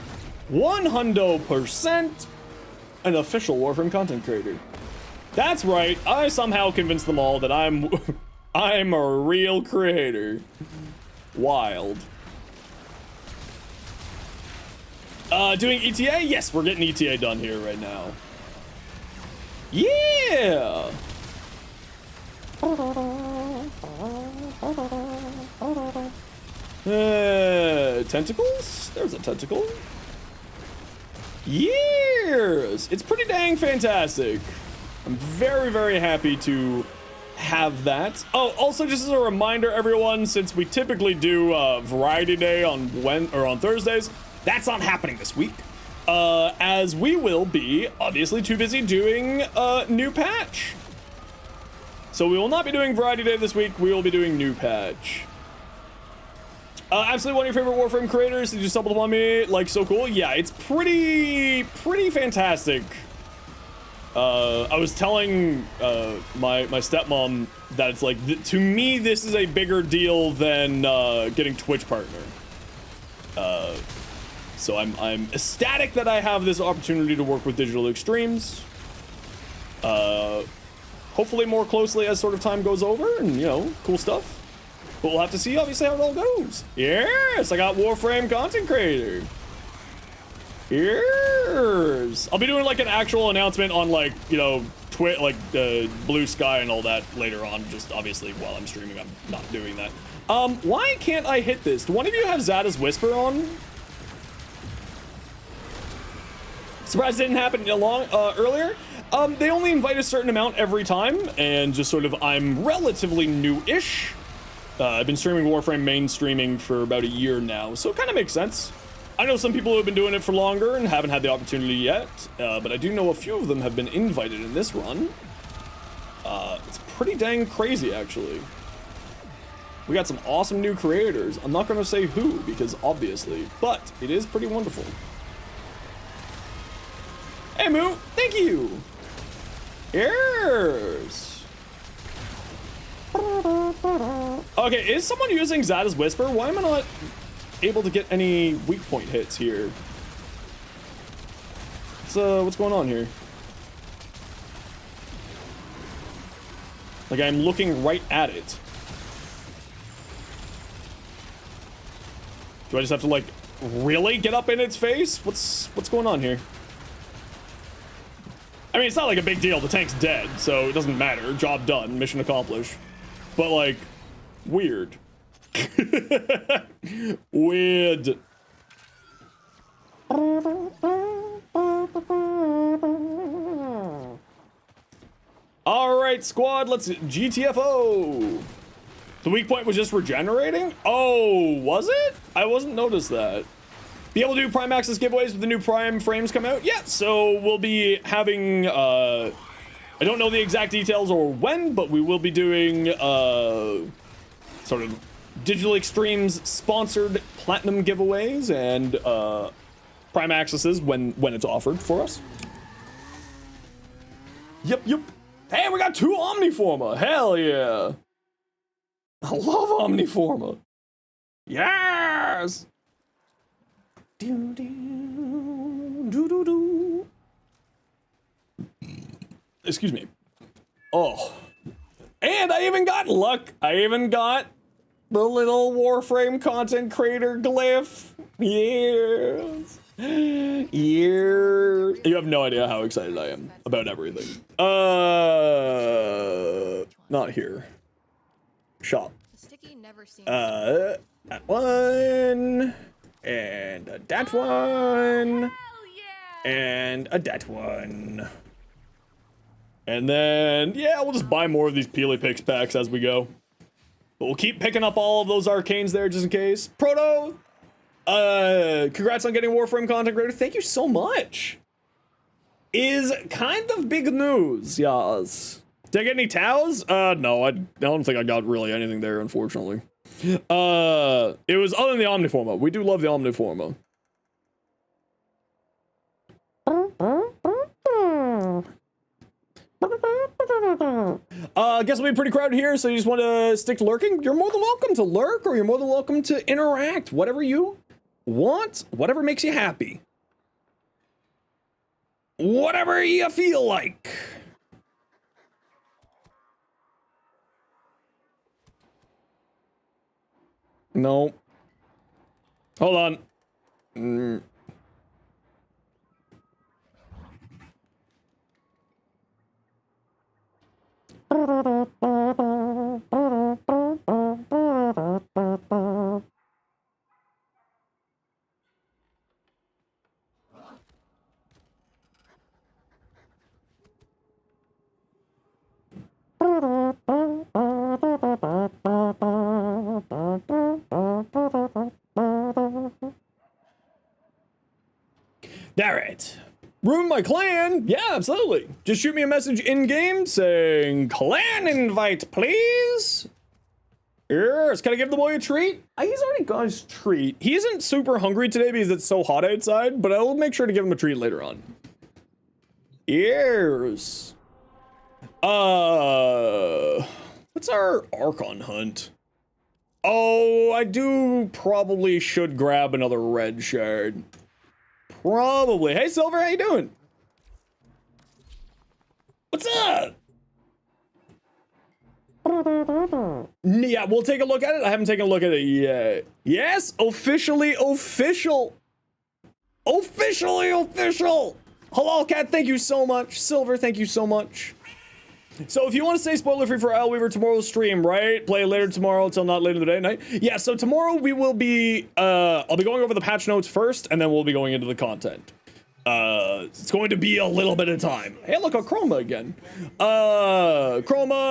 100% an official Warframe content creator. That's right, I somehow convinced them all that I'm a real creator. Wild. Doing ETA? Yes, we're getting ETA done here right now. Yeah! Tentacles? There's a tentacle. Years! It's pretty dang fantastic. I'm very happy to have that. Oh, also just as a reminder, everyone, since we typically do Variety Day on Thursdays, that's not happening this week. As we will be obviously too busy doing new patch. So we will not be doing Variety Day this week. We will be doing new patch. Absolutely one of your favorite Warframe creators. Did you stumble upon me? Like, so cool. Yeah, it's pretty fantastic. I was telling my stepmom that it's like, to me, this is a bigger deal than getting Twitch partner. So I'm ecstatic that I have this opportunity to work with Digital Extremes. Hopefully more closely as sort of time goes over, and you know, cool stuff. But we'll have to see obviously how it all goes. Yes, I got Warframe content creator. Yes. I'll be doing like an actual announcement on like, you know, Blue Sky and all that later on. Just obviously while I'm streaming, I'm not doing that. Why can't I hit this? Do one of you have Zada's Whisper on? Surprised it didn't happen earlier. They only invite a certain amount every time, and just sort of, I'm relatively new-ish. I've been streaming Warframe mainstreaming for about a year now, so it kind of makes sense. I know some people who have been doing it for longer and haven't had the opportunity yet, but I do know a few of them have been invited in this run. It's pretty dang crazy, actually. We got some awesome new creators. I'm not going to say who, because obviously, but it is pretty wonderful. Hey, Moo, thank you. Yes. Okay, is someone using Zada's Whisper? Why am I not able to get any weak point hits here? What's going on here? Like, I'm looking right at it. Do I just have to, like, really get up in its face? What's going on here? I mean, it's not like a big deal. The tank's dead, so it doesn't matter. Job done. Mission accomplished. But, like, weird. Weird. Alright, squad, let's GTFO. The weak point was just regenerating? Oh, was it? I wasn't noticed that. Be able to do Prime Access giveaways with the new Prime frames come out? Yeah, so we'll be having, I don't know the exact details or when, but we will be doing, sort of Digital Extremes sponsored Platinum giveaways and, Prime Accesses when it's offered for us. Yep. Hey, we got 2 Omniforma. Hell yeah. I love Omniforma. Yes. Excuse me. Oh. And I even got luck. I even got the little Warframe content creator glyph. Yes. Years. You have no idea how excited I am about everything. Not here. Shop. That one. And that one. And that one. And then, yeah, we'll just buy more of these Peely Picks packs as we go. But we'll keep picking up all of those arcanes there just in case. Proto, congrats on getting Warframe content creator. Thank you so much. Is kind of big news, yes. Did I get any Taos? No, I don't think I got really anything there, unfortunately. It was other than the Omniforma. We do love the Omniforma. Guess it'll be pretty crowded here, so you just want to stick to lurking? You're more than welcome to lurk, or you're more than welcome to interact. Whatever you want, whatever makes you happy. Whatever you feel like. No. Hold on. Alright. Ruin my clan? Yeah, absolutely. Just shoot me a message in-game saying, clan invite, please. Yes, can I give the boy a treat? He's already got his treat. He isn't super hungry today because it's so hot outside, but I'll make sure to give him a treat later on. Yes. What's our Archon hunt? Oh, I probably should grab another red shard. Probably. Hey, Silver, how you doing? What's up? Yeah, we'll take a look at it. I haven't taken a look at it yet. Yes, officially official. Officially official. Halal Cat, thank you so much. Silver, thank you so much. So if you want to stay spoiler free for ISLEWEAVER tomorrow's stream, right? Play later tomorrow till not later in the day, night. Yeah, so tomorrow we will be, I'll be going over the patch notes first, and then we'll be going into the content. It's going to be a little bit of time. Hey, look, a Chroma again. Chroma!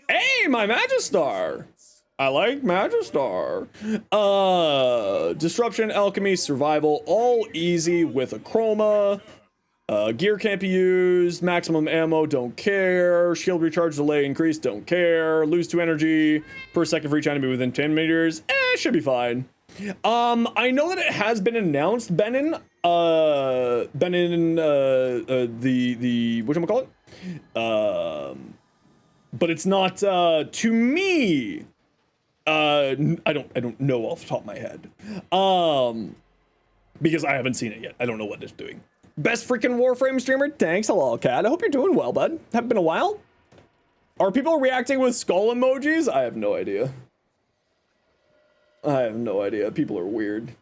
Hey, my Magistar! I like Magistar. Disruption, Alchemy, Survival, all easy with a Chroma. Gear can't be used, maximum ammo, don't care, shield recharge delay increase, don't care, lose 2 energy per second for each enemy within 10 meters, should be fine. I know that it has been announced, the whatchamacallit? But it's not, to me, I don't know off the top of my head, because I haven't seen it yet. I don't know what it's doing. Best freaking Warframe streamer? Thanks, Halal Cat. I hope you're doing well, bud. Haven't been a while. Are people reacting with skull emojis? I have no idea. I have no idea. People are weird.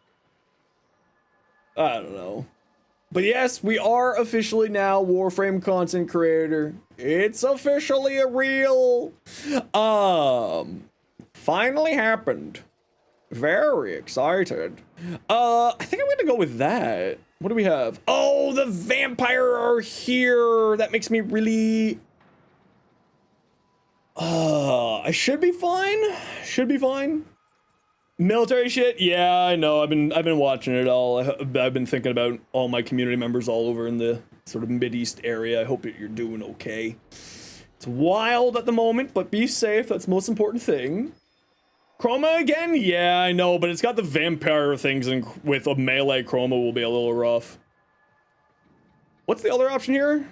I don't know. But yes, we are officially now Warframe content creator. It's officially a real... Finally happened. Very excited. I think I'm gonna go with that. What do we have? Oh, the vampire are here. That makes me really... I should be fine. Should be fine. Military shit? Yeah, I know. I've been watching it all. I've been thinking about all my community members all over in the sort of Mideast area. I hope that you're doing okay. It's wild at the moment, but be safe. That's the most important thing. Chroma again? Yeah, I know, but it's got the vampire things, and with a melee Chroma will be a little rough. What's the other option here?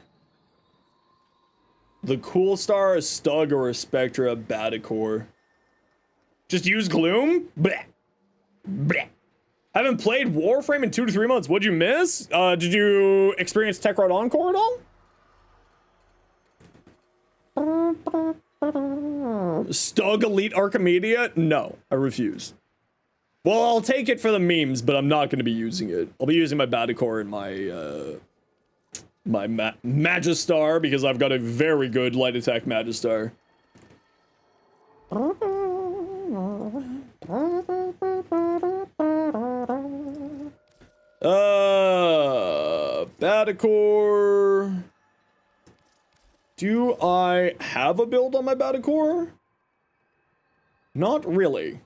The Cool Star, a Stug, or a Spectra, Baticore. Just use Gloom? Bleh. Bleh. Haven't played Warframe in 2 to 3 months. What'd you miss? Did you experience Tech Rod Encore at all? Stug Elite Archimedia? No, I refuse. Well, I'll take it for the memes, but I'm not going to be using it. I'll be using my Baticore and my Magistar, because I've got a very good light attack Magistar. Baticore. Do I have a build on my Baticore? Not really.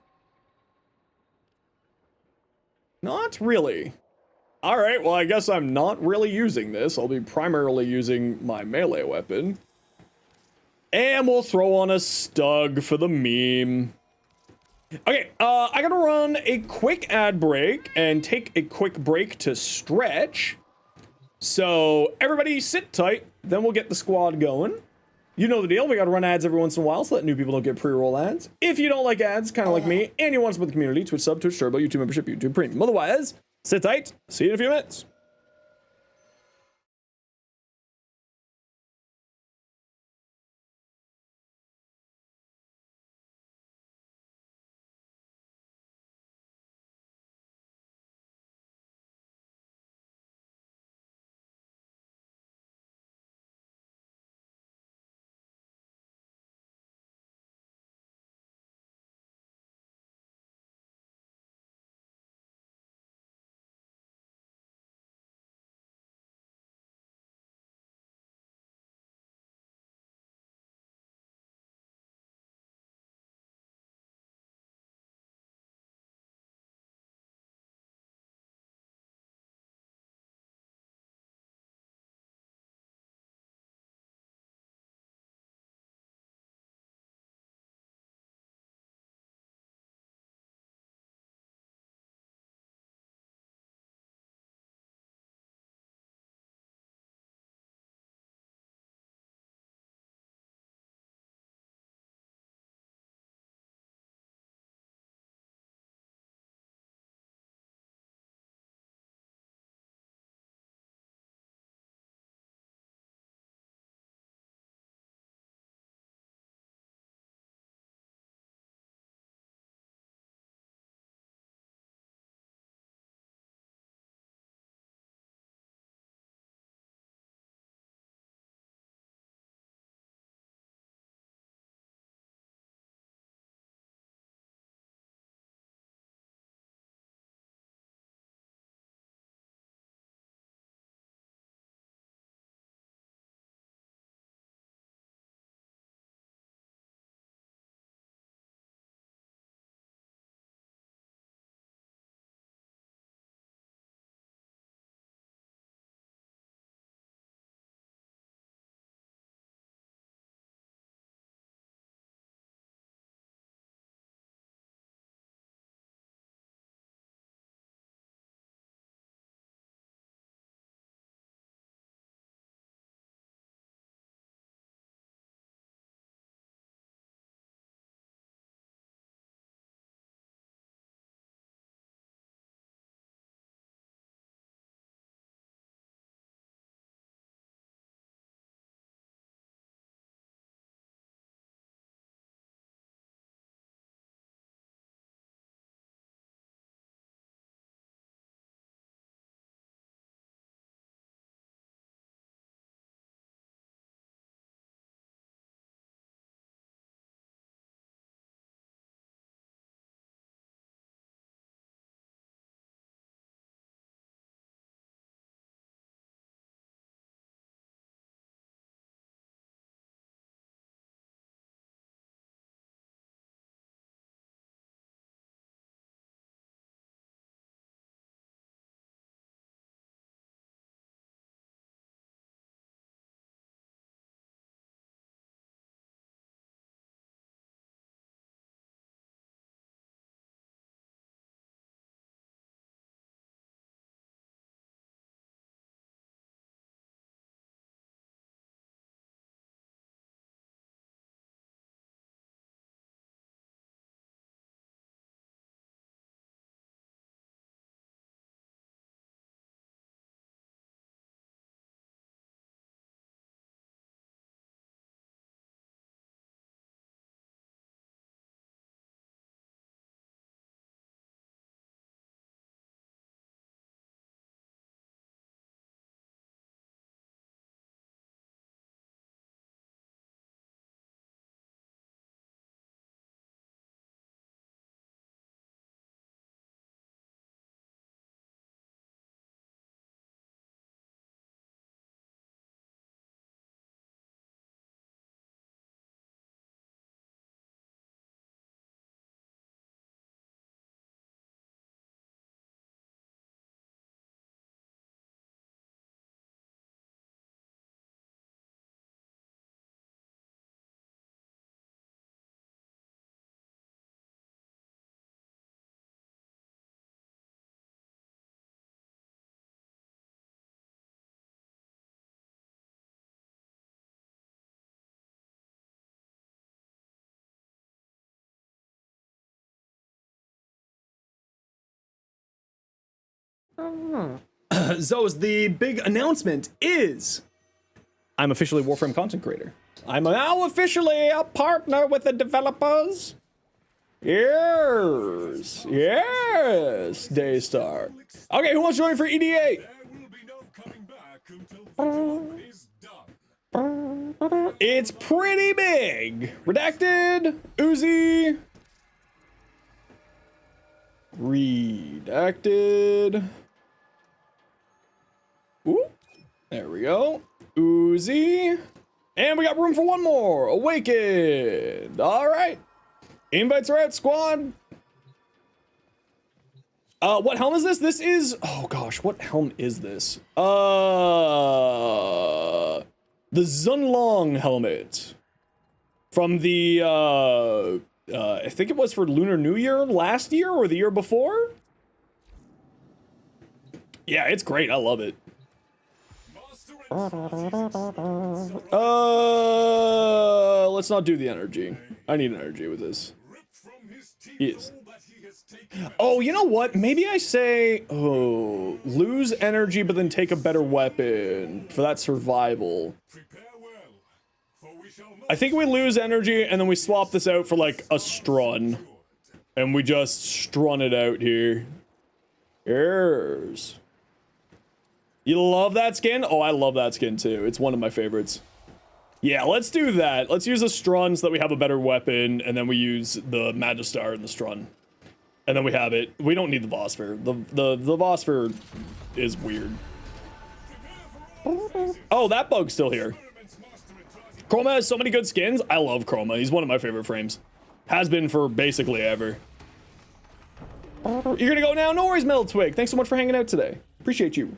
Not really. Alright, well I guess I'm not really using this. I'll be primarily using my melee weapon. And we'll throw on a Stug for the meme. Okay, I gotta run a quick ad break and take a quick break to stretch. So everybody sit tight, then we'll get the squad going. You know the deal, we gotta run ads every once in a while so that new people don't get pre-roll ads. If you don't like ads, kind of like me, and you want to support the community, Twitch sub, Twitch Turbo, YouTube membership, YouTube Premium. Otherwise, sit tight, see you in a few minutes. Zoes, the big announcement is I'm officially Warframe content creator. I'm now officially a partner with the developers. Yes, yes, Daystar. Okay, who wants to join for EDA? There will be no coming back until the job is done. It's pretty big. Redacted, Uzi. Redacted. Ooh, there we go. Uzi. And we got room for one more. Awakened. All right. Invites are out, squad. What helm is this? This is, oh gosh, what helm is this? The Zunlong helmet from the, I think it was for Lunar New Year last year or the year before. Yeah, it's great. I love it. Let's not do the energy. I need energy with this. Yes. Oh, you know what? Maybe I say, oh, lose energy, but then take a better weapon for that survival. I think we lose energy and then we swap this out for like a strun. And we just strun it out here. Yes. You love that skin? Oh, I love that skin too. It's one of my favorites. Yeah, let's do that. Let's use a strun so that we have a better weapon, and then we use the Magistar in the strun. And then we have it. We don't need the Vosphere. The Vosphere is weird. Oh, that bug's still here. Chroma has so many good skins. I love Chroma. He's one of my favorite frames. Has been for basically ever. You're gonna go now? No worries, Metal Twig. Thanks so much for hanging out today. Appreciate you.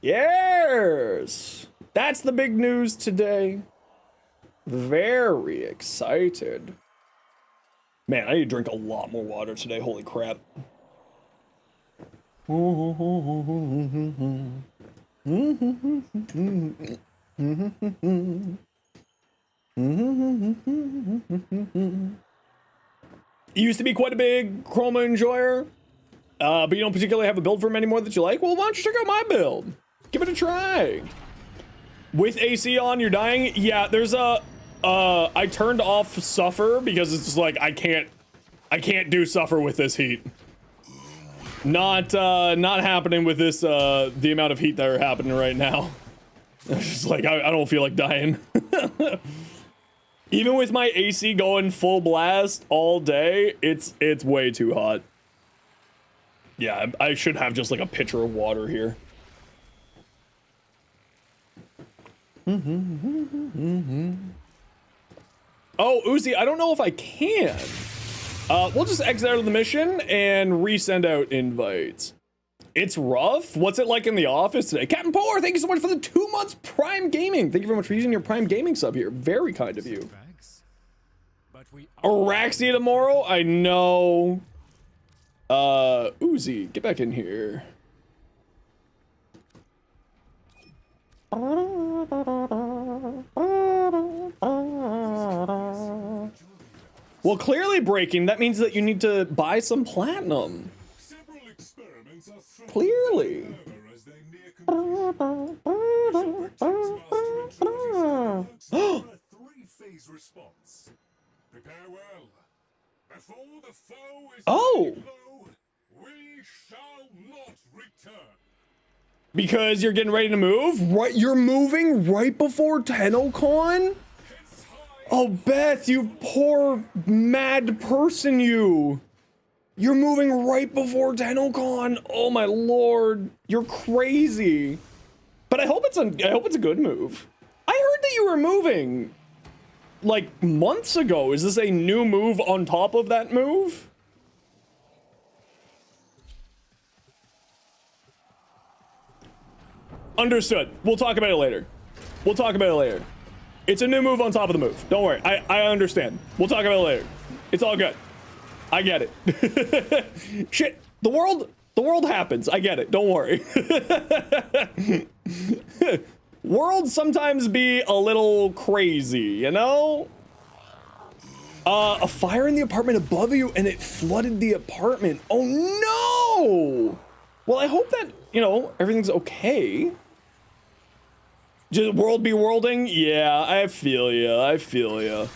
Yes! That's the big news today. Very excited. Man, I need to drink a lot more water today. Holy crap. You used to be quite a big Chroma enjoyer, but you don't particularly have a build for him anymore that you like? Well, why don't you check out my build? Give it a try. With AC on, you're dying? Yeah, there's a, I turned off Suffer because it's just like, I can't do Suffer with this heat. Not happening with this, the amount of heat that are happening right now. It's just like, I don't feel like dying. Even with my AC going full blast all day, it's way too hot. Yeah, I should have just like a pitcher of water here. Oh, Uzi, I don't know if I can. We'll just exit out of the mission and resend out invites. It's rough. What's it like in the office today? Captain Polar, thank you so much for the 2 months Prime Gaming. Thank you very much for using your Prime Gaming sub here. Very kind of you. Araxia tomorrow? I know. Uzi, get back in here. Well, clearly breaking, that means that you need to buy some platinum. Clearly. Oh! Because you're getting ready to move? Right, you're moving right before TennoCon? Oh, Beth, you poor mad person, you. You're moving right before TennoCon. Oh my lord, you're crazy. But I hope it's a good move. I heard that you were moving like months ago. Is this a new move on top of that move? Understood. We'll talk about it later. We'll talk about it later. It's a new move on top of the move. Don't worry. I understand. We'll talk about it later. It's all good. I get it. Shit. The world happens. I get it. Don't worry. Worlds sometimes be a little crazy, you know? A fire in the apartment above you and it flooded the apartment. Oh no! Well, I hope that, you know, everything's okay. Just world be worlding? Yeah, I feel ya. I feel ya.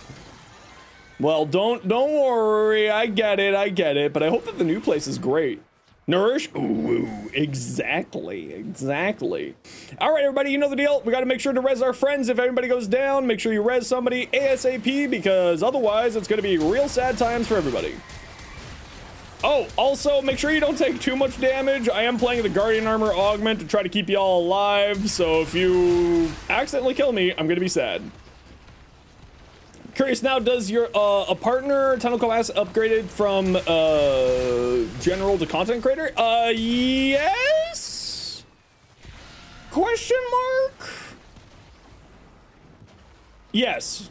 Well, don't worry. I get it. But I hope that the new place is great. Nourish? Ooh, exactly. All right, everybody, you know the deal. We got to make sure to res our friends. If anybody goes down, make sure you res somebody ASAP, because otherwise it's going to be real sad times for everybody. Oh, also, make sure you don't take too much damage. I am playing the Guardian Armor Augment to try to keep y'all alive, so if you accidentally kill me, I'm gonna be sad. Curious now, does your a partner technical class upgraded from general to content creator? Yes? Question mark? Yes.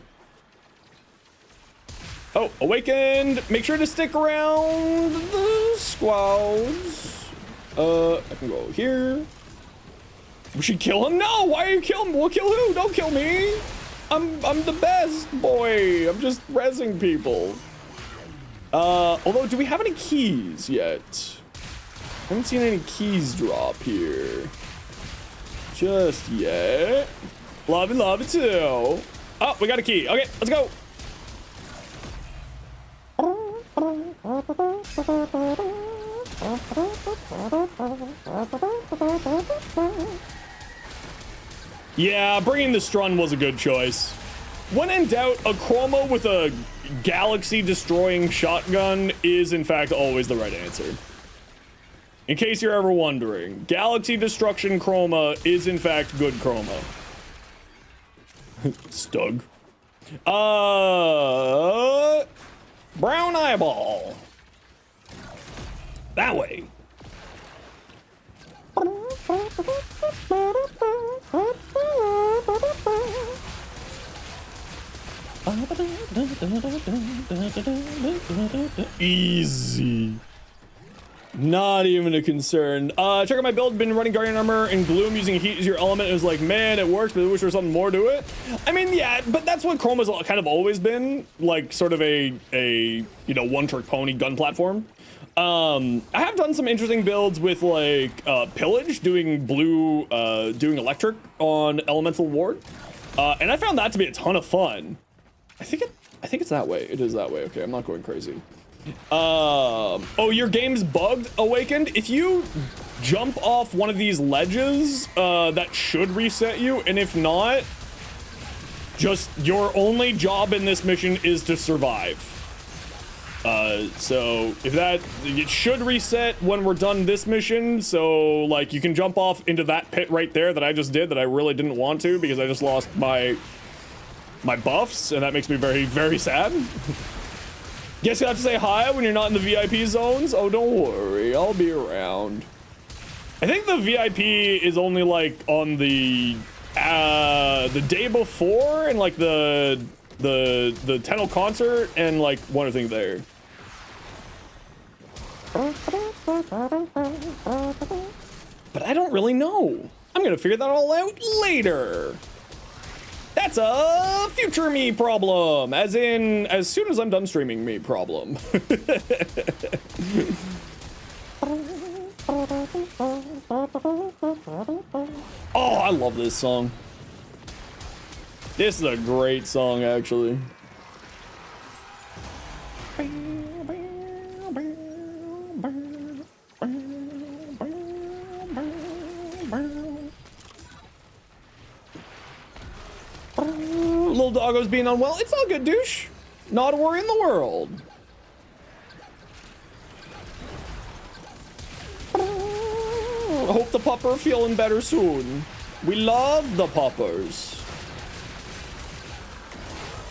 Oh, awakened. Make sure to stick around the squads. I can go here. We should kill him? No, why are you killing him? We'll kill who? Don't kill me. I'm the best boy. I'm just rezzing people. Although, do we have any keys yet? I haven't seen any keys drop here. Just yet. Love it too. Oh, we got a key. Okay, let's go. Yeah, bringing the Strun was a good choice. When in doubt, a chroma with a galaxy-destroying shotgun is, in fact, always the right answer. In case you're ever wondering, galaxy destruction chroma is, in fact, good chroma. Stug. Brown eyeball. That way. Easy. Not even a concern. Check out my build. Been running Guardian Armor and Gloom using Heat as your element. It was like, man, it works, but I wish there was something more to it. I mean, yeah, but that's what Chroma's kind of always been, like, sort of a you know, one-trick pony gun platform. I have done some interesting builds with, like, Pillage doing blue, doing electric on Elemental Ward. And I found that to be a ton of fun. I think it's that way. It is that way. Okay, I'm not going crazy. Oh, your game's bugged, Awakened? If you jump off one of these ledges, that should reset you, and if not, just your only job in this mission is to survive. So if it should reset when we're done this mission, so like you can jump off into that pit right there that I just did that I really didn't want to because I just lost my buffs, and that makes me very, very sad. Guess you have to say hi when you're not in the VIP zones? Oh, don't worry, I'll be around. I think the VIP is only like on the day before and like the Tenno concert and like one other thing there. But I don't really know. I'm gonna figure that all out later. That's a future me problem, as in, as soon as I'm done streaming me problem. Oh, I love this song. This is a great song, actually. Little doggo's being unwell. It's all good, douche. Not a worry in the world. I hope the pupper feeling better soon. We love the puppers.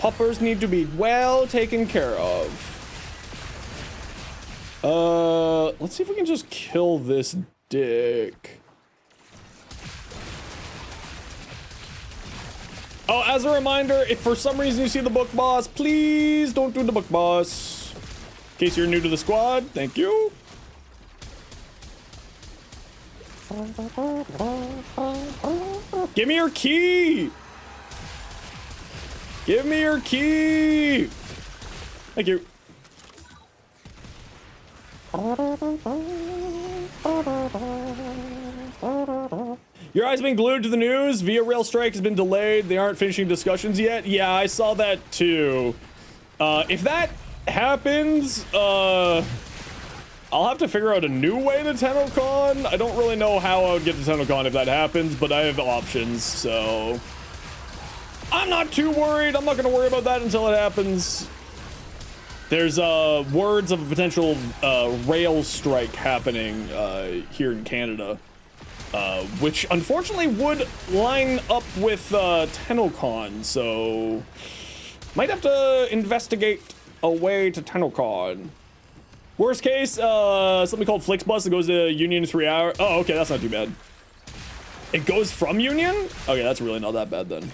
Puppers need to be well taken care of. Let's see if we can just kill this dick. Oh, as a reminder, if for some reason you see the book boss, please don't do the book boss. In case you're new to the squad, thank you. Give me your key. Give me your key. Thank you. Your eyes been glued to the news. Via Rail strike has been delayed. They aren't finishing discussions yet. Yeah, I saw that too. If that happens, I'll have to figure out a new way to TennoCon. I don't really know how I would get to TennoCon if that happens, but I have options, so I'm not too worried. I'm not going to worry about that until it happens. There's words of a potential rail strike happening here in Canada, which unfortunately would line up with TennoCon, so might have to investigate a way to TennoCon. Worst case, something called Flixbus that goes to Union in 3 hours. Oh, okay, that's not too bad. It goes from Union? Okay, that's really not that bad then.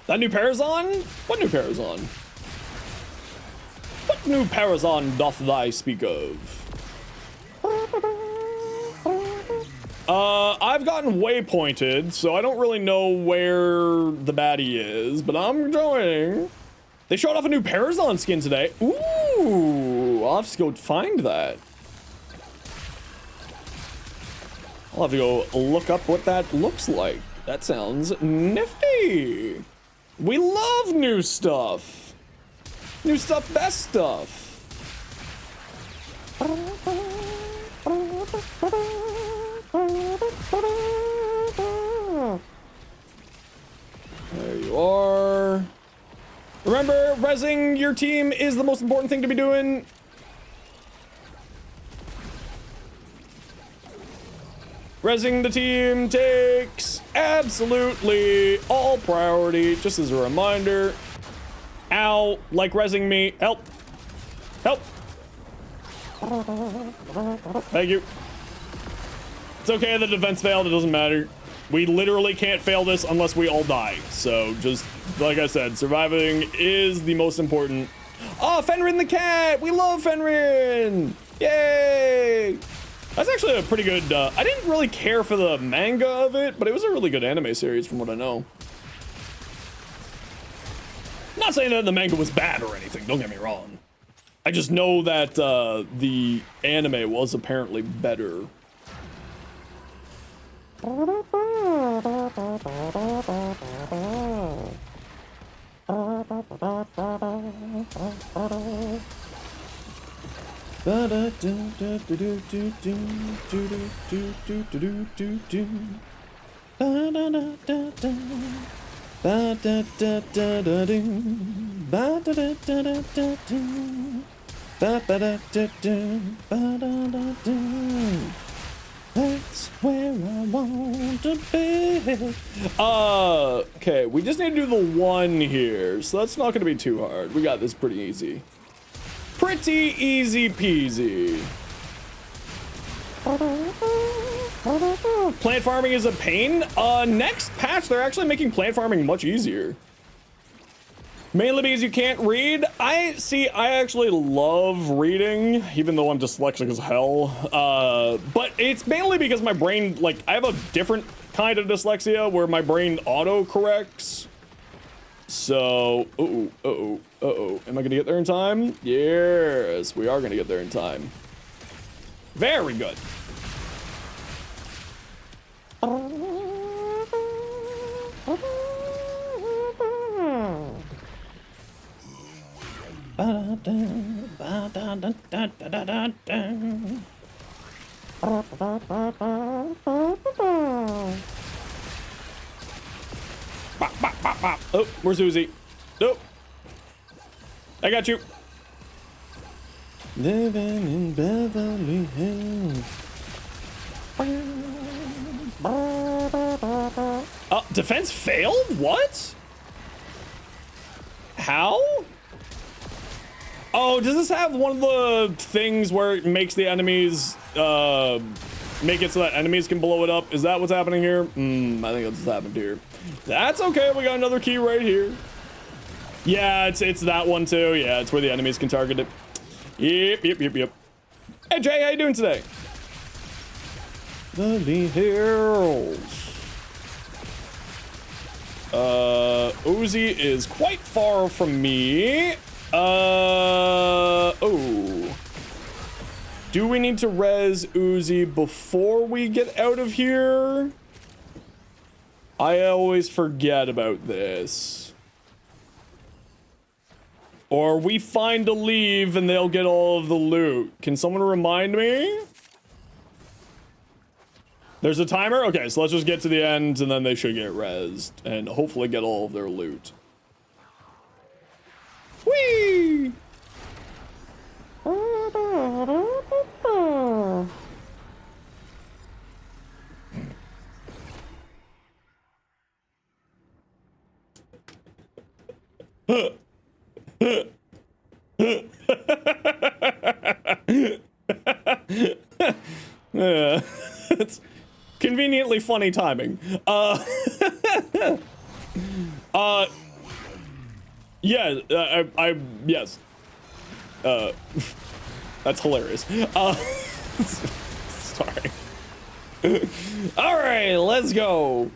That new Parazon? What new Parazon? What new Parazon doth thy speak of? I've gotten waypointed, so I don't really know where the baddie is, but I'm joining. They showed off a new Parazon skin today. Ooh, I'll have to go find that. I'll have to go look up what that looks like. That sounds nifty. We love new stuff. New stuff, best stuff. There you are. Remember, rezzing your team is the most important thing to be doing. Rezzing the team takes absolutely all priority, just as a reminder. Ow, like rezzing me. Help. Help. Thank you. It's okay, the defense failed, it doesn't matter. We literally can't fail this unless we all die. So just, like I said, surviving is the most important. Oh, Fenrin the cat! We love Fenrin! Yay! That's actually a pretty good, I didn't really care for the manga of it, but it was a really good anime series from what I know. Not saying that the manga was bad or anything, don't get me wrong. I just know that the anime was apparently better. That's where I want to be. Okay, we just need to do the one here, so that's not gonna be too hard. We got this pretty easy. Pretty easy peasy. Plant farming is a pain. Next patch, they're actually making plant farming much easier. Mainly because you can't read. I actually love reading, even though I'm dyslexic as hell. But it's mainly because my brain, like, I have a different kind of dyslexia where my brain auto-corrects. So, uh-oh. Am I gonna get there in time? Yes, we are gonna get there in time. Very good. Oh, where's Uzi? Nope. I got you. Living in Beverly Hills. Oh, defense failed? What? How? Oh, does this have one of the things where it makes the enemies, make it so that enemies can blow it up? Is that what's happening here? I think that's what's happened here. That's okay, we got another key right here. Yeah, it's that one too. Yeah, it's where the enemies can target it. Yep. Hey Jay, how you doing today? Lovely Hills. Uzi is quite far from me. Oh. Do we need to res Uzi before we get out of here? I always forget about this. Or we find a leave and they'll get all of the loot. Can someone remind me? There's a timer? Okay, so let's just get to the end and then they should get rezzed and hopefully get all of their loot. Whee! Yeah, it's conveniently funny timing. Yeah, yes. That's hilarious. Sorry. All right, let's go.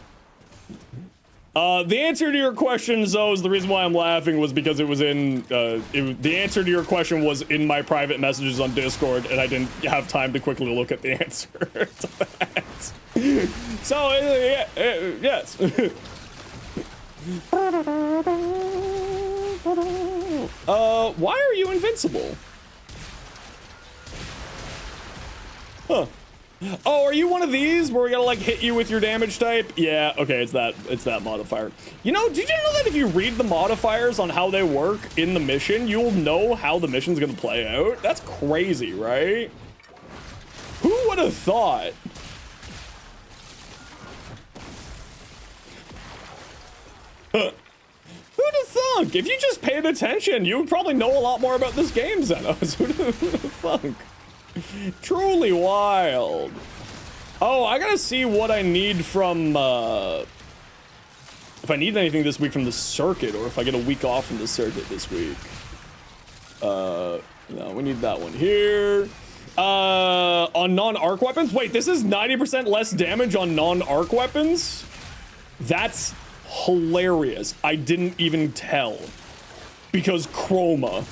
The answer to your question, Zoe, is the reason why I'm laughing was because it was in, the answer to your question was in my private messages on Discord, and I didn't have time to quickly look at the answer to that. So, yes. Why are you invincible? Huh. Oh, are you one of these where we gotta like hit you with your damage type? Yeah, okay, it's that modifier. You know, did you know that if you read the modifiers on how they work in the mission, you'll know how the mission's gonna play out? That's crazy, right? Who would have thought? Who'd have thunk? If you just paid attention, you would probably know a lot more about this game, Zenos. Who'd have thunk? Truly wild. Oh, I gotta see what I need from, if I need anything this week from the circuit, or if I get a week off from the circuit this week. No, we need that one here. On non-arc weapons? Wait, this is 90% less damage on non-arc weapons? That's hilarious. I didn't even tell. Because chroma.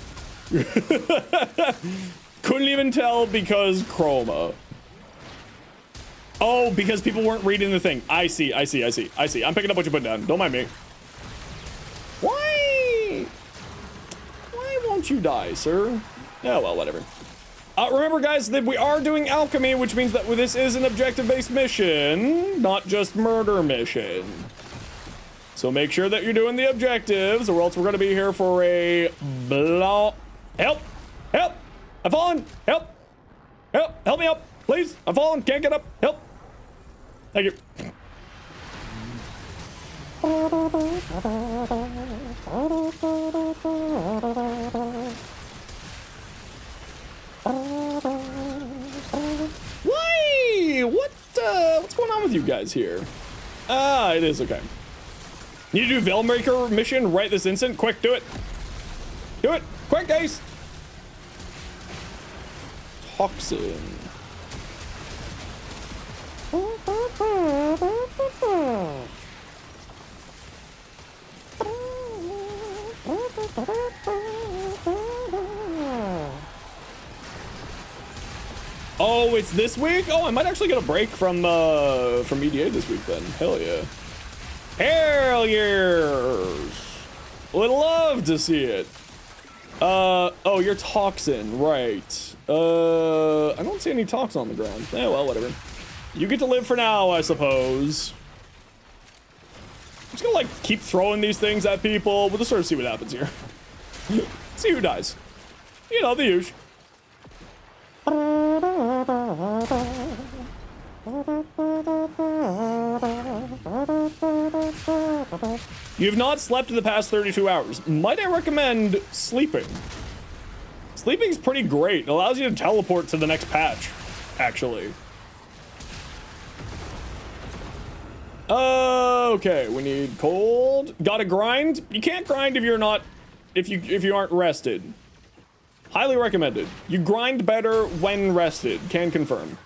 Couldn't even tell because chroma. Oh, because people weren't reading the thing. I see. I'm picking up what you put down. Don't mind me. Why won't you die, sir? Oh, well, whatever. Remember, guys, that we are doing alchemy, which means that this is an objective-based mission, not just murder mission. So make sure that you're doing the objectives, or else we're going to be here for a blow. Help! Help! I've fallen! Help! Help! Help me up! Please! I've fallen! Can't get up! Help! Thank you. Why? What's going on with you guys here? It is okay. Need to do Veilmaker mission right this instant? Quick, do it! Do it! Quick, guys! Toxin. Oh, it's this week? Oh, I might actually get a break from EDA this week then. Hell yeah. Hell yes! Would love to see it. Oh, you're Toxin, right. I don't see any Tox on the ground. Eh, well, whatever. You get to live for now, I suppose. I'm just gonna, like, keep throwing these things at people. We'll just sort of see what happens here. See who dies. You know, the usual. You have not slept in the past 32 hours. Might I recommend sleeping? Sleeping's pretty great. It allows you to teleport to the next patch, actually. Okay, we need cold. Gotta grind? You can't grind if you're not, if you aren't rested. Highly recommended. You grind better when rested. Can confirm.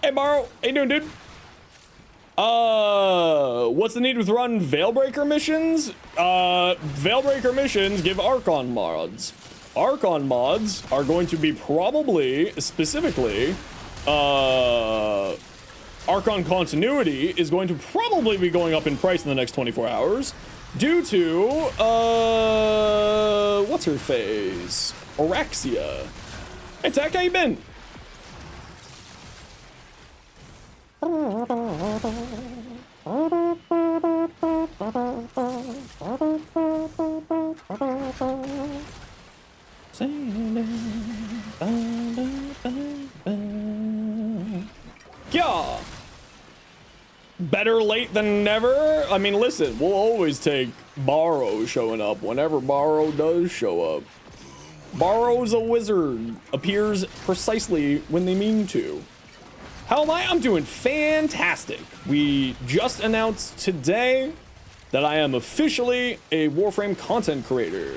Hey, Morrow. How you doing, dude? What's the need with run Veilbreaker missions? Veilbreaker missions give Archon mods. Archon mods are going to be probably, specifically, Archon Continuity is going to probably be going up in price in the next 24 hours due to, what's her face? Orexia. Hey, Tech, how you been? Yeah. Better late than never. I mean, listen, we'll always take Borrow showing up whenever Borrow does show up. Borrow's a wizard, appears precisely when they mean to. How am I? I'm doing fantastic. We just announced today that I am officially a Warframe content creator.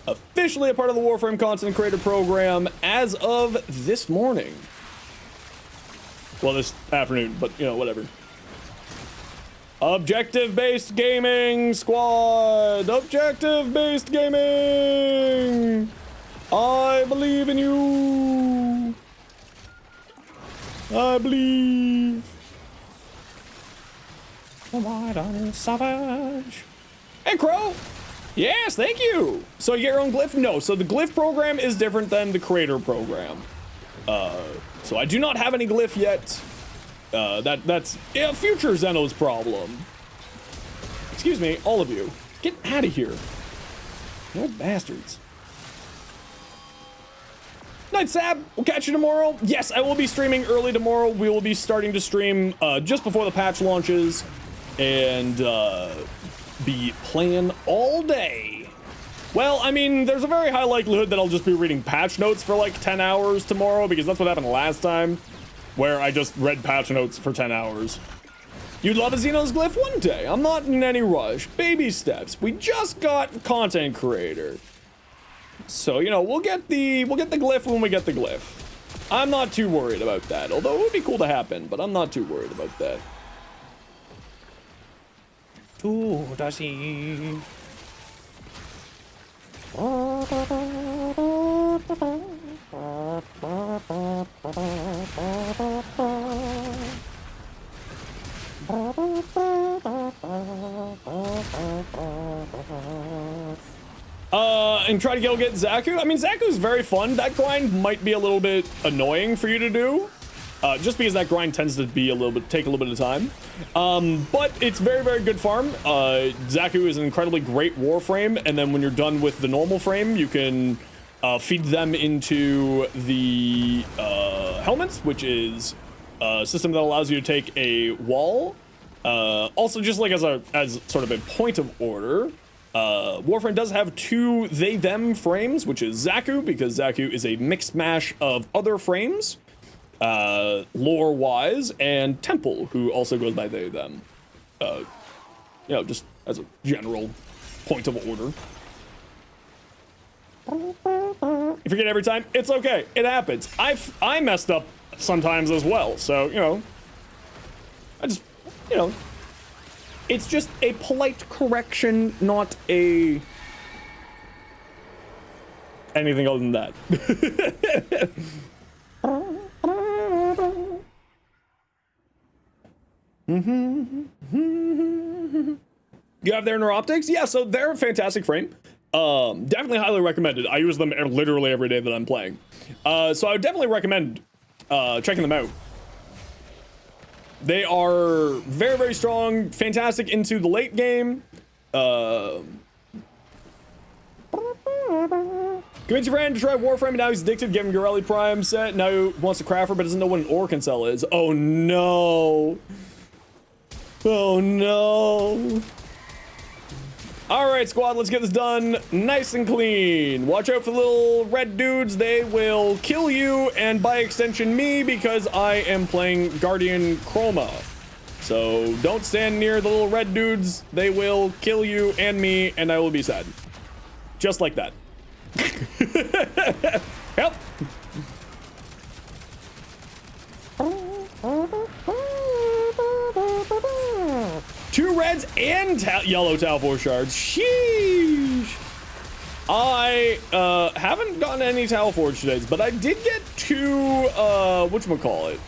Officially a part of the Warframe content creator program as of this morning. Well, this afternoon, but you know, whatever. Objective-based gaming squad. Objective-based gaming. I believe in you. I believe. Why don't you savage? Hey, Crow. Yes, thank you. So you get your own glyph? No. So the glyph program is different than the creator program. So I do not have any glyph yet. That's future Zeno's problem. Excuse me, all of you. Get out of here. You old bastards. Night, Sab. We'll catch you tomorrow. Yes, I will be streaming early tomorrow. We will be starting to stream just before the patch launches. And be playing all day. Well, I mean, there's a very high likelihood that I'll just be reading patch notes for like 10 hours tomorrow, because that's what happened last time, where I just read patch notes for 10 hours. You'd love a Xenos glyph one day. I'm not in any rush. Baby steps. We just got content creator. So, you know, we'll get the glyph when we get the glyph. I'm not too worried about that, although it would be cool to happen, but I'm not too worried about that. Ooh, does he? And try to go get Zaku. I mean, Zaku's very fun. That grind might be a little bit annoying for you to do. Just because that grind tends to be take a little bit of time. But it's very, very good farm. Zaku is an incredibly great Warframe, and then when you're done with the normal frame, you can feed them into the helmets, which is a system that allows you to take a wall. Also, just like as sort of a point of order, Warframe does have two they-them frames, which is Zaku, because Zaku is a mixed mash of other frames. Lore-wise, and Temple, who also goes by they, them. You know, just as a general point of order. You forget every time? It's okay. It happens. I messed up sometimes as well, so, you know. I just, you know. It's just a polite correction, not a... anything other than that. You have their Neuroptics? Yeah, so they're a fantastic frame. Definitely highly recommended. I use them literally every day that I'm playing. So I would definitely recommend checking them out. They are very, very strong, fantastic into the late game. Convince your friend to try Warframe, and now he's addicted. Give him Gorelli Prime set. Now he wants to craft but doesn't know what an Orcancel is. Oh no. Oh no. Alright, squad, let's get this done nice and clean. Watch out for the little red dudes. They will kill you, and by extension me, because I am playing Guardian Chroma. So don't stand near the little red dudes. They will kill you and me, and I will be sad. Just like that. Yep. 2 reds and yellow Tau Force shards. Sheesh. I haven't gotten any Tau Forge today, but I did get 2 whatchamacallit?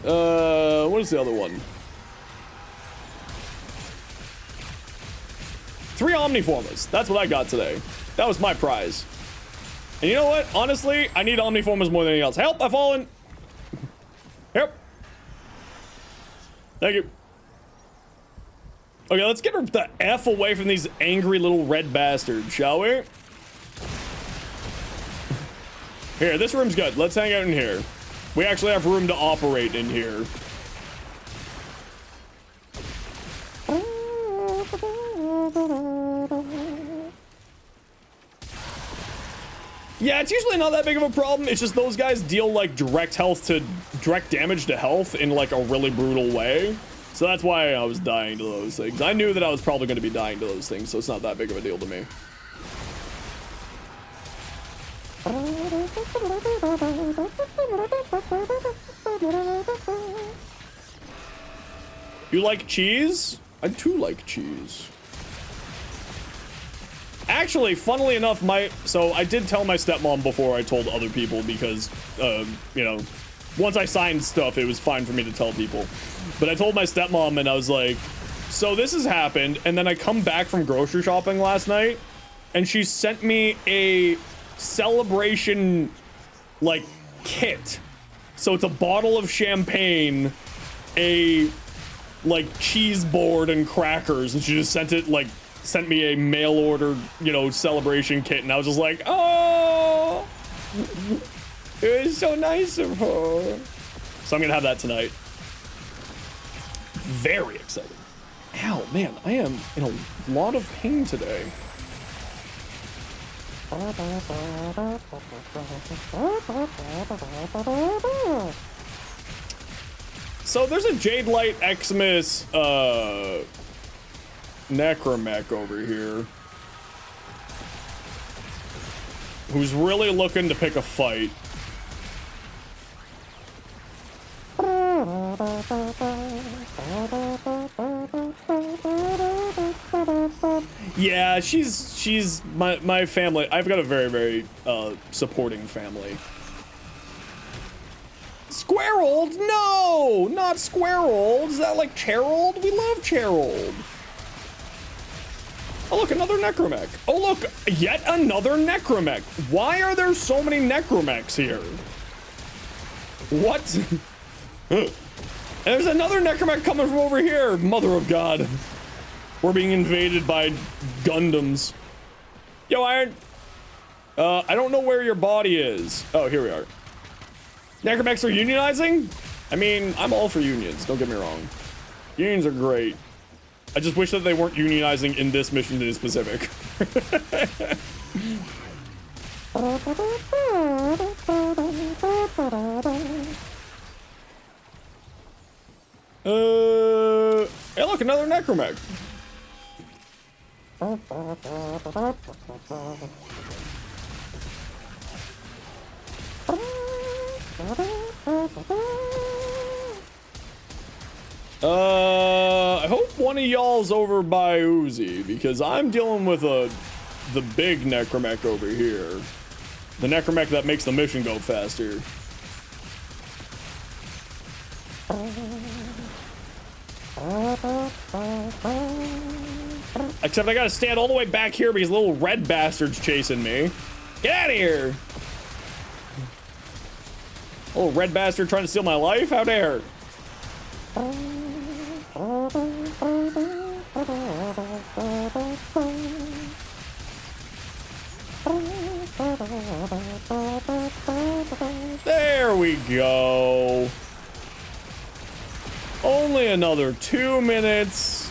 What is the other one? 3 Omniformers. That's what I got today. That was my prize. And you know what? Honestly, I need Omniformers more than anything else. Help! I've fallen! Help! Thank you. Okay, let's get the F away from these angry little red bastards, shall we? Here, this room's good. Let's hang out in here. We actually have room to operate in here. Yeah, it's usually not that big of a problem. It's just those guys deal like direct damage to health in like a really brutal way. So that's why I was dying to those things. I knew that I was probably going to be dying to those things, so it's not that big of a deal to me. You like cheese? I too like cheese. Actually, funnily enough, so I did tell my stepmom before I told other people because, you know, once I signed stuff, it was fine for me to tell people. But I told my stepmom and I was like, so this has happened. And then I come back from grocery shopping last night and she sent me a celebration, like, kit. So it's a bottle of champagne, a, like, cheese board and crackers. And she just sent me a mail order, you know, celebration kit, and I was just like, oh, it was so nice of her. So I'm gonna have that tonight. Very excited. Ow, man, I am in a lot of pain today. So there's a Jade Light Xmas, Necromech over here who's really looking to pick a fight. Yeah, she's my family. I've got a very, very supporting family. Squareold? No, not Squareold. Is that like Cherold? We love Cherold. Oh, look, another Necromech. Oh, look, yet another Necromech. Why are there so many Necromechs here? What? There's another Necromech coming from over here. Mother of God. We're being invaded by Gundams. Yo, Iron. I don't know where your body is. Oh, here we are. Necromechs are unionizing? I mean, I'm all for unions, don't get me wrong. Unions are great. I just wish that they weren't unionizing in this mission in specific. Hey, look, another Necromech. I hope one of y'all's over by Uzi, because I'm dealing with the big Necromech over here. The Necromech that makes the mission go faster. Except I gotta stand all the way back here because little red bastard's chasing me. Get out of here! Little red bastard trying to steal my life? How dare! There we go. Only another 2 minutes.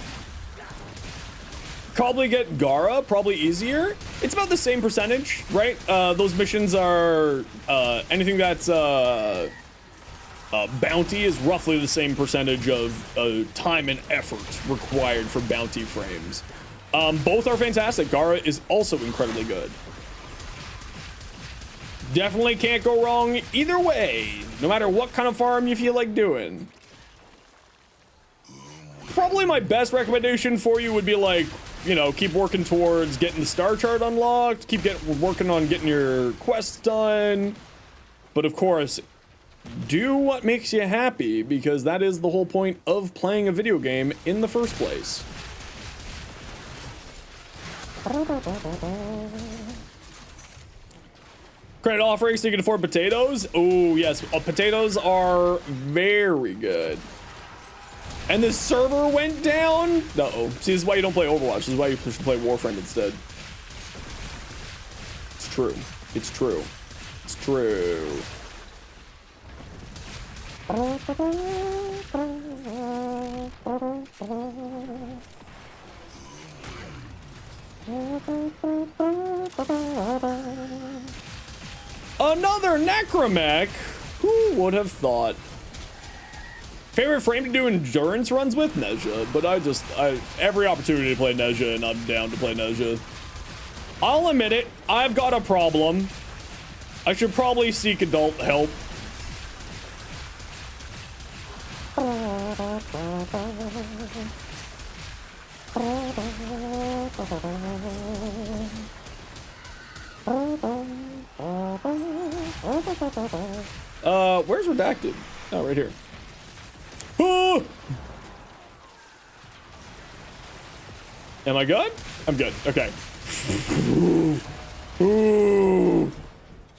Probably get Gara, probably easier. It's about the same percentage, right? Those missions are anything that's bounty is roughly the same percentage of time and effort required for bounty frames. Both are fantastic. Gara is also incredibly good. Definitely can't go wrong either way. no matter what kind of farm you feel like doing. Probably my best recommendation for you would be like, you know, keep working towards getting the star chart unlocked, keep working on getting your quests done. But of course, do what makes you happy, because that is the whole point of playing a video game in the first place. Credit offering so you can afford potatoes. Oh yes, potatoes are very good. And the server went down? Uh-oh. See, this is why you don't play Overwatch. This is why you should play Warframe instead. It's true. It's true. It's true. Another necromech? Who would have thought? Favorite frame to do endurance runs with? Nezha, but every opportunity to play Nezha, and I'm down to play Nezha. I'll admit it, I've got a problem. I should probably seek adult help. Where's redacted? Oh, right here. Oh! Am I good? I'm good. Okay. Ooh.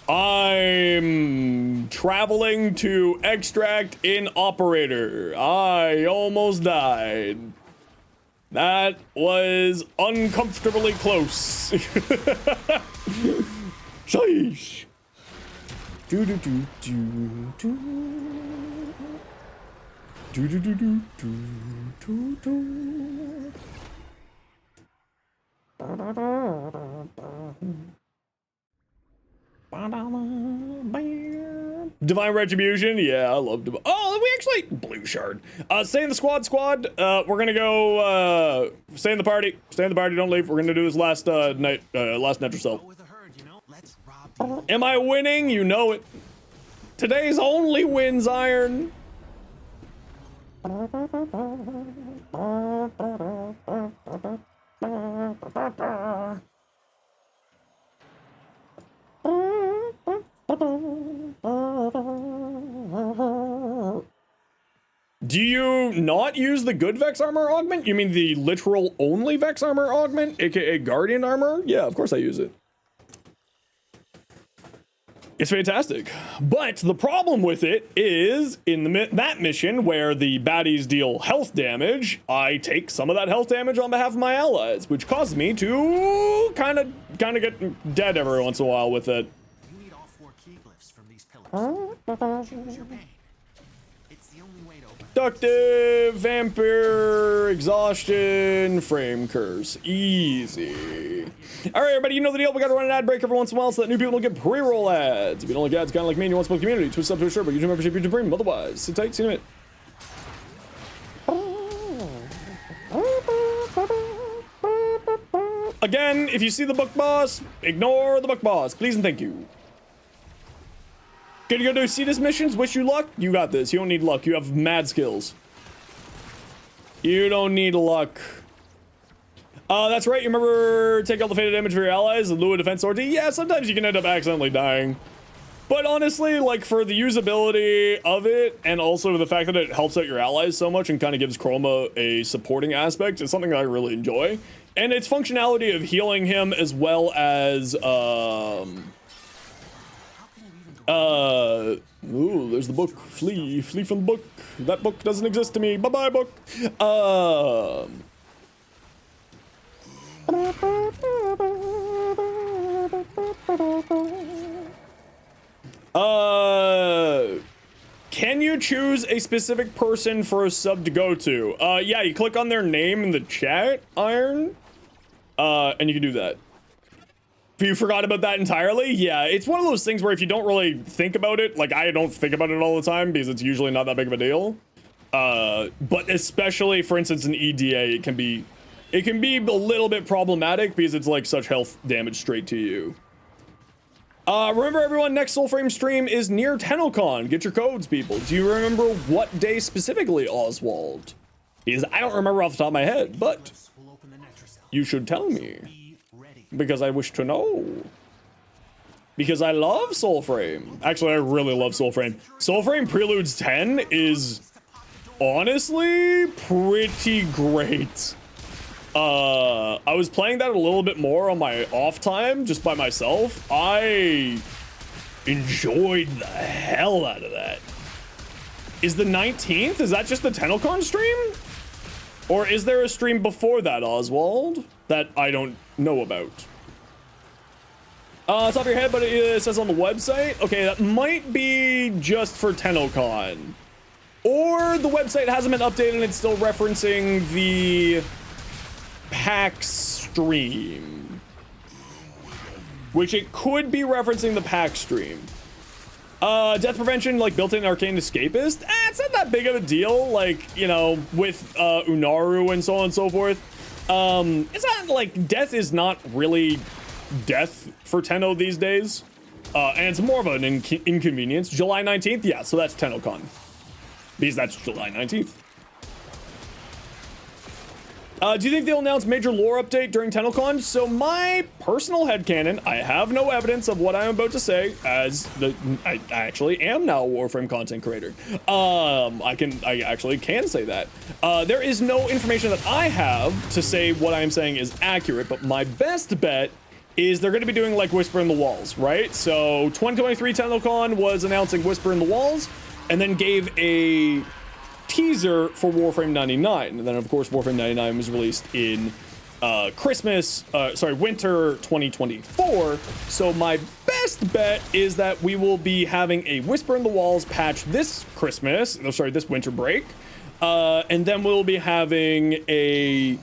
I'm traveling to extract in operator. I almost died. That was uncomfortably close. Sheesh. Do do do do do. Do do do do do do do. Divine Retribution, yeah, I love Divine. Oh, we actually blue shard. Stay in the squad. We're gonna go. Stay in the party. Stay in the party. Don't leave. We're gonna do this last night. Last net yourself. Am I winning? You know it. Today's only wins, Iron. Do you not use the good Vex armor augment? You mean the literal only Vex armor augment, aka Guardian armor? Yeah, of course I use it. It's fantastic. But the problem with it is in that mission where the baddies deal health damage, I take some of that health damage on behalf of my allies, which causes me to kind of get dead every once in a while with it. You need all 4 key glyphs from these pillars. Choose your pain. It's the only way to open. Productive, vampire, exhaustion, frame curse. Easy. All right, everybody, you know the deal. We got to run an ad break every once in a while so that new people don't get pre-roll ads. If you don't like ads, kind of like me, and you want to support the community, twist up to a shirt, but YouTube membership, YouTube premium. Otherwise, sit tight, see you in a minute. Again, if you see the book boss, ignore the book boss, please and thank you. Gonna go do Cetus missions, wish you luck. You got this, you don't need luck, you have mad skills. You don't need luck. That's right, you remember take all the faded damage for your allies, the Lua defense sortie? Yeah, sometimes you can end up accidentally dying. But honestly, like, for the usability of it, and also the fact that it helps out your allies so much and kind of gives Chroma a supporting aspect, it's something that I really enjoy. And its functionality of healing him as well as, ooh, there's the book. Flee from the book. That book doesn't exist to me. Bye-bye, book. Can you choose a specific person for a sub to go to? Yeah, you click on their name in the chat, Iron, and you can do that. If you forgot about that entirely, yeah, it's one of those things where if you don't really think about it, like I don't think about it all the time because it's usually not that big of a deal. But especially, for instance, in EDA, it can be a little bit problematic because it's like such health damage straight to you. Remember everyone, next Soulframe stream is near TennoCon. Get your codes, people. Do you remember what day specifically, Oswald? Because I don't remember off the top of my head, but We'll open the nectar cell. you should tell me. Be ready. Because I wish to know. Because I love Soulframe. Actually, I really love Soulframe. Soulframe Preludes 10 is honestly pretty great. I was playing that a little bit more on my off time, just by myself. I enjoyed the hell out of that. Is the 19th? Is that just the TennoCon stream? Or is there a stream before that, Oswald, that I don't know about? It's off your head, but it says on the website. Okay, that might be just for TennoCon. Or the website hasn't been updated and it's still referencing the PAX stream. Which it could be referencing the PAX stream. Death prevention, like built-in arcane escapist. It's not that big of a deal, like, you know, with Unaru and so on and so forth. It's not like death is not really death for Tenno these days. And it's more of an inconvenience. July 19th, yeah, so that's TennoCon. Because that's July 19th. Do you think they'll announce major lore update during TennoCon? So my personal headcanon, I have no evidence of what I'm about to say, as I actually am now a Warframe content creator. I actually can say that. There is no information that I have to say what I'm saying is accurate, but my best bet is they're going to be doing like Whisper in the Walls, right? So 2023 TennoCon was announcing Whisper in the Walls, and then gave a teaser for Warframe 99, and then of course Warframe 99 was released in winter 2024. So my best bet is that we will be having a Whisper in the Walls patch this this winter break, and then we'll be having a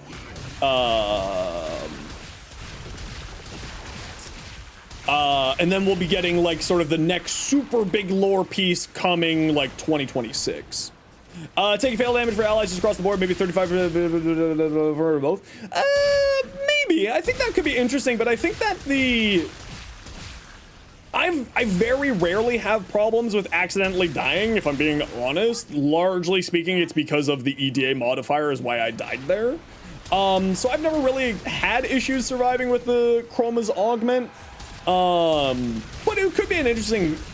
and then we'll be getting like sort of the next super big lore piece coming like 2026. Taking fail damage for allies just across the board, maybe 35 for both. Maybe. I think that could be interesting, but I think that I very rarely have problems with accidentally dying, if I'm being honest. Largely speaking, it's because of the EDA modifier is why I died there. So I've never really had issues surviving with the Chroma's augment. But it could be an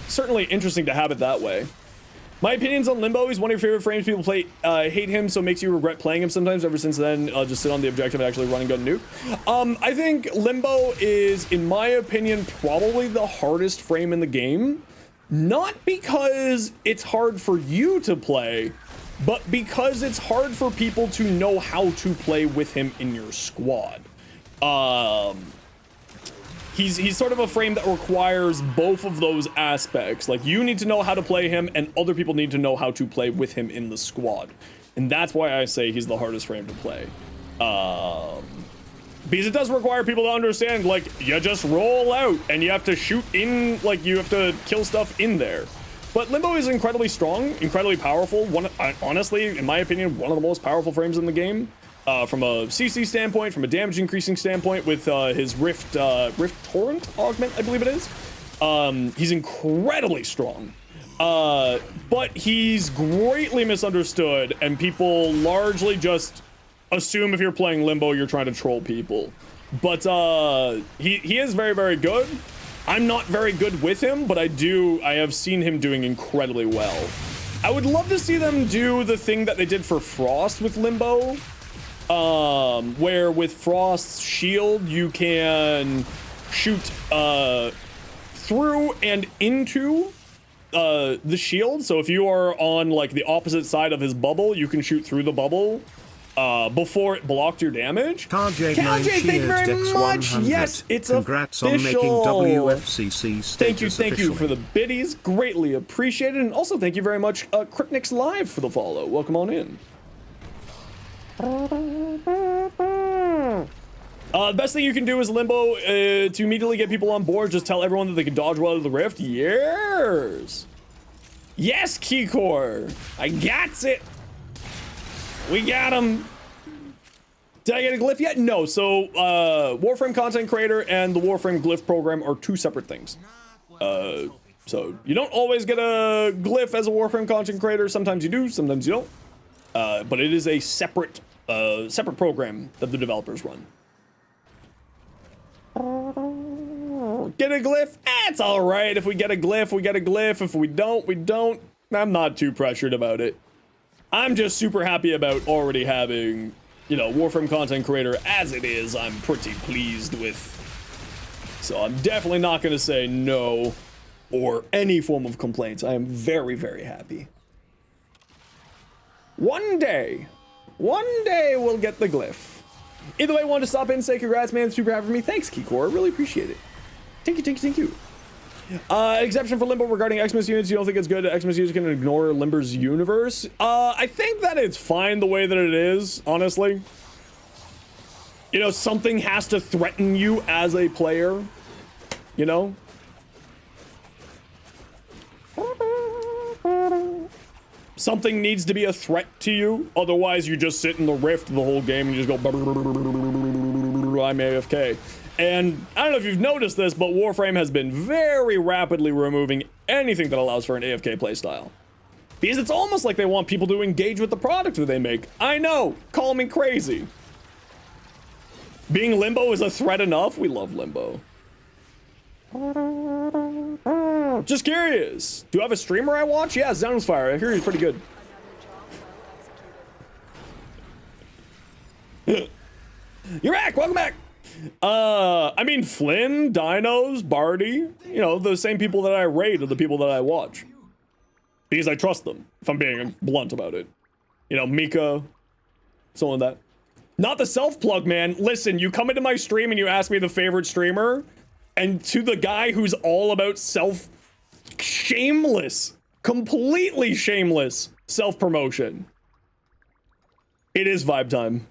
certainly interesting to have it that way. My opinions on Limbo. He's one of your favorite frames. People hate him, so it makes you regret playing him sometimes. Ever since then, I'll just sit on the objective and actually run and gun nuke. I think Limbo is, in my opinion, probably the hardest frame in the game. Not because it's hard for you to play, but because it's hard for people to know how to play with him in your squad. He's sort of a frame that requires both of those aspects. Like, you need to know how to play him, and other people need to know how to play with him in the squad. And that's why I say he's the hardest frame to play. Because it does require people to understand, like, you just roll out, and you have to shoot in, like, you have to kill stuff in there. But Limbo is incredibly strong, incredibly powerful. Honestly, in my opinion, one of the most powerful frames in the game. From a CC standpoint, from a damage increasing standpoint, with his Rift Torrent augment, I believe it is. He's incredibly strong. But he's greatly misunderstood, and people largely just assume if you're playing Limbo, you're trying to troll people. But he is very, very good. I'm not very good with him, but I have seen him doing incredibly well. I would love to see them do the thing that they did for Frost with Limbo. Where with Frost's shield, you can shoot through and into the shield. So if you are on like the opposite side of his bubble, you can shoot through the bubble before it blocked your damage. Carjade, thank you very much. Yes, it's Congrats official. On making WFCC status Thank you for officially. the biddies. Greatly appreciated. And also thank you very much, Crypnix Live, for the follow. Welcome on in. The best thing you can do is Limbo to immediately get people on board. Just tell everyone that they can dodge well to the rift. Yes, Keycore, I got it. We got him. Did I get a glyph yet? No. So Warframe content creator and the Warframe glyph program are two separate things. So you don't always get a glyph as a Warframe content creator. Sometimes you do, sometimes you don't. But it is a separate program that the developers run. Get a glyph? It's all right. If we get a glyph, we get a glyph. If we don't, we don't. I'm not too pressured about it. I'm just super happy about already having, you know, Warframe content creator as it is. I'm pretty pleased with. So I'm definitely not going to say no or any form of complaints. I am very, very happy. One day we'll get the glyph. Either way, I wanted to stop in and say congrats, man. Super happy for me. Thanks, Kikor. Really appreciate it. Thank you. Exception for Limbo regarding Xmas units. You don't think it's good that Xmas units can ignore Limber's universe? I think that it's fine the way that it is, honestly. You know, something has to threaten you as a player, you know? Something needs to be a threat to you, otherwise you just sit in the rift the whole game and you just go, I'm AFK. And I don't know if you've noticed this, but Warframe has been very rapidly removing anything that allows for an AFK playstyle. Because it's almost like they want people to engage with the product that they make. I know, call me crazy. Being Limbo is a threat enough? We love Limbo. Just curious. Do you have a streamer I watch? Yeah, Zenosfire. I hear he's pretty good. You're back. Welcome back. I mean, Flynn, Dinos, Barty, you know, the same people that I raid are the people that I watch. Because I trust them, if I'm being blunt about it. You know, Mika, someone like that. Not the self-plug, man. Listen, you come into my stream and you ask me the favorite streamer, and to the guy who's all about shameless, completely shameless self-promotion. It is vibe time.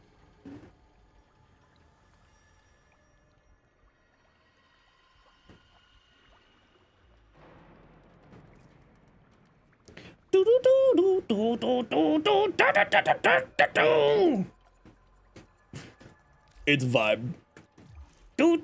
It's vibe. You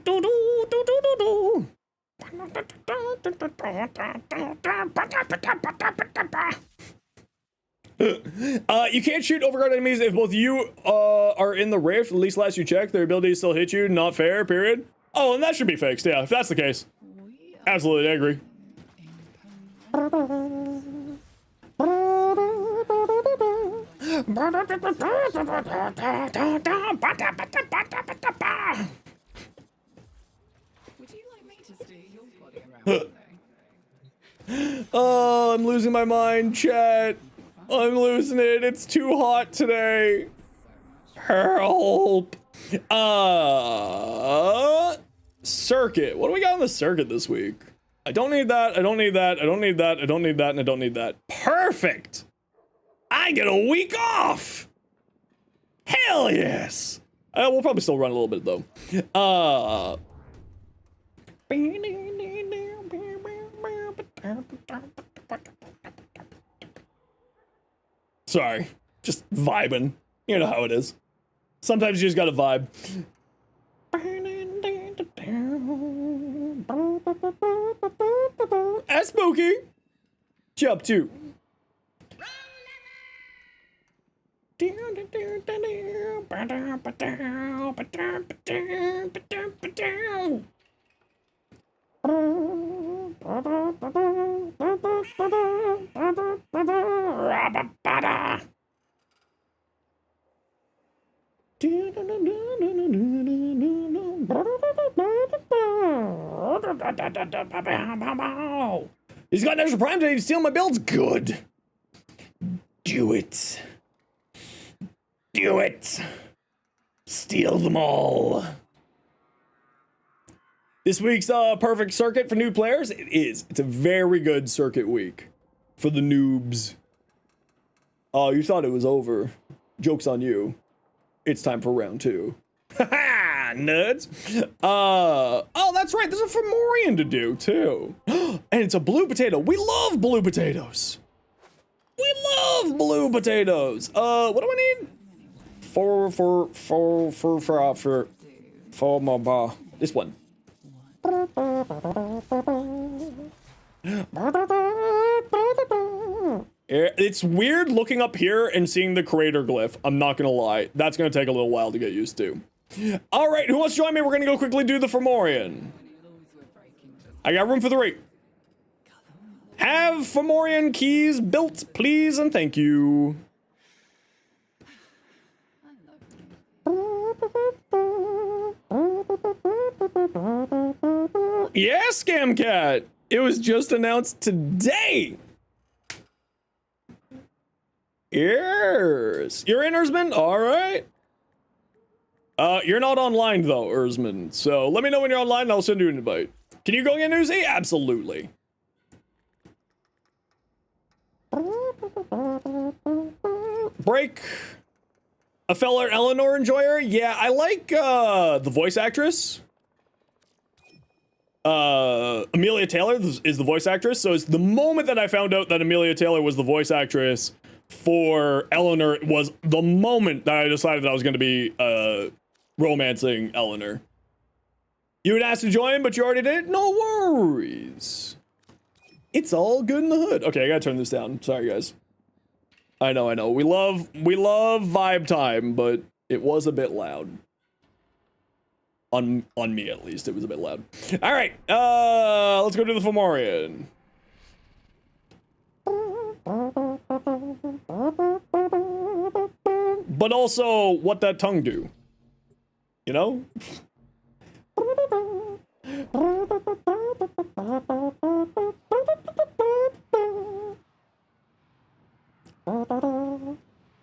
can't shoot overguard enemies if both you are in the rift. At least last you checked, their ability to still hit you. Not fair, period. Oh, and that should be fixed. Yeah, if that's the case. Absolutely, I agree. Oh, I'm losing my mind, chat. I'm losing it. It's too hot today. Help. Circuit. What do we got on the circuit this week? I don't need that. I don't need that. I don't need that. I don't need that. And I don't need that. Perfect. I get a week off. Hell yes. We'll probably still run a little bit though. Sorry, just vibing. You know how it is. Sometimes you just gotta vibe. That's spooky. Jump two. He's got an extra prime today to steal my builds. Good. Do it. Do it. Steal them all. This week's perfect circuit for new players. It is. It's a very good circuit week for the noobs. Oh, you thought it was over. Joke's on you. It's time for round two. Haha, nuts. Oh, that's right. There's a Fomorian to do too. And it's a blue potato. We love blue potatoes. We love blue potatoes. What do I need? For my bar. This one. It's weird looking up here and seeing the creator glyph. I'm not gonna lie. That's gonna take a little while to get used to. All right, who wants to join me? We're gonna go quickly do the Fomorian. I got room for 3. Have Fomorian keys built, please, and thank you. Yeah, Scam Cat. It was just announced today. Yes. You're in, Erzman? All right. You're not online, though, Erzman. So let me know when you're online, and I'll send you an invite. Can you go get Newsy? Absolutely. Break. A fellow Eleanor enjoyer? Yeah, I like, the voice actress. Amelia Taylor is the voice actress, so it's the moment that I found out that Amelia Taylor was the voice actress for Eleanor was the moment that I decided that I was going to be, romancing Eleanor. You had asked to join, but you already did? No worries. It's all good in the hood. Okay, I gotta turn this down. Sorry, guys. I know. We love vibe time, but it was a bit loud. On me, at least, it was a bit loud. All right, let's go to the Fomorian. But also, what that tongue do? You know?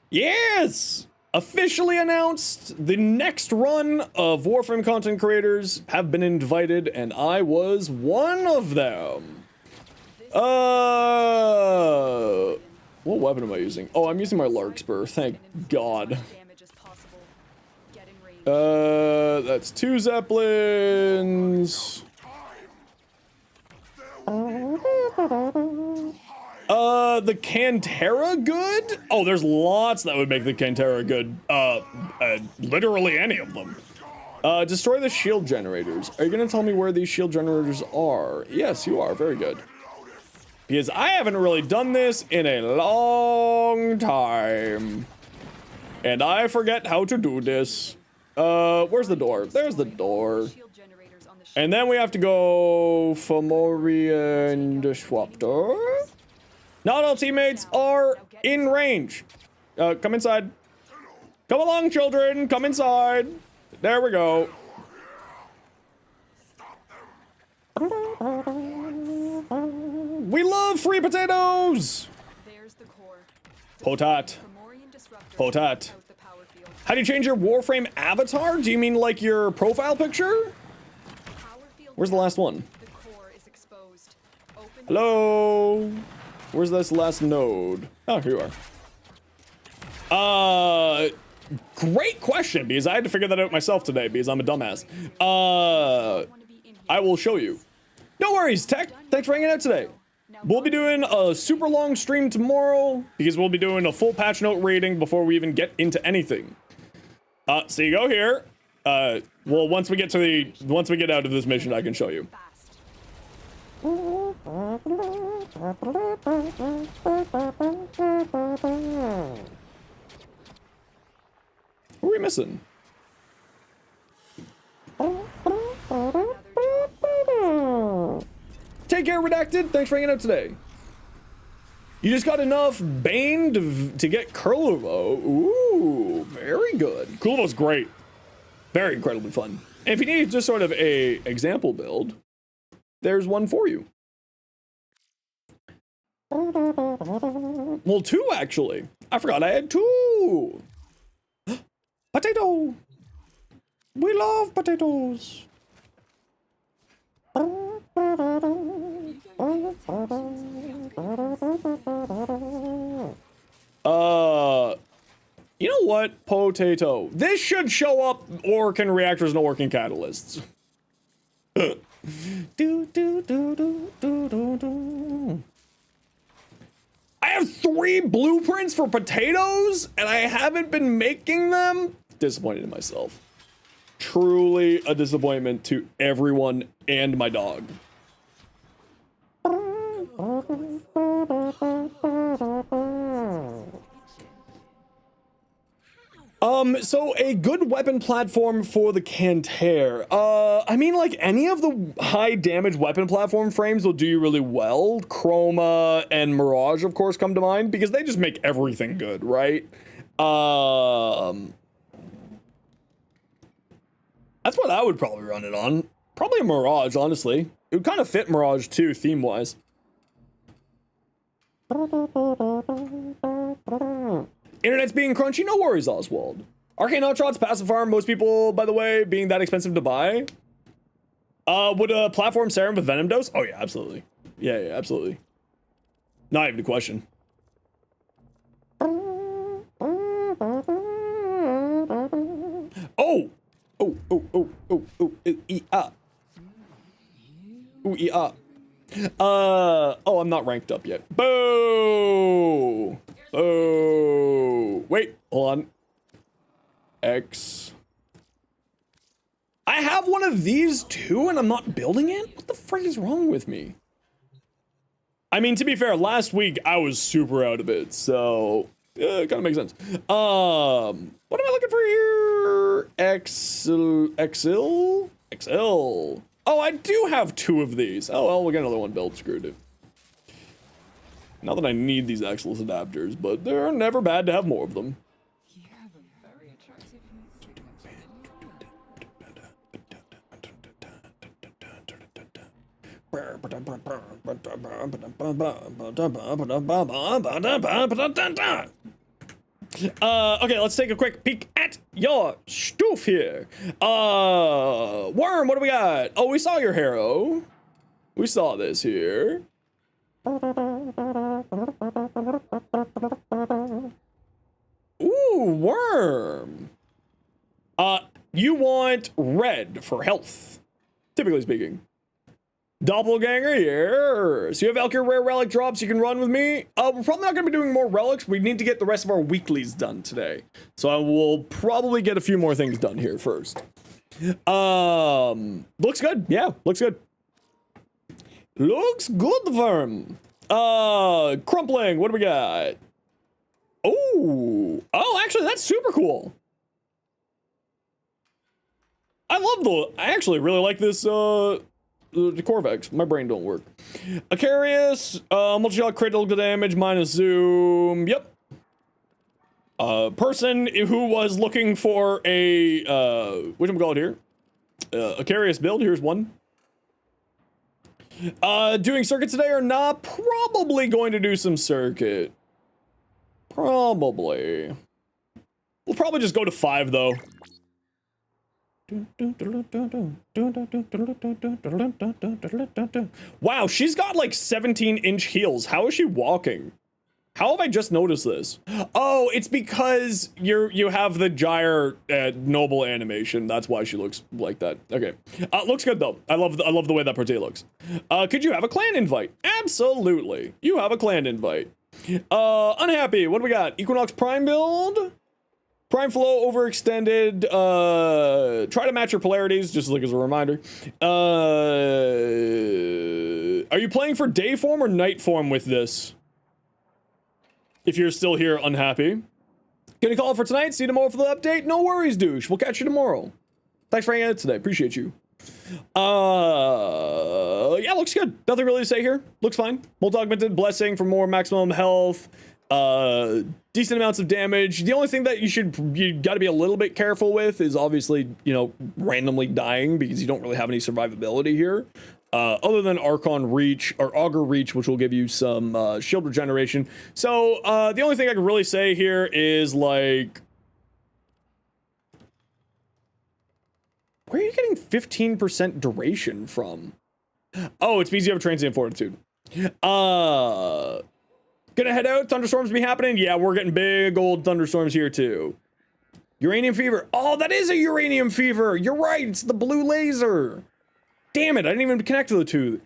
Yes! Officially announced, the next run of Warframe content creators have been invited, and I was one of them. What weapon am I using? Oh, I'm using my Larkspur, thank God. That's 2 Zeppelins. The Cantera good? Oh, there's lots that would make the Cantera good. Literally any of them. Destroy the shield generators. Are you gonna tell me where these shield generators are? Yes, you are. Very good. Because I haven't really done this in a long time. And I forget how to do this. Where's the door? There's the door. And then we have to go Fomorian Disruptor. Not all teammates are in range. Come inside. Come along, children. Come inside. There we go. We love free potatoes. Potat. Potat. How do you change your Warframe avatar? Do you mean like your profile picture? Where's the last one? Hello? Where's this last node? Oh, here you are. Great question, because I had to figure that out myself today, because I'm a dumbass. I will show you. No worries, Tech. Thanks for hanging out today. We'll be doing a super long stream tomorrow, because we'll be doing a full patch note rating before we even get into anything. So you go here. Well, once we get out of this mission, I can show you. Who are we missing? Take care, Redacted. Thanks for hanging out today. You just got enough Bane to get Kurlovo. Ooh, very good. Kurlovo's great. Very incredibly fun. And if you need just sort of a example build, there's one for you. Well, 2 actually. I forgot I had 2. Potato. We love potatoes. You know what? Potato. This should show up Orkin reactors and Orkin catalysts. I have 3 blueprints for potatoes, and I haven't been making them? Disappointed in myself. Truly a disappointment to everyone and my dog. So a good weapon platform for the Canter. I mean, like any of the high damage weapon platform frames will do you really well. Chroma and Mirage, of course, come to mind because they just make everything good, right? That's what I would probably run it on. Probably a Mirage, honestly. It would kind of fit Mirage too, theme-wise. Internet's being crunchy, no worries, Oswald. Arcane Hotshots, passive farm, most people, by the way, being that expensive to buy. Would a platform serum with Venom dose? Oh yeah, absolutely. Yeah, absolutely. Not even a question. Oh! Oh, I'm not ranked up yet. Boo! Oh, wait, hold on. X. I have one of these too, and I'm not building it? What the frick is wrong with me? I mean, to be fair, last week I was super out of it, so it kind of makes sense. What am I looking for here? XL? Oh, I do have two of these. Oh, well, we'll get another one built. Screwed it. Not that I need these Xless adapters, but they're never bad to have more of them. You have a very attractive Okay, let's take a quick peek at your stuff here. Worm, what do we got? Oh, we saw your hero. We saw this here. Ooh, Worm. You want red for health, typically speaking. Doppelganger here. So you have Valkyrie rare relic drops you can run with me. We're probably not going to be doing more relics. We need to get the rest of our weeklies done today. So I will probably get a few more things done here first. Looks good. Yeah, looks good. Looks good, Worm. Crumpling, what do we got? Oh, actually, that's super cool. I actually really like this, the Corvex. My brain don't work. Acarius, multi-shot critical damage minus zoom. Yep. Person who was looking for a, whatchamacallit here? Acarius build, here's one. Doing circuit today or not? Probably going to do some circuit. Probably. We'll probably just go to 5 though. Wow, she's got like 17-inch heels. How is she walking? How have I just noticed this? Oh, it's because you have the gyre noble animation. That's why she looks like that. Okay, looks good though. I love the way that Protea looks. Could you have a clan invite? Absolutely, you have a clan invite. Unhappy. What do we got? Equinox Prime build. Prime flow overextended. Try to match your polarities, just like as a reminder. Are you playing for day form or night form with this? If you're still here, unhappy. Gonna call it for tonight. See you tomorrow for the update. No worries, douche. We'll catch you tomorrow. Thanks for hanging out today. Appreciate you. Yeah, looks good. Nothing really to say here. Looks fine. Multi-augmented blessing for more maximum health. Decent amounts of damage. The only thing that you got to be a little bit careful with is obviously, you know, randomly dying because you don't really have any survivability here. Other than Archon Reach or Augur Reach, which will give you some shield regeneration. So the only thing I can really say here is like, where are you getting 15% duration from? Oh, it's because you have a transient fortitude. Gonna head out. Thunderstorms be happening. Yeah, we're getting big old thunderstorms here too. Uranium fever. Oh, that is a uranium fever. You're right. It's the blue laser. Damn it, I didn't even connect to the two.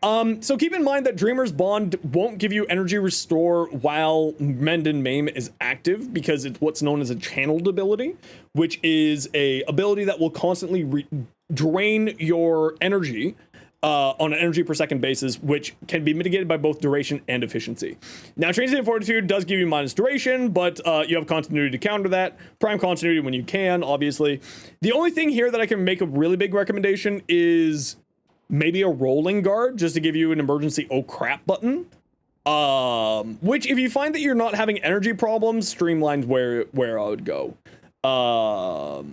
So keep in mind that Dreamer's Bond won't give you energy restore while Mend and Maim is active because it's what's known as a channeled ability, which is a ability that will constantly drain your energy on an energy per second basis, which can be mitigated by both duration and efficiency. Now, Transient Fortitude does give you minus duration, but you have continuity to counter that. Prime continuity when you can, obviously. The only thing here that I can make a really big recommendation is maybe a rolling guard, just to give you an emergency oh crap button. Which, if you find that you're not having energy problems, streamlines where I would go. But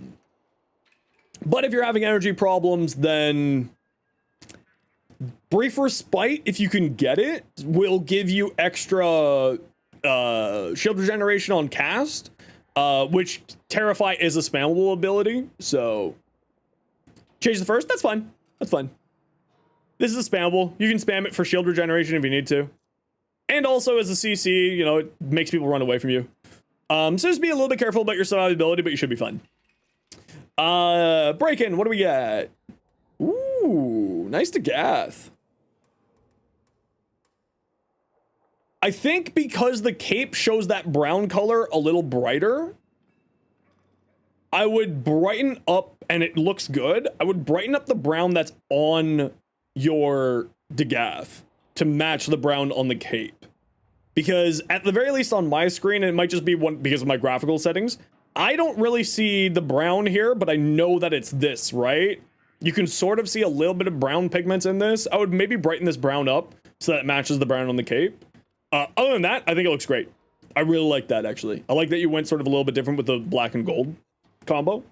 if you're having energy problems, then Brief Respite, if you can get it, will give you extra shield regeneration on cast, which Terrify is a spammable ability, so change the first, that's fine. That's fine. This is a spammable. You can spam it for shield regeneration if you need to. And also as a CC, you know, it makes people run away from you. So just be a little bit careful about your survivability, but you should be fine. Break-in, what do we got? Ooh, nice to Gath. I think because the cape shows that brown color a little brighter, I would brighten up, and it looks good, I would brighten up the brown that's on your Degath to match the brown on the cape. Because at the very least on my screen, and it might just be one because of my graphical settings, I don't really see the brown here, but I know that it's this, right? You can sort of see a little bit of brown pigments in this. I would maybe brighten this brown up so that it matches the brown on the cape. Other than that, I think it looks great. I really like that, actually. I like that you went sort of a little bit different with the black and gold combo.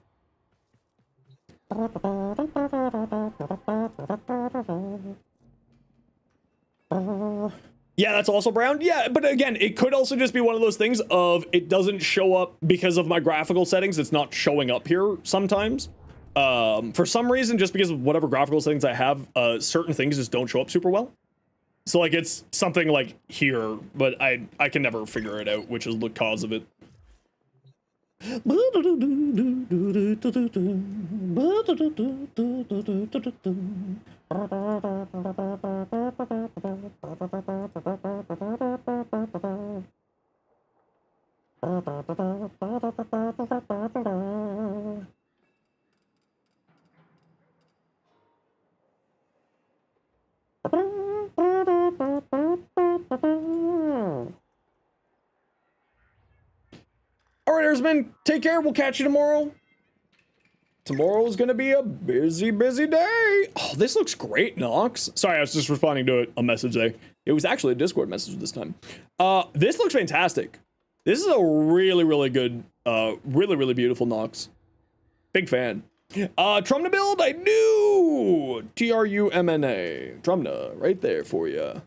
Yeah, that's also brown. Yeah, but again, it could also just be one of those things of it doesn't show up because of my graphical settings. It's not showing up here sometimes. For some reason, just because of whatever graphical settings I have, certain things just don't show up super well. So like it's something like here, but I can never figure it out, which is the cause of it. All right, Erzman, take care. We'll catch you tomorrow. Tomorrow's gonna be a busy, busy day. Oh, this looks great, Nox. Sorry, I was just responding to a message there. It was actually a Discord message this time. This looks fantastic. This is a really, really good, really, really beautiful Nox. Big fan. Trumna build, I do. Trumna, Trumna, right there for you.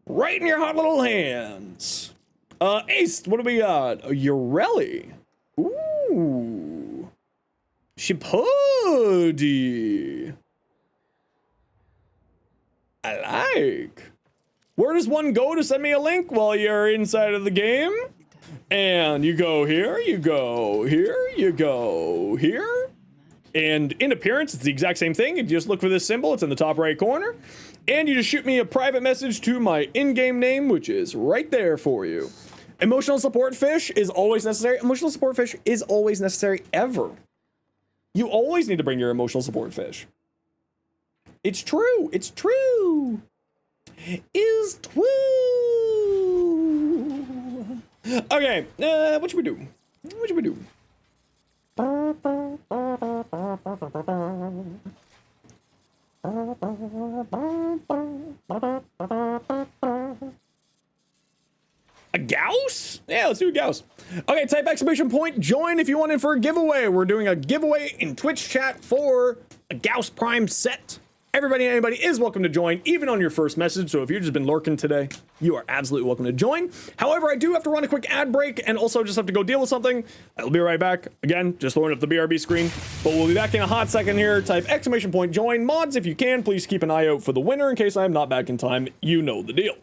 Right in your hot little hands. Ace, what do we got? Urelli. Ooh. Shipodi. I like. Where does one go to send me a link while you're inside of the game? And you go here, you go here, you go here. And in appearance, it's the exact same thing. You just look for this symbol. It's in the top right corner. And you just shoot me a private message to my in-game name, which is right there for you. Emotional support fish is always necessary. Emotional support fish is always necessary ever. You always need to bring your emotional support fish. It's true. It's true. Is true. Okay, what should we do? What should we do? A Gauss? Yeah, let's do a Gauss. Okay, type exclamation point, join if you want in for a giveaway. We're doing a giveaway in Twitch chat for a Gauss Prime set. Everybody and anybody is welcome to join, even on your first message. So if you've just been lurking today, you are absolutely welcome to join. However, I do have to run a quick ad break and also just have to go deal with something. I'll be right back. Again, just throwing up the BRB screen, but we'll be back in a hot second here. Type exclamation point, join. Mods, if you can, please keep an eye out for the winner in case I am not back in time. You know the deal.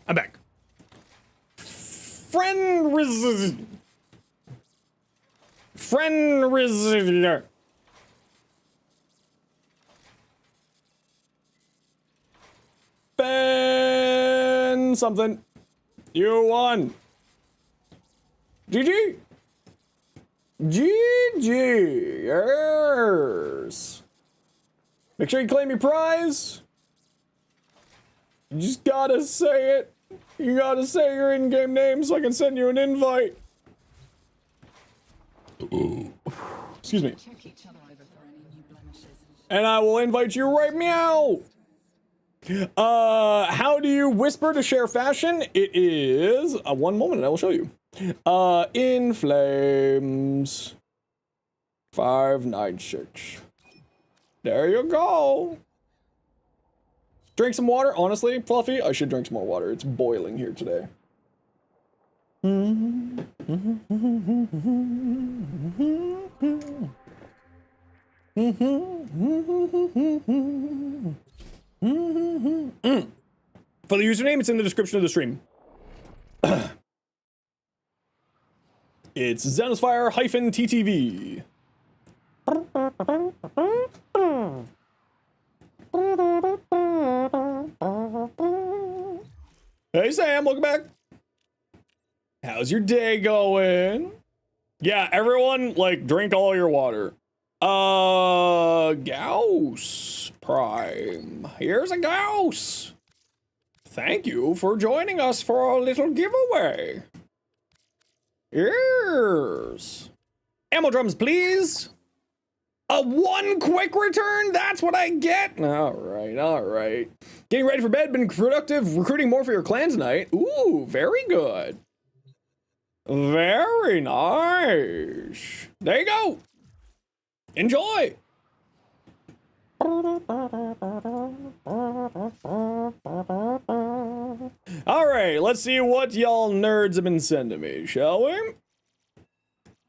I'm back. Friend Residuar. Ben something. You won. GG. GG. Yes. Make sure you claim your prize. You just gotta say it. You gotta say your in-game name so I can send you an invite. Excuse me. And I will invite you right meow. How do you whisper to share fashion? It is, one moment and I will show you. In flames. 596. There you go. Drink some water. Honestly, Fluffy, I should drink some more water. It's boiling here today. For the username, it's in the description of the stream. It's Zenosfire-ttv. Hey Sam, welcome back. How's your day going? Yeah, everyone, like, drink all your water. Gauss Prime. Here's a Gauss. Thank you for joining us for a little giveaway. Here's ammo drums, please. A one quick return? That's what I get? Alright, alright. Getting ready for bed, been productive, recruiting more for your clan tonight. Ooh, very good. Very nice. There you go. Enjoy. Alright, let's see what y'all nerds have been sending me, shall we?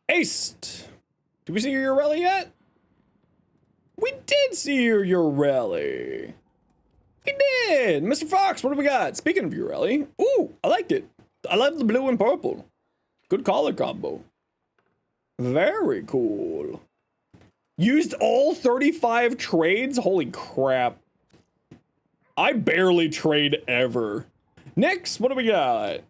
Aced. Did we see your rally yet? We did see your rally. We did. Mr. Fox, what do we got? Speaking of your rally. Ooh, I liked it. I love the blue and purple. Good color combo. Very cool. Used all 35 trades? Holy crap. I barely trade ever. Next, what do we got?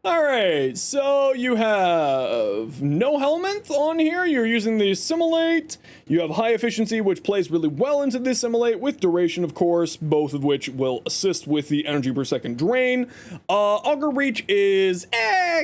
Alright, so you have no helmet on here. You're using the Assimilate. You have high efficiency, which plays really well into the Assimilate, with duration, of course, both of which will assist with the energy per second drain. Auger Reach is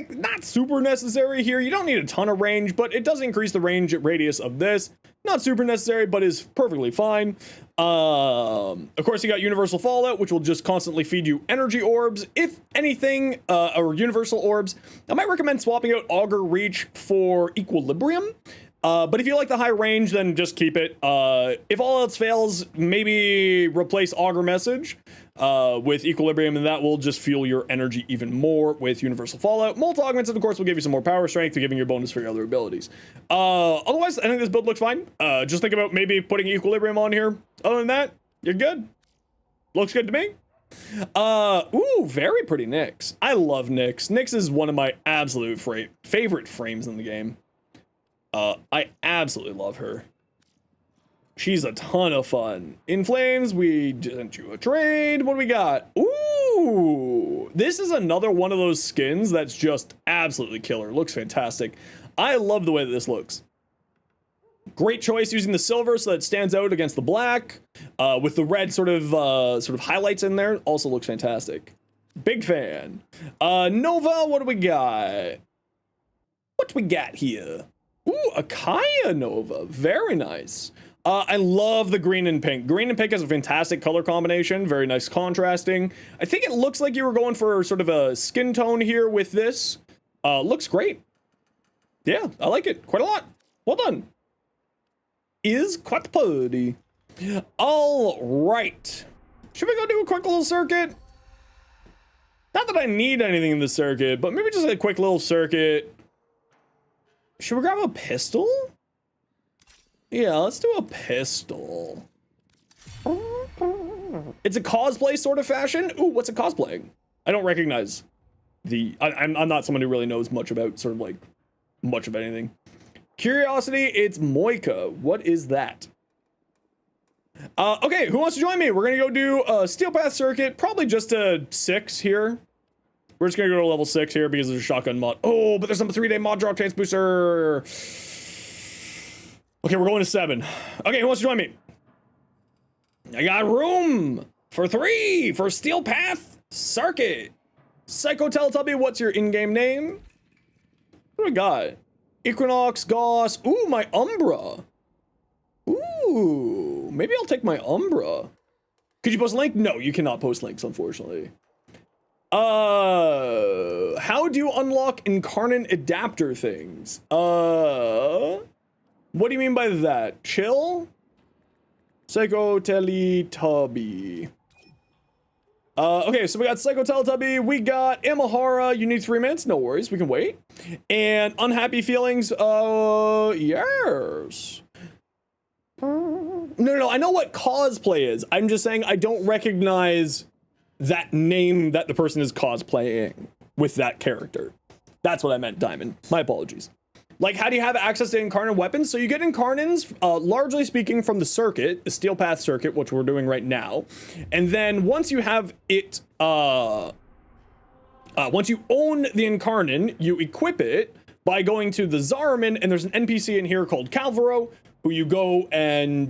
not super necessary here. You don't need a ton of range, but it does increase the range radius of this. Not super necessary, but is perfectly fine. Of course, you got Universal Fallout, which will just constantly feed you energy orbs. If anything, or Universal Orbs, I might recommend swapping out Auger Reach for Equilibrium. But if you like the high range, then just keep it. If all else fails, maybe replace Auger Message with Equilibrium, and that will just fuel your energy even more with Universal Fallout. Multi Augments, of course, will give you some more power strength, giving you a bonus for your other abilities. Otherwise, I think this build looks fine. Just think about maybe putting Equilibrium on here. Other than that, you're good. Looks good to me. Ooh, very pretty Nyx. I love Nyx. Nyx is one of my absolute favorite frames in the game. I absolutely love her. She's a ton of fun. In Flames, we sent you a trade. What do we got? Ooh, this is another one of those skins that's just absolutely killer. Looks fantastic. I love the way that this looks. Great choice using the silver so that it stands out against the black. With the red sort of highlights in there. Also looks fantastic. Big fan. Nova, what do we got? What do we got here? Ooh, a Kaya Nova. Very nice. I love the green and pink. Green and pink is a fantastic color combination. Very nice contrasting. I think it looks like you were going for sort of a skin tone here with this. Looks great. Yeah, I like it quite a lot. Well done. Is quite pretty. All right. Should we go do a quick little circuit? Not that I need anything in the circuit, but maybe just a quick little circuit. Should we grab a pistol? Yeah, let's do a pistol. It's a cosplay sort of fashion. Ooh, what's it cosplaying? I don't recognize I'm not someone who really knows much about sort of like much of anything. Curiosity, it's Moika. What is that? Okay, who wants to join me? We're gonna go do a Steel Path circuit, probably just a 6 here. We're just gonna go to level 6 here because there's a shotgun mod. Oh, but there's some 3-day mod drop chance booster. Okay, we're going to 7. Okay, who wants to join me? I got room for 3 for Steel Path circuit. Psycho Teletubby, what's your in-game name? What do I got? Equinox, Goss. Ooh, my Umbra. Ooh, maybe I'll take my Umbra. Could you post a link? No, you cannot post links, unfortunately. How do you unlock incarnate adapter things? What do you mean by that? Chill? Psycho Teletubby. Okay, so we got Psycho Teletubby, we got Imahara, you need 3 minutes, no worries, we can wait. And Unhappy Feelings, yes. No, I know what cosplay is. I'm just saying I don't recognize that name that the person is cosplaying with that character. That's what I meant, Diamond. My apologies. Like, how do you have access to incarnate weapons? So you get incarnates, largely speaking, from the circuit, the Steel Path circuit, which we're doing right now. And then once you have it, once you own the incarnate, you equip it by going to the Zariman, and there's an NPC in here called Calvaro, who you go and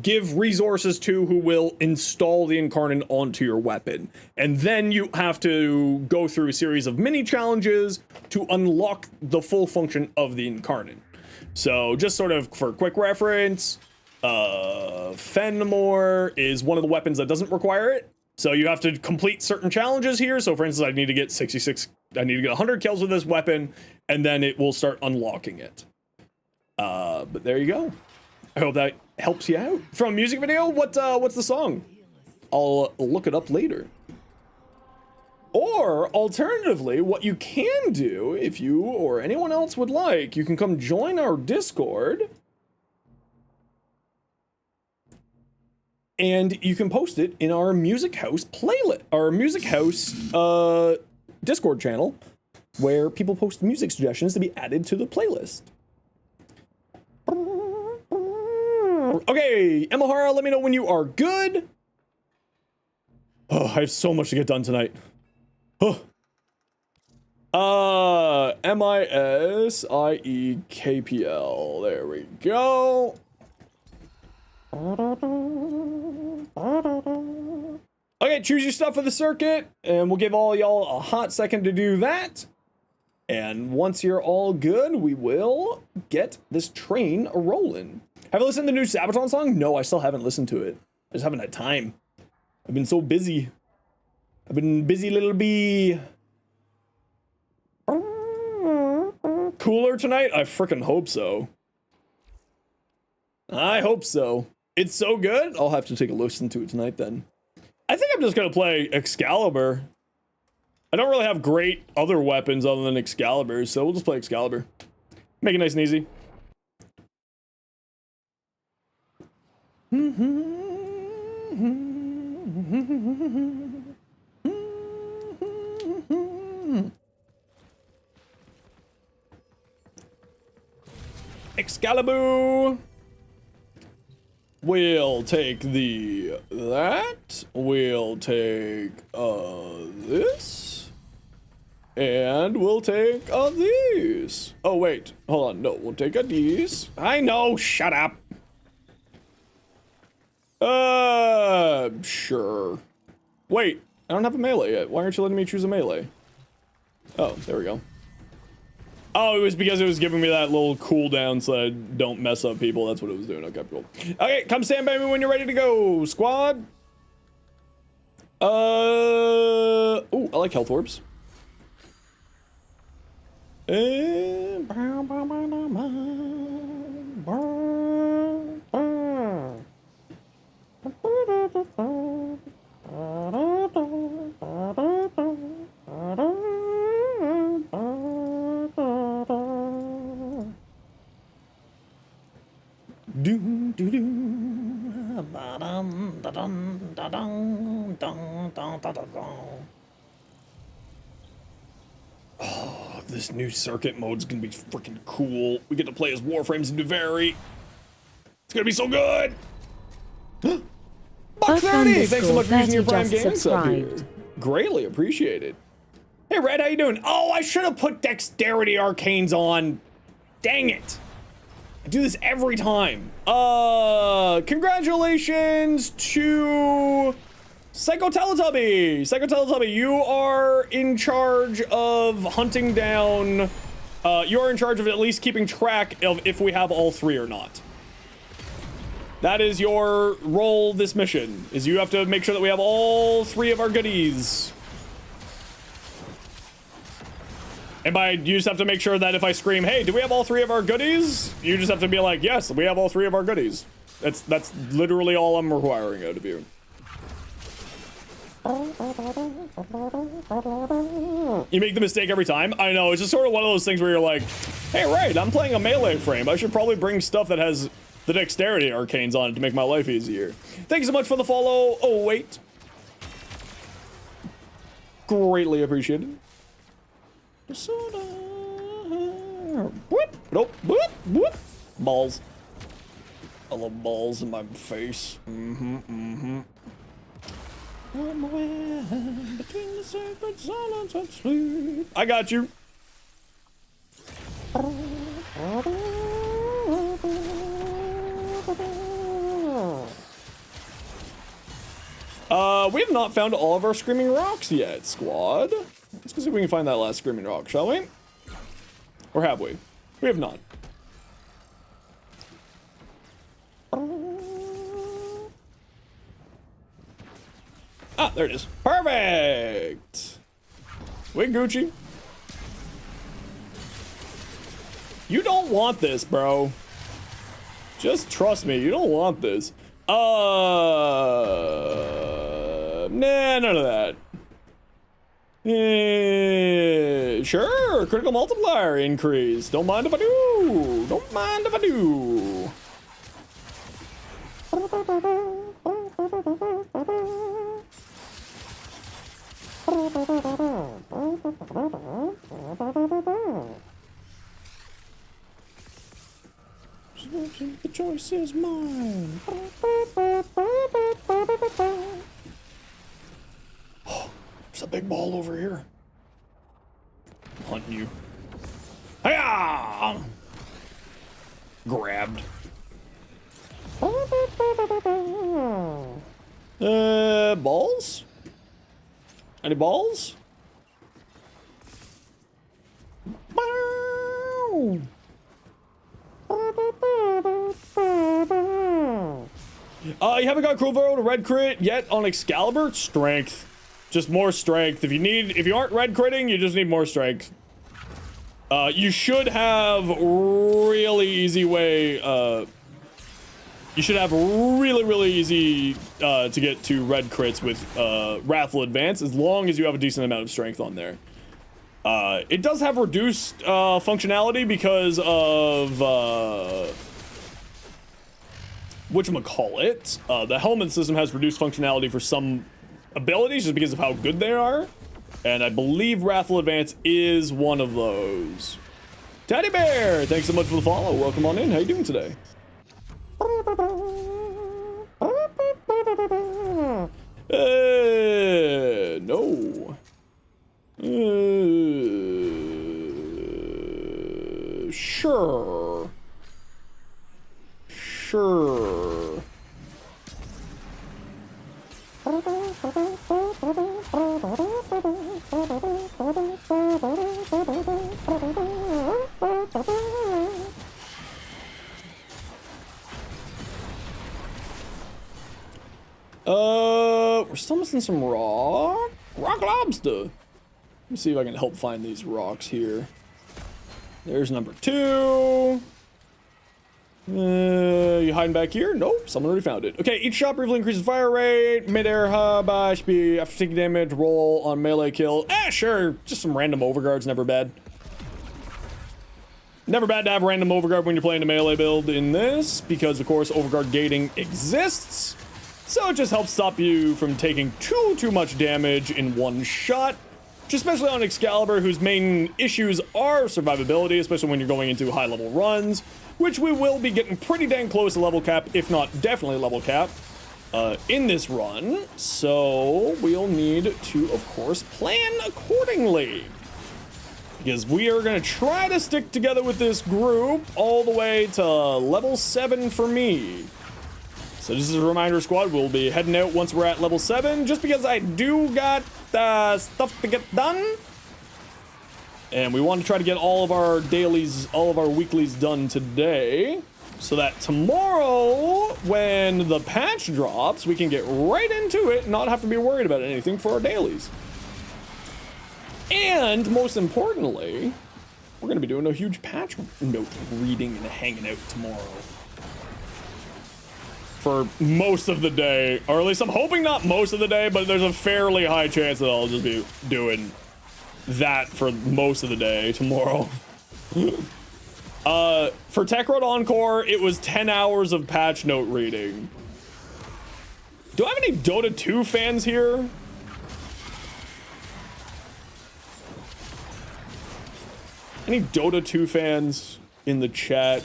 give resources to, who will install the incarnate onto your weapon. And then you have to go through a series of mini challenges to unlock the full function of the incarnate. So just sort of for quick reference, Fenmore is one of the weapons that doesn't require it. So you have to complete certain challenges here. So for instance, I need to get 100 kills with this weapon, and then it will start unlocking it. But there you go. I hope that helps you out. From a music video, what's the song? I'll look it up later. Or alternatively, what you can do, if you or anyone else would like, you can come join our Discord. And you can post it in our Music House playlist, our Music House Discord channel, where people post music suggestions to be added to the playlist. Okay, Imahara, let me know when you are good. Oh, I have so much to get done tonight. Oh. MISIEKPL. There we go. Okay, choose your stuff for the circuit, and we'll give all y'all a hot second to do that. And once you're all good, we will get this train a-rolling. Have you listened to the new Sabaton song? No, I still haven't listened to it. I just haven't had time. I've been so busy. I've been busy little bee. Cooler tonight? I frickin' hope so. I hope so. It's so good, I'll have to take a listen to it tonight then. I think I'm just gonna play Excalibur. I don't really have great other weapons other than Excalibur, so we'll just play Excalibur. Make it nice and easy. Excalibur. We'll take that. We'll take this. And we'll take these. Oh wait, hold on. No, we'll take these. I know, shut up. Sure. Wait, I don't have a melee yet. Why aren't you letting me choose a melee? Oh, there we go. Oh, it was because it was giving me that little cooldown so I don't mess up people. That's what it was doing. Okay, cool. Okay, come stand by me when you're ready to go, squad. Oh, I like health orbs. Oh, this new circuit mode's gonna be freaking cool. We get to play as Warframes and Duvari. It's gonna be so good. Buck 30, thanks so much for using your Prime Games up here. Greatly appreciated. Hey Red, how you doing? Oh, I should have put Dexterity Arcanes on. Dang it. I do this every time. Congratulations to Psycho Teletubby. Psycho Teletubby, you are in charge of hunting down, you're in charge of at least keeping track of if we have all three or not. That is your role this mission, is you have to make sure that we have all three of our goodies. And you just have to make sure that if I scream, hey, do we have all three of our goodies? You just have to be like, yes, we have all three of our goodies. That's literally all I'm requiring out of you. You make the mistake every time. I know, it's just sort of one of those things where you're like, hey, right, I'm playing a melee frame. I should probably bring stuff that has the Dexterity Arcanes on it to make my life easier. Thank you so much for the follow. Oh, wait. Greatly appreciated. Whoop, nope, whoop, whoop. Balls. I love balls in my face. Between the sacred silence and sleep. I got you. We have not found all of our Screaming Rocks yet, squad. Let's go see if we can find that last Screaming Rock, shall we? Or have we? We have not. Ah, there it is. Perfect! We Gucci. You don't want this, bro. Just trust me, you don't want this. Nah, none of that. Sure, critical multiplier increase. Don't mind if I do. Don't mind if I do. The choice is mine. Oh, there's a big ball over here. I'm hunting you. Hiya! Grabbed. Balls? Any balls? Bow! You haven't got Crowborough to red crit yet on Excalibur? Strength. Just more strength. If you aren't red critting, you just need more strength. You should have really easy way, you should have really easy to get to red crits with Wrathful Advance, as long as you have a decent amount of strength on there. It does have reduced functionality because of whatchamacallit. The helmet system has reduced functionality for some abilities just because of how good they are. And I believe Wrathful Advance is one of those. Teddy Bear, thanks so much for the follow. Welcome on in. How you doing today? No. Sure. Sure. We're still missing some rock lobster. Let me see if I can help find these rocks here. There's number 2. You hiding back here? Nope, someone already found it. Okay, each shot briefly increases fire rate, mid-air hub, HP, after taking damage, roll on melee kill. Sure, just some random overguards, never bad. Never bad to have random overguard when you're playing a melee build in this, because of course overguard gating exists. So it just helps stop you from taking too much damage in one shot, which especially on Excalibur, whose main issues are survivability, especially when you're going into high level runs, which we will be getting pretty dang close to level cap, if not definitely level cap, in this run. So we'll need to, of course, plan accordingly. Because we are going to try to stick together with this group all the way to level 7 for me. So just as a reminder, squad, we'll be heading out once we're at level 7, just because I do got stuff to get done. And we want to try to get all of our dailies, all of our weeklies done today, so that tomorrow, when the patch drops, we can get right into it and not have to be worried about anything for our dailies. And most importantly, we're going to be doing a huge patch note reading and hanging out tomorrow. For most of the day, or at least I'm hoping not most of the day, but there's a fairly high chance that I'll just be doing that for most of the day tomorrow. For Tech Road Encore, it was 10 hours of patch note reading. Do I have any Dota 2 fans here? Any Dota 2 fans in the chat?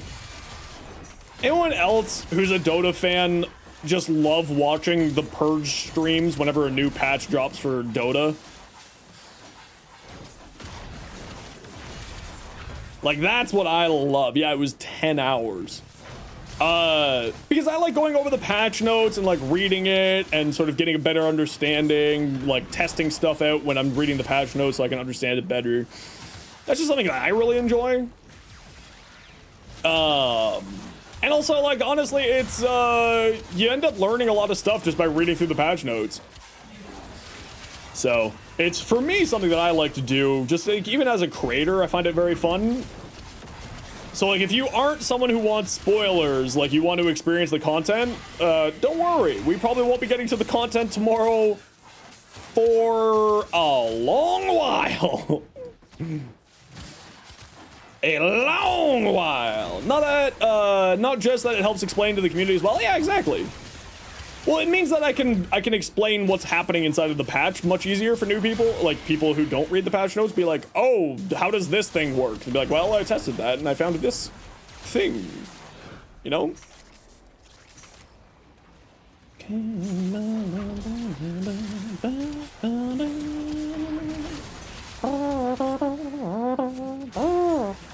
Anyone else who's a Dota fan just love watching the Purge streams whenever a new patch drops for Dota? Like, that's what I love. Yeah, it was 10 hours. Because I like going over the patch notes and like reading it and sort of getting a better understanding, like testing stuff out when I'm reading the patch notes so I can understand it better. That's just something that I really enjoy. And also, like, honestly, it's, you end up learning a lot of stuff just by reading through the patch notes. So, it's, for me, something that I like to do. Just, like, even as a creator, I find it very fun. So, like, if you aren't someone who wants spoilers, like, you want to experience the content, don't worry. We probably won't be getting to the content tomorrow for a long while. A long while. Not just that it helps explain to the community as well. Yeah, exactly. Well, it means that I can explain what's happening inside of the patch much easier for new people, like people who don't read the patch notes. Be like, oh, how does this thing work? And be like, well, I tested that and I found this thing. You know?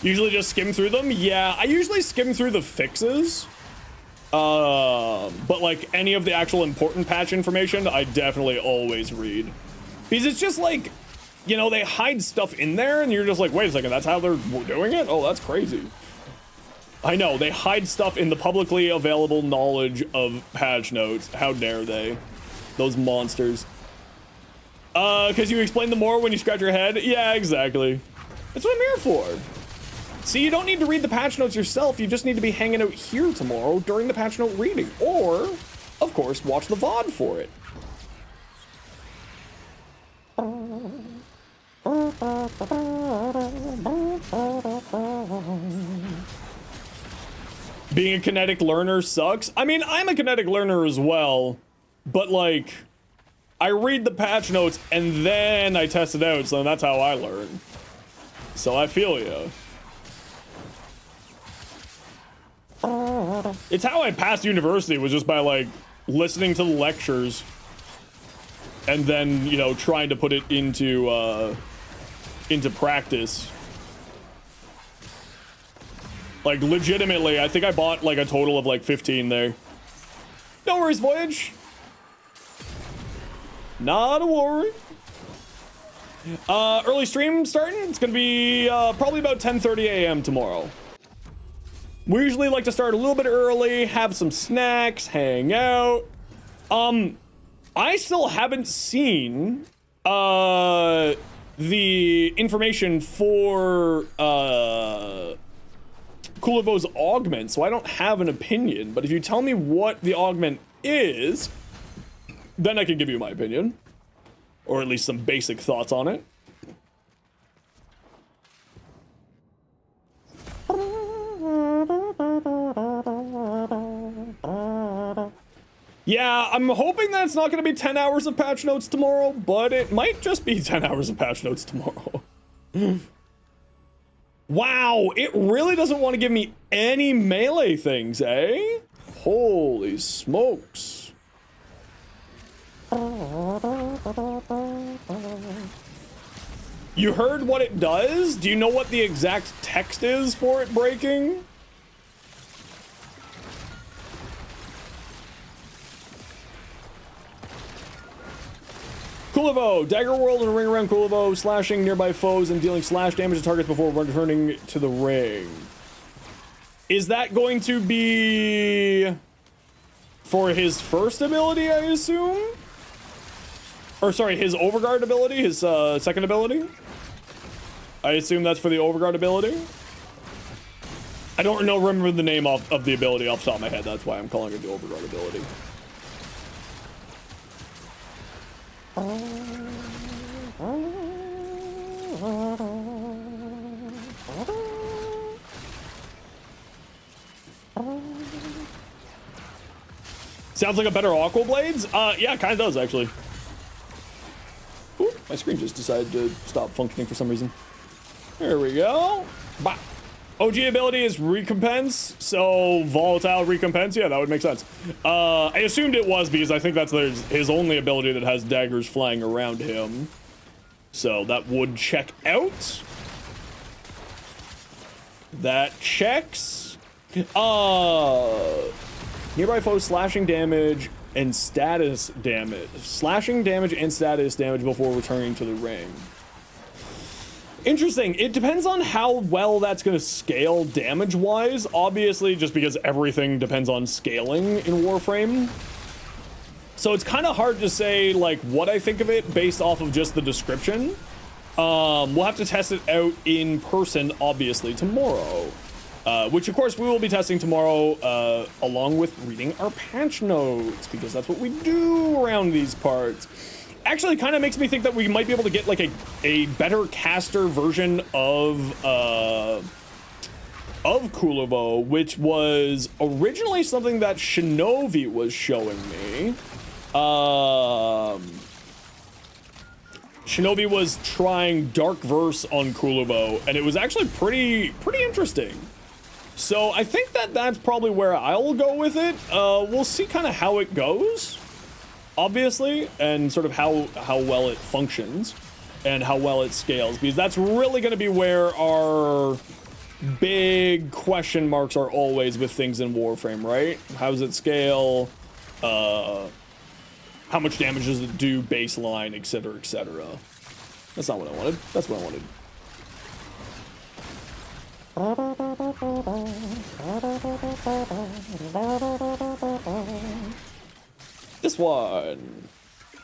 Usually just skim through them. Yeah, I usually skim through the fixes. But like any of the actual important patch information, I definitely always read. Because it's just like, you know, they hide stuff in there and you're just like, wait a second, that's how they're doing it? Oh, that's crazy. I know, they hide stuff in the publicly available knowledge of patch notes. How dare they? Those monsters. Because you explain them more when you scratch your head? Yeah, exactly. That's what I'm here for. See, you don't need to read the patch notes yourself. You just need to be hanging out here tomorrow during the patch note reading. Or, of course, watch the VOD for it. Being a kinetic learner sucks. I mean, I'm a kinetic learner as well. But, like, I read the patch notes and then I test it out. So that's how I learn. So I feel ya. It's how I passed university, was just by like listening to the lectures and then, you know, trying to put it into practice. Like legitimately, I think I bought like a total of like 15 there. No worries, Voyage. Not a worry. Early stream starting. It's gonna be probably about 10:30 a.m. tomorrow. We usually like to start a little bit early, have some snacks, hang out. I still haven't seen the information for Kulivo's augment, so I don't have an opinion. But if you tell me what the augment is, then I can give you my opinion, or at least some basic thoughts on it. Yeah, I'm hoping that it's not going to be 10 hours of patch notes tomorrow, but it might just be 10 hours of patch notes tomorrow. Wow, it really doesn't want to give me any melee things, eh? Holy smokes. You heard what it does? Do you know what the exact text is for it breaking? Kulivo, Dagger World and ring around Kulivo, slashing nearby foes and dealing slash damage to targets before returning to the ring. Is that going to be for his first ability, I assume? Or sorry, his Overguard ability, his second ability? I assume that's for the Overguard ability? I don't remember the name of the ability off the top of my head, that's why I'm calling it the Overguard ability. Sounds like a better Aqua Blades? Yeah, kind of does, actually. Ooh, my screen just decided to stop functioning for some reason. There we go. Bah. OG ability is Recompense, so Volatile Recompense, yeah, that would make sense. I assumed it was because I think that's his only ability that has daggers flying around him. So that would check out. That checks. Nearby foes slashing damage and status damage. Slashing damage and status damage before returning to the ring. Interesting. It depends on how well that's going to scale damage-wise. Obviously, just because everything depends on scaling in Warframe. So it's kind of hard to say, like, what I think of it based off of just the description. We'll have to test it out in person, obviously, tomorrow. Which, of course, we will be testing tomorrow, along with reading our patch notes, because that's what we do around these parts. Actually, kind of makes me think that we might be able to get, like, a better caster version of Kulivo, which was originally something that Shinobi was showing me. Shinobi was trying Dark Verse on Kulivo, and it was actually pretty interesting. So I think that that's probably where I'll go with it. We'll see kind of how it goes, obviously, and sort of how well it functions and how well it scales, because that's really going to be where our big question marks are always with things in Warframe, right? How does it scale? How much damage does it do baseline, etc., etc. That's not what I wanted. That's what I wanted. This one.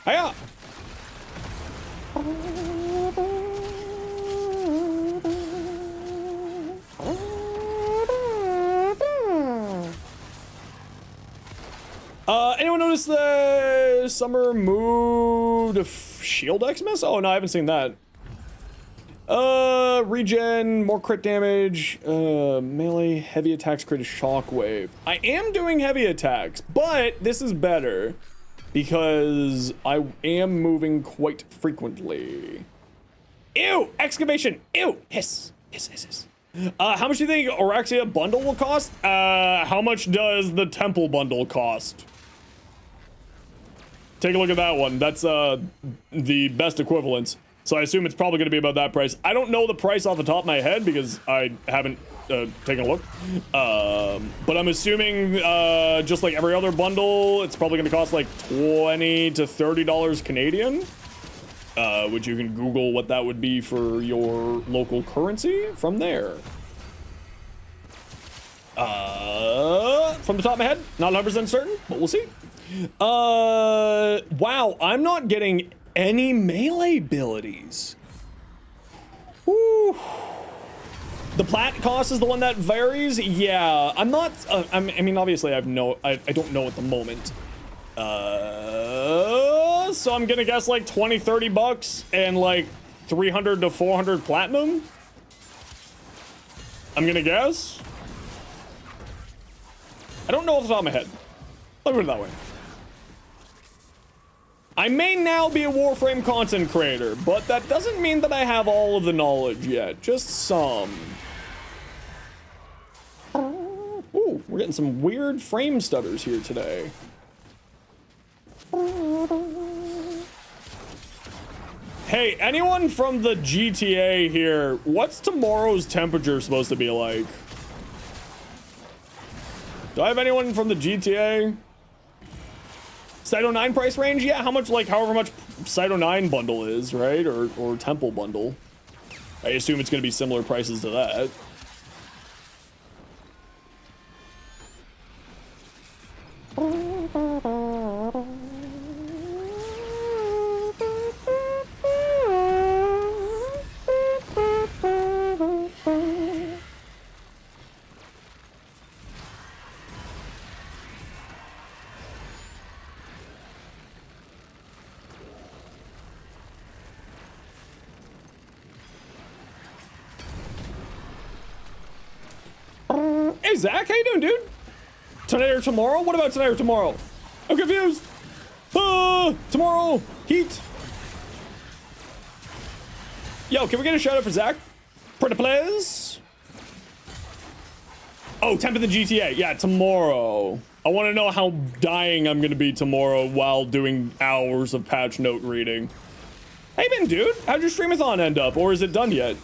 Hiya! Anyone notice the summer moved shield Xmas? Oh no, I haven't seen that. Regen, more crit damage, melee, heavy attacks, crit shockwave. I am doing heavy attacks, but this is better because I am moving quite frequently. Ew! Excavation! Ew! Hiss! Hiss, hiss, hiss. How much do you think Orexia bundle will cost? How much does the temple bundle cost? Take a look at that one. That's, the best equivalence. So I assume it's probably going to be about that price. I don't know the price off the top of my head because I haven't taken a look. But I'm assuming, just like every other bundle, it's probably going to cost like $20 to $30 Canadian. Which you can Google what that would be for your local currency from there. From the top of my head, not 100% certain, but we'll see. Wow, I'm not getting any melee abilities. Woo. The plat cost is the one that varies. Yeah, I'm not. I mean, obviously, I don't know at the moment. So I'm gonna guess like 20, 30 bucks and like 300 to 400 platinum. I'm gonna guess. I don't know off the top of my head. Let me put it that way. I may now be a Warframe content creator, but that doesn't mean that I have all of the knowledge yet. Just some. Ooh, we're getting some weird frame stutters here today. Hey, anyone from the GTA here, what's tomorrow's temperature supposed to be like? Do I have anyone from the GTA? Cyto 9 price range? Yeah, how much, like, however much Cyto 9 bundle is, right? Or Temple bundle. I assume it's gonna be similar prices to that. Hey Zach, how you doing, dude? Tonight or tomorrow? What about tonight or tomorrow? I'm confused. Tomorrow, heat. Yo, can we get a shout out for Zach? Pretty please. Oh, 10th of the GTA. Yeah, tomorrow. I want to know how dying I'm gonna be tomorrow while doing hours of patch note reading. How you been, dude? How'd your streamathon end up, or is it done yet?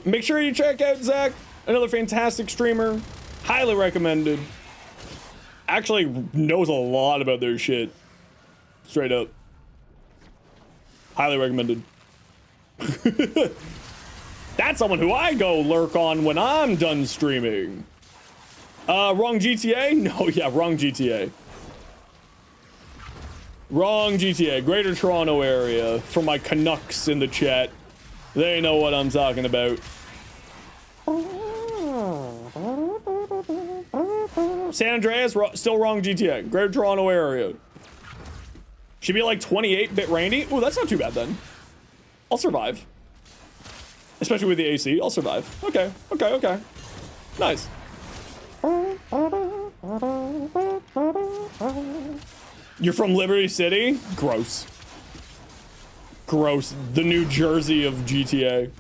Make sure you check out Zach, another fantastic streamer, highly recommended. Actually knows a lot about their shit, straight up. Highly recommended. That's someone who I go lurk on when I'm done streaming. Wrong GTA? No, yeah, wrong GTA. Wrong GTA, Greater Toronto Area, for my Canucks in the chat. They know what I'm talking about. San Andreas, still wrong GTA. Greater Toronto Area. Should be like 28-bit Randy. Ooh, that's not too bad then. I'll survive. Especially with the AC, I'll survive. Okay, okay, okay. Nice. You're from Liberty City? Gross. Gross. The New Jersey of GTA.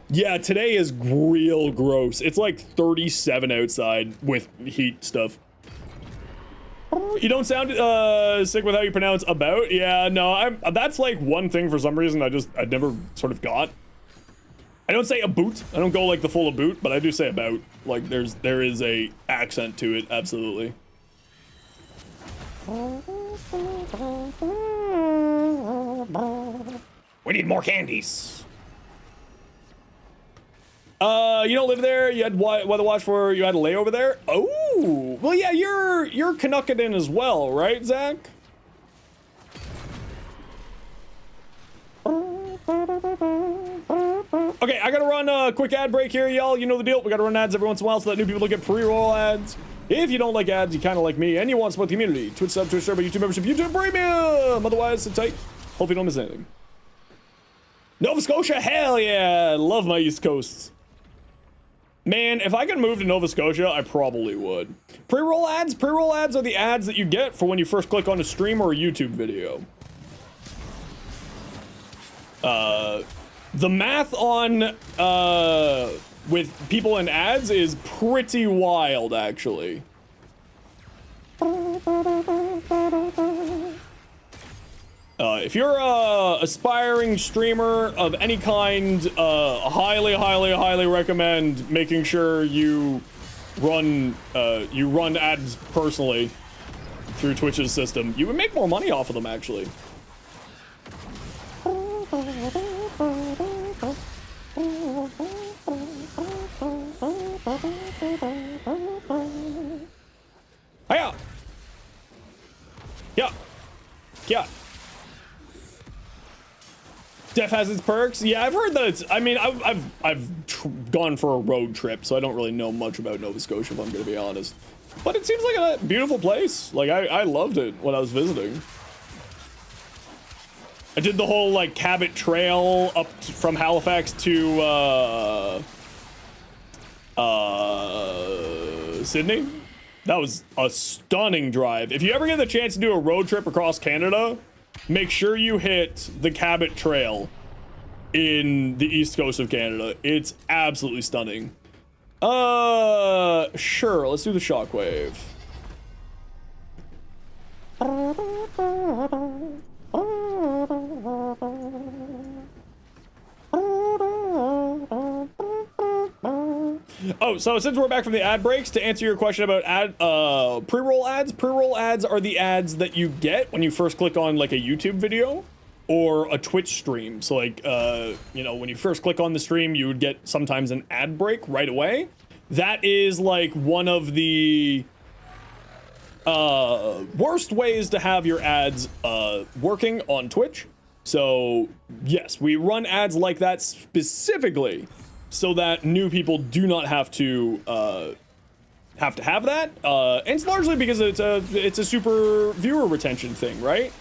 Yeah, today is real gross. It's like 37 outside with heat stuff. You don't sound sick with how you pronounce about. Yeah, no, that's like one thing for some reason I never sort of got. I don't say a boot. I don't go like the full of boot, but I do say about. Like there is a accent to it, absolutely. We need more candies. You don't live there. You had weather watch for. You had a layover there. Oh, well, yeah. You're Canuckadan as well, right, Zach? Okay, I gotta run a quick ad break here, y'all. You know the deal. We gotta run ads every once in a while so that new people don't get pre-roll ads. If you don't like ads, you kind of like me, and you want to support the community, Twitch sub, Twitch server, YouTube membership, YouTube premium. Otherwise, sit tight. Hope you don't miss anything. Nova Scotia, hell yeah! Love my East Coast. Man, if I could move to Nova Scotia, I probably would. Pre-roll ads? Pre-roll ads are the ads that you get for when you first click on a stream or a YouTube video. The math on, with people and ads is pretty wild, actually. If you're a aspiring streamer of any kind, highly recommend making sure you run ads personally through Twitch's system. You would make more money off of them, actually. Hiya! Yeah. Yeah. Def has its perks. Yeah, I've heard that it's. I mean, I've gone for a road trip, so I don't really know much about Nova Scotia, if I'm gonna be honest. But it seems like a beautiful place. Like, I loved it when I was visiting. I did the whole, like, Cabot Trail up from Halifax to, Sydney. That was a stunning drive. If you ever get the chance to do a road trip across Canada, make sure you hit the Cabot Trail in the east coast of Canada. It's absolutely stunning. Sure, let's do the shockwave. Oh, so since we're back from the ad breaks, to answer your question about pre-roll ads are the ads that you get when you first click on like a YouTube video or a Twitch stream. So like, you know, when you first click on the stream, you would get sometimes an ad break right away. That is like one of the worst ways to have your ads working on Twitch. So yes, we run ads like that specifically so that new people do not have to have that. And it's largely because it's a super viewer retention thing, right?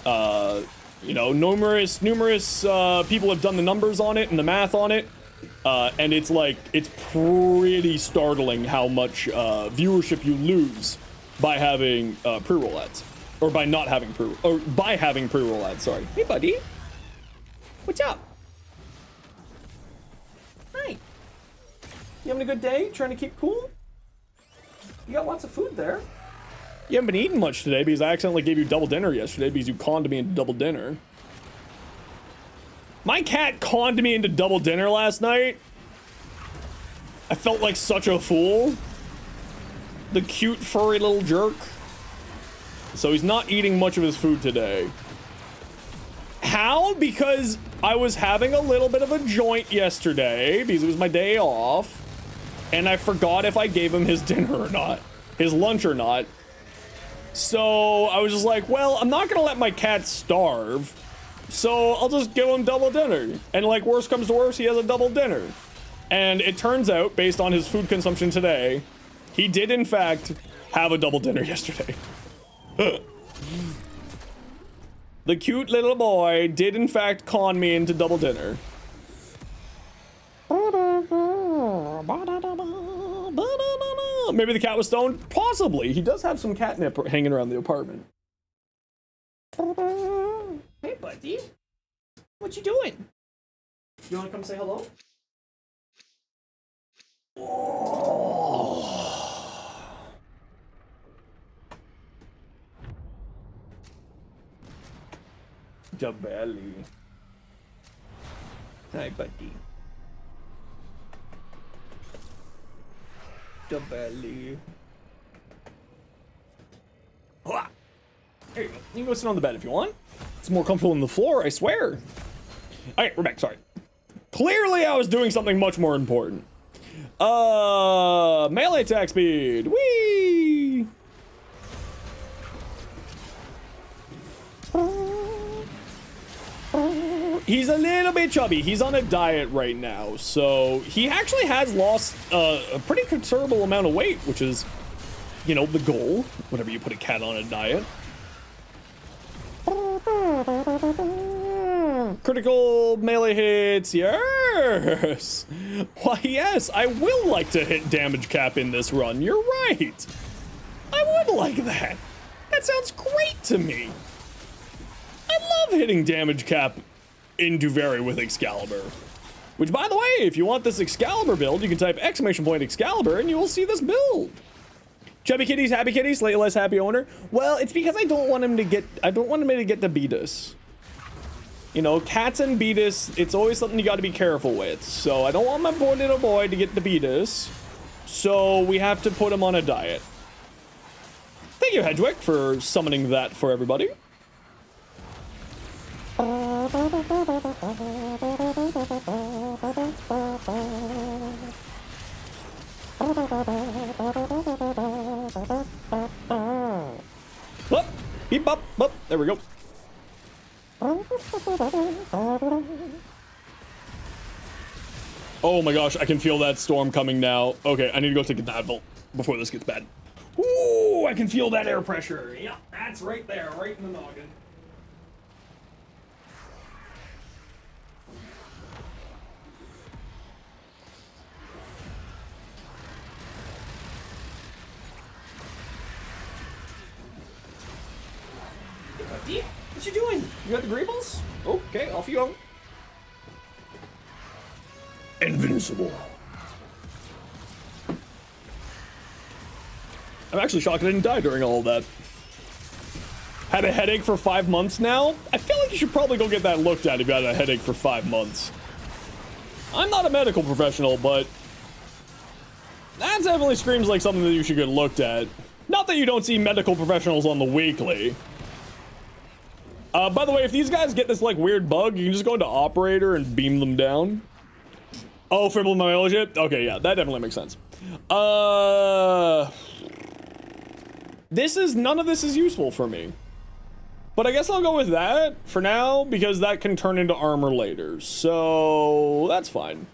You know, numerous people have done the numbers on it and the math on it. And it's like, it's pretty startling how much viewership you lose by having pre-roll ads. Or by not having by having pre-roll ads, sorry. Hey, buddy. What's up? Hi. You having a good day? Trying to keep cool? You got lots of food there. You haven't been eating much today because I accidentally gave you double dinner yesterday because you conned me into double dinner. My cat conned me into double dinner last night. I felt like such a fool. The cute, furry little jerk. So he's not eating much of his food today. How? Because I was having a little bit of a joint yesterday because it was my day off. And I forgot if I gave him his dinner or not. His lunch or not. So I was just like, well, I'm not gonna let my cat starve. So I'll just give him double dinner. And like, worst comes to worst, he has a double dinner. And it turns out, based on his food consumption today, he did in fact have a double dinner yesterday. The cute little boy did in fact con me into double dinner. Maybe the cat was stoned? Possibly. He does have some catnip hanging around the apartment. Hey, buddy. What you doing? You want to come say hello? Oh. The belly. Hi, buddy. The belly. There you go. You can go sit on the bed if you want. It's more comfortable than the floor, I swear. Alright, we're back, sorry. Clearly I was doing something much more important. Melee attack speed. Whee! He's a little bit chubby. He's on a diet right now, so he actually has lost a pretty considerable amount of weight, which is, you know, the goal whenever you put a cat on a diet. Critical melee hits, yes! Why, yes, I will like to hit damage cap in this run. You're right. I would like that. That sounds great to me. I love hitting damage cap into Vary with Excalibur. Which, by the way, if you want this Excalibur build, you can type !Excalibur and you will see this build. Chubby kitties, happy kitties, slightly less happy owner. Well, it's because I don't want him to get the Beatus. You know, cats and Beatus, it's always something you gotta be careful with. So I don't want my poor little boy to get the Beatus. So we have to put him on a diet. Thank you, Hedgewick, for summoning that for everybody. Up, beep, up, there we go. Oh my gosh, I can feel that storm coming now. Okay, I need to go take a Advil before this gets bad. Ooh, I can feel that air pressure. Yep, that's right there, right in the noggin. What you doing? You got the Greebles? Okay, off you go. Invincible. I'm actually shocked I didn't die during all of that. Had a headache for 5 months now? I feel like you should probably go get that looked at if you had a headache for 5 months. I'm not a medical professional, but that definitely screams like something that you should get looked at. Not that you don't see medical professionals on the weekly. By the way, if these guys get this like weird bug, you can just go into operator and beam them down. Oh, fibromyalgia? Okay, yeah, that definitely makes sense. None of this is useful for me. But I guess I'll go with that for now, because that can turn into armor later. So, that's fine.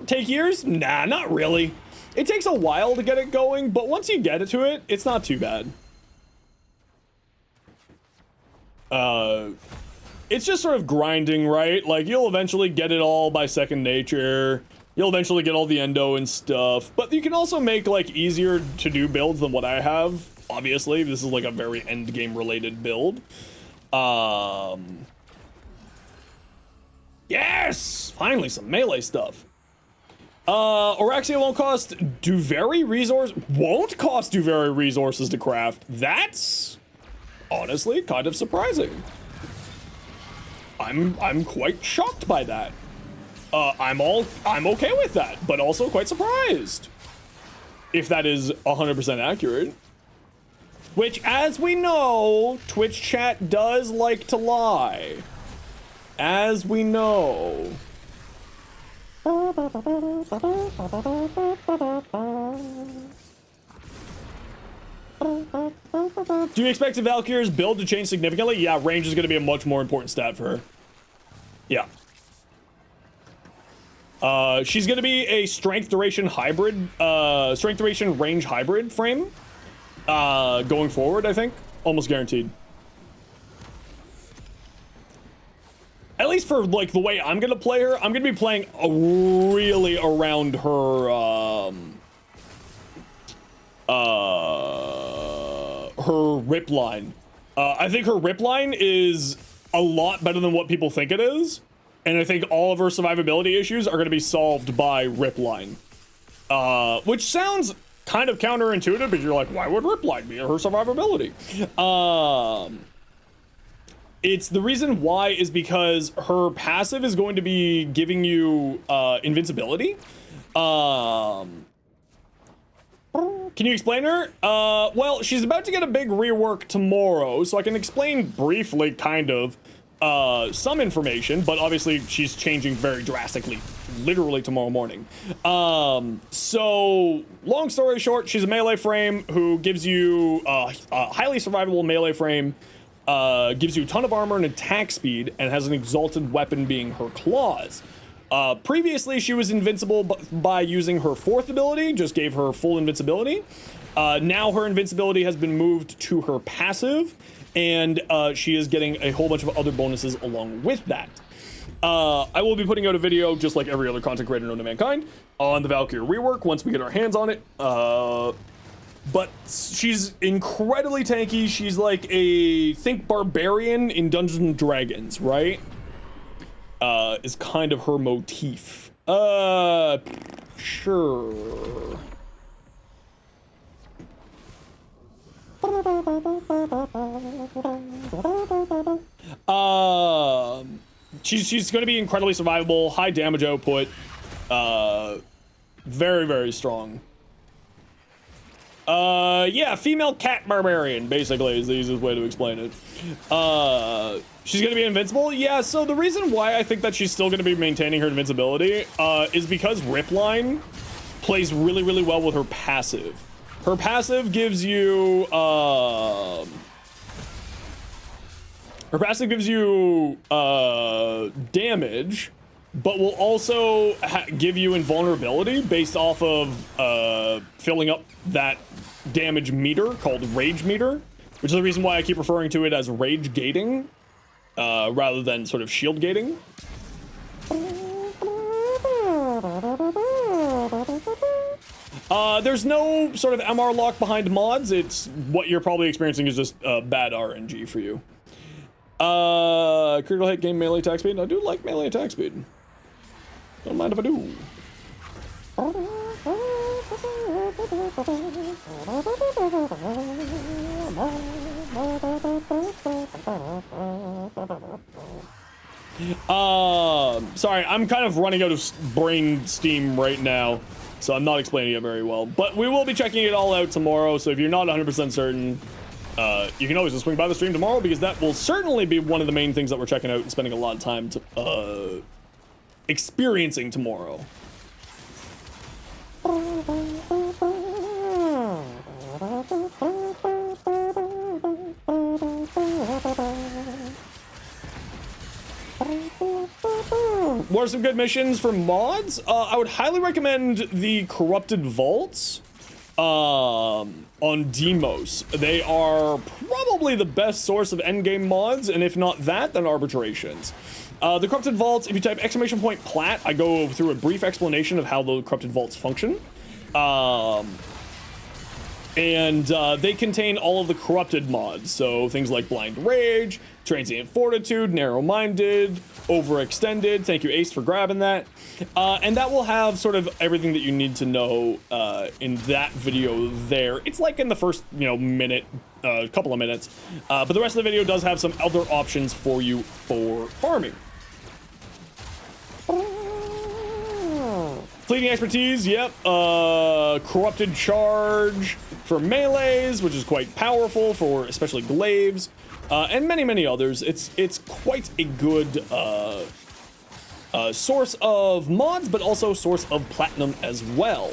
Take years? Nah, not really. It takes a while to get it going, but once you get it to it, it's not too bad. It's just sort of grinding, right? Like, you'll eventually get it all by second nature. You'll eventually get all the endo and stuff, but you can also make, like, easier to do builds than what I have. Obviously, this is, like, a very end game related build. Yes! Finally, some melee stuff. Oraxia won't cost Duveri resources to craft. That's honestly kind of surprising. I'm quite shocked by that. I'm okay with that, but also quite surprised. If that is 100% accurate. Which, as we know, Twitch chat does like to lie. As we know. Do you expect the Valkyrie's build to change significantly? Yeah, range is going to be a much more important stat for her. Yeah. She's going to be a strength duration hybrid, strength duration range hybrid frame. Going forward, I think. Almost guaranteed. At least for, like, the way I'm gonna play her, I'm gonna be playing really around her, her rip line. I think her rip line is a lot better than what people think it is, and I think all of her survivability issues are gonna be solved by rip line. Which sounds kind of counterintuitive, because you're like, why would rip line be her survivability? It's the reason why is because her passive is going to be giving you invincibility. Can you explain her? Well, she's about to get a big rework tomorrow, so I can explain briefly, kind of, some information, but obviously she's changing very drastically, literally tomorrow morning. So, long story short, she's a melee frame who gives you a highly survivable melee frame. Gives you a ton of armor and attack speed, and has an exalted weapon being her claws. Previously, she was invincible by using her fourth ability, just gave her full invincibility. Now her invincibility has been moved to her passive, and she is getting a whole bunch of other bonuses along with that. I will be putting out a video, just like every other content creator known to mankind, on the Valkyrie rework once we get our hands on it. But she's incredibly tanky. She's like think barbarian in Dungeons and Dragons, right? Is kind of her motif. Sure. She's going to be incredibly survivable, high damage output, very, very strong. Yeah, female cat barbarian, basically, is the easiest way to explain it. She's gonna be invincible? Yeah, so the reason why I think that she's still gonna be maintaining her invincibility, is because Ripline plays really, really well with her passive. Her passive gives you, damage, but will also give you invulnerability based off of filling up that damage meter called rage meter, which is the reason why I keep referring to it as rage gating rather than sort of shield gating. There's no sort of MR lock behind mods. It's what you're probably experiencing is just bad RNG for you. Critical hit gain melee attack speed. I do like melee attack speed. Don't mind if I do. Sorry, I'm kind of running out of brain steam right now, so I'm not explaining it very well. But we will be checking it all out tomorrow, so if you're not 100% certain, you can always just swing by the stream tomorrow, because that will certainly be one of the main things that we're checking out and spending a lot of time to, experiencing tomorrow. What are some good missions for mods? I would highly recommend the Corrupted Vaults on Demos. They are probably the best source of endgame mods, and if not that, then arbitrations. The Corrupted Vaults, if you type !plat, I go through a brief explanation of how the Corrupted Vaults function. They contain all of the corrupted mods, so things like Blind Rage, Transient Fortitude, Narrow-Minded, Overextended. Thank you, Ace, for grabbing that. And that will have sort of everything that you need to know in that video there. It's like in the first, minute, couple of minutes. But the rest of the video does have some other options for you for farming. Fleeting Expertise, yep. Corrupted Charge for melees, which is quite powerful for especially glaives, and many, many others. It's quite a good source of mods, but also source of platinum as well.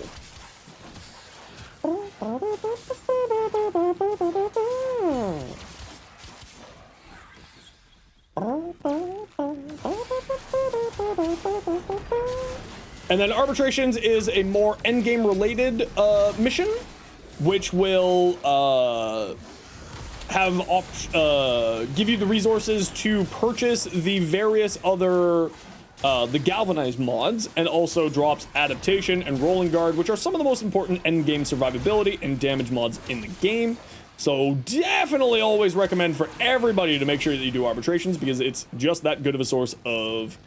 And then Arbitrations is a more endgame related mission, which will give you the resources to purchase the various other the Galvanized mods, and also drops Adaptation and Rolling Guard, which are some of the most important endgame survivability and damage mods in the game. So definitely always recommend for everybody to make sure that you do Arbitrations, because it's just that good of a source of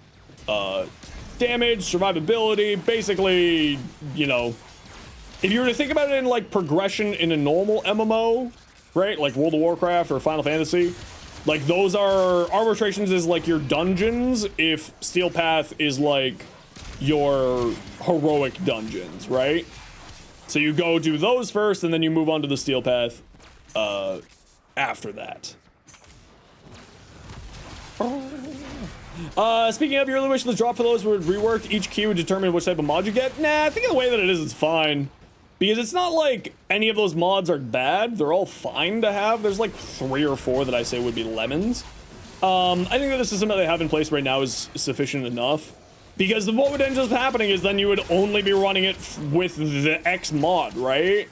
damage, survivability. Basically, if you were to think about it in like progression in a normal MMO, right, like World of Warcraft or Final Fantasy, like those are Arbitrations is like your dungeons, if Steel Path is like your heroic dungeons, right? So you go do those first, and then you move on to the Steel Path after that. Speaking of, your early wish list drop for those who would reworked each key would determine which type of mod you get. Nah, I think the way that it is, it's fine. Because it's not like any of those mods are bad. They're all fine to have. There's like 3 or 4 that I say would be lemons. I think that the system that they have in place right now is sufficient enough. Because what would end up happening is then you would only be running it with the X mod, right?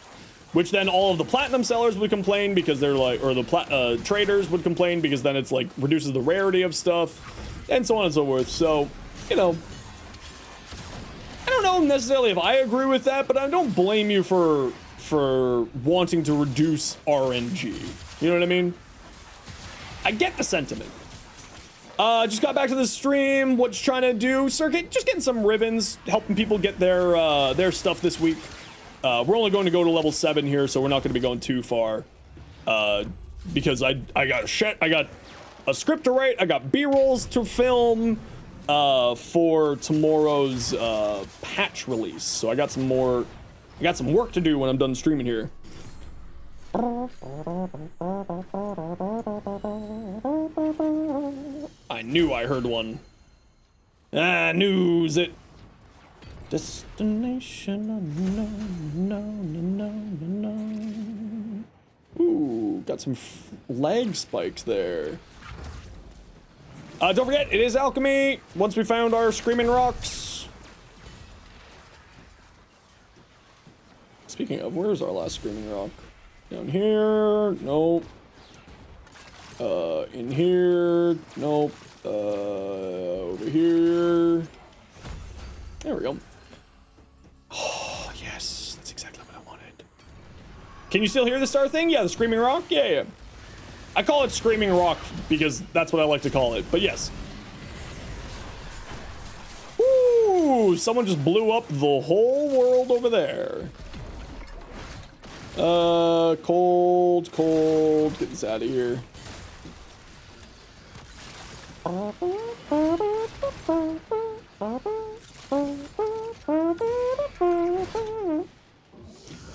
Which then all of the platinum sellers would complain because they're like, or the traders would complain because then it's like reduces the rarity of stuff, and so on and so forth. So, I don't know necessarily if I agree with that, but I don't blame you for wanting to reduce RNG. You know what I mean? I get the sentiment. Just got back to the stream. What you trying to do? Circuit, just getting some ribbons, helping people get their stuff this week. We're only going to go to level 7 here, so we're not going to be going too far. Because I got a script to write, I got B-rolls to film for tomorrow's patch release. So I got some work to do when I'm done streaming here. I knew I heard one. I knew it. Destination unknown. Ooh, got some lag spikes there. Don't forget, it is alchemy. Once we found our screaming rocks. Speaking of, where's our last screaming rock? Down here. Nope. In here. Nope. Over here. There we go. Oh, yes. That's exactly what I wanted. Can you still hear the star thing? Yeah, the screaming rock? Yeah. I call it screaming rock because that's what I like to call it. But yes. Ooh, someone just blew up the whole world over there. Cold. Get this out of here.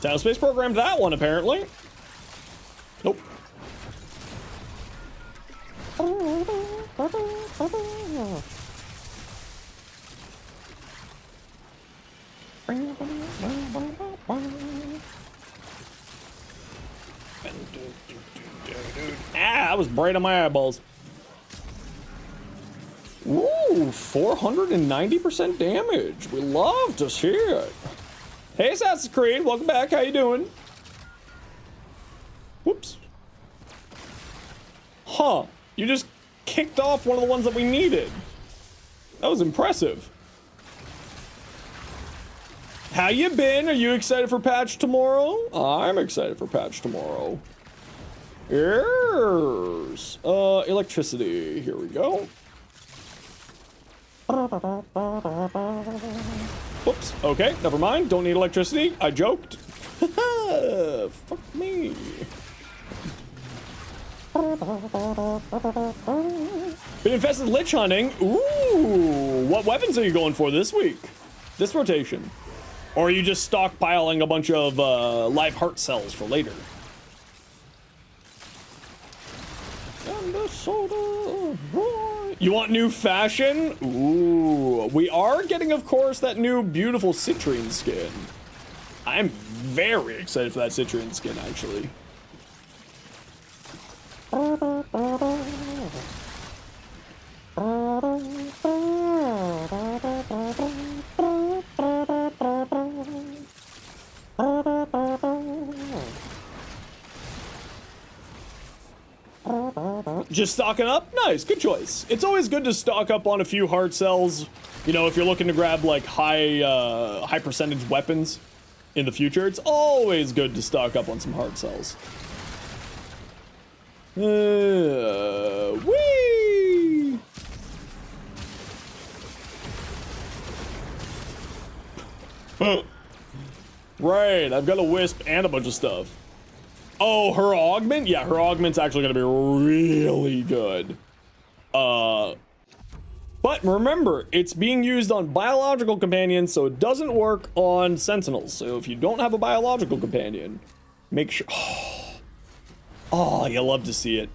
Town Space programmed that one, apparently. Nope. That was bright on my eyeballs. Ooh, 490% damage. We love to see it. Hey, Assassin's Creed, welcome back. How you doing? Whoops. Huh. You just kicked off one of the ones that we needed. That was impressive. How you been? Are you excited for patch tomorrow? I'm excited for patch tomorrow. Yes. Electricity. Here we go. Whoops. Okay, never mind. Don't need electricity. I joked. Fuck me. Been infested lich hunting. Ooh. What weapons are you going for this week? This rotation? Or are you just stockpiling a bunch of live heart cells for later? You want new fashion? Ooh. We are getting, of course, that new beautiful citrine skin. I'm very excited for that citrine skin, actually. Just stocking up? Nice, good choice. It's always good to stock up on a few heart cells. You know, if you're looking to grab like high percentage weapons in the future, it's always good to stock up on some heart cells. Whee! Right, I've got a wisp and a bunch of stuff. Oh, her augment? Yeah, her augment's actually gonna be really good. But remember, it's being used on biological companions, so it doesn't work on sentinels. So if you don't have a biological companion, make sure. Oh, you'll love to see it.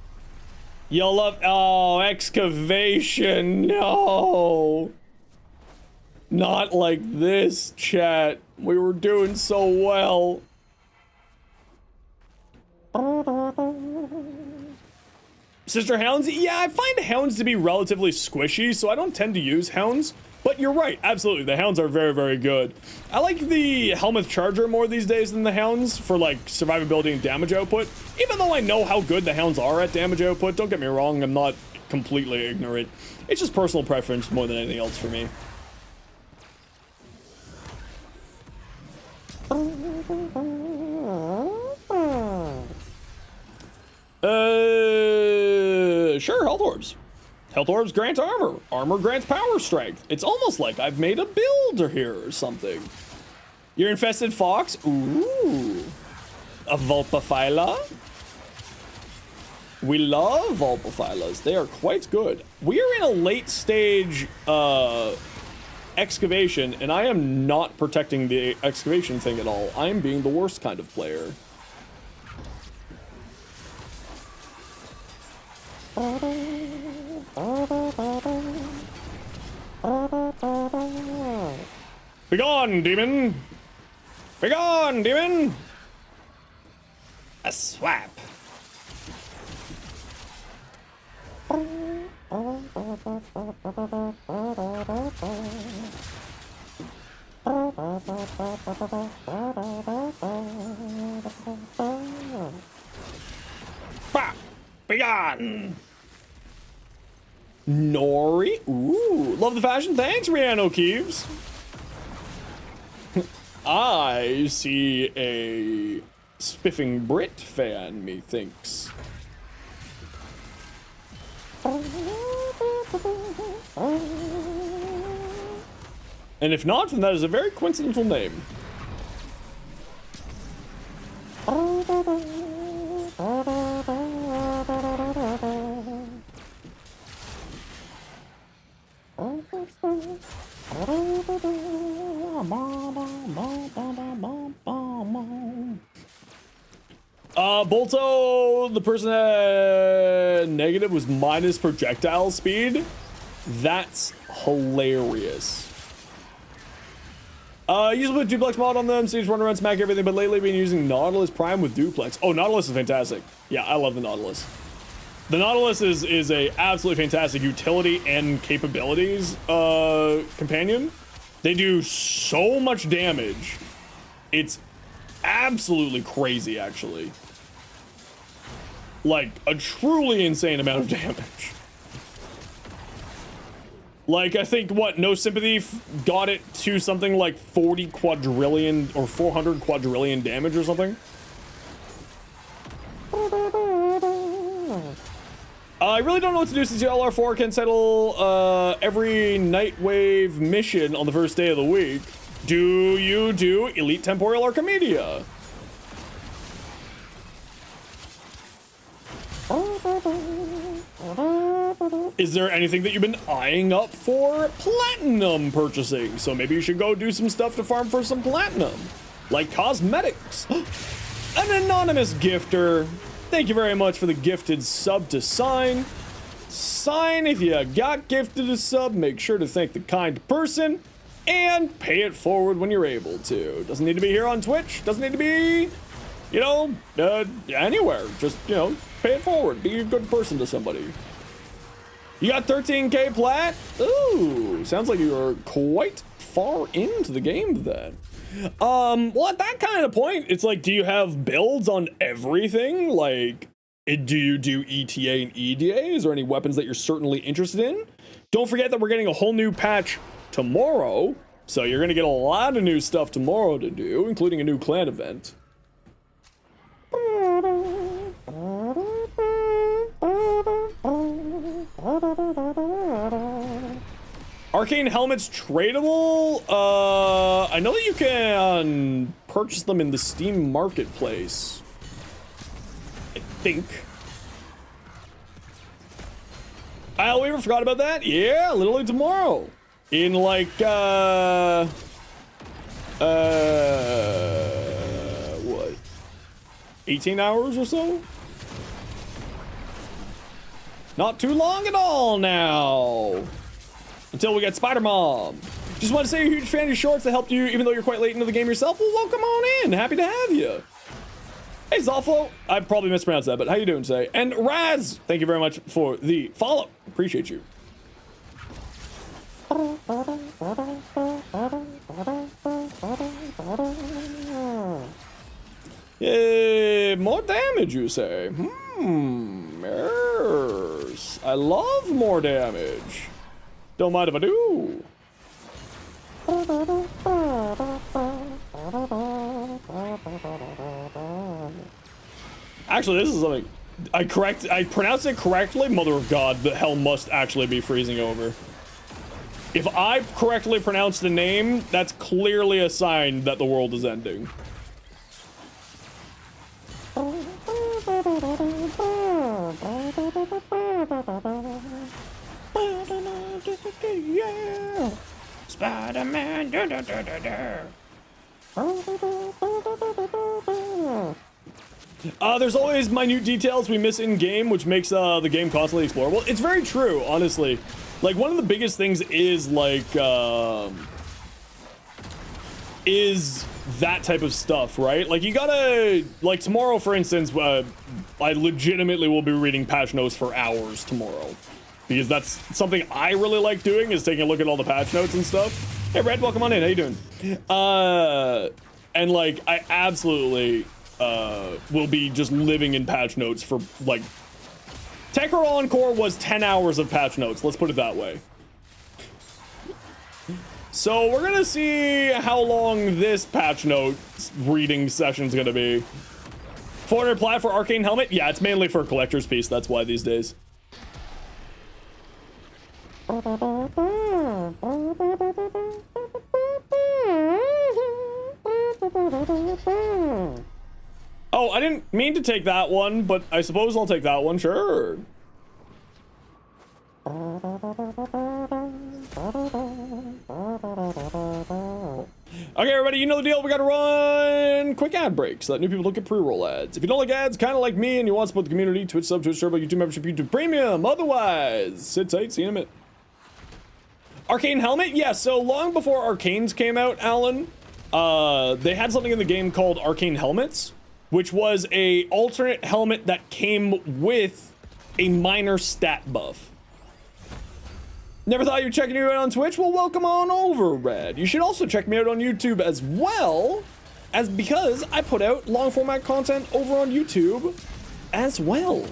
You'll love. Oh, excavation. No. Not like this, chat. We were doing so well. Sister hounds? Yeah, I find hounds to be relatively squishy, so I don't tend to use hounds. But you're right, absolutely, the hounds are very, very good. I like the Helmuth Charger more these days than the hounds for like survivability and damage output. Even though I know how good the hounds are at damage output, don't get me wrong, I'm not completely ignorant. It's just personal preference more than anything else for me. Sure, health orbs. Health orbs grant armor. Armor grants power strength. It's almost like I've made a builder here or something. You're infested fox? Ooh. A Vulpaphyla? We love Vulpaphylas. They are quite good. We are in a late stage excavation, and I am not protecting the excavation thing at all. I'm being the worst kind of player. Begone, demon! Begone, demon! A swap. Bah! Begone! Nori? Ooh, love the fashion. Thanks, Rihanna Keeves. I see a spiffing Brit fan, methinks. And if not, then that is a very coincidental name. Bolto, the person that negative was minus projectile speed. That's hilarious. Usually put duplex mod on them, stage run around, smack everything, but lately been using Nautilus Prime with duplex. Oh, Nautilus is fantastic. Yeah, I love the Nautilus. The Nautilus is a absolutely fantastic utility and capabilities companion. They do so much damage. It's absolutely crazy, actually. Like, a truly insane amount of damage. Like, I think, what, No Sympathy got it to something like 40 quadrillion or 400 quadrillion damage or something? I really don't know what to do since LR4 can settle every Nightwave mission on the first day of the week. Do you do Elite Temporal Archimedia? Is there anything that you've been eyeing up for platinum purchasing? So maybe you should go do some stuff to farm for some platinum, like cosmetics. An anonymous gifter. Thank you very much for the gifted sub to Sign. Sign, if you got gifted a sub, make sure to thank the kind person and pay it forward when you're able to. Doesn't need to be here on Twitch. Doesn't need to be, you know, anywhere. Just, you know, pay it forward. Be a good person to somebody. You got 13k plat? Ooh, sounds like you're quite far into the game then. Well, at that kind of point, it's like, do you have builds on everything? Like, do you do ETA and EDA? Is there any weapons that you're certainly interested in? Don't forget that we're getting a whole new patch tomorrow, so you're gonna get a lot of new stuff tomorrow to do, including a new clan event. Arcane helmets tradable? I know that you can purchase them in the Steam marketplace, I think. ISLEWEAVER, forgot about that? Yeah, literally tomorrow. In like, what? 18 hours or so? Not too long at all now. Until we get Spider-Mom. Just want to say, a huge fan of your shorts that helped you, even though you're quite late into the game yourself. Well, welcome on in. Happy to have you. Hey, Zolflo. I probably mispronounced that, but how you doing today? And Raz, thank you very much for the follow. Appreciate you. Yay, more damage, you say? Yes. I love more damage. Don't mind if I do. Actually, this is something. I pronounced it correctly. Mother of God, the hell must actually be freezing over. If I correctly pronounce the name, that's clearly a sign that the world is ending. Yeah. Spider-Man. There's always minute details we miss in game, which makes the game constantly explorable. It's very true, honestly. Like, one of the biggest things is like is that type of stuff, right? Like, you gotta, like, tomorrow, for instance, I legitimately will be reading patch notes for hours tomorrow. because that's something I really like doing, is taking a look at all the patch notes and stuff. Hey, Red, welcome on in. How you doing? And like, I absolutely will be just living in patch notes for like, Tekra Encore was 10 hours of patch notes. Let's put it that way. So we're gonna see how long this patch notes reading session's gonna be. 400 plat for Arcane Helmet? Yeah, it's mainly for a collector's piece. That's why these days. Oh, I didn't mean to take that one, but I suppose I'll take that one, sure. Okay, everybody, you know the deal. We gotta run quick ad breaks so that new people don't get pre-roll ads. If you don't like ads, kind of like me, and you want to support the community, Twitch sub, Twitch turbo, YouTube membership, YouTube premium. Otherwise, sit tight, see you in a minute. Arcane Helmet? Yeah, so long before Arcanes came out, Alan, they had something in the game called Arcane Helmets, which was a alternate helmet that came with a minor stat buff. Never thought you'd check me out on Twitch? Well, welcome on over, Red. You should also check me out on YouTube as well, because I put out long format content over on YouTube as well.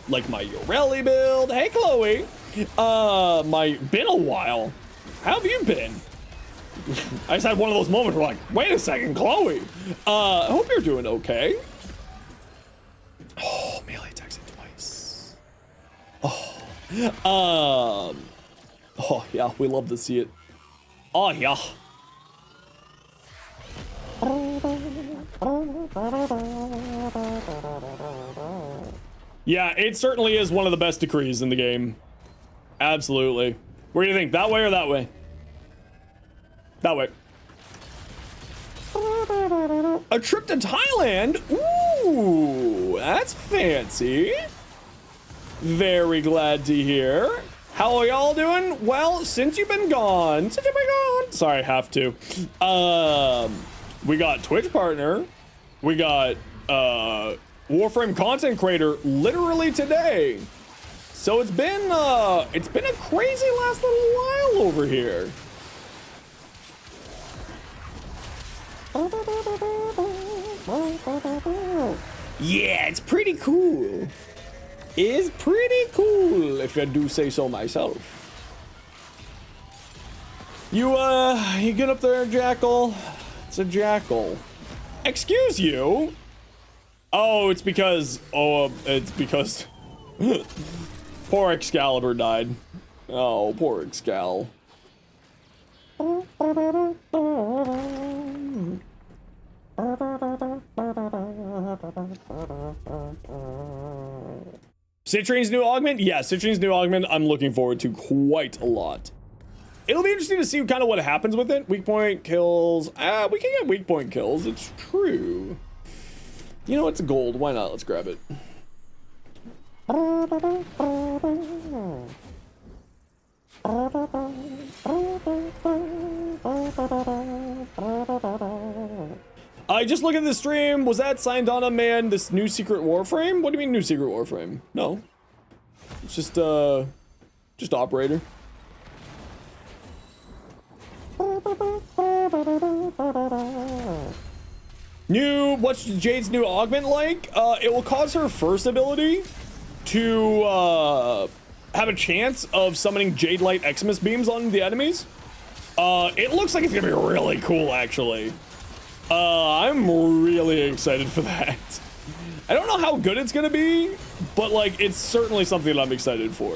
Like my Yorelli build. Hey, Chloe. Been a while. How have you been? I just had one of those moments where like, wait a second, Chloe. I hope you're doing okay. Oh, melee attacks it twice. Oh. Oh, yeah, we love to see it. Oh, yeah. Yeah, it certainly is one of the best decrees in the game. Absolutely. Where do you think? That way or that way? That way. A trip to Thailand? Ooh, that's fancy. Very glad to hear. How are y'all doing? Well, since you've been gone. Sorry, have to. We got Twitch partner. We got Warframe content creator literally today. So it's been a crazy last little while over here. Yeah, it's pretty cool. Is pretty cool, if I do say so myself. You get up there, Jackal? It's a Jackal. Excuse you? Oh, it's because poor Excalibur died. Oh, poor Excal. Citrine's new augment? Yeah, Citrine's new augment I'm looking forward to quite a lot. It'll be interesting to see kind of what happens with it. Weak point kills. We can get weak point kills. It's true. You know, it's gold. Why not? Let's grab it. I just look at the stream. Was that signed on a man? This new secret Warframe? What do you mean new secret Warframe? No, it's just operator. What's Jade's new augment like? It will cause her first ability to have a chance of summoning Jade Light Xmas beams on the enemies. It looks like it's gonna be really cool, actually. I'm really excited for that. I don't know how good it's gonna be, but like, it's certainly something that I'm excited for.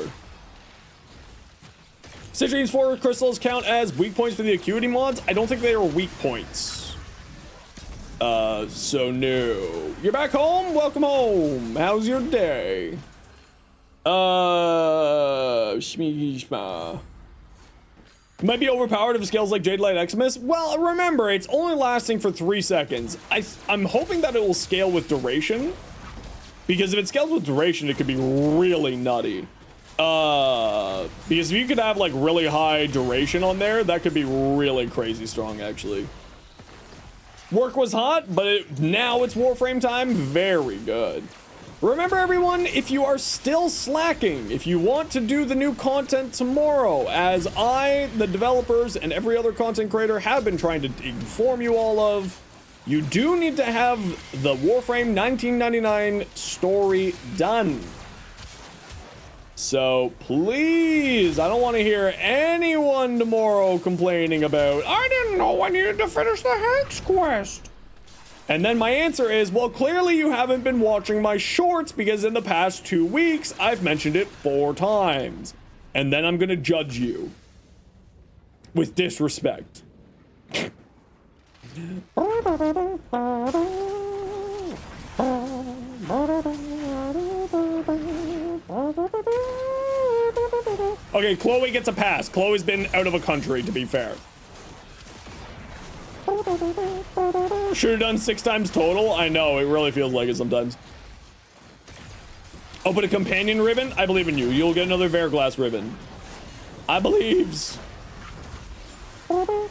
Citrine's 4 crystals count as weak points for the acuity mods. I don't think they are weak points. So no. You're back home? Welcome home. How's your day? Shma. Might be overpowered if scales like Jade Light Xmas. Well, remember, it's only lasting for 3 seconds. I'm hoping that it will scale with duration, because if it scales with duration, it could be really nutty. Because if you could have like really high duration on there, that could be really crazy strong, actually. Work was hot, but now it's Warframe time. Very good. Remember everyone, if you are still slacking, if you want to do the new content tomorrow, as I, the developers, and every other content creator have been trying to inform you all of, you do need to have the Warframe 1999 story done. So please, I don't want to hear anyone tomorrow complaining about, I didn't know I needed to finish the Hex quest. And then my answer is, well, clearly you haven't been watching my shorts because in the past 2 weeks, I've mentioned it 4 times. And then I'm gonna judge you with disrespect. Okay, Chloe gets a pass. Chloe's been out of a country, to be fair. Should have done 6 times total. I know, it really feels like it sometimes. Oh, but a companion ribbon? I believe in you. You'll get another Verglass ribbon. I believes. Number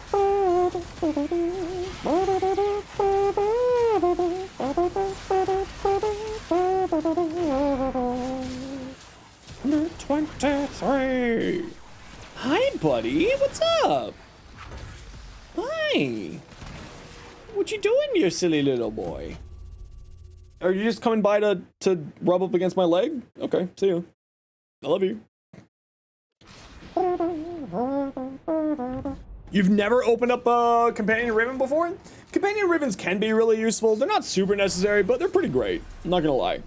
23. Hi, buddy. What's up? Hi. What you doing, you silly little boy? Are you just coming by to rub up against my leg? Okay, see you. I love you. You've never opened up a companion ribbon before? Companion ribbons can be really useful. They're not super necessary, but they're pretty great. I'm not gonna lie.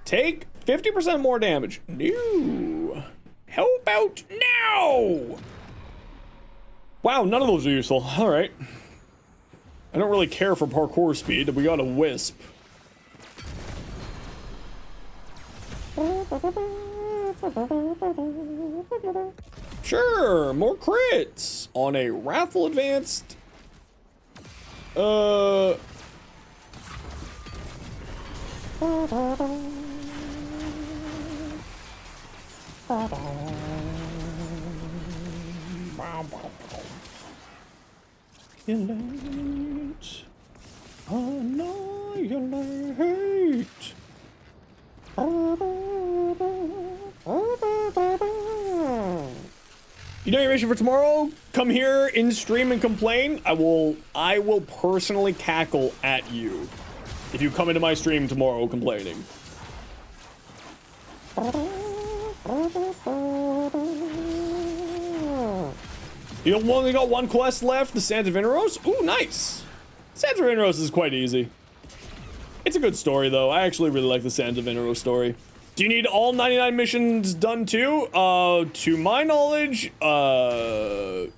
Take 50% more damage. No. Help out now! Wow, none of those are useful. All right. I don't really care for parkour speed. We got a wisp. Sure, more crits on a Raffle Advanced. Annihilate. Annihilate. You know your mission for tomorrow? Come here in stream and complain. I will personally cackle at you if you come into my stream tomorrow complaining. You've only got 1 quest left, the Sands of Inros. Ooh, nice. Sands of Inros is quite easy. It's a good story, though. I actually really like the Sands of Inros story. Do you need all 99 missions done, too? To my knowledge, it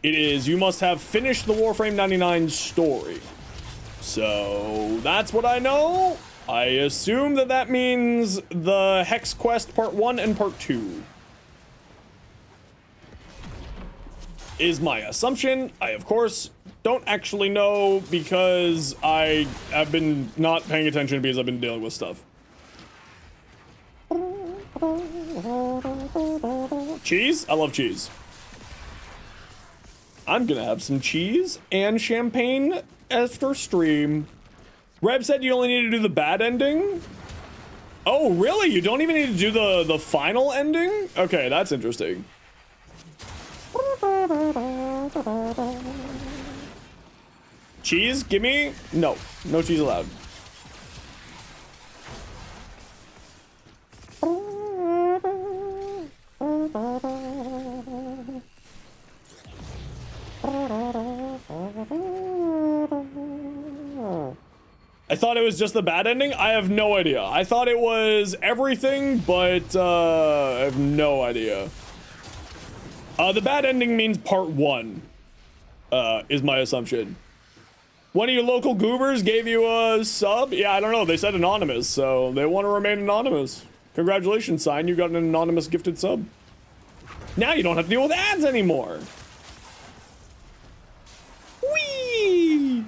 is you must have finished the Warframe 99 story. So, that's what I know. I assume that that means the Hex Quest Part 1 and Part 2. Is my assumption. I, of course, don't actually know because I have been not paying attention because I've been dealing with stuff. Cheese? I love cheese. I'm gonna have some cheese and champagne after stream. Reb said you only need to do the bad ending? Oh, really? You don't even need to do the final ending? Okay, that's interesting. Cheese? Gimme? No. No cheese allowed. I thought it was just the bad ending? I have no idea. I thought it was everything, but I have no idea. The bad ending means part 1, is my assumption. One of your local goobers gave you a sub? Yeah, I don't know. They said anonymous, so they want to remain anonymous. Congratulations, Sign. You got an anonymous gifted sub. Now you don't have to deal with ads anymore. Whee!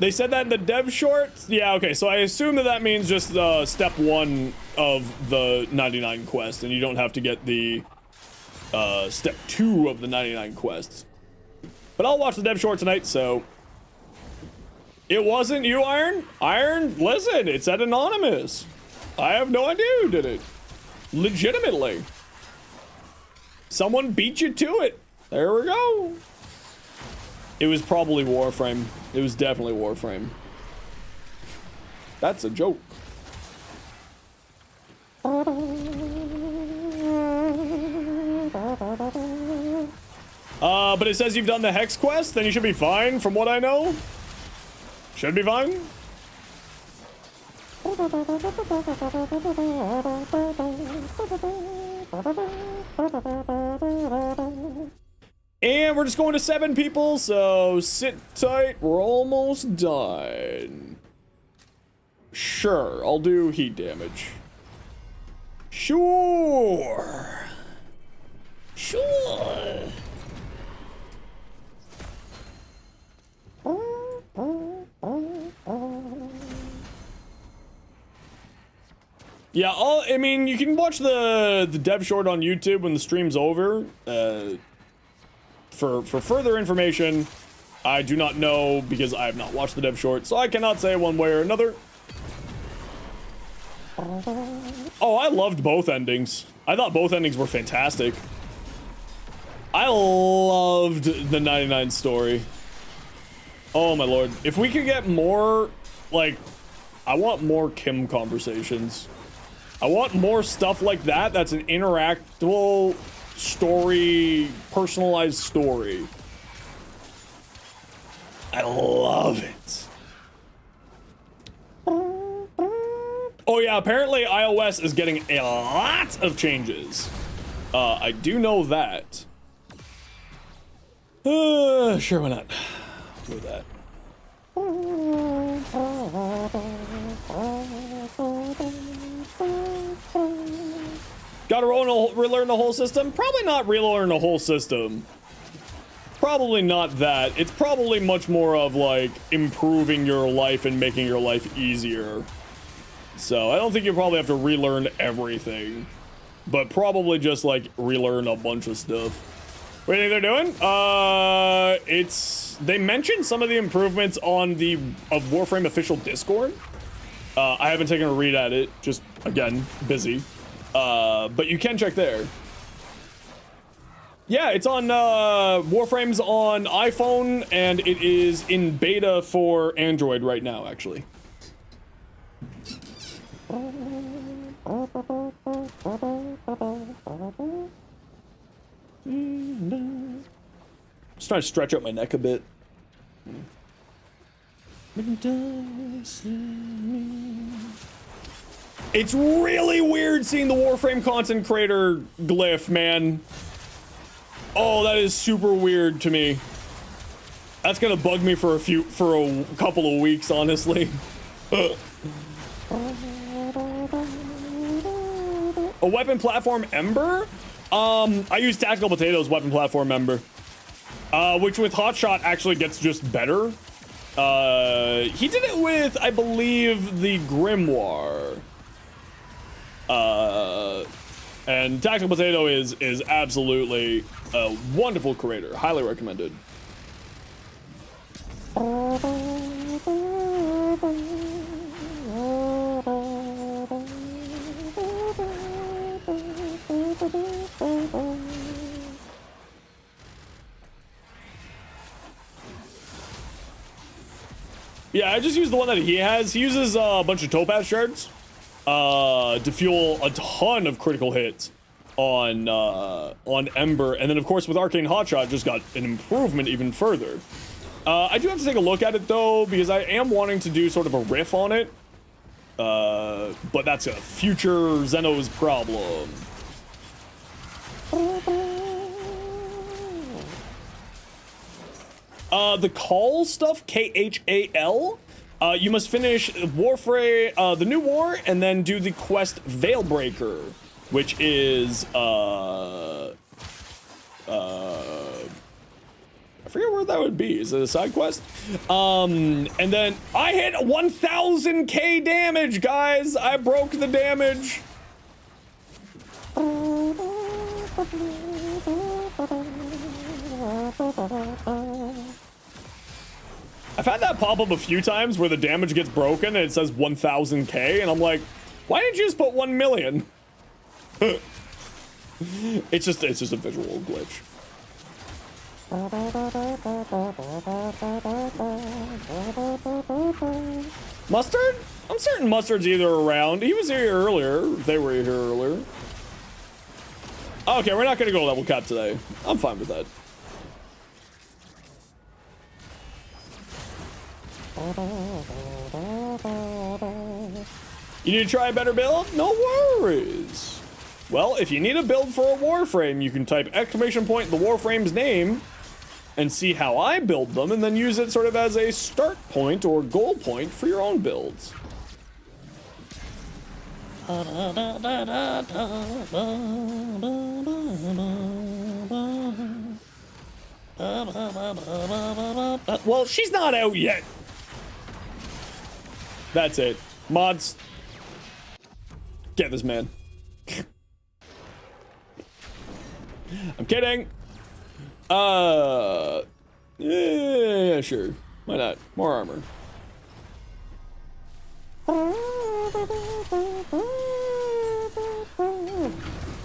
They said that in the dev shorts? Yeah, okay, so I assume that that means just step 1 of the 99 quest, and you don't have to get the step 2 of the 99 quests. But I'll watch the dev short tonight, so... It wasn't you, Iron? Iron, listen, it said anonymous. I have no idea who did it. Legitimately. Someone beat you to it. There we go. It was probably Warframe. It was definitely Warframe. That's a joke. But it says you've done the Hex quest, then you should be fine, from what I know. Should be fine. And we're just going to 7 people, so sit tight. We're almost done. Sure, I'll do heat damage. Sure. Sure. Yeah, I mean, you can watch the dev short on YouTube when the stream's over. For further information, I do not know because I have not watched the dev short, so I cannot say one way or another. Oh, I loved both endings. I thought both endings were fantastic. I loved the 99 story. Oh my lord. If we could get more, like, I want more Kim conversations. I want more stuff like that that's an interactable story, personalized story. I love it. Oh yeah, apparently iOS is getting a lot of changes. I do know that. Sure, why not? Do that. Gotta relearn the whole system? Probably not relearn the whole system. Probably not that. It's probably much more of like improving your life and making your life easier. So I don't think you probably have to relearn everything, but probably just like relearn a bunch of stuff. What do you think they're doing? They mentioned some of the improvements on the Warframe official Discord. I haven't taken a read at it, just again, busy. But you can check there. Yeah, it's on, Warframe's on iPhone, and it is in beta for Android right now, actually. Just trying to stretch out my neck a bit. It's really weird seeing the Warframe content creator glyph, man. Oh, that is super weird to me. That's gonna bug me for a couple of weeks, honestly. A weapon platform Ember? I use Tactical Potato's weapon platform Ember. Which with Hotshot actually gets just better. He did it with, I believe, the Grimoire. And Tactical Potato is absolutely a wonderful creator. Highly recommended. Yeah, I just use the one that he has. He uses a bunch of Topaz shards to fuel a ton of critical hits on Ember, and then of course with Arcane Hotshot just got an improvement even further. I do have to take a look at it though, because I am wanting to do sort of a riff on it, but that's a future Zeno's problem. The Call stuff, K-H-A-L, you must finish Warframe, the new war, and then do the quest Veilbreaker, which is, I forget where that would be. Is it a side quest? And then I hit 1000k damage, guys. I broke the damage. I've had that pop up a few times where the damage gets broken and it says 1000k, and I'm like, Why didn't you just put 1 million? It's just a visual glitch. Mustard? I'm certain Mustard's either around. He was here earlier. They were here earlier. Okay, we're not gonna go level cap today. I'm fine with that. You need to try a better build? No worries. Well, if you need a build for a Warframe, you can type exclamation point the Warframe's name and see how I build them, and then use it sort of as a start point or goal point for your own builds. Well, she's not out yet. That's it. Mods, get this man. I'm kidding. Yeah, sure. Why not? More armor.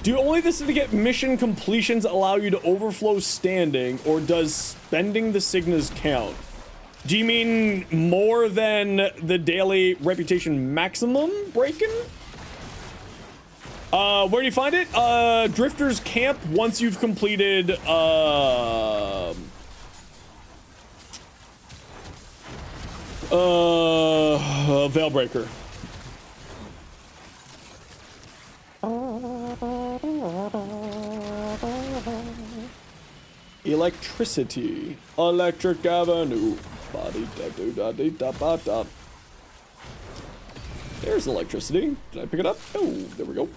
Do only this to get mission completions allow you to overflow standing, or does spending the Signas count? Do you mean more than the daily reputation maximum breaking? Where do you find it? Drifter's Camp once you've completed, Veilbreaker. Electricity. Electric Avenue. Body da do da dee da ba da. There's electricity. Did I pick it up? Oh, there we go.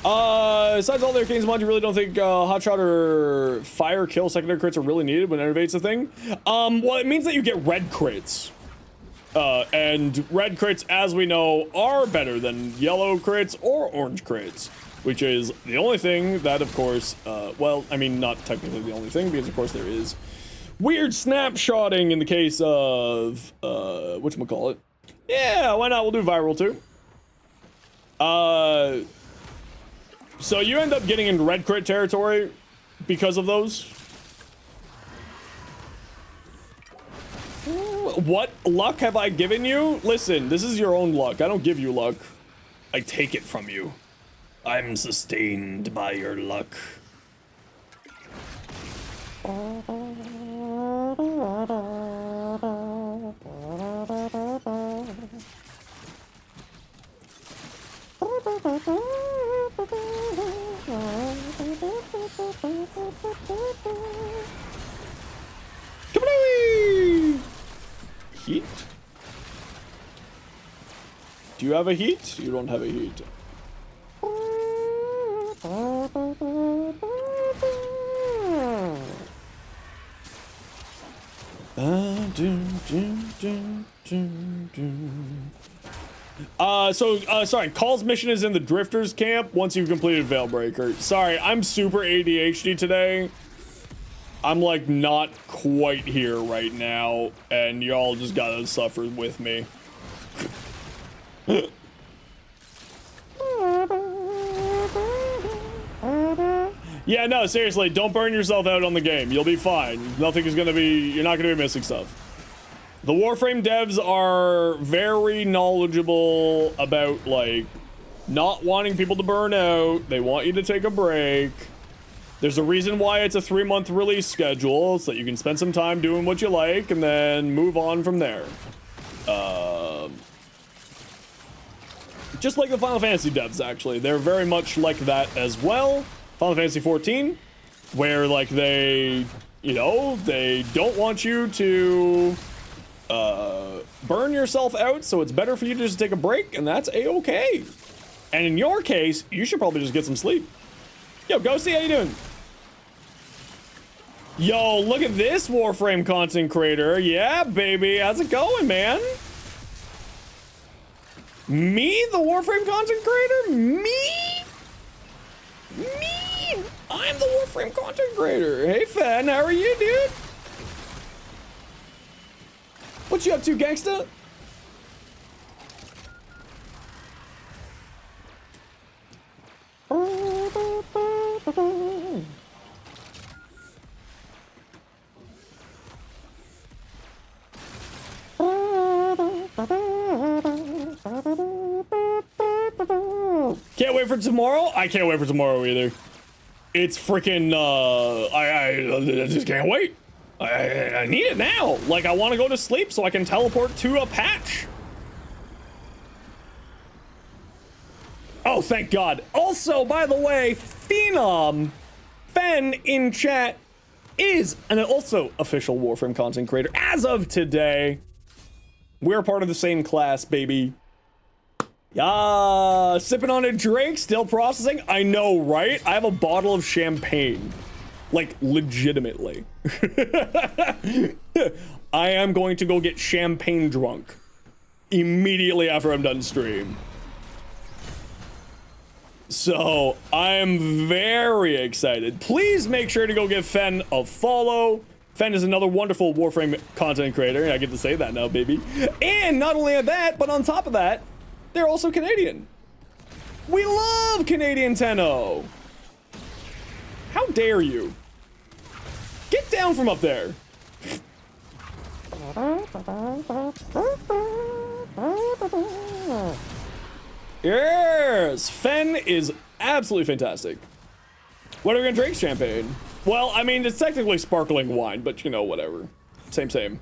Besides all their games mod, you really don't think hotshot or fire kill secondary crits are really needed when innovates a thing? Well, it means that you get red crits. And red crits, as we know, are better than yellow crits or orange crits, which is the only thing that, of course, well, I mean, not technically the only thing, because of course there is weird snapshotting in the case of, whatchamacallit. Yeah, why not? We'll do viral too. So you end up getting in red crit territory because of those. What luck have I given you? Listen, this is your own luck. I don't give you luck. I take it from you. I'm sustained by your luck. Heat? Do you have a heat? You don't have a heat. Sorry, Call's mission is in the Drifters camp once you've completed Veilbreaker. Sorry, I'm super ADHD today. I'm like not quite here right now, and y'all just gotta suffer with me. Yeah, no, seriously, don't burn yourself out on the game. You'll be fine. Nothing is gonna be, you're not gonna be missing stuff. The Warframe devs are very knowledgeable about, like, not wanting people to burn out. They want you to take a break. There's a reason why it's a 3-month release schedule, so that you can spend some time doing what you like and then move on from there. Just like the Final Fantasy devs, actually. They're very much like that as well. Final Fantasy 14, where, like, they, you know, they don't want you to burn yourself out, so it's better for you to just take a break, and that's a-okay. And in your case, you should probably just get some sleep. Yo, Ghosty, how you doing? Yo, look at this Warframe content creator. Yeah, baby, how's it going, man? Me, the Warframe content creator? Me? Me? I'm the Warframe content creator. Hey, Fan, how are you, dude? What you up to, gangsta? Can't wait for tomorrow. I can't wait for tomorrow either. It's freaking, I just can't wait. I need it now. Like, I want to go to sleep so I can teleport to a patch. Oh, thank God. Also, by the way, Phenom, Fen in chat, is an also official Warframe content creator as of today. We're part of the same class, baby. Yeah, sipping on a drink, still processing. I know, right? I have a bottle of champagne. Like, legitimately. I am going to go get champagne drunk immediately after I'm done stream. So, I'm very excited. Please make sure to go give Fen a follow. Fen is another wonderful Warframe content creator. I get to say that now, baby. And not only that, but on top of that, they're also Canadian. We love Canadian Tenno. How dare you? Get down from up there. Yes, Fen is absolutely fantastic. What are we gonna drink? Champagne. Well, I mean, it's technically sparkling wine, but you know, whatever. Same.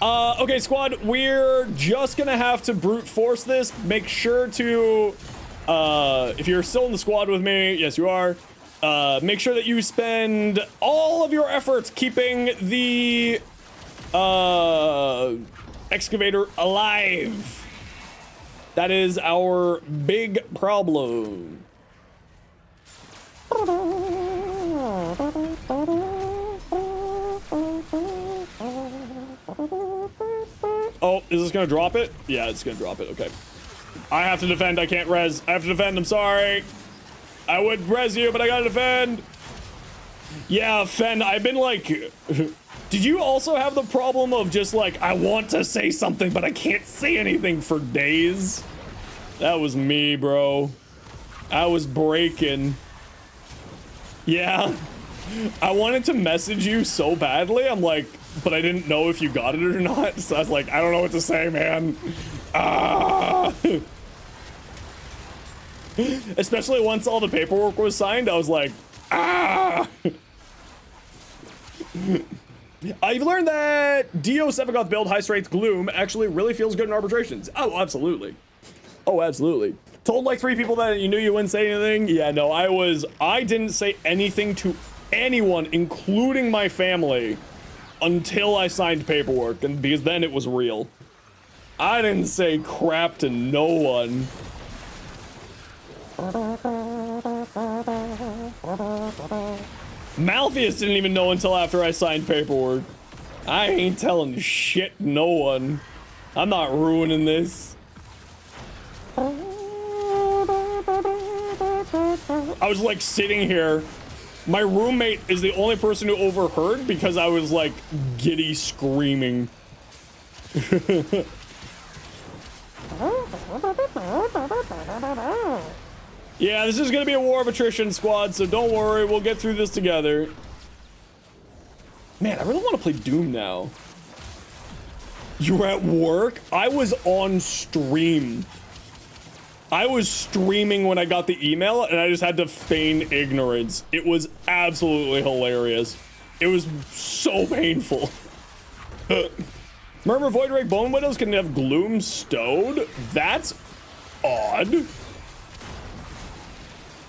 Okay, squad, we're just gonna have to brute force this. Make sure to, if you're still in the squad with me, yes you are, make sure that you spend all of your efforts keeping the, excavator alive. That is our big problem. Oh, is this gonna drop it? Yeah, it's gonna drop it, okay. I have to defend, I can't res. I have to defend, I'm sorry. I would res you, but I gotta defend. Yeah, Fen, I've been like... Did you also have the problem of just like, I want to say something, but I can't say anything for days? That was me, bro. I was breaking. Yeah. I wanted to message you so badly, I'm like, but I didn't know if you got it or not, so I was like, I don't know what to say, man. Ah! Especially once all the paperwork was signed, I was like, ah! I've learned that Dio Sevagoth build high strength gloom actually really feels good in arbitrations. Oh, absolutely. Oh, absolutely. Told like 3 people that you knew you wouldn't say anything. Yeah, no, I didn't say anything to anyone, including my family, until I signed paperwork, and because then it was real. I didn't say crap to no one. Malpheus didn't even know until after I signed paperwork. I ain't telling shit no one. I'm not ruining this. I was like sitting here. My roommate is the only person who overheard because I was like giddy screaming. Yeah, this is gonna be a war of attrition, squad, so don't worry, we'll get through this together. Man, I really want to play Doom now. You were at work? I was on stream. I was streaming when I got the email, and I just had to feign ignorance. It was absolutely hilarious. It was so painful. Murmur Void Rake Bone Widows can have Gloom stowed? That's odd.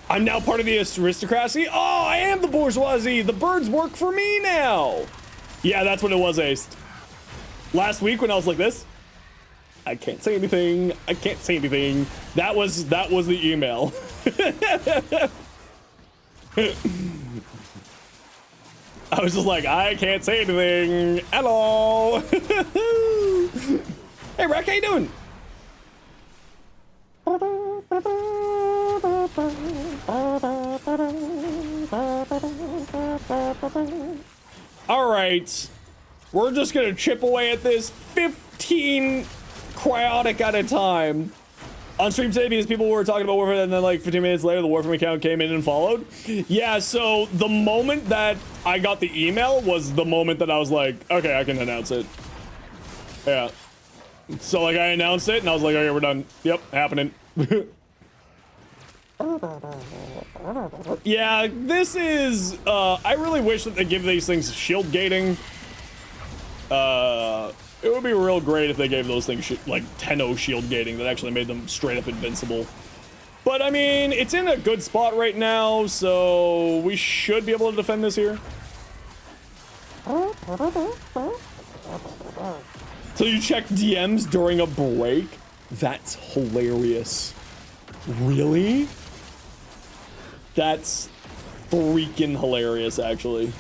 I'm now part of the aristocracy? Oh, I am the bourgeoisie! The birds work for me now! Yeah, that's what it was, Ace. Last week when I was like this, I can't say anything. I can't say anything. That was the email. I was just like, I can't say anything at all. Hey, Rack, how you doing? All right, we're just gonna chip away at this 15 cryotic at a time. On stream today, because people were talking about Warframe, and then like 15 minutes later, the Warframe account came in and followed. Yeah, so the moment that I got the email was the moment that I was like, okay, I can announce it. Yeah. So like I announced it, and I was like, okay, we're done. Yep, happening. Yeah, this is, I really wish that they give these things shield gating. It would be real great if they gave those things like 10-0 shield gating that actually made them straight up invincible. But I mean, it's in a good spot right now, so we should be able to defend this here. So you check DMs during a break? That's hilarious. Really? That's freaking hilarious, actually.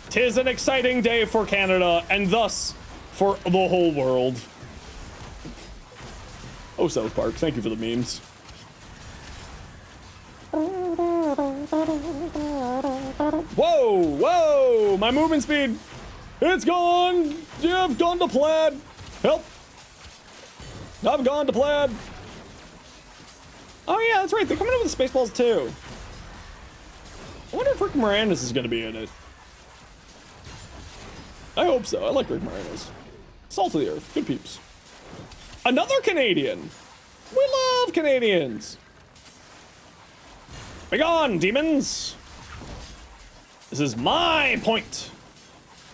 'Tis an exciting day for Canada, and thus for the whole world. Oh, South Park, thank you for the memes. Whoa, whoa, my movement speed. It's gone. I've gone to plaid. Help. I've gone to plaid. Oh yeah, that's right. They're coming up with Spaceballs too. I wonder if Rick Moranis is going to be in it. I hope so. I like Rick Moranis. Salt of the earth. Good peeps. Another Canadian. We love Canadians. Be gone, demons. This is my point.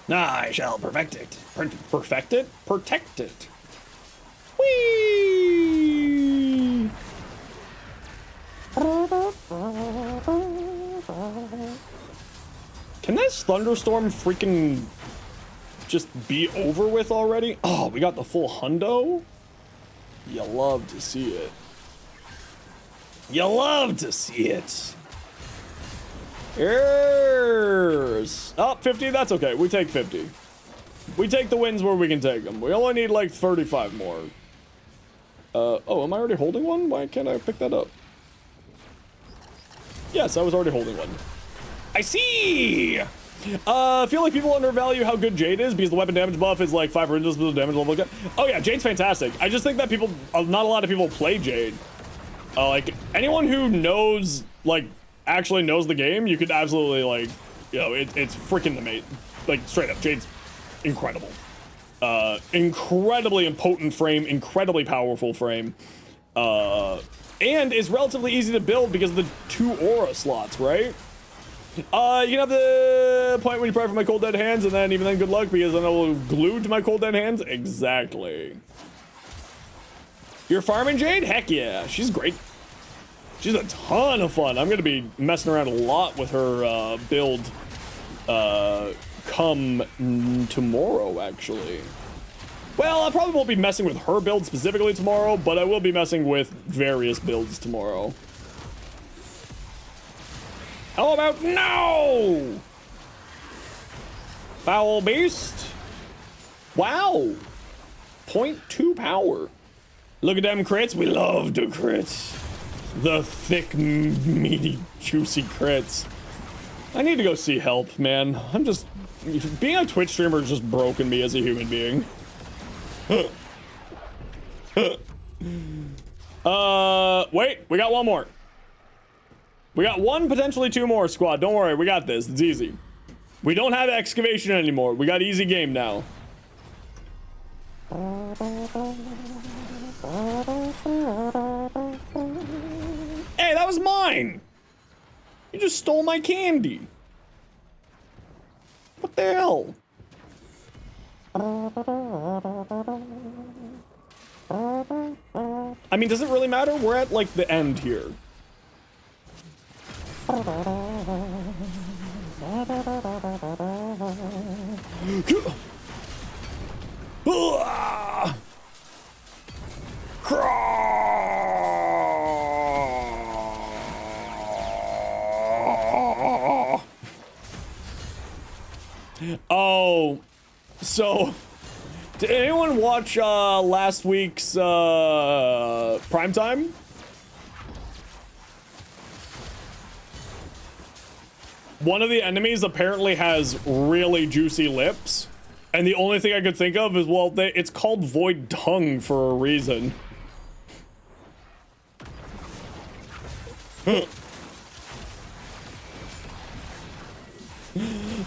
I shall perfect it. Perfect it? Protect it. Whee! Can this thunderstorm freaking just be over with already? Oh, we got the full hundo? You love to see it. You love to see it. Here's... Oh, 50, that's okay. We take 50. We take the wins where we can take them. We only need like 35 more. Oh, am I already holding one? Why can't I pick that up? Yes, I was already holding one. I see! I feel like people undervalue how good Jade is because the weapon damage buff is like 500 damage level. Oh yeah, Jade's fantastic. I just think that people, not a lot of people play Jade. Like, anyone who knows, like, actually knows the game, you could absolutely, like, you know, it's freaking amazing. Like, straight up, Jade's incredible. Incredibly impotent frame, incredibly powerful frame. And is relatively easy to build because of the 2 aura slots, right? You can have the point when you pray for my cold dead hands, and then even then good luck because then I will glue to my cold dead hands. Exactly. You're farming Jade? Heck yeah, she's great. She's a ton of fun. I'm gonna be messing around a lot with her build come tomorrow, actually. Well, I probably won't be messing with her build specifically tomorrow, but I will be messing with various builds tomorrow. How about no? Foul beast. Wow. 0.2 power. Look at them crits. We love the crits. The thick, meaty, juicy crits. I need to go see help, man. I'm just... Being a Twitch streamer has just broken me as a human being. Wait. We got one more. We got one, potentially 2 more, squad. Don't worry. We got this. It's easy. We don't have excavation anymore. We got easy game now. Hey, that was mine! You just stole my candy. What the hell? I mean, does it really matter? We're at, like, the end here. Oh, so did anyone watch last week's primetime? One of the enemies apparently has really juicy lips, and the only thing I could think of is, well, it's called Void Tongue for a reason.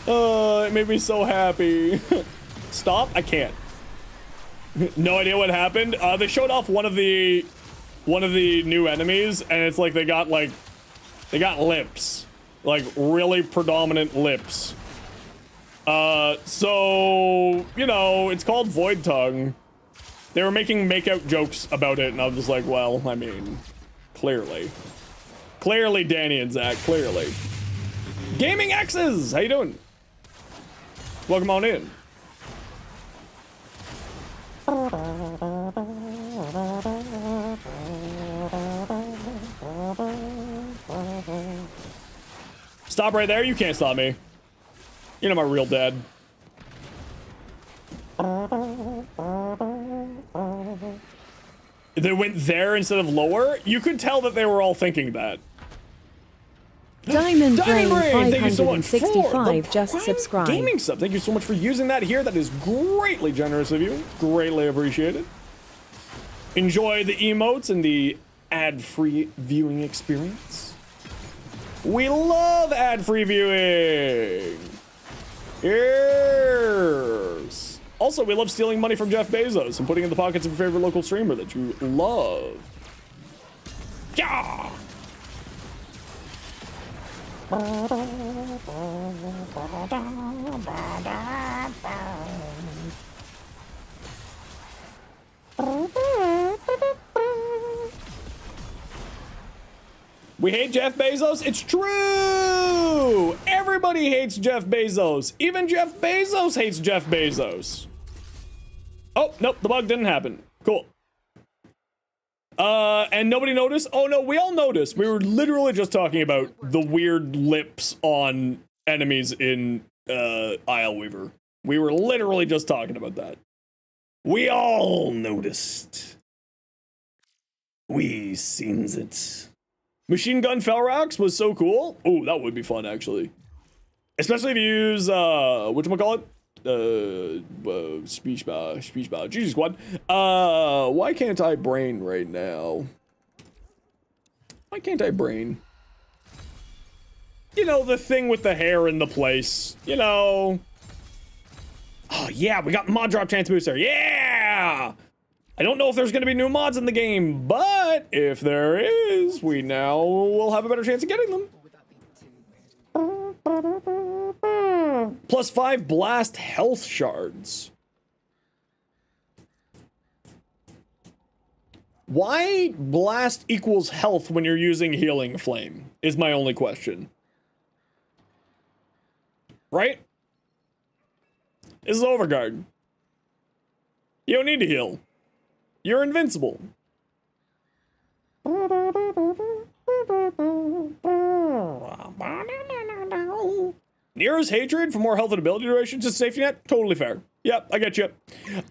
It made me so happy. Stop? I can't. No idea what happened. They showed off one of the one of the new enemies, and it's like they got lips, like really predominant lips. So you know, it's called Void Tongue. They were making make-out jokes about it, and I was just like, well, I mean, clearly, Danny and Zach, clearly. Gaming X's, how you doing? Welcome on in. Stop right there, you can't stop me. You know my real dad. They went there instead of lower? You could tell that they were all thinking that. Diamond Brain thank you so much for 565 the just Prime subscribed. Gaming sub. Thank you so much for using that here. That is greatly generous of you. Greatly appreciated. Enjoy the emotes and the ad-free viewing experience. We love ad-free viewing. Yes. Also, we love stealing money from Jeff Bezos and putting it in the pockets of your favorite local streamer that you love. Yeah. We hate Jeff Bezos? It's true! Everybody hates Jeff Bezos. Even Jeff Bezos hates Jeff Bezos. Oh, nope, the bug didn't happen. Cool. And nobody noticed? Oh no, we all noticed. We were literally just talking about the weird lips on enemies in ISLEWEAVER. We were literally just talking about that. We all noticed. We seens it. Machine Gun Fell Rocks was so cool. Oh, that would be fun actually. Especially if you use whatchamacallit? Speech bar, Jesus squad. Why can't I brain right now? Why can't I brain? You know, the thing with the hair in the place, you know. Oh yeah, we got mod drop chance booster, yeah! I don't know if there's gonna be new mods in the game, but if there is, we now will have a better chance of getting them. +5 blast health shards. Why blast equals health when you're using healing flame is my only question. Right? This is Overguard. You don't need to heal. You're invincible. Nero's hatred for more health and ability duration to safety net? Totally fair. Yep, I get you.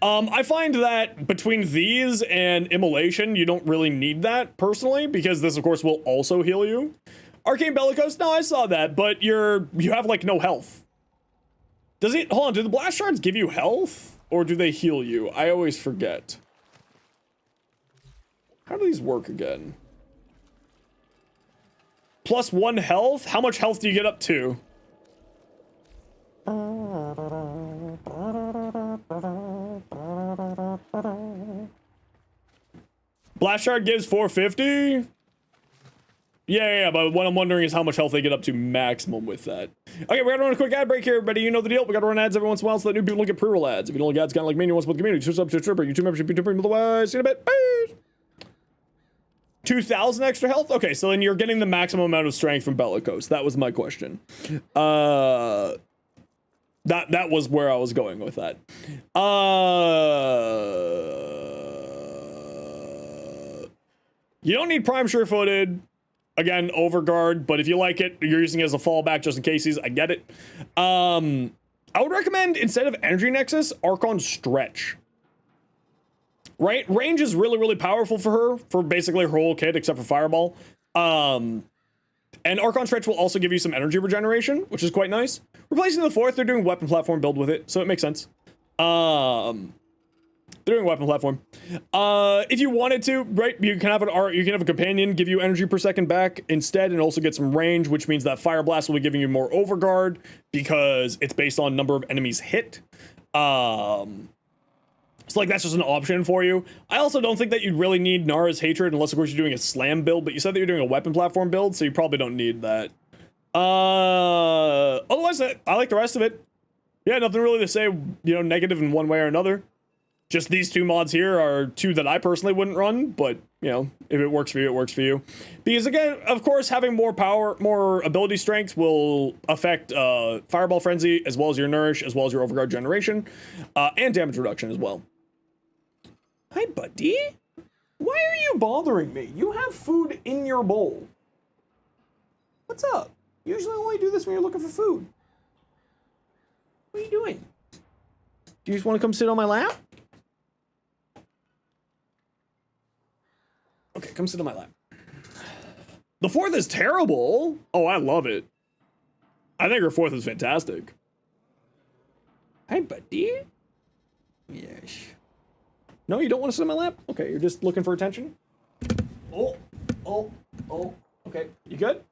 I find that between these and Immolation, you don't really need that, personally, because this, of course, will also heal you. Arcane Bellicose? No, I saw that, but you have, like, no health. Does it... Hold on, do the Blast Shards give you health? Or do they heal you? I always forget. How do these work again? +1 health? How much health do you get up to? Blast Shard gives 450? Yeah, but what I'm wondering is how much health they get up to maximum with that. Okay, we're gonna run a quick ad break here, everybody. You know the deal. We gotta run ads every once in a while so that new people don't get pre-roll ads. If you don't like ads, kind of like me, and you want to support the community, switch up to a stripper, YouTube membership, YouTube premium, otherwise, see you in a bit. Bye! 2,000 extra health? Okay, so then you're getting the maximum amount of strength from Bellicose. That was my question. That was where I was going with that. You don't need Prime Sure-Footed. Again, Overguard, but if you like it, you're using it as a fallback just in cases, I get it. I would recommend, instead of Energy Nexus, Archon Stretch. Right? Range is really, really powerful for her, for basically her whole kit, except for Fireball. And Archon Stretch will also give you some energy regeneration, which is quite nice. Replacing the 4th, they're doing weapon platform build with it, so it makes sense. They're doing weapon platform. If you wanted to, right, you can have a companion give you energy per second back instead, and also get some range, which means that Fire Blast will be giving you more Overguard because it's based on number of enemies hit. So like that's just an option for you. I also don't think that you'd really need Nara's Hatred unless of course you're doing a slam build, but you said that you're doing a weapon platform build, so you probably don't need that. Otherwise I like the rest of it. Yeah, nothing really to say, you know, negative in one way or another. Just these two mods here are two that I personally wouldn't run, but you know, if it works for you, it works for you. Because again, of course, having more power, more ability strength will affect Fireball Frenzy, as well as your Nourish, as well as your Overguard generation, and damage reduction as well. Hi, buddy. Why are you bothering me? You have food in your bowl. What's up? Usually I only do this when you're looking for food. What are you doing? Do you just want to come sit on my lap? Okay, come sit on my lap. The 4th is terrible. Oh, I love it. I think her 4th is fantastic. Hi, buddy. Yes. No, you don't want to sit on my lap? Okay, you're just looking for attention? Oh. Okay, you good?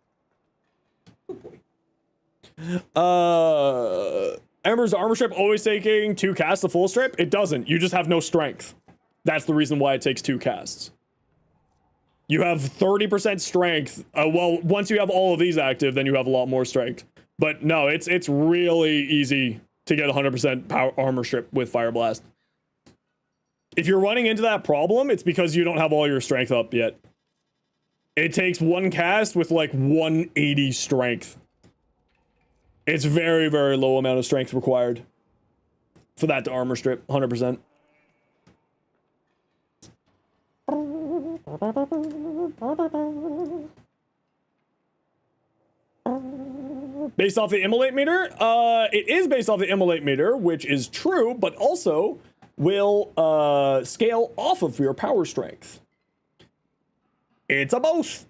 Good boy. Ember's armor strip always taking 2 casts to full strip? It doesn't. You just have no strength. That's the reason why it takes 2 casts. You have 30% strength. Well, once you have all of these active, then you have a lot more strength. But no, it's really easy to get 100% power armor strip with Fire Blast. If you're running into that problem, it's because you don't have all your strength up yet. It takes 1 cast with like 180 strength. It's very, very low amount of strength required for that to armor strip, 100%. Based off the immolate meter? It is based off the immolate meter, which is true, but also will scale off of your power strength. It's a both.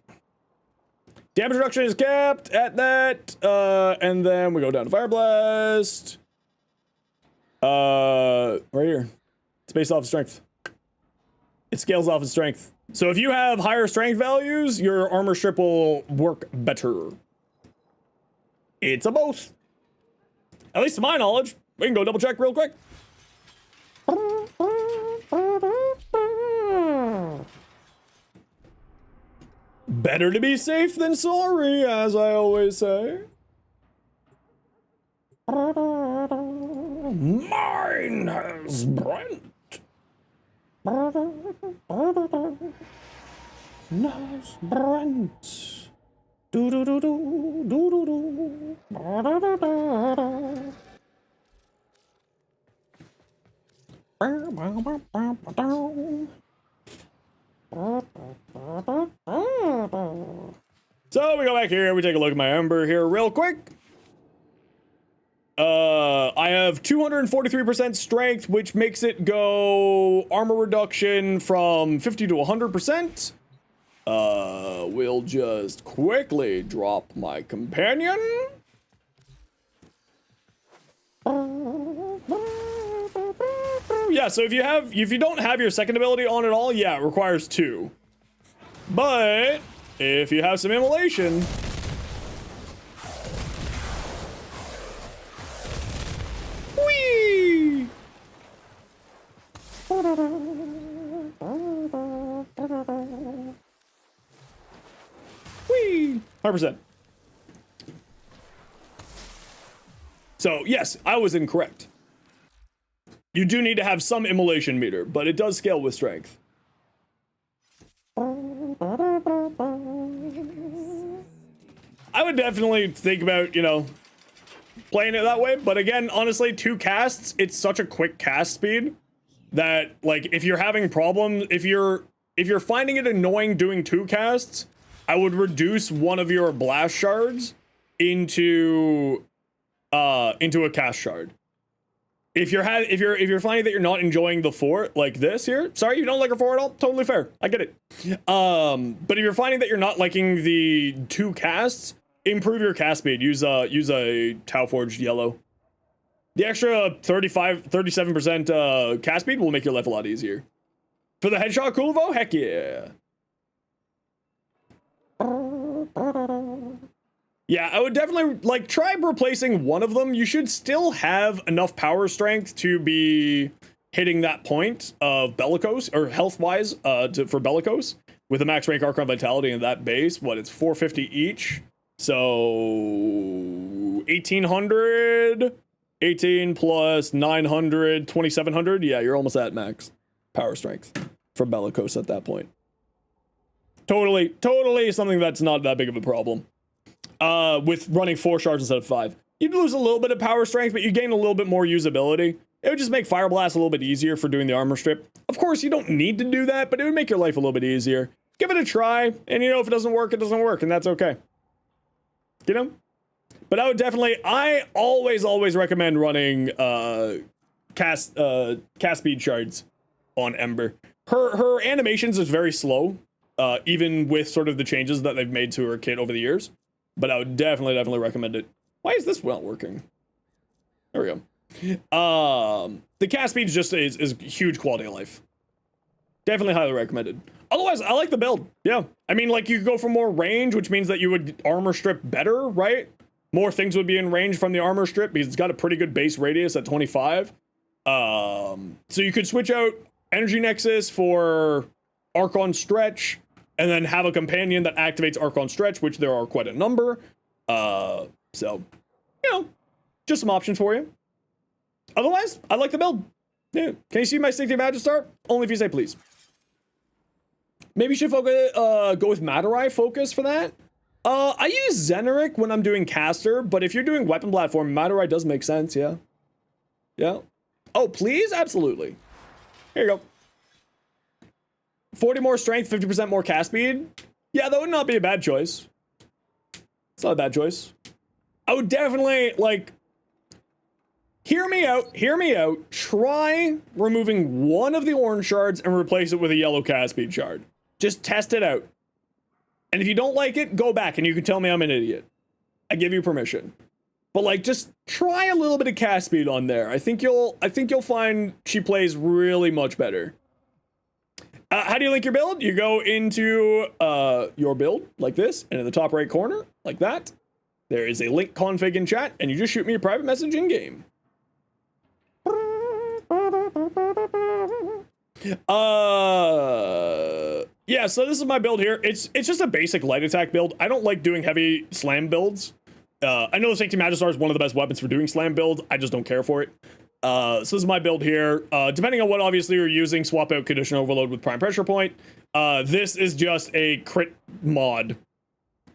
Damage reduction is capped at that, and then we go down to Fire Blast. Right here. It's based off of strength. It scales off of strength. So if you have higher strength values, your armor strip will work better. It's a both. At least to my knowledge. We can go double check real quick. Better to be safe than sorry, as I always say. Mine has Brent. Nice Brent. Do do do do do do do. So we go back here, we take a look at my Ember here real quick. I have 243% strength, which makes it go armor reduction from 50 to 100%. We'll just quickly drop my companion. Yeah, so if you don't have your second ability on at all, yeah, it requires 2. But if you have some immolation, whee! Whee! 100%. So yes, I was incorrect. You do need to have some immolation meter, but it does scale with strength. I would definitely think about, you know, playing it that way, but again, honestly, 2 casts, it's such a quick cast speed that, like, if you're having problems, if you're finding it annoying doing 2 casts, I would reduce one of your blast shards into a cast shard. If you're finding that you're not enjoying the 4 like this here, sorry, you don't like a 4 at all, totally fair, I get it. But if you're finding that you're not liking the 2 casts, improve your cast speed. Use a Tau Forged Yellow. The extra 37% cast speed will make your life a lot easier. For the headshot Kulvo, heck yeah. Yeah, I would definitely, like, try replacing one of them. You should still have enough power strength to be hitting that point of bellicose or health wise for bellicose with a max rank Archon Vitality and that base. What, it's 450 each, so 1800, 18 plus 900, 2700. Yeah, you're almost at max power strength for bellicose at that point. Totally something that's not that big of a problem. With running 4 shards instead of 5. You'd lose a little bit of power strength, but you gain a little bit more usability. It would just make Fire Blast a little bit easier for doing the armor strip. Of course, you don't need to do that, but it would make your life a little bit easier. Give it a try, and you know, if it doesn't work, it doesn't work, and that's okay. You know? But I would definitely, I always recommend running cast speed shards on Ember. Her animations is very slow, even with sort of the changes that they've made to her kit over the years. But I would definitely recommend it. Why is this not working? There we go. The cast speed just is huge quality of life. Definitely highly recommended. Otherwise, I like the build. Yeah. I mean, like, you could go for more range, which means that you would armor strip better, right? More things would be in range from the armor strip because it's got a pretty good base radius at 25. So you could switch out Energy Nexus for Archon Stretch, and then have a companion that activates Archon Stretch, which there are quite a number. So, you know, just some options for you. Otherwise, I like the build. Yeah. Can you see my Sanctity Magistar? Only if you say please. Maybe you should focus, go with Matarai focus for that. I use Zeneric when I'm doing caster, but if you're doing weapon platform, Matarai does make sense, yeah. Yeah. Oh, please? Absolutely. Here you go. 40 more strength, 50% more cast speed. Yeah, that would not be a bad choice. It's not a bad choice. I would definitely, like, hear me out. Try removing one of the orange shards and replace it with a yellow cast speed shard. Just test it out. And if you don't like it, go back and you can tell me I'm an idiot. I give you permission. But, like, just try a little bit of cast speed on there. I think you'll find she plays really much better. How do you link your build? You go into your build like this, and in the top right corner, like that, there is a link config in chat, and you just shoot me a private message in game. Yeah, so this is my build here. It's just a basic light attack build. I don't like doing heavy slam builds. I know the Sanctity Magistar is one of the best weapons for doing slam builds. I just don't care for it. So this is my build here. Depending on what obviously you're using, swap out Condition Overload with Prime Pressure Point. This is just a crit mod.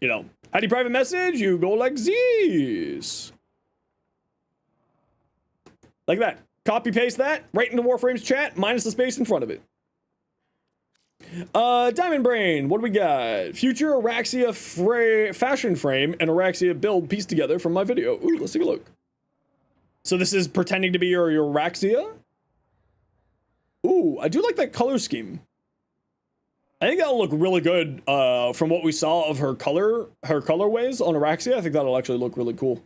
You know, how do you private message? You go like this. Like that. Copy paste that right into Warframe's chat, minus the space in front of it. Diamond Brain, what do we got? Future Araxia fashion frame and Araxia build pieced together from my video. Ooh, let's take a look. So this is pretending to be your Araxia? Ooh, I do like that color scheme. I think that'll look really good from what we saw of her colorways on Araxia. I think that'll actually look really cool.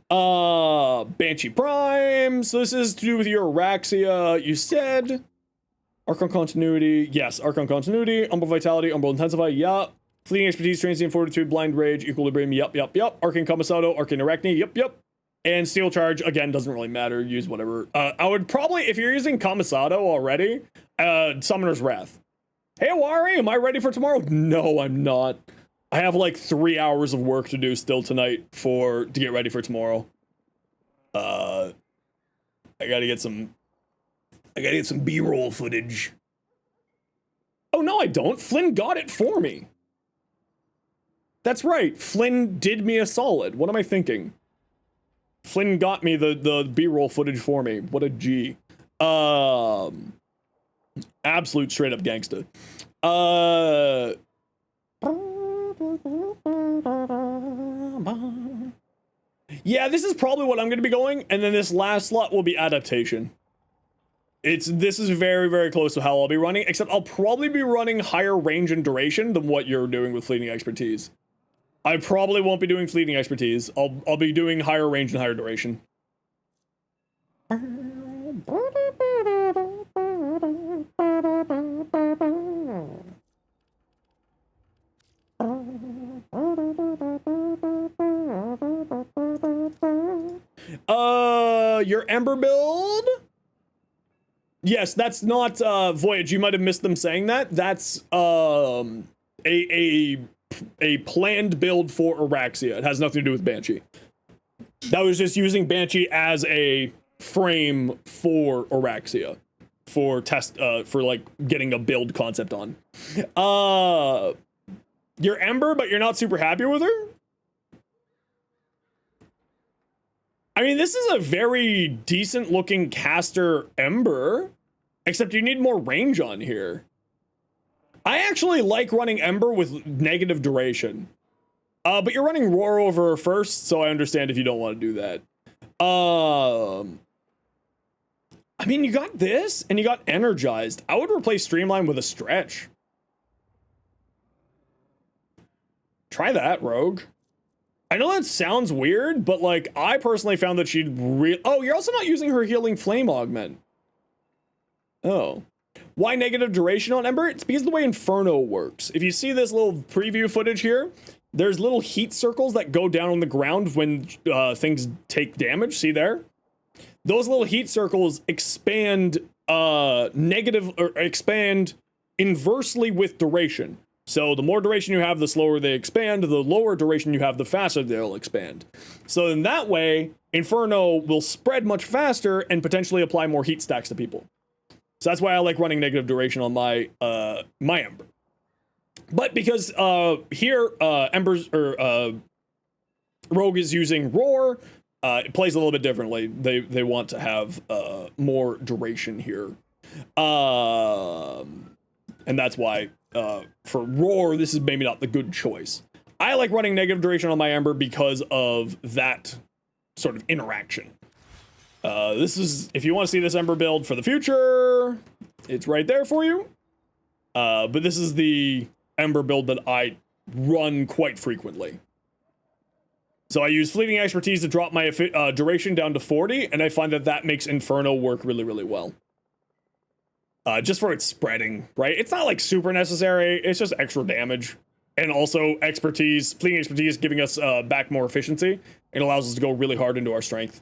Banshee Prime. So this is to do with your Araxia, you said. Archon Continuity. Yes, Archon Continuity. Umbral Vitality, Umbral Intensify. Yup. Fleeting Expertise, Transient Fortitude, Blind Rage, Equilibrium. Yup. Arcane Kamisato, Arcane Arachne. Yup. And Steel Charge, again, doesn't really matter. Use whatever. I would probably, if you're using Kamisato already, Summoner's Wrath. Hey, Awari, am I ready for tomorrow? No, I'm not. I have like 3 hours of work to do still tonight to get ready for tomorrow. I gotta get some B-roll footage. Oh, no, I don't. Flynn got it for me. That's right. Flynn did me a solid. What am I thinking? Flynn got me the B-roll footage for me. What a G. Absolute straight up gangsta. Yeah, this is probably what I'm going to be going, and then this last slot will be adaptation. This is very, very close to how I'll be running, except I'll probably be running higher range and duration than what you're doing with Fleeting Expertise. I probably won't be doing Fleeting Expertise. I'll be doing higher range and higher duration. Your Ember build? Yes, that's not Voyage. You might have missed them saying that. That's a planned build for Araxia. It has nothing to do with Banshee. That was just using Banshee as a frame for Araxia, for test, for like getting a build concept on. You're Ember, but you're not super happy with her? I mean, this is a very decent looking caster Ember, except you need more range on here. I actually like running Ember with negative duration. But you're running Roar over first, so I understand if you don't want to do that. I mean, you got this, and you got Energized. I would replace Streamline with a Stretch. Try that, Rogue. I know that sounds weird, but, like, I personally found that she'd oh, you're also not using her Healing Flame Augment. Oh. Why negative duration on Ember? It's because of the way Inferno works. If you see this little preview footage here, there's little heat circles that go down on the ground when things take damage. See there? Those little heat circles expand expand inversely with duration. So the more duration you have, the slower they expand. The lower duration you have, the faster they'll expand. So in that way, Inferno will spread much faster and potentially apply more heat stacks to people. So that's why I like running negative duration on my my Ember. But because here Ember's or Rogue is using Roar, it plays a little bit differently. They want to have more duration here, and that's why for Roar this is maybe not the good choice. I like running negative duration on my Ember because of that sort of interaction. This is, if you want to see this Ember build for the future, it's right there for you. But this is the Ember build that I run quite frequently. So I use Fleeting Expertise to drop my duration down to 40, and I find that that makes Inferno work really, really well. Just for its spreading, right? It's not like super necessary, it's just extra damage. And also Expertise, Fleeting Expertise giving us back more efficiency. It allows us to go really hard into our strength.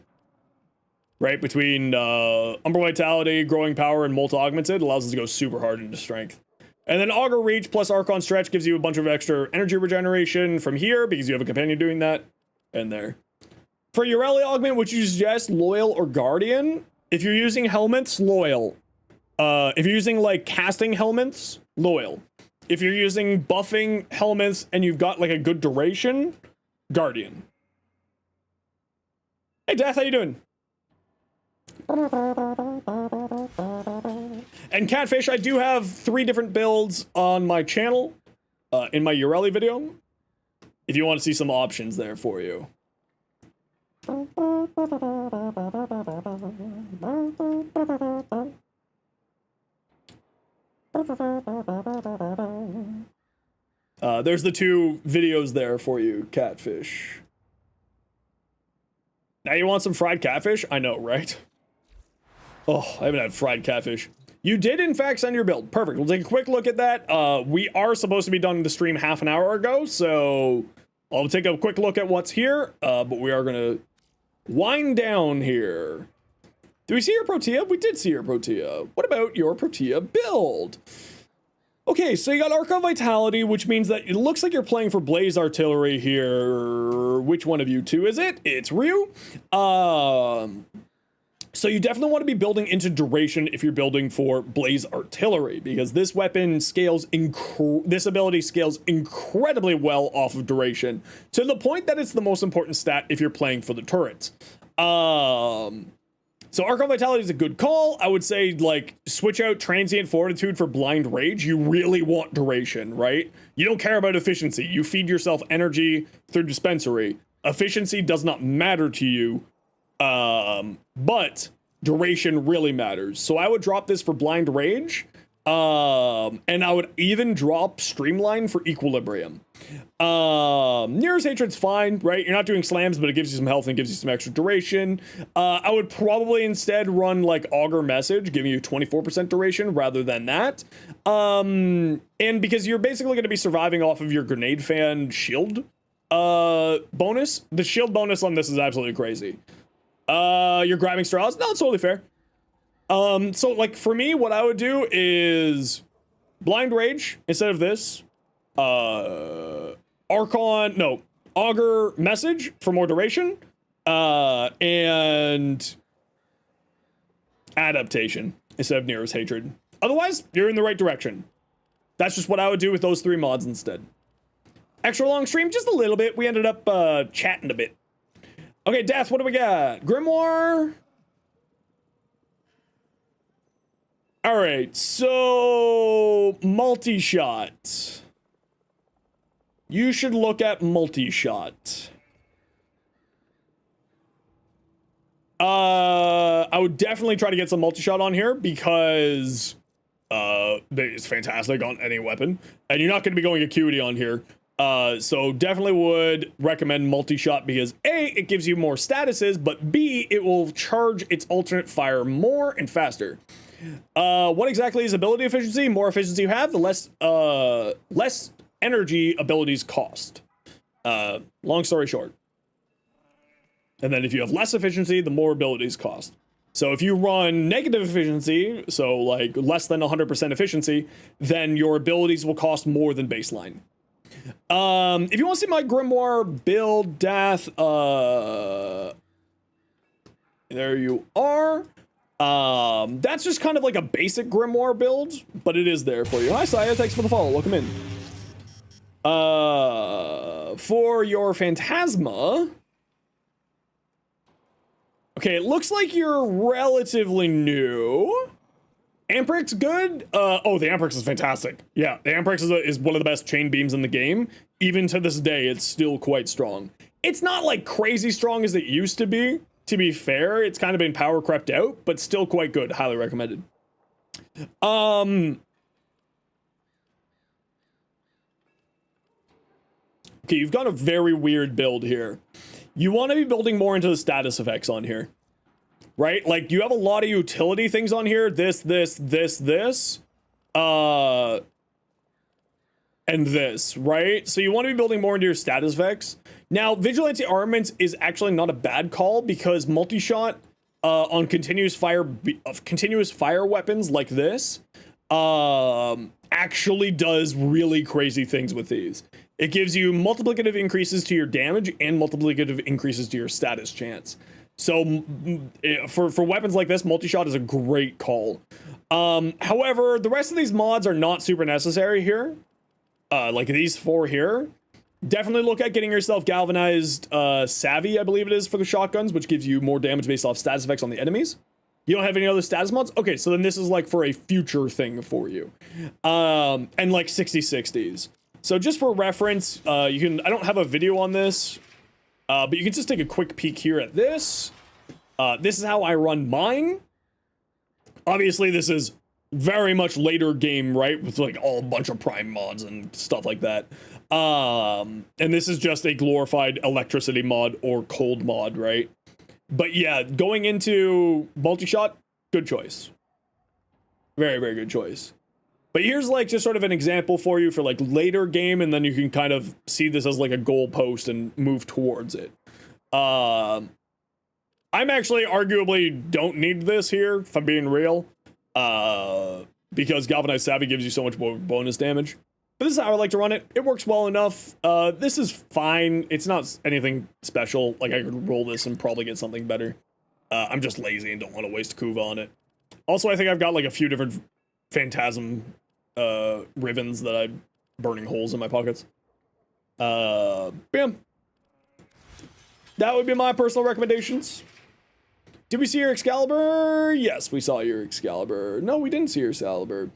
Right, between Umbral Vitality, Growing Power, and Molt Augmented, allows us to go super hard into strength. And then Augur Reach plus Archon Stretch gives you a bunch of extra energy regeneration from here, because you have a companion doing that, and there. For Ureli Augment, would you suggest Loyal or Guardian? If you're using helmets, Loyal. If you're using, like, casting helmets, Loyal. If you're using buffing helmets and you've got, like, a good duration, Guardian. Hey, Death, how you doing? And Catfish, I do have 3 different builds on my channel in my Ureli video, if you want to see some options there for you. There's the 2 videos there for you, Catfish. Now you want some fried catfish? I know, right? Oh, I haven't had fried catfish. You did, in fact, send your build. Perfect. We'll take a quick look at that. We are supposed to be done with the stream half an hour ago, so I'll take a quick look at what's here, but we are going to wind down here. Did we see your Protea? We did see your Protea. What about your Protea build? Okay, so you got Archon Vitality, which means that it looks like you're playing for Blaze Artillery here. Which one of you 2 is it? It's Ryu. So you definitely want to be building into duration if you're building for Blaze Artillery, because this weapon scales, this ability scales incredibly well off of duration, to the point that it's the most important stat if you're playing for the turrets. So Archon Vitality is a good call. I would say, like, switch out Transient Fortitude for Blind Rage. You really want duration, right? You don't care about efficiency. You feed yourself energy through Dispensary. Efficiency does not matter to you. But duration really matters. So I would drop this for Blind Rage. And I would even drop Streamline for Equilibrium. Nearest Hatred's fine, right? You're not doing slams, but it gives you some health and gives you some extra duration. I would probably instead run like Augur Message, giving you 24% duration rather than that. And because you're basically going to be surviving off of your Grenade Fan shield bonus. The shield bonus on this is absolutely crazy. You're grabbing straws. No, it's totally fair. So like for me, what I would do is Blind Rage instead of this. Augur Message for more duration. And Adaptation instead of Nero's Hatred. Otherwise, you're in the right direction. That's just what I would do with those 3 mods instead. Extra long stream, just a little bit. We ended up chatting a bit. Okay, Death, what do we got? Grimoire. All right, so multi-shot. You should look at multi-shot. I would definitely try to get some multi-shot on here because it's fantastic on any weapon, and you're not going to be going acuity on here. So definitely would recommend multi-shot because A, it gives you more statuses, but B, it will charge its alternate fire more and faster. What exactly is ability efficiency? More efficiency you have, the less energy abilities cost. Long story short. And then if you have less efficiency, the more abilities cost. So if you run negative efficiency, so like less than 100% efficiency, then your abilities will cost more than baseline. If you want to see my Grimoire build, Death, there you are. That's just kind of like a basic Grimoire build, but it is there for you. Hi, Saya, thanks for the follow. Welcome in. For your Phantasma, okay, it looks like you're relatively new. Amprix good? Oh, the Amprix is fantastic. Yeah, the Amprix is one of the best chain beams in the game. Even to this day, it's still quite strong. It's not like crazy strong as it used to be. To be fair, it's kind of been power crept out, but still quite good. Highly recommended. Okay, you've got a very weird build here. You want to be building more into the status effects on here. Right? Like, you have a lot of utility things on here. This, and this, right? So you want to be building more into your status effects. Now, Vigilante Armaments is actually not a bad call because multi-shot on continuous fire weapons like this actually does really crazy things with these. It gives you multiplicative increases to your damage and multiplicative increases to your status chance. So for weapons like this, multi-shot is a great call. However, the rest of these mods are not super necessary here. Like these 4 here. Definitely look at getting yourself Galvanized Savvy, I believe it is, for the shotguns, which gives you more damage based off status effects on the enemies. You don't have any other status mods? Okay, so then this is like for a future thing for you. And like 60/60s. So just for reference, I don't have a video on this, but you can just take a quick peek here at this. This is how I run mine. Obviously, this is very much later game, right? With like a bunch of prime mods and stuff like that. And this is just a glorified electricity mod or cold mod, right? But yeah, going into multi-shot, good choice. Very, very good choice. But here's like just sort of an example for you for like later game, and then you can kind of see this as like a goalpost and move towards it. I'm actually arguably don't need this here, if I'm being real. Because Galvanized Savvy gives you so much more bonus damage. But this is how I like to run it. It works well enough. This is fine. It's not anything special. Like, I could roll this and probably get something better. I'm just lazy and don't want to waste Kuva on it. Also, I think I've got like a few different Phantasm ribbons that I'm burning holes in my pockets. Bam. That would be my personal recommendations. Did we see your Excalibur? Yes, we saw your Excalibur. No, we didn't see your Excalibur.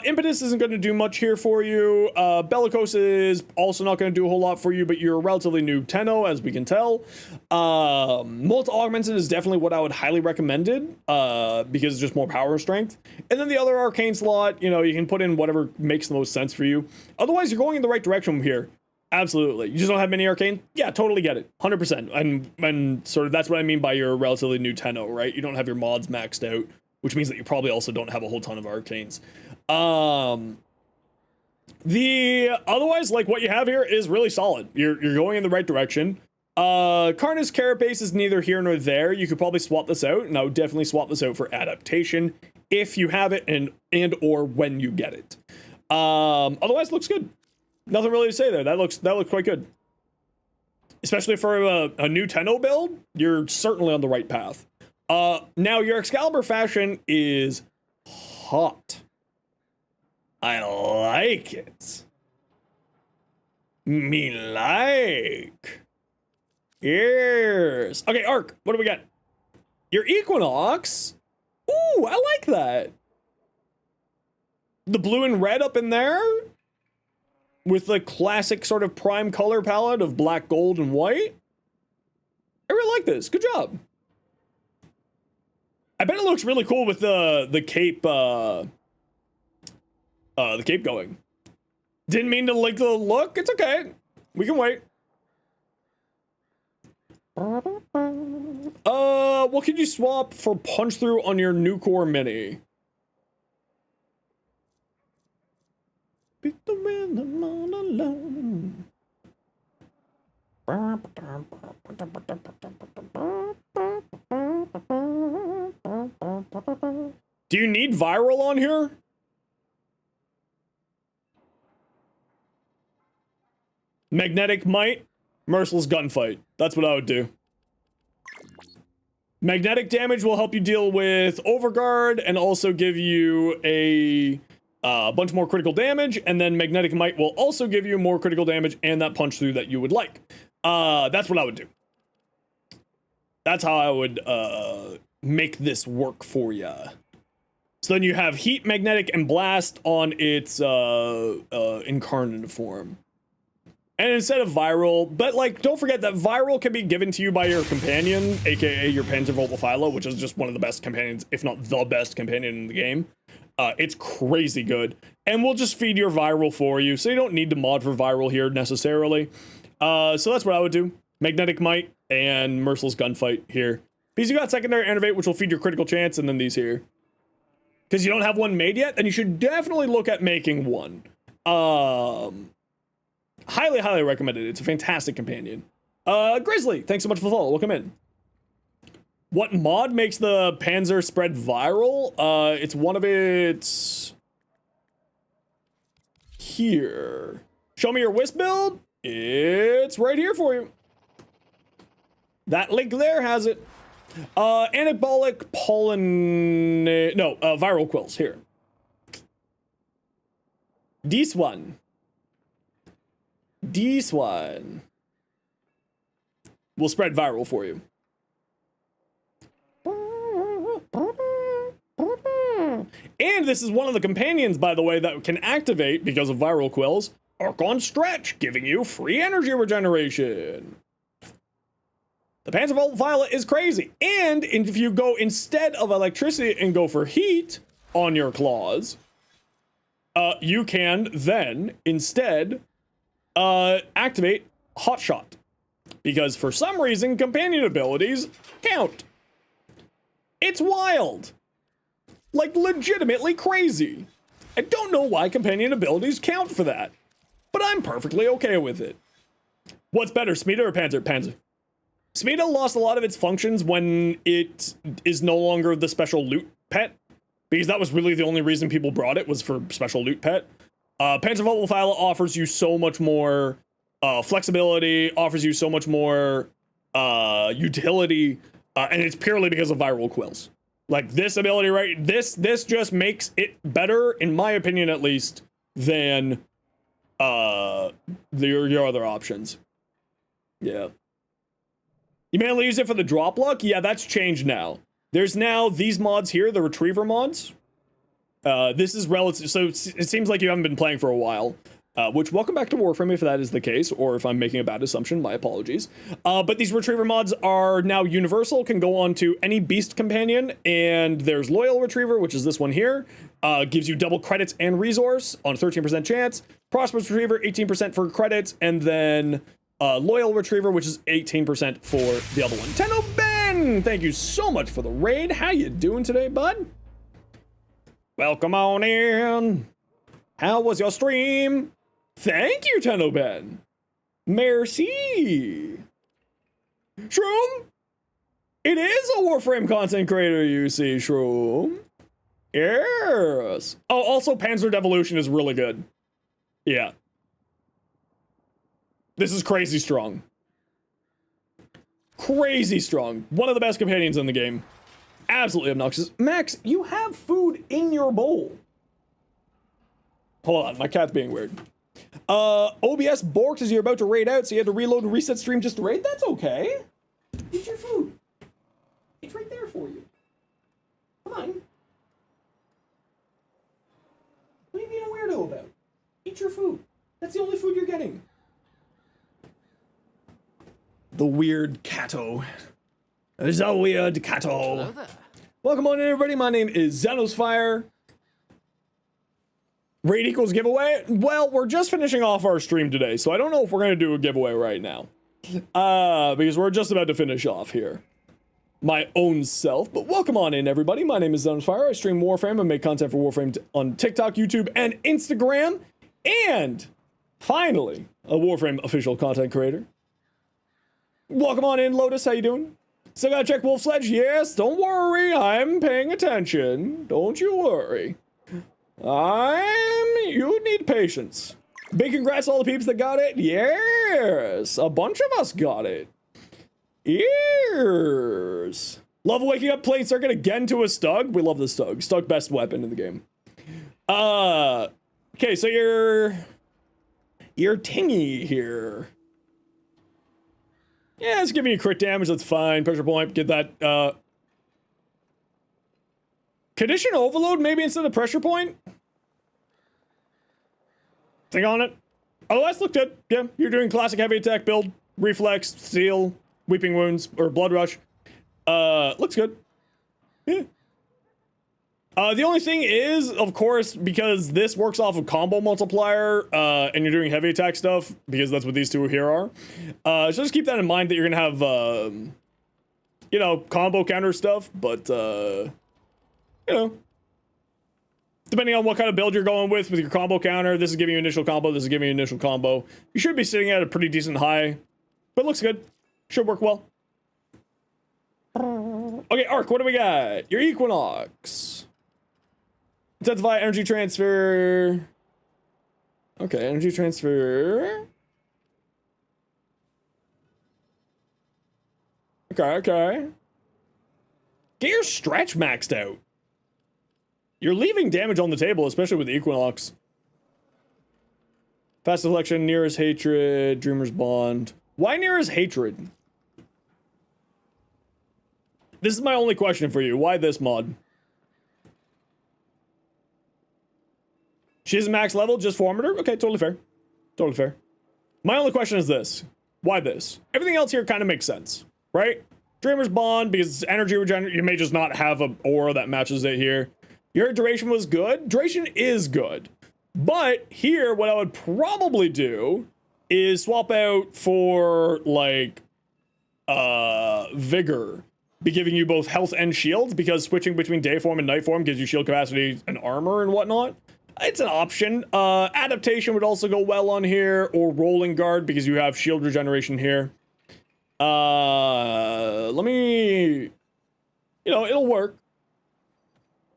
Impetus isn't going to do much here for you. Bellicose is also not going to do a whole lot for you, but you're a relatively new Tenno, as we can tell. Multi-Augmented is definitely what I would highly recommend because it's just more power and strength. And then the other Arcane slot, you know, you can put in whatever makes the most sense for you. Otherwise, you're going in the right direction here. Absolutely. You just don't have many Arcane? Yeah, totally get it. 100%. And sort of that's what I mean by your relatively new Tenno, right? You don't have your mods maxed out, which means that you probably also don't have a whole ton of Arcanes. Otherwise, like, what you have here is really solid. You're going in the right direction. Karna's carapace is neither here nor there. You could probably swap this out, and I would definitely swap this out for adaptation if you have it and or when you get it. Otherwise, looks good. Nothing really to say there. That looks quite good. Especially for a new Tenno build, you're certainly on the right path. Now your Excalibur fashion is hot. I like it. Me like. Yes. Okay, Arc, what do we got? Your Equinox. Ooh, I like that. The blue and red up in there with the classic sort of prime color palette of black, gold, and white. I really like this. Good job. I bet it looks really cool with the cape going. Didn't mean to like the look. It's okay. We can wait. What can you swap for punch through on your new core mini? Beat the rhythm all alone. Do you need viral on here? Magnetic might, merciless gunfight. That's what I would do. Magnetic damage will help you deal with overguard and also give you a bunch more critical damage, and then magnetic might will also give you more critical damage and that punch through that you would like. That's what I would do. That's how I would make this work for you. So then you have heat, magnetic, and blast on its incarnate form. And instead of viral, but like, don't forget that viral can be given to you by your companion, aka your Panzervolt Philo, which is just one of the best companions, if not the best companion in the game. It's crazy good. And we'll just feed your viral for you, so you don't need to mod for viral here necessarily. So that's what I would do. Magnetic Might and Merciless Gunfight here. Because you got Secondary Enervate, which will feed your critical chance, and then these here. Because you don't have one made yet, then you should definitely look at making one. Highly, highly recommended. It's a fantastic companion. Grizzly, thanks so much for the follow. Welcome in. What mod makes the Panzer spread viral? It's one of its... Here. Show me your Wisp build. It's right here for you. That link there has it. Anabolic pollen... No, viral quills. Here. This one. This one will spread viral for you. And this is one of the companions, by the way, that can activate, because of viral quills, Arc on Stretch, giving you free energy regeneration. The Panzervolt Violet is crazy. And if you go instead of electricity and go for heat on your claws, you can then instead activate Hotshot, because for some reason companion abilities count. It's wild, like legitimately crazy. I don't know why companion abilities count for that, but I'm perfectly okay with it. What's better, Smita or Panzer? Panzer. Smita lost a lot of its functions when it is no longer the special loot pet, because that was really the only reason people brought it, was for special loot pet. Panzervolt Violet offers you so much more flexibility, offers you so much more utility, and it's purely because of viral quills. Like this ability, right? This just makes it better, in my opinion at least, than your other options. Yeah. You mainly use it for the drop luck? Yeah, that's changed now. There's now these mods here, the Retriever mods. This is relative, so it seems like you haven't been playing for a while. Which, welcome back to Warframe if that is the case, or if I'm making a bad assumption, my apologies. But these Retriever mods are now universal, can go on to any beast companion, and there's Loyal Retriever, which is this one here. Gives you double credits and resource on a 13% chance. Prosperous Retriever, 18% for credits, and then Loyal Retriever, which is 18% for the other one. Tenno Ben, thank you so much for the raid. How you doing today, bud? Welcome on in. How was your stream? Thank you, Tenno Ben. Merci. Shroom? It is a Warframe content creator, you see, Shroom. Yes. Oh, also Panzer Devolution is really good. Yeah. This is crazy strong. Crazy strong. One of the best companions in the game. Absolutely obnoxious. Max, you have food in your bowl. Hold on, my cat's being weird. OBS borked as you're about to raid out, so you had to reload and reset stream just to raid? That's okay. Eat your food. It's right there for you. Come on. What are you being a weirdo about? Eat your food. That's the only food you're getting. The weird catto. There's a weird catto. Hello there. Welcome on in, everybody. My name is Zenosfire. Raid equals giveaway? Well, we're just finishing off our stream today, so I don't know if we're going to do a giveaway right now. Because we're just about to finish off here. My own self. But welcome on in, everybody. My name is Zenosfire. I stream Warframe and make content for Warframe on TikTok, YouTube, and Instagram. And, finally, a Warframe official content creator. Welcome on in, Lotus. How you doing? Still gotta check Wolf Sledge? Yes, don't worry. I'm paying attention. Don't you worry. You need patience. Big congrats to all the peeps that got it. Yes, a bunch of us got it. Yes. Love waking up playing Circuit again to a Stug. We love the Stug. Stug best weapon in the game. Okay, so you're tingy here. Yeah, it's giving you crit damage, that's fine. Pressure point, get that, Condition overload, maybe instead of pressure point? Think on it. Otherwise, look good. Yeah, you're doing classic heavy attack build. Reflex, seal, weeping wounds, or blood rush. Looks good. Yeah. The only thing is, of course, because this works off of combo multiplier, and you're doing heavy attack stuff, because that's what these two here are. So just keep that in mind that you're gonna have, you know, combo counter stuff, but, you know, depending on what kind of build you're going with your combo counter, this is giving you initial combo, this is giving you initial combo. You should be sitting at a pretty decent high, but it looks good. Should work well. Okay, Arc, what do we got? Your Equinox. Intensify energy transfer. Okay, energy transfer. Okay. Get your stretch maxed out. You're leaving damage on the table, especially with the Equinox. Fast selection, Nearest Hatred, Dreamer's Bond. Why Nearest Hatred? This is my only question for you. Why this mod? She's max level, just Formator? Okay, totally fair. Totally fair. My only question is this. Why this? Everything else here kind of makes sense, right? Dreamer's Bond, because it's energy regeneration, you may just not have an aura that matches it here. Your duration was good. Duration is good. But here, what I would probably do is swap out for, like, Vigor. Be giving you both health and shields, because switching between day form and night form gives you shield capacity and armor and whatnot. It's an option. Adaptation would also go well on here, or Rolling Guard, because you have shield regeneration here. Let me... You know, it'll work.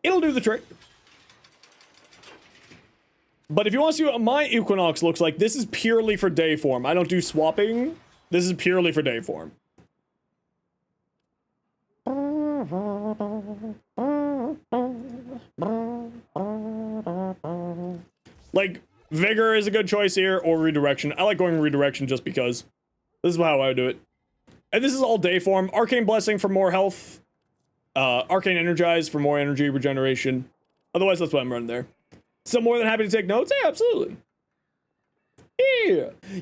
It'll do the trick. But if you want to see what my Equinox looks like, this is purely for day form. I don't do swapping. This is purely for day form. Like, Vigor is a good choice here, or Redirection. I like going Redirection just because. This is how I would do it. And this is all day form. Arcane Blessing for more health. Arcane Energize for more energy regeneration. Otherwise, that's what I'm running there. So more than happy to take notes? Yeah, absolutely.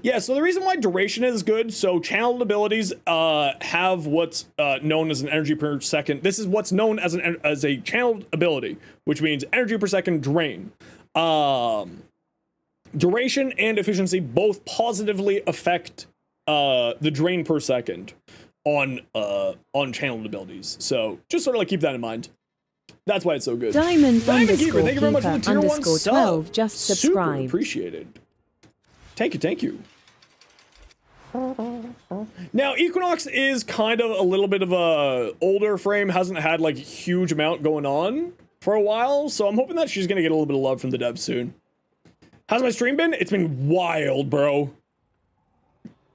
Yeah, so the reason why duration is good, so channeled abilities have what's known as an energy per second. This is what's known as a channeled ability, which means energy per second drain. Duration and efficiency both positively affect the drain per second on channeled abilities. So just sort of like keep that in mind. That's why it's so good. Diamond Keeper, underscore thank you very much for the Keeper tier 1 underscore sub. 12 just Super subscribed. appreciated. Thank you, thank you. Now, Equinox is kind of a little bit of a older frame, hasn't had like a huge amount going on for a while, so I'm hoping that she's gonna get a little bit of love from the devs soon. How's my stream been? It's been wild, bro.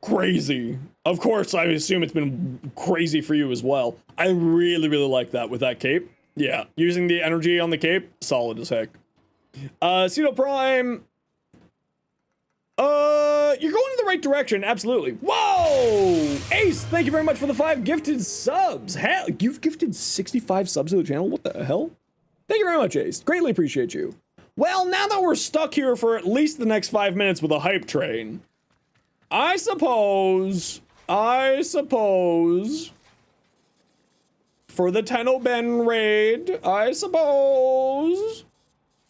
Crazy. Of course, I assume it's been crazy for you as well. I really, really like that with that cape. Yeah, using the energy on the cape, solid as heck. Cedo Prime. You're going in the right direction, absolutely. Whoa! Ace, thank you very much for the 5 gifted subs. Hell, you've gifted 65 subs to the channel? What the hell? Thank you very much, Ace. Greatly appreciate you. Well, now that we're stuck here for at least the next 5 minutes with a hype train, I suppose, for the Tenno Ben raid, I suppose,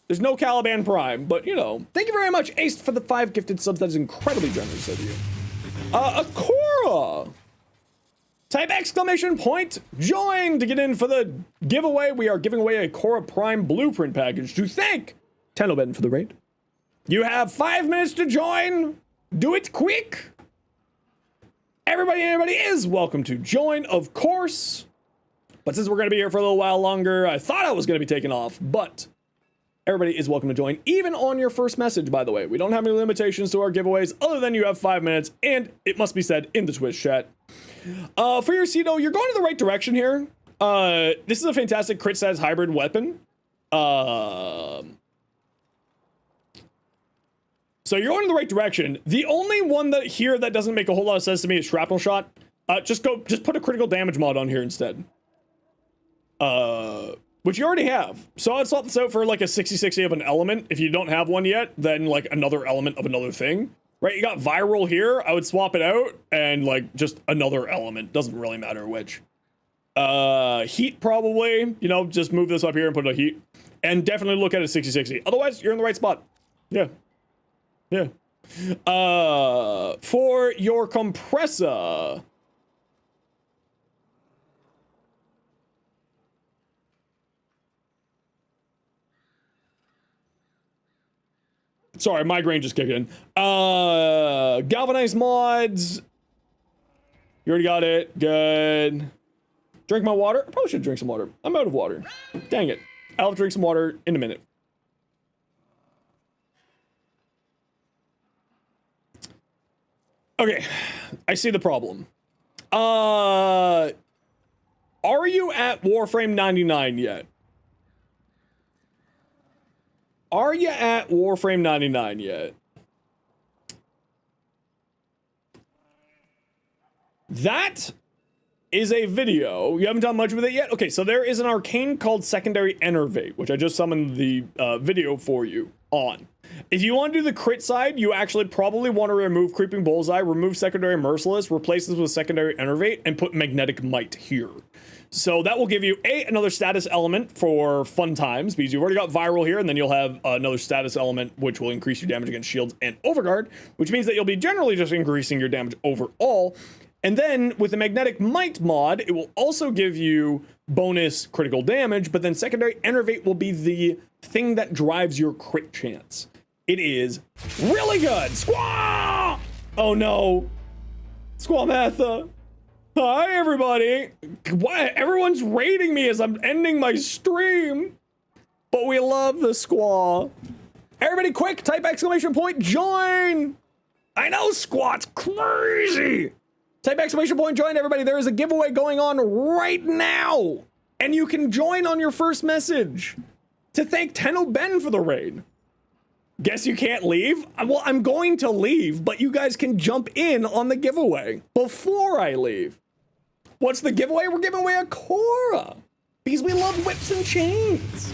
there's no Caliban Prime, but you know, thank you very much, Ace, for the 5 gifted subs. That is incredibly generous of you. Akora! Type exclamation point, join to get in for the giveaway. We are giving away a Korra Prime blueprint package to thank Tenno Ben for the raid. You have 5 minutes to join. Do it quick. Everybody is welcome to join, of course. But since we're going to be here for a little while longer, I thought I was going to be taken off, but everybody is welcome to join, even on your first message, by the way. We don't have any limitations to our giveaways other than you have 5 minutes, and it must be said in the Twitch chat. For your Cedo, you're going in the right direction here. This is a fantastic crit size hybrid weapon. So you're going in the right direction. The only one that here that doesn't make a whole lot of sense to me is shrapnel shot. Just put a critical damage mod on here instead. Which you already have. So I'd swap this out for like a 60-60 of an element. If you don't have one yet, then like another element of another thing. Right, you got viral here. I would swap it out and like just another element. Doesn't really matter which. Heat probably. You know, just move this up here and put a heat. And definitely look at a 60-60. Otherwise, you're in the right spot. Yeah. Yeah. For your compressor. Sorry, migraine just kicked in. Galvanized mods. You already got it. Good. Drink my water. I probably should drink some water. I'm out of water. Dang it. I'll drink some water in a minute. Okay. I see the problem. Are you at Warframe 99 yet? Are you at Warframe 99 yet? That is a video. You haven't done much with it yet? Okay, so there is an arcane called Secondary Enervate, which I just summoned the video for you on. If you want to do the crit side, you actually probably want to remove Creeping Bullseye, remove Secondary Merciless, replace this with Secondary Enervate, and put Magnetic Might here. So that will give you another status element for fun times, because you've already got viral here, and then you'll have another status element which will increase your damage against shields and overguard, which means that you'll be generally just increasing your damage overall. And then with the Magnetic Might mod, it will also give you bonus critical damage, but then Secondary Enervate will be the thing that drives your crit chance. It is really good. Squaw! Oh no. Squamatha. Hi, everybody. Why? Everyone's raiding me as I'm ending my stream. But we love the squaw. Everybody quick, type exclamation point, join. I know squat's crazy. Type exclamation point, join, everybody. There is a giveaway going on right now. And you can join on your first message to thank Tenno Ben for the raid. Guess you can't leave? Well, I'm going to leave, but you guys can jump in on the giveaway before I leave. What's the giveaway? We're giving away a Korra because we love whips and chains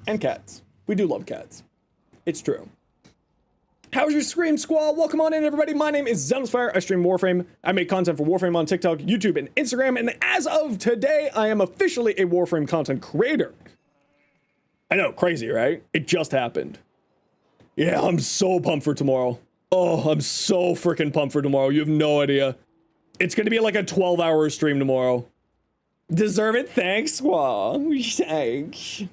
and cats. We do love cats. It's true. How's your stream, squall? Welcome on in, everybody. My name is Zenosfire. I stream Warframe. I make content for Warframe on TikTok, YouTube, and Instagram. And as of today, I am officially a Warframe content creator. I know, crazy, right? It just happened. Yeah, I'm so pumped for tomorrow. Oh, I'm so freaking pumped for tomorrow. You have no idea. It's gonna be like a 12-hour stream tomorrow. Deserve it? Thanks, squall. Thanks.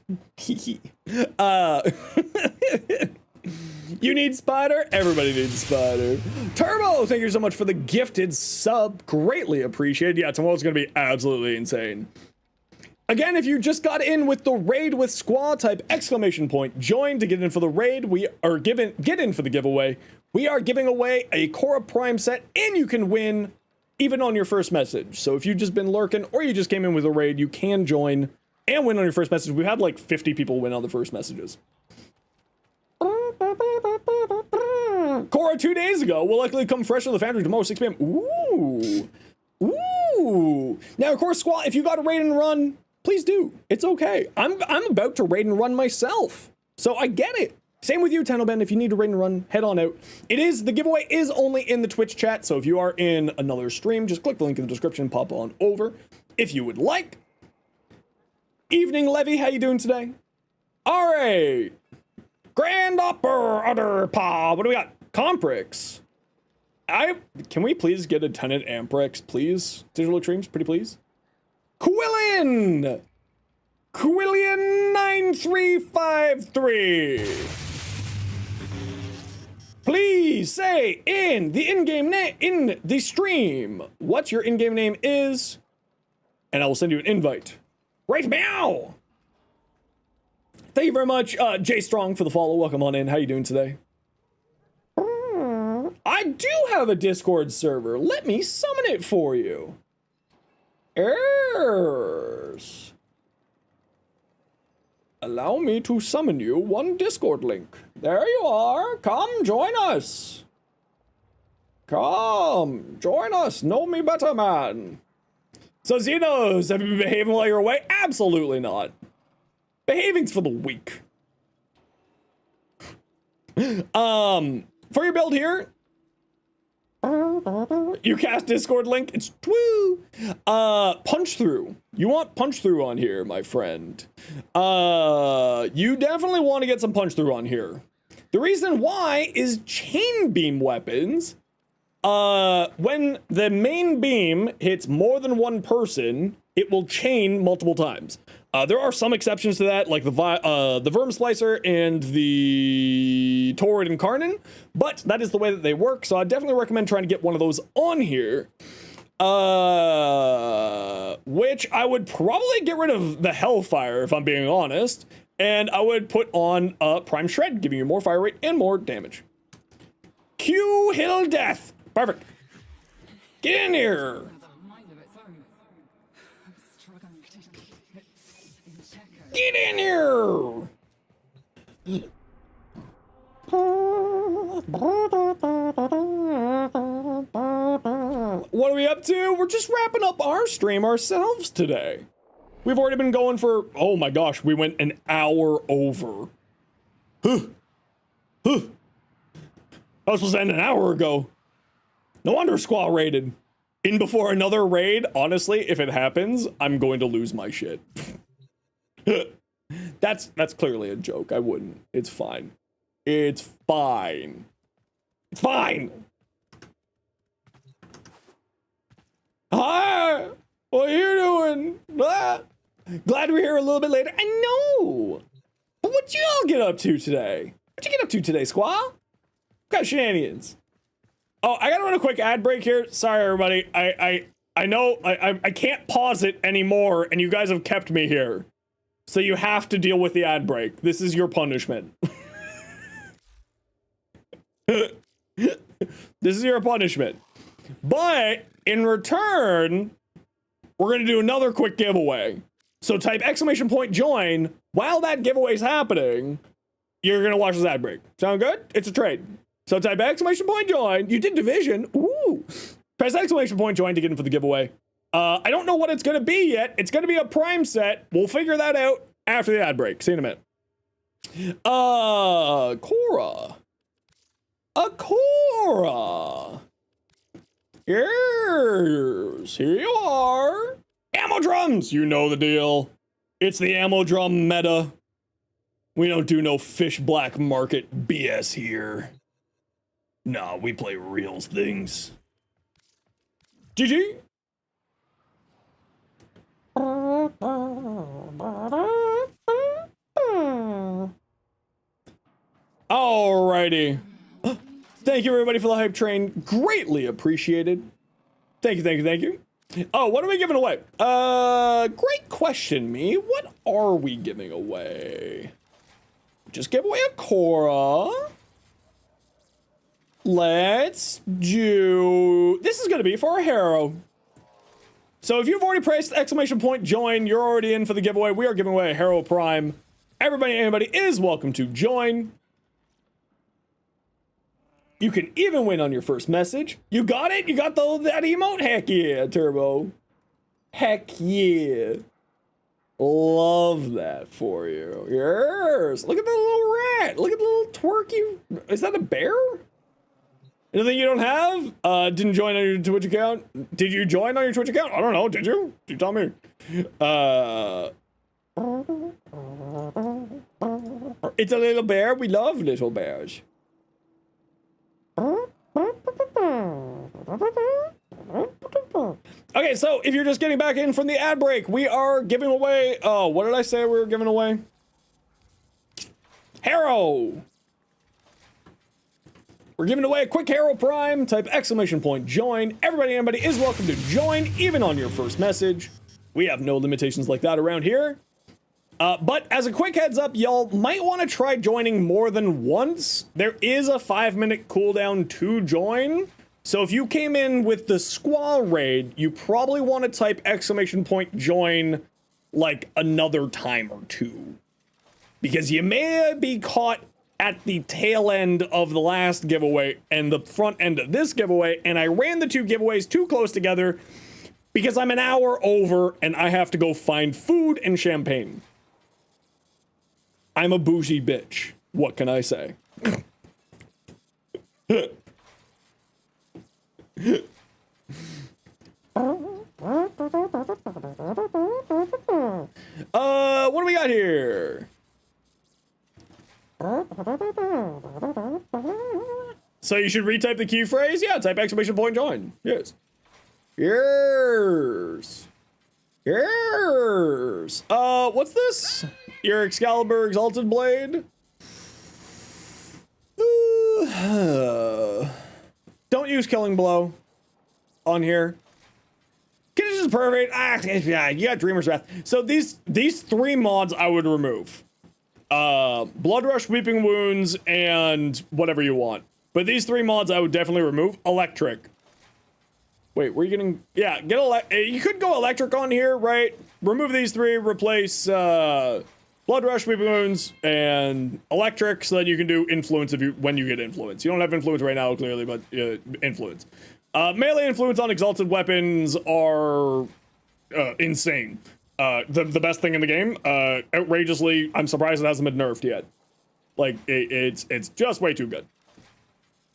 You need Spider? Everybody needs Spider. Turbo, thank you so much for the gifted sub. Greatly appreciated. Yeah, tomorrow's gonna be absolutely insane. Again, if you just got in with the raid with Squaw, type ! join to get in for the raid. We are get in for the giveaway. We are giving away a Korra Prime set, and you can win even on your first message. So if you've just been lurking or you just came in with a raid, you can join and win on your first message. We've had like 50 people win on the first messages. Korra 2 days ago will likely come fresh to the foundry tomorrow, 6 p.m. Ooh. Ooh. Now, of course, Squaw, if you got a raid and run, please do. It's okay. I'm about to raid and run myself. So I get it. Same with you, Tennoben. If you need to raid and run, head on out. The giveaway is only in the Twitch chat. So if you are in another stream, just click the link in the description, pop on over if you would like. Evening, Levy. How you doing today? All right. Grand Upper Other Pa. What do we got? Comprix. Can we please get a Tenant Amprex, please? Digital Extremes, pretty please. Quillian 9353. Please say in the in-game name in the stream what your in-game name is, and I will send you an invite. Right now. Thank you very much, Jay Strong, for the follow. Welcome on in. How you doing today? I do have a Discord server. Let me summon it for you. Errs. Allow me to summon you one Discord link. There you are. Come join us. Come join us. Know me better, man. So Zenos, have you been behaving while you're away? Absolutely not. Behaving's for the weak. For your build here, you cast Discord link. It's twoo. Punch through. You want punch through on here, my friend. You definitely want to get some punch through on here. The reason why is chain beam weapons. When the main beam hits more than one person, it will chain multiple times. There are some exceptions to that, like the Verm Slicer and the Torrid Incarnate, but that is the way that they work, so I definitely recommend trying to get one of those on here. Which I would probably get rid of the Hellfire, if I'm being honest, and I would put on Prime Shred, giving you more fire rate and more damage. Q Hill Death. Perfect. Get in here. Get in here! What are we up to? We're just wrapping up our stream ourselves today. We've already been going for, oh my gosh, we went an hour over. I was supposed to end an hour ago. No wonder Squaw raided. In before another raid, honestly, if it happens, I'm going to lose my shit. That's clearly a joke. I wouldn't. It's fine. It's fine. It's fine. Hi. What are you doing? Ah. Glad we're here a little bit later. I know. But what y'all get up to today? What'd you get up to today, Squaw? What kind of shenanigans? Oh, I gotta run a quick ad break here. Sorry, everybody. I know I can't pause it anymore, and you guys have kept me here. So you have to deal with the ad break. This is your punishment. This is your punishment. But in return, we're going to do another quick giveaway. So type !join while that giveaway is happening. You're going to watch this ad break. Sound good? It's a trade. So type !join. You did division. Ooh. Press !join to get in for the giveaway. I don't know what it's going to be yet. It's going to be a Prime set. We'll figure that out after the ad break. See you in a minute. Korra. Korra. Yes, here you are. Ammo drums. You know the deal. It's the ammo drum meta. We don't do no fish black market BS here. Nah, we play real things. GG. Alrighty. Thank you everybody for the hype train. Greatly appreciated. Thank you, thank you, thank you. Oh, what are we giving away? Great question, me. What are we giving away? Just give away a Korra. Let's do... This is gonna be for a hero. So if you've already pressed exclamation point join, you're already in for the giveaway. We are giving away a Hero Prime. Everybody, anybody is welcome to join. You can even win on your first message. You got it? You got that emote? Heck yeah, Turbo. Heck yeah. Love that for you. Yes. Look at the little rat. Look at the little twerky. Is that a bear? Anything you don't have? Didn't join on your Twitch account? Did you join on your Twitch account? I don't know. Did you? You tell me. It's a little bear. We love little bears. Okay, so if you're just getting back in from the ad break, we are giving away, oh, what did I say we were giving away? Hero! We're giving away a quick Hero Prime. Type exclamation point join. Everybody, anybody is welcome to join, even on your first message. We have no limitations like that around here. But as a quick heads up, y'all might want to try joining more than once. There is a 5-minute cooldown to join. So if you came in with the Squall raid, you probably want to type exclamation point join like another time or two. Because you may be caught at the tail end of the last giveaway and the front end of this giveaway, and I ran the two giveaways too close together because I'm an hour over and I have to go find food and champagne. I'm a bougie bitch. What can I say? What do we got here? So you should retype the key phrase? Yeah, type exclamation point join. Yes. Yes. Yes. What's this? Your Excalibur Exalted Blade? Don't use Killing Blow on here. Conditions perfect. Yeah, you got Dreamer's Wrath. So these 3 mods I would remove. Blood Rush, Weeping Wounds, and whatever you want. But these 3 mods I would definitely remove. Electric. Wait, were you getting... Yeah, you could go Electric on here, right? Remove these 3, replace, Blood Rush, Weeping Wounds, and Electric, so that you can do Influence when you get Influence. You don't have Influence right now, clearly, but Influence. Melee Influence on Exalted Weapons are insane. The best thing in the game. Outrageously, I'm surprised it hasn't been nerfed yet. Like, it's just way too good.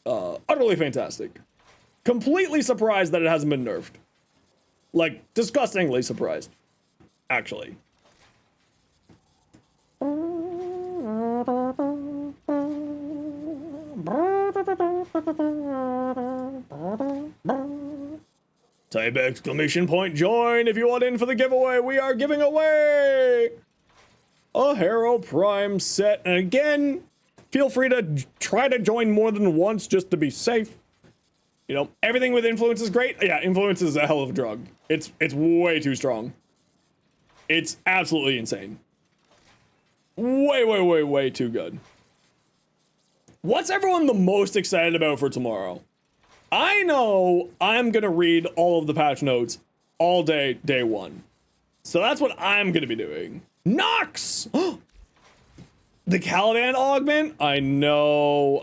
Utterly fantastic. Completely surprised that it hasn't been nerfed. Like, disgustingly surprised. Actually. Type exclamation point join if you want in for the giveaway. We are giving away a Hero Prime set. And again, feel free to try to join more than once just to be safe. You know, everything with Influence is great. Yeah, Influence is a hell of a drug. It's way too strong. It's absolutely insane. Way too good. What's everyone the most excited about for tomorrow? I know I'm gonna read all of the patch notes all day, day 1. So that's what I'm gonna be doing. Nox! The Caliban augment? I know.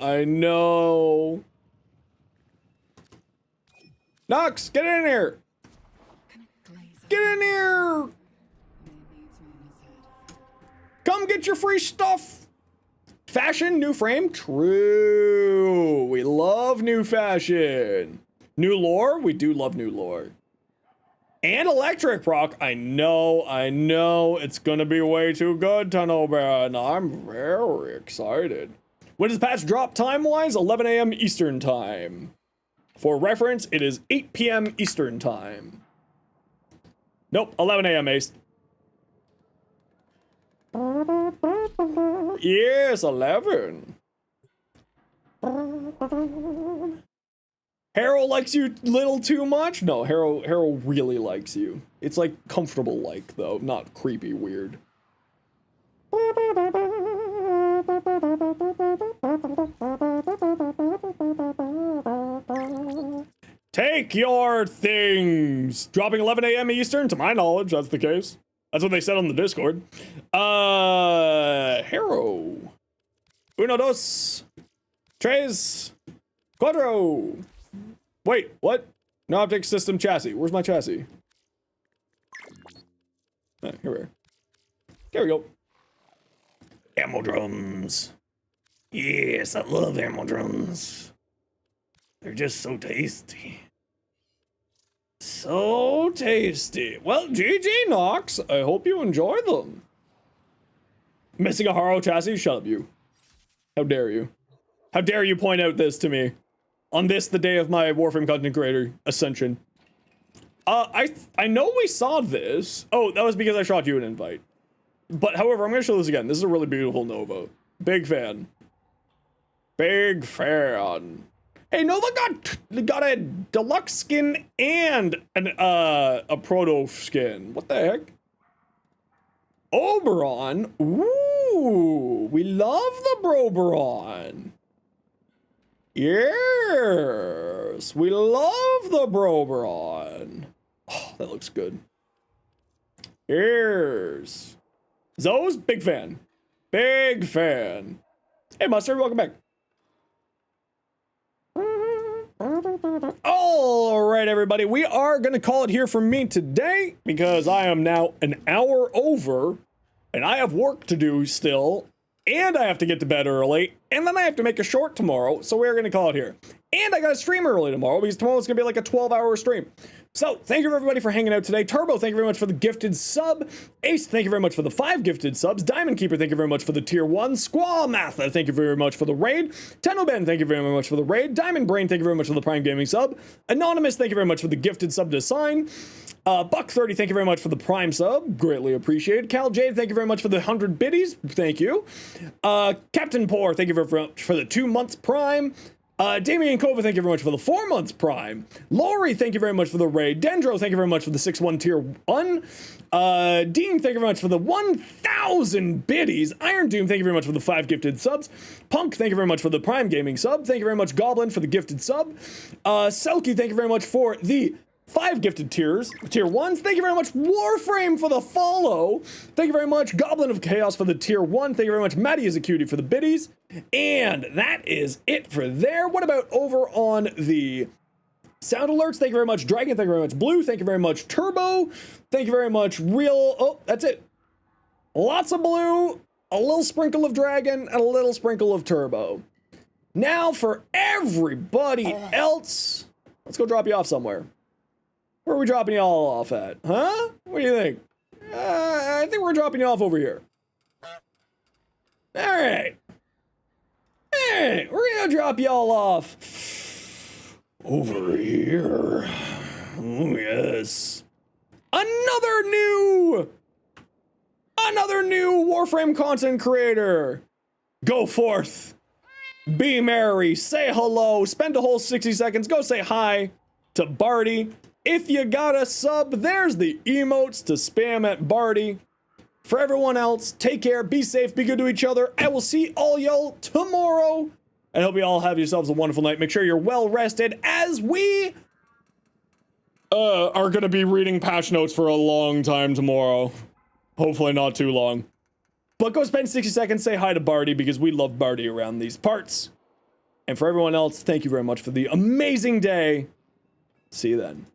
Nox, get in here! Get in here! Come get your free stuff! Fashion, new frame? True. We love new fashion. New lore? We do love new lore. And electric proc. I know. It's gonna be way too good, Tunnelban. I'm very excited. When does patch drop time-wise? 11 a.m. Eastern time. For reference, it is 8 p.m. Eastern time. Nope, 11 a.m. Ace. Yes, 11. Harold likes you little too much? No, Harold really likes you. It's like comfortable like though, not creepy weird. Take your things! Dropping 11 a.m. Eastern, to my knowledge, that's the case. That's what they said on the Discord. Hero. Uno, dos, tres, cuatro. Wait, what? No object system chassis. Where's my chassis? Ah, here we are. There we go. Ammo drums. Yes, I love ammo drums. They're just so tasty. So tasty. Well, GG, Nox. I hope you enjoy them. Missing a Haro chassis? Shut up, you. How dare you? How dare you point out this to me? On this, the day of my Warframe content creator ascension. I know we saw this. Oh, that was because I shot you an invite. But however, I'm gonna show this again. This is a really beautiful Nova. Big fan. Big fan. Hey, Nova got a deluxe skin and a proto skin. What the heck? Oberon. Ooh, we love the Broberon. Yes, we love the Broberon. Oh, that looks good. Yes. Zoe's big fan. Big fan. Hey, Mustard, welcome back. All right, everybody, we are going to call it here for me today because I am now an hour over and I have work to do still and I have to get to bed early and then I have to make a short tomorrow. So we're going to call it here. And I got to stream early tomorrow because tomorrow's going to be like a 12-hour stream. So thank you everybody for hanging out today. Turbo, thank you very much for the gifted sub. Ace, thank you very much for the 5 gifted subs. Diamond Keeper, thank you very much for the tier 1. Squaw Matha, thank you very much for the raid. Tenoben, thank you very much for the raid. Diamond Brain, thank you very much for the Prime Gaming sub. Anonymous, thank you very much for the gifted sub to sign. Buck30, thank you very much for the Prime sub. Greatly appreciated. Cal Jade, thank you very much for the 100 biddies. Thank you. Captain Poor, thank you very much for the 2 months Prime. Damian Kova, thank you very much for the 4 months Prime. Lori, thank you very much for the raid. Dendro, thank you very much for the 6-1 tier 1. Dean, thank you very much for the 1,000 biddies. Iron Doom, thank you very much for the 5 gifted subs. Punk, thank you very much for the Prime Gaming sub. Thank you very much, Goblin, for the gifted sub. Selkie, thank you very much for the 5 gifted tier 1s. Thank you very much, Warframe, for the follow. Thank you very much, Goblin of Chaos, for the tier 1. Thank you very much, Maddie is a cutie, for the biddies. And that is it for there. What about over on the sound alerts? Thank you very much, Dragon. Thank you very much, Blue. Thank you very much, Turbo. Thank you very much, Real. Oh, that's it. Lots of Blue, a little sprinkle of Dragon, and a little sprinkle of Turbo. Now for everybody else, let's go drop you off somewhere. Where are we dropping y'all off at? Huh? What do you think? I think we're dropping you off over here. Alright. Alright, we're gonna drop y'all off over here. Oh, yes. Another new Warframe content creator. Go forth. Be merry. Say hello. Spend a whole 60 seconds. Go say hi to Barty. If you got a sub, there's the emotes to spam at Barty. For everyone else, take care, be safe, be good to each other. I will see all y'all tomorrow. I hope you all have yourselves a wonderful night. Make sure you're well rested as we are going to be reading patch notes for a long time tomorrow. Hopefully not too long. But go spend 60 seconds, say hi to Barty because we love Barty around these parts. And for everyone else, thank you very much for the amazing day. See you then.